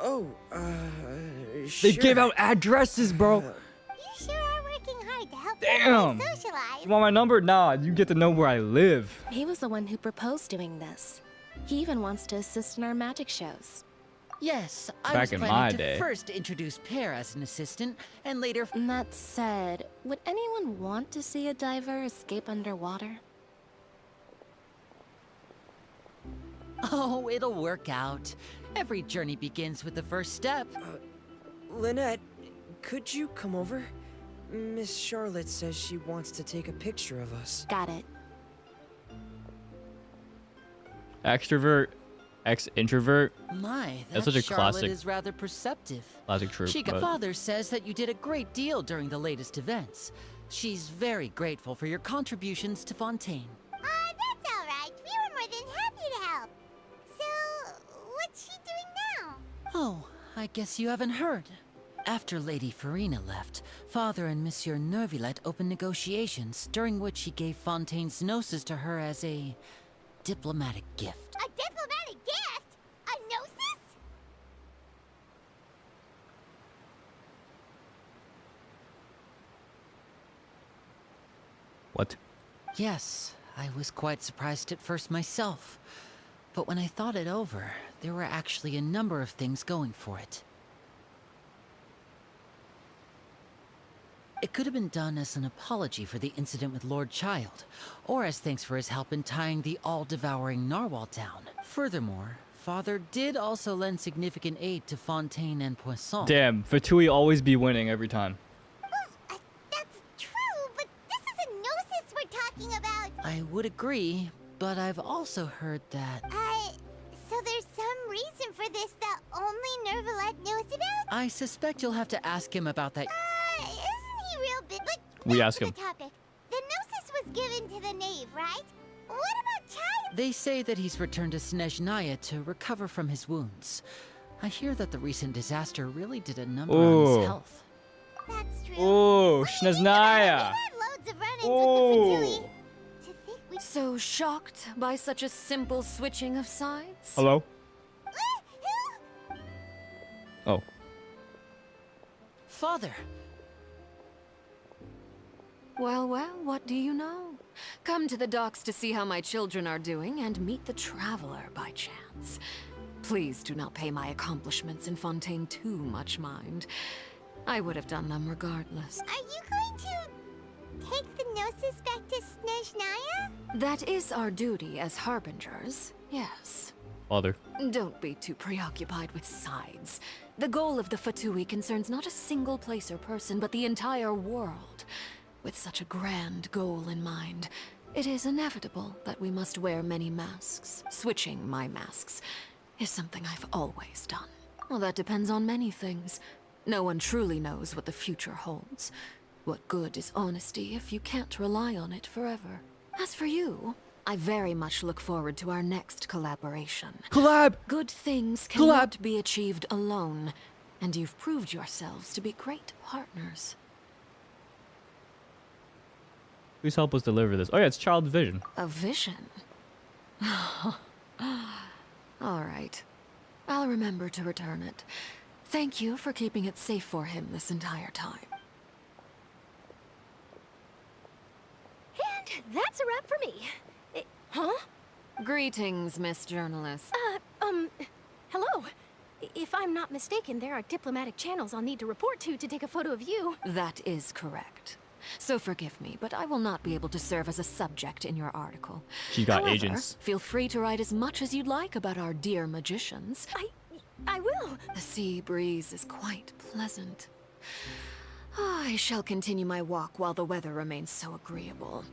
They Sure. give out addresses, bro. You sure are working hard to help Damn. everyone socialize. You want my number? Nah, you get to know where I live. He was the one who proposed doing this. He even wants to assist in our magic shows. Yes, I Back was in planning my to day. first introduce Pear as an assistant, and later... That said, would anyone want to see a diver escape underwater? Oh, it'll work out. Every journey begins with the first step. Lynette, could you come over? Miss Charlotte says she wants to take a picture of us. Got it. Extrovert, ex-introvert. My, That's that such a Charlotte classic. is rather perceptive. Classic trope, Chica but- Father says that you did a great deal during the latest events. She's very grateful for your contributions to Fontaine. That's all right. We were more than happy to help. So, what's she doing now? Oh, I guess you haven't heard. After Lady Furina left, Father and Monsieur Neuvillette opened negotiations, during which he gave Fontaine's gnosis to her as a diplomatic gift. A diplomatic gift? A gnosis? What? Yes, I was quite surprised at first myself. But when I thought it over, there were actually a number of things going for it. It could have been done as an apology for the incident with Lord Child, or as thanks for his help in tying the all-devouring Narwhal down. Furthermore, Father did also lend significant aid to Fontaine and Poisson. Damn, Fatui always be winning every time. That's true, but this is a gnosis we're talking about. I would agree, but I've also heard that... So there's some reason for this that only Neuvillette knows about? I suspect you'll have to ask him about that. Isn't he real big? But We back ask to him. the topic. The gnosis was given to the knave, right? What about Child? They say that he's returned to Snezhnaya to recover from his wounds. I hear that the recent disaster really did a number on Ooh. his health. That's true. Oh, Schneznaya. Loads of run-ins Oh. with the Fatui. So shocked by such a simple switching of sides? Hello? Oh. Father! Well, what do you know? Come to the docks to see how my children are doing and meet the traveler by chance. Please do not pay my accomplishments in Fontaine too much mind. I would have done them regardless. Are you going to take the gnosis back to Snezhnaya? That is our duty as harbingers, yes. Father. Don't be too preoccupied with sides. The goal of the Fatui concerns not a single place or person, but the entire world. With such a grand goal in mind, it is inevitable that we must wear many masks. Switching my masks is something I've always done. Well, that depends on many things. No one truly knows what the future holds. What good is honesty if you can't rely on it forever? As for you, I very much look forward to our next collaboration. Collab! Good things cannot be achieved alone, and you've proved yourselves to be great partners. Please help us deliver this. Oh yeah, it's Child Vision. A vision? All right. I'll remember to return it. Thank you for keeping it safe for him this entire time. And that's a wrap for me. Huh? Greetings, Miss Journalist. Hello. If I'm not mistaken, there are diplomatic channels I'll need to report to take a photo of you. That is correct. So forgive me, but I will not be able to serve as a subject in your article. She's got However, agents. Feel free to write as much as you'd like about our dear magicians. I will. The sea breeze is quite pleasant. I shall continue my walk while the weather remains so agreeable.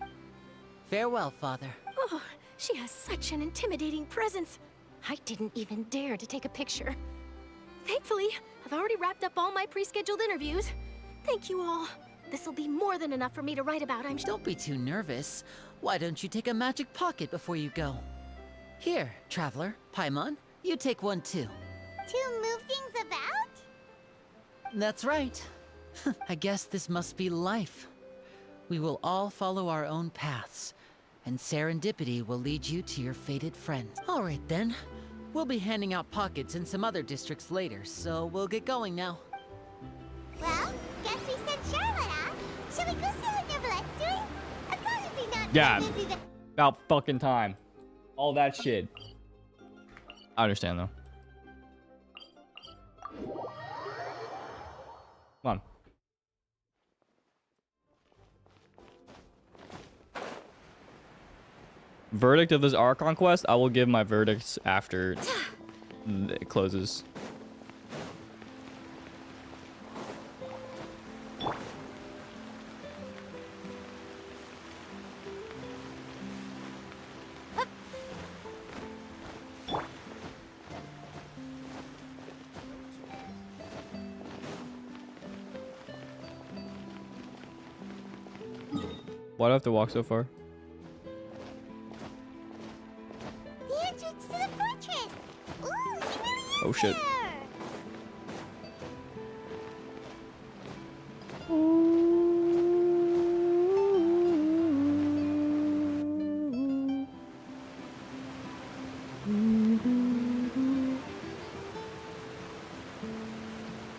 Farewell, Father. Oh, she has such an intimidating presence. I didn't even dare to take a picture. Thankfully, I've already wrapped up all my pre-scheduled interviews. Thank you all. This'll be more than enough for me to write about, I'm sure. Don't be too nervous. Why don't you take a magic pocket before you go? Here, Traveler, Paimon, You take one too. To move things about? That's right. I guess this must be life. We will all follow our own paths, and serendipity will lead you to your fated friends. All right then. We'll be handing out pockets in some other districts later, so we'll get going now. Well, guess we sent Charlotte off. Shall we go see what Neuvillette's doing? As long as he's not Yeah. so busy that... About fucking time. All that shit. I understand though. Come on. Verdict of this Archon quest? I will give my verdicts after it closes. Why do I have to walk so far? The entrance to the fortress! Ooh, he really is Oh shit. there!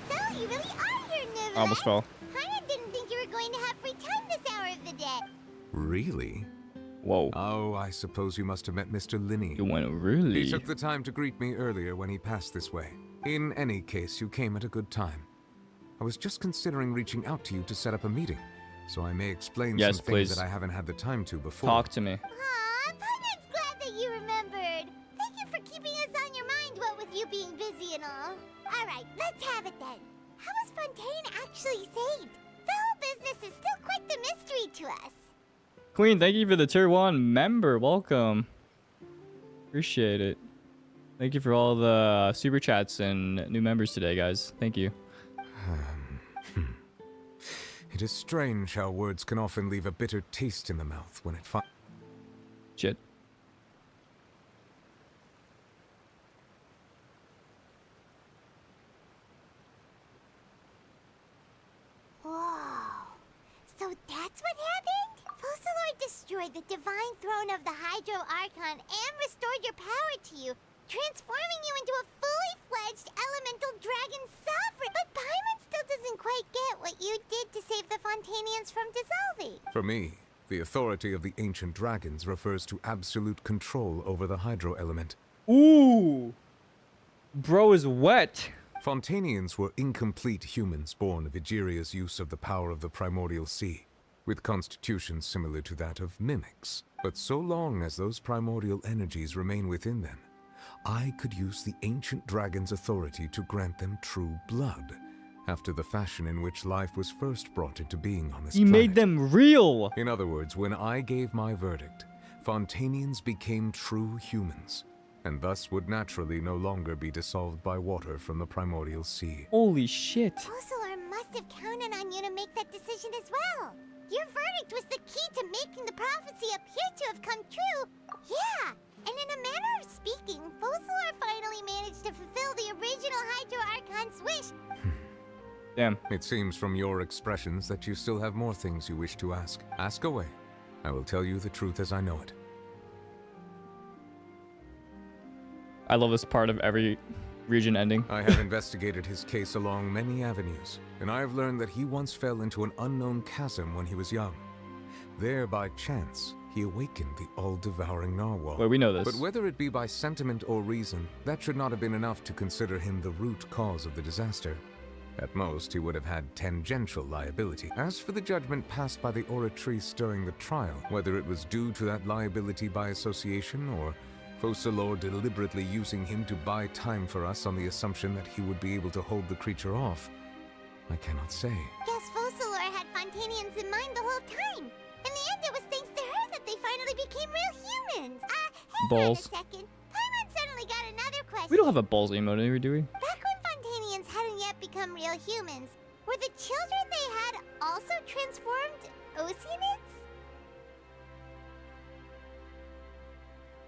So, you really are here, Neuvillette. I almost fell. Paimon didn't think you were going to have free time this hour of the day. Really? Whoa. Oh, I suppose you must have met Mr. Linney. You went really? He took the time to greet me earlier when he passed this way. In any case, you came at a good time. I was just considering reaching out to you to set up a meeting, so I may explain Yes, some please. things that I haven't had the time to before. Talk to me. Aw, Paimon's glad that you remembered. Thank you for keeping us on your mind, what with you being busy and all. Alright, let's have it then. How was Fontaine actually saved? The whole business is still quite the mystery to us. Queen, thank you for the tier 1 member. Welcome. Appreciate it. Thank you for all the super chats and new members today, guys. Thank you. It is strange how words can often leave a bitter taste in the mouth when it Shit. Whoa. So that's what happened? Fossilor destroyed the divine throne of the Hydro Archon and restored your power to you, transforming you into a fully fledged elemental dragon sovereign. But Paimon still doesn't quite get what you did to save the Fontanians from dissolving. For me, the authority of the ancient dragons refers to absolute control over the hydro element. Ooh. Bro is wet. Fontanians were incomplete humans born of Egeria's use of the power of the primordial sea, with constitutions similar to that of mimics. But so long as those primordial energies remain within them, I could use the ancient dragon's authority to grant them true blood, after the fashion in which life was first brought into being on this He planet. made them real. In other words, when I gave my verdict, Fontanians became true humans, and thus would naturally no longer be dissolved by water from the primordial sea. Holy shit. Fossilor must have counted on you to make that decision as well. Your verdict was the key to making the prophecy appear to have come true. Yeah, and in a manner of speaking, Fossilor finally managed to fulfill the original Hydro Archon's wish. Damn. It seems from your expressions that you still have more things you wish to ask. Ask away. I will tell you the truth as I know it. I love this part of every region ending. I have investigated his case along many avenues, and I have learned that he once fell into an unknown chasm when he was young. There, by chance, he awakened the all-devouring Narwhal. Wait, we know this. But whether it be by sentiment or reason, that should not have been enough to consider him the root cause of the disaster. At most, he would have had tangential liability. As for the judgment passed by the Oratrice during the trial, whether it was due to that liability by association or Fossilor deliberately using him to buy time for us on the assumption that he would be able to hold the creature off, I cannot say. Guess Fossilor had Fontanians in mind the whole time. In the end, it was thanks to her that they finally became real humans. Hang Balls. on a second. Paimon suddenly got another question. We don't have a balls emote anymore, do we? Back when Fontanians hadn't yet become real humans, were the children they had also transformed Oceanids?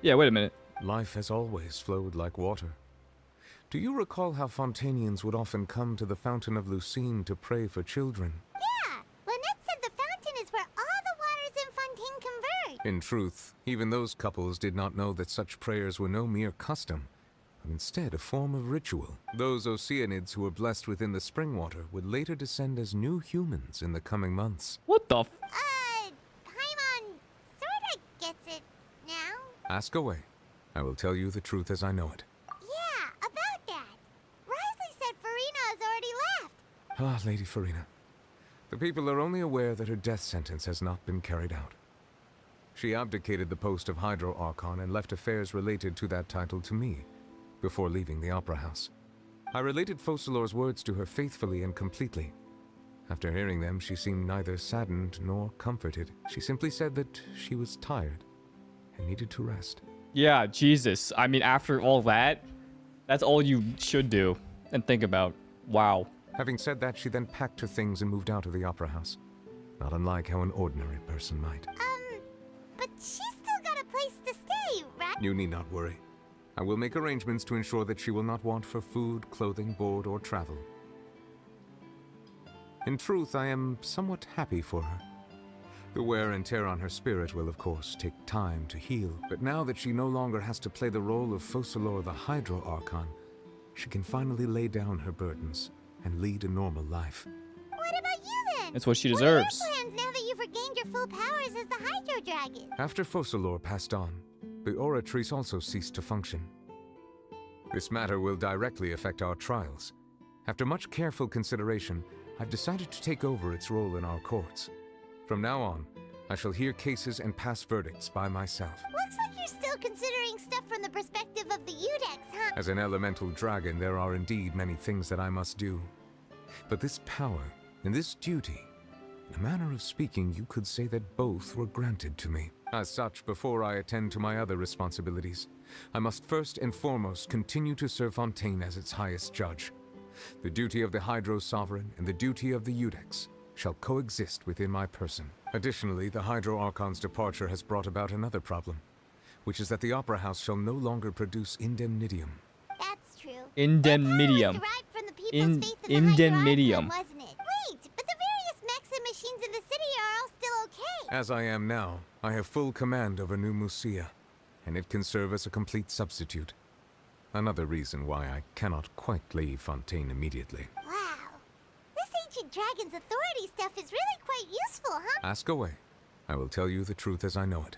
Yeah, wait a minute. Life has always flowed like water. Do you recall how Fontanians would often come to the Fountain of Lucine to pray for children? Yeah, Lynette said the fountain is where all the waters in Fontaine converge. In truth, even those couples did not know that such prayers were no mere custom, but instead a form of ritual. Those Oceanids who were blessed within the spring water would later descend as new humans in the coming months. What the f- Paimon sorta gets it now. Ask away. I will tell you the truth as I know it. Yeah, about that. Risley said Furina has already left. Ah, Lady Furina. The people are only aware that her death sentence has not been carried out. She abdicated the post of Hydro Archon and left affairs related to that title to me, before leaving the Opera House. I related Focalor's words to her faithfully and completely. After hearing them, she seemed neither saddened nor comforted. She simply said that she was tired and needed to rest. Yeah, Jesus. I mean, after all that, that's all you should do and think about. Wow. Having said that, she then packed her things and moved out of the Opera House. Not unlike how an ordinary person might. But she's still got a place to stay, right? You need not worry. I will make arrangements to ensure that she will not want for food, clothing, board, or travel. In truth, I am somewhat happy for her. The wear and tear on her spirit will, of course, take time to heal, but now that she no longer has to play the role of Focalor the Hydro Archon, she can finally lay down her burdens and lead a normal life. What about you then? That's what she What are your deserves. plans now that you've regained your full powers as the Hydro Dragon? After Focalor passed on, the Oratrice also ceased to function. This matter will directly affect our trials. After much careful consideration, I've decided to take over its role in our courts. From now on, I shall hear cases and pass verdicts by myself. Looks like you're still considering stuff from the perspective of the Udex, huh? As an elemental dragon, there are indeed many things that I must do. But this power and this duty, in a manner of speaking, you could say that both were granted to me. As such, before I attend to my other responsibilities, I must first and foremost continue to serve Fontaine as its highest judge. The duty of the Hydro Sovereign and the duty of the Udex shall coexist within my person. Additionally, the Hydro Archon's departure has brought about another problem, which is that the Opera House shall no longer produce indemnitium. That's true. Indemnitium. Indemnitium. Wasn't it? Wait, but the various mechs and machines in the city are all still okay. As I am now, I have full command over New Musia, and it can serve as a complete substitute. Another reason why I cannot quite leave Fontaine immediately. Wow. This ancient dragon's authority stuff is really quite useful, huh? Ask away. I will tell you the truth as I know it.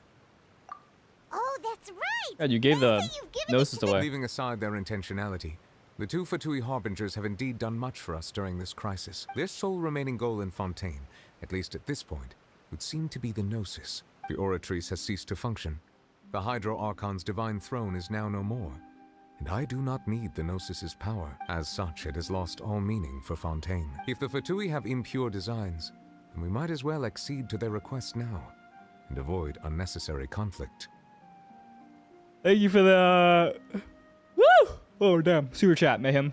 Oh, that's right! God, you gave the gnosis away. Leaving aside their intentionality, the two Fatui Harbingers have indeed done much for us during this crisis. Their sole remaining goal in Fontaine, at least at this point, would seem to be the Gnosis. The Oratrice has ceased to function. The Hydro Archon's divine throne is now no more, and I do not need the Gnosis's power. As such, it has lost all meaning for Fontaine. If the Fatui have impure designs, then we might as well accede to their request now, and avoid unnecessary conflict. Thank you for the... Woo! Oh, damn. Super chat, Mayhem.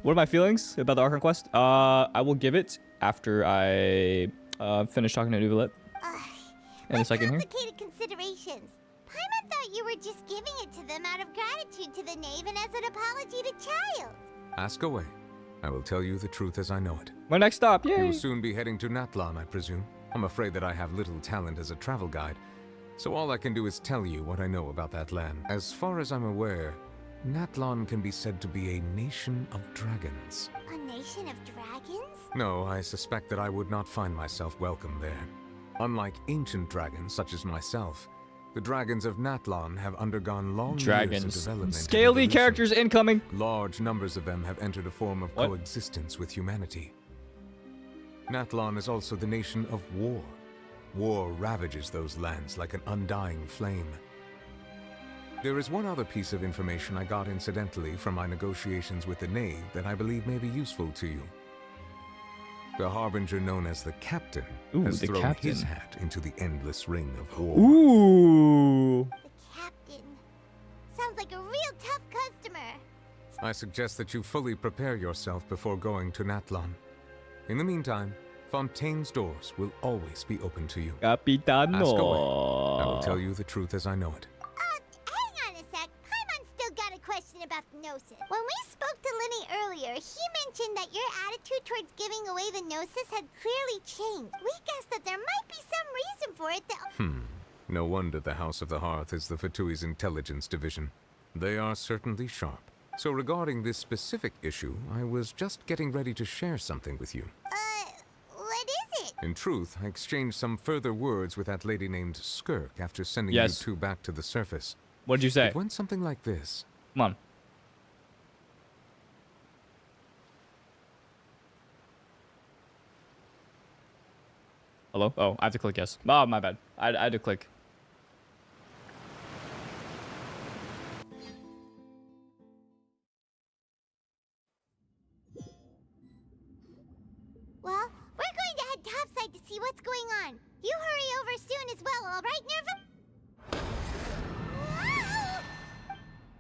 What are my feelings about the Archon Quest? I will give it after I finish talking to Neuvillette. In a second here. Complicated considerations. Paimon thought you were just giving it to them out of gratitude to the knave and as an apology to Child. Ask away. I will tell you the truth as I know it. My next stop, yay! You will soon be heading to Natlan, I presume. I'm afraid that I have little talent as a travel guide, so all I can do is tell you what I know about that land. As far as I'm aware, Natlan can be said to be a nation of dragons. A nation of dragons? No, I suspect that I would not find myself welcome there. Unlike ancient dragons such as myself, the dragons of Natlan have undergone long years of development. Scaly characters incoming. Large numbers of them have entered a form of coexistence with humanity. Natlan is also the nation of war. War ravages those lands like an undying flame. There is one other piece of information I got incidentally from my negotiations with the knave that I believe may be useful to you. The harbinger known as the Captain has thrown his hat into the endless ring of war. Ooh. The Captain. Sounds like a real tough customer. I suggest that you fully prepare yourself before going to Natlan. In the meantime, Fontaine's doors will always be open to you. Capitano. Ask away. I will tell you the truth as I know it. Hang on a sec. Paimon's still got a question about the Gnosis. When we spoke to earlier, he mentioned that your attitude towards giving away the Gnosis had clearly changed. We guessed that there might be some reason for it that... No wonder the House of the Hearth is the Fatui's intelligence division. They are certainly sharp. So regarding this specific issue, I was just getting ready to share something with you. What is it? In truth, I exchanged some further words with that lady named Skirk after sending you two back to the surface. What'd you say? It went something like this. Come on. Hello? Oh, I have to click yes. Oh, my bad. I had to click. Well, we're going to head topside to see what's going on. You hurry over soon as well, all right, Nerva?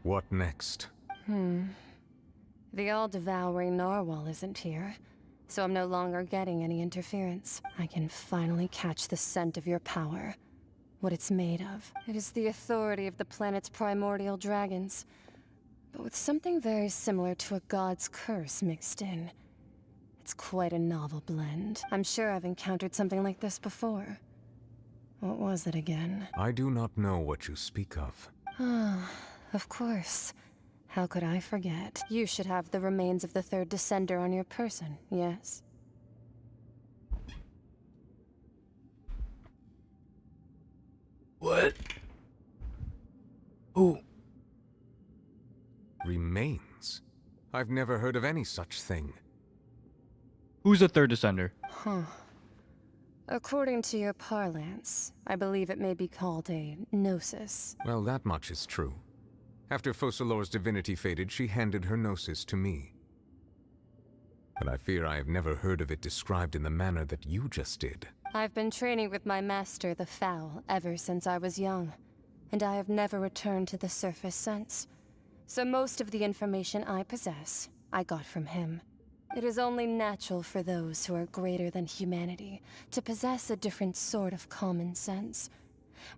What next? The all-devouring Narwhal isn't here, so I'm no longer getting any interference. I can finally catch the scent of your power. What it's made of. It is the authority of the planet's primordial dragons, but with something very similar to a god's curse mixed in. It's quite a novel blend. I'm sure I've encountered something like this before. What was it again? I do not know what you speak of. Of course. How could I forget? You should have the remains of the third Descender on your person, yes? What? Who? Remains? I've never heard of any such thing. Who's the third Descender? According to your parlance, I believe it may be called a gnosis. Well, that much is true. After Focalor's divinity faded, she handed her gnosis to me. But I fear I have never heard of it described in the manner that you just did. I've been training with my master, the Foul, ever since I was young, and I have never returned to the surface since. So most of the information I possess, I got from him. It is only natural for those who are greater than humanity to possess a different sort of common sense,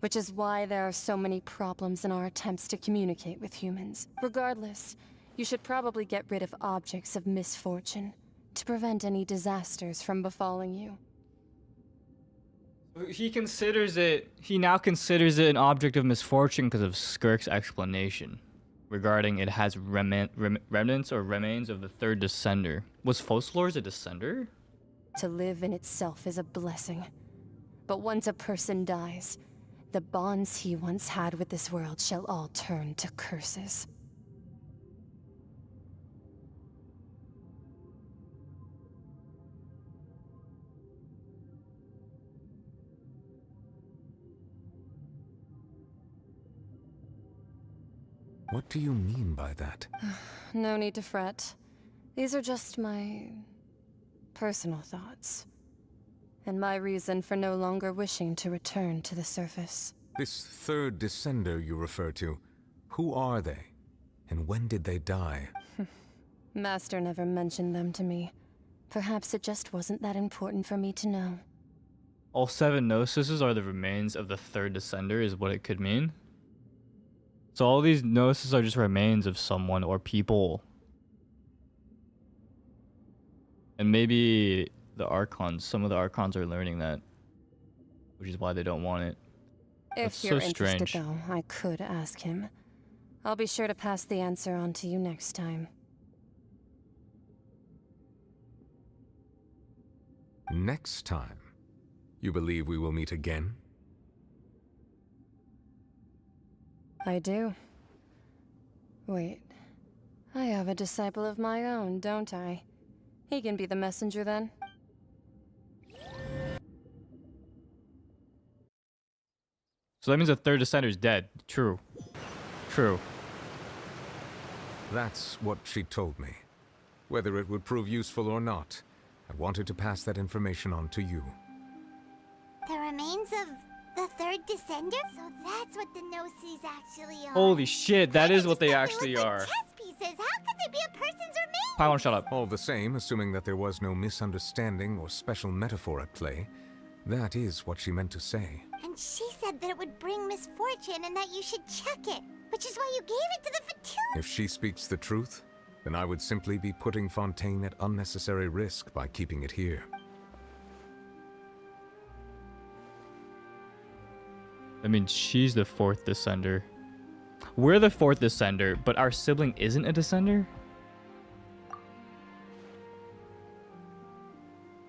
which is why there are so many problems in our attempts to communicate with humans. Regardless, you should probably get rid of objects of misfortune to prevent any disasters from befalling you. He now considers it an object of misfortune because of Skirk's explanation regarding it has remnants or remains of the third Descender. Was Focalor's a Descender? To live in itself is a blessing. But once a person dies, the bonds he once had with this world shall all turn to curses. What do you mean by that? No need to fret. These are just my personal thoughts, and my reason for no longer wishing to return to the surface. This third Descender you refer to, who are they? And when did they die? Master never mentioned them to me. Perhaps it just wasn't that important for me to know. All 7 Gnosises are the remains of the third Descender is what it could mean? So all these Gnosis are just remains of someone or people. And maybe the Archons, some of the Archons are learning that, which is why they don't want it. If you're interested, though, I could ask him. I'll be sure to pass the answer on to you next time. Next time? You believe we will meet again? I do. Wait. I have a disciple of my own, don't I? He can be the messenger then. So that means the third Descender is dead. True. True. That's what she told me. Whether it would prove useful or not, I wanted to pass that information on to you. The remains of the third Descender? So that's what the Gnosis actually are. Holy shit, that is what they actually are. Chess pieces. How could they be a person's remains? Paimon, shut up. All the same, assuming that there was no misunderstanding or special metaphor at play, that is what she meant to say. And she said that it would bring misfortune and that you should check it, which is why you gave it to the Fatui. If she speaks the truth, then I would simply be putting Fontaine at unnecessary risk by keeping it here. I mean, she's the 4th descender. We're the 4th descender, but our sibling isn't a descender?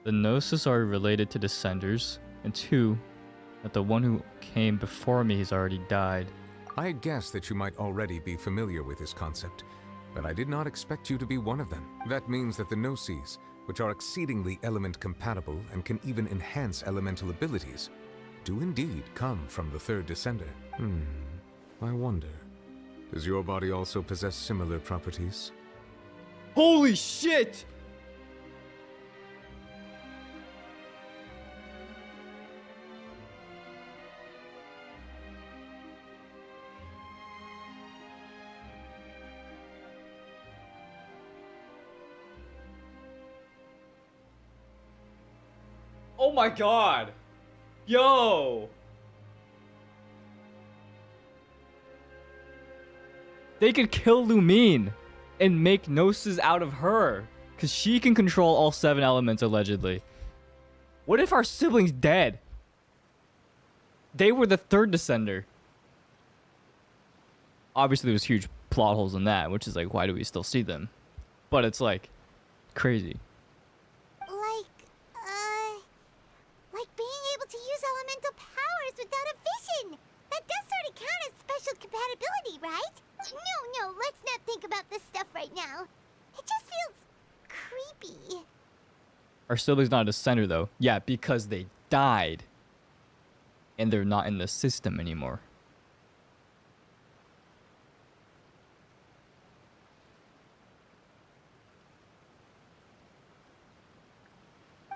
The Gnosis are related to descenders, and 2, that the one who came before me has already died. I guessed that you might already be familiar with this concept, but I did not expect you to be one of them. That means that the Gnosis, which are exceedingly element compatible and can even enhance elemental abilities, do indeed come from the 3rd descender. I wonder, does your body also possess similar properties? Holy shit! Oh my god! Yo! They could kill Lumine and make Gnosis out of her, because she can control all 7 elements, allegedly. What if our sibling's dead? They were the 3rd descender. Obviously, there's huge plot holes in that, which is like, why do we still see them? But it's like, crazy. Like being able to use elemental powers without a vision. That does sort of count as special compatibility, right? No, let's not think about this stuff right now. It just feels creepy. Our sibling's not a descender, though. Yeah, because they died. And they're not in the system anymore.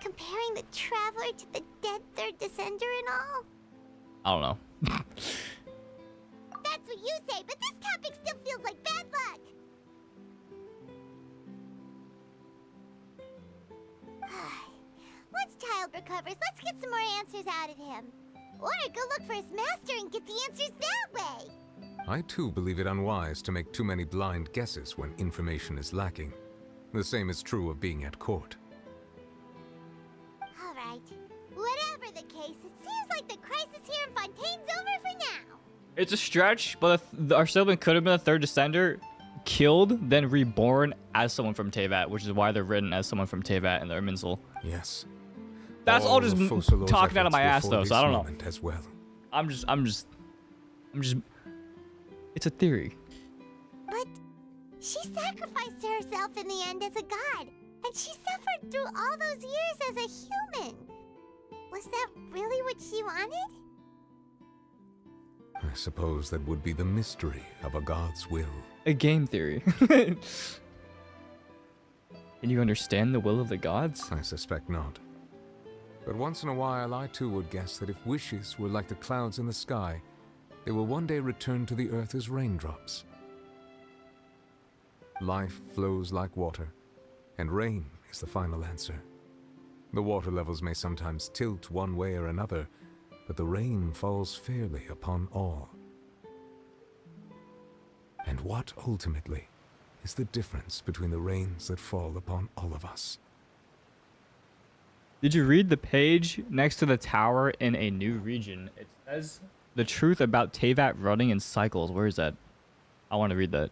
Comparing the Traveler to the dead 3rd descender and all? I don't know. That's what you say, but this topic still feels like bad luck. Once Child recovers, let's get some more answers out of him. Or go look for his master and get the answers that way. I too believe it unwise to make too many blind guesses when information is lacking. The same is true of being at court. Alright. Whatever the case, it seems like the crisis here in Fontaine's over for now. It's a stretch, but our sibling could have been a 3rd descender, killed, then reborn as someone from Teyvat, which is why they're written as someone from Teyvat in their Minsel. Yes. That's all just talking out of my ass, though, so I don't know. As well. I'm just. It's a theory. But she sacrificed herself in the end as a god, and she suffered through all those years as a human. Was that really what she wanted? I suppose that would be the mystery of a god's will. A game theory. Can you understand the will of the gods? I suspect not. But once in a while, I too would guess that if wishes were like the clouds in the sky, they will one day return to the earth as raindrops. Life flows like water, and rain is the final answer. The water levels may sometimes tilt one way or another, but the rain falls fairly upon all. And what, ultimately, is the difference between the rains that fall upon all of us? Did you read the page next to the tower in a new region? It says the truth about Teyvat running in cycles. Where is that? I want to read that.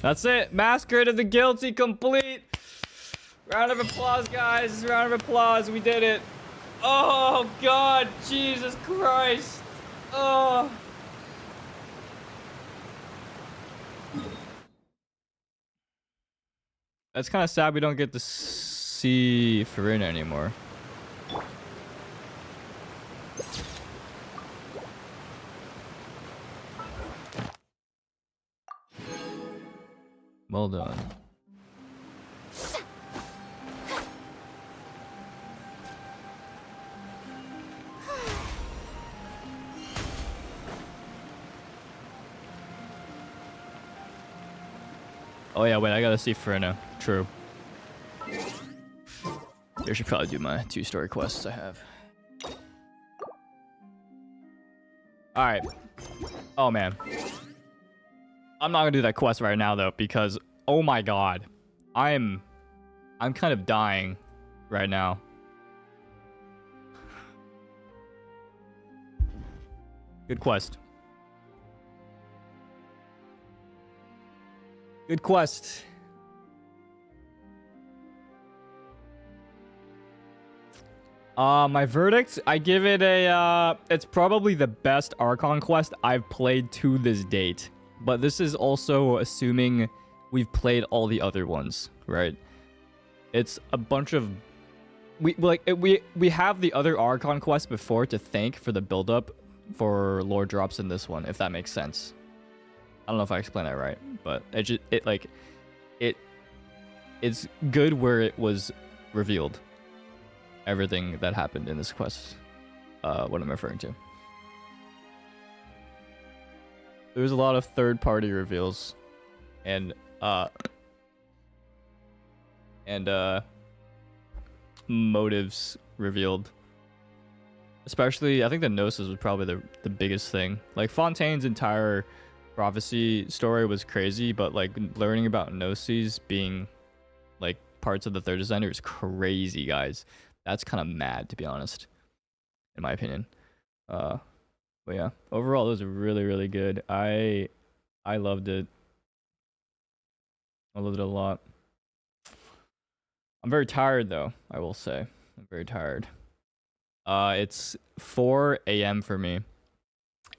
That's it. Masquerade of the Guilty complete. Round of applause, guys. Round of applause. We did it. Oh, God. Jesus Christ. Oh. That's kind of sad we don't get to see Furina anymore. Well done. Oh yeah, wait, I gotta see Furina. True. I should probably do my 2-story quests I have. Alright. Oh man. I'm not gonna do that quest right now though, because oh my god, I'm kind of dying right now. Good quest. Good quest. My verdict, I give it a, it's probably the best Archon quest I've played to this date. But this is also assuming we've played all the other ones, right? It's a bunch of... We have the other Archon quests before to thank for the build-up for lore drops in this one, if that makes sense. I don't know if I explained that right, but it's good where it was revealed. Everything that happened in this quest, what I'm referring to. There's a lot of third-party reveals, and motives revealed. Especially, I think the Gnosis was probably the biggest thing. Like, Fontaine's entire prophecy story was crazy, but like learning about Gnosis being like parts of the third designer is crazy, guys. That's kind of mad, to be honest, in my opinion. But yeah, overall, it was really, really good. I loved it. I loved it a lot. I'm very tired, though, I will say. I'm very tired. It's 4 a.m. for me.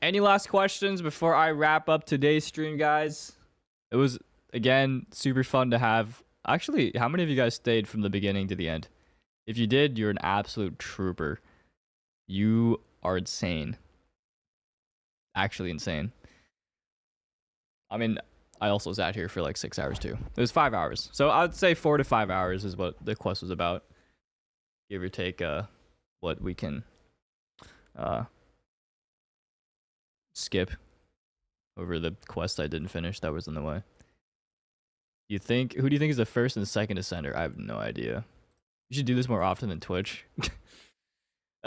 Any last questions before I wrap up today's stream, guys? It was, again, super fun to have. Actually, how many of you guys stayed from the beginning to the end? If you did, you're an absolute trooper. You are insane. Actually insane. I mean, I also sat here for like 6 hours too. It was 5 hours. So I'd say 4 to 5 hours is what the quest was about. Give or take what we can skip over the quest I didn't finish that was in the way. Who do you think is the first and second ascender? I have no idea. You should do this more often than Twitch.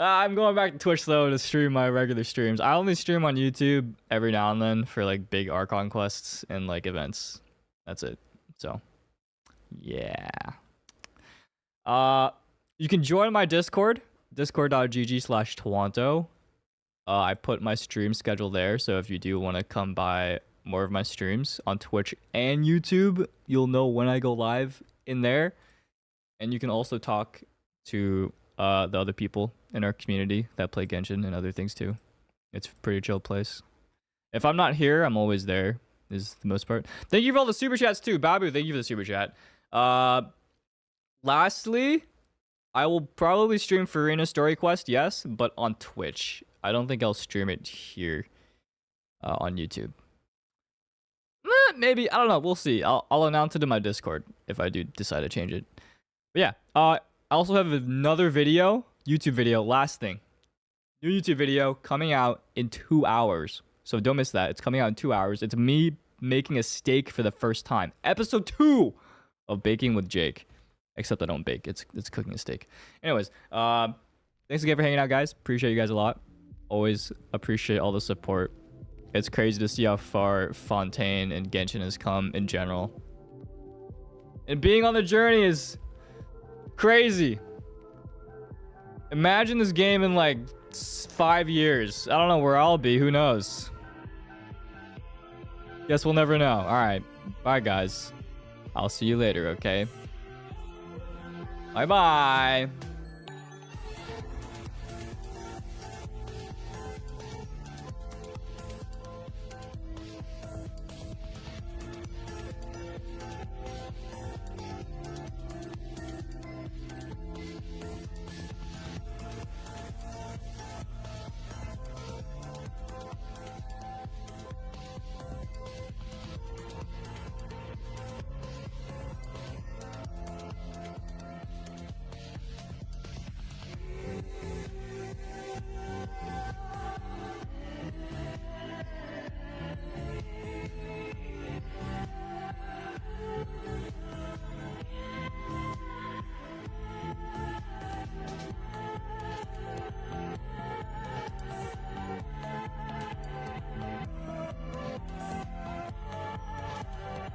I'm going back to Twitch though to stream my regular streams. I only stream on YouTube every now and then for like big Archon quests and like events. That's it. So yeah. You can join my Discord, discord.gg/Tuonto. I put my stream schedule there, so if you do want to come by more of my streams on Twitch and YouTube, you'll know when I go live in there. And you can also talk to the other people in our community that play Genshin and other things too. It's a pretty chill place. If I'm not here, I'm always there, is the most part. Thank you for all the super chats too. Babu, thank you for the super chat. Lastly, I will probably stream Furina Story Quest, yes, but on Twitch. I don't think I'll stream it here on YouTube. Maybe, I don't know, we'll see. I'll announce it in my Discord if I do decide to change it. But yeah, I also have another video, YouTube video, last thing. New YouTube video coming out in 2 hours. So don't miss that. It's coming out in 2 hours. It's me making a steak for the first time. Episode 2 of Baking with Jake. Except I don't bake. It's cooking a steak. Anyways, thanks again for hanging out, guys. Appreciate you guys a lot. Always appreciate all the support. It's crazy to see how far Fontaine and Genshin has come in general. And being on the journey is crazy. Imagine this game in like 5 years. I don't know where I'll be. Who knows? Guess we'll never know. All right. Bye, guys. I'll see you later, okay? Bye-bye.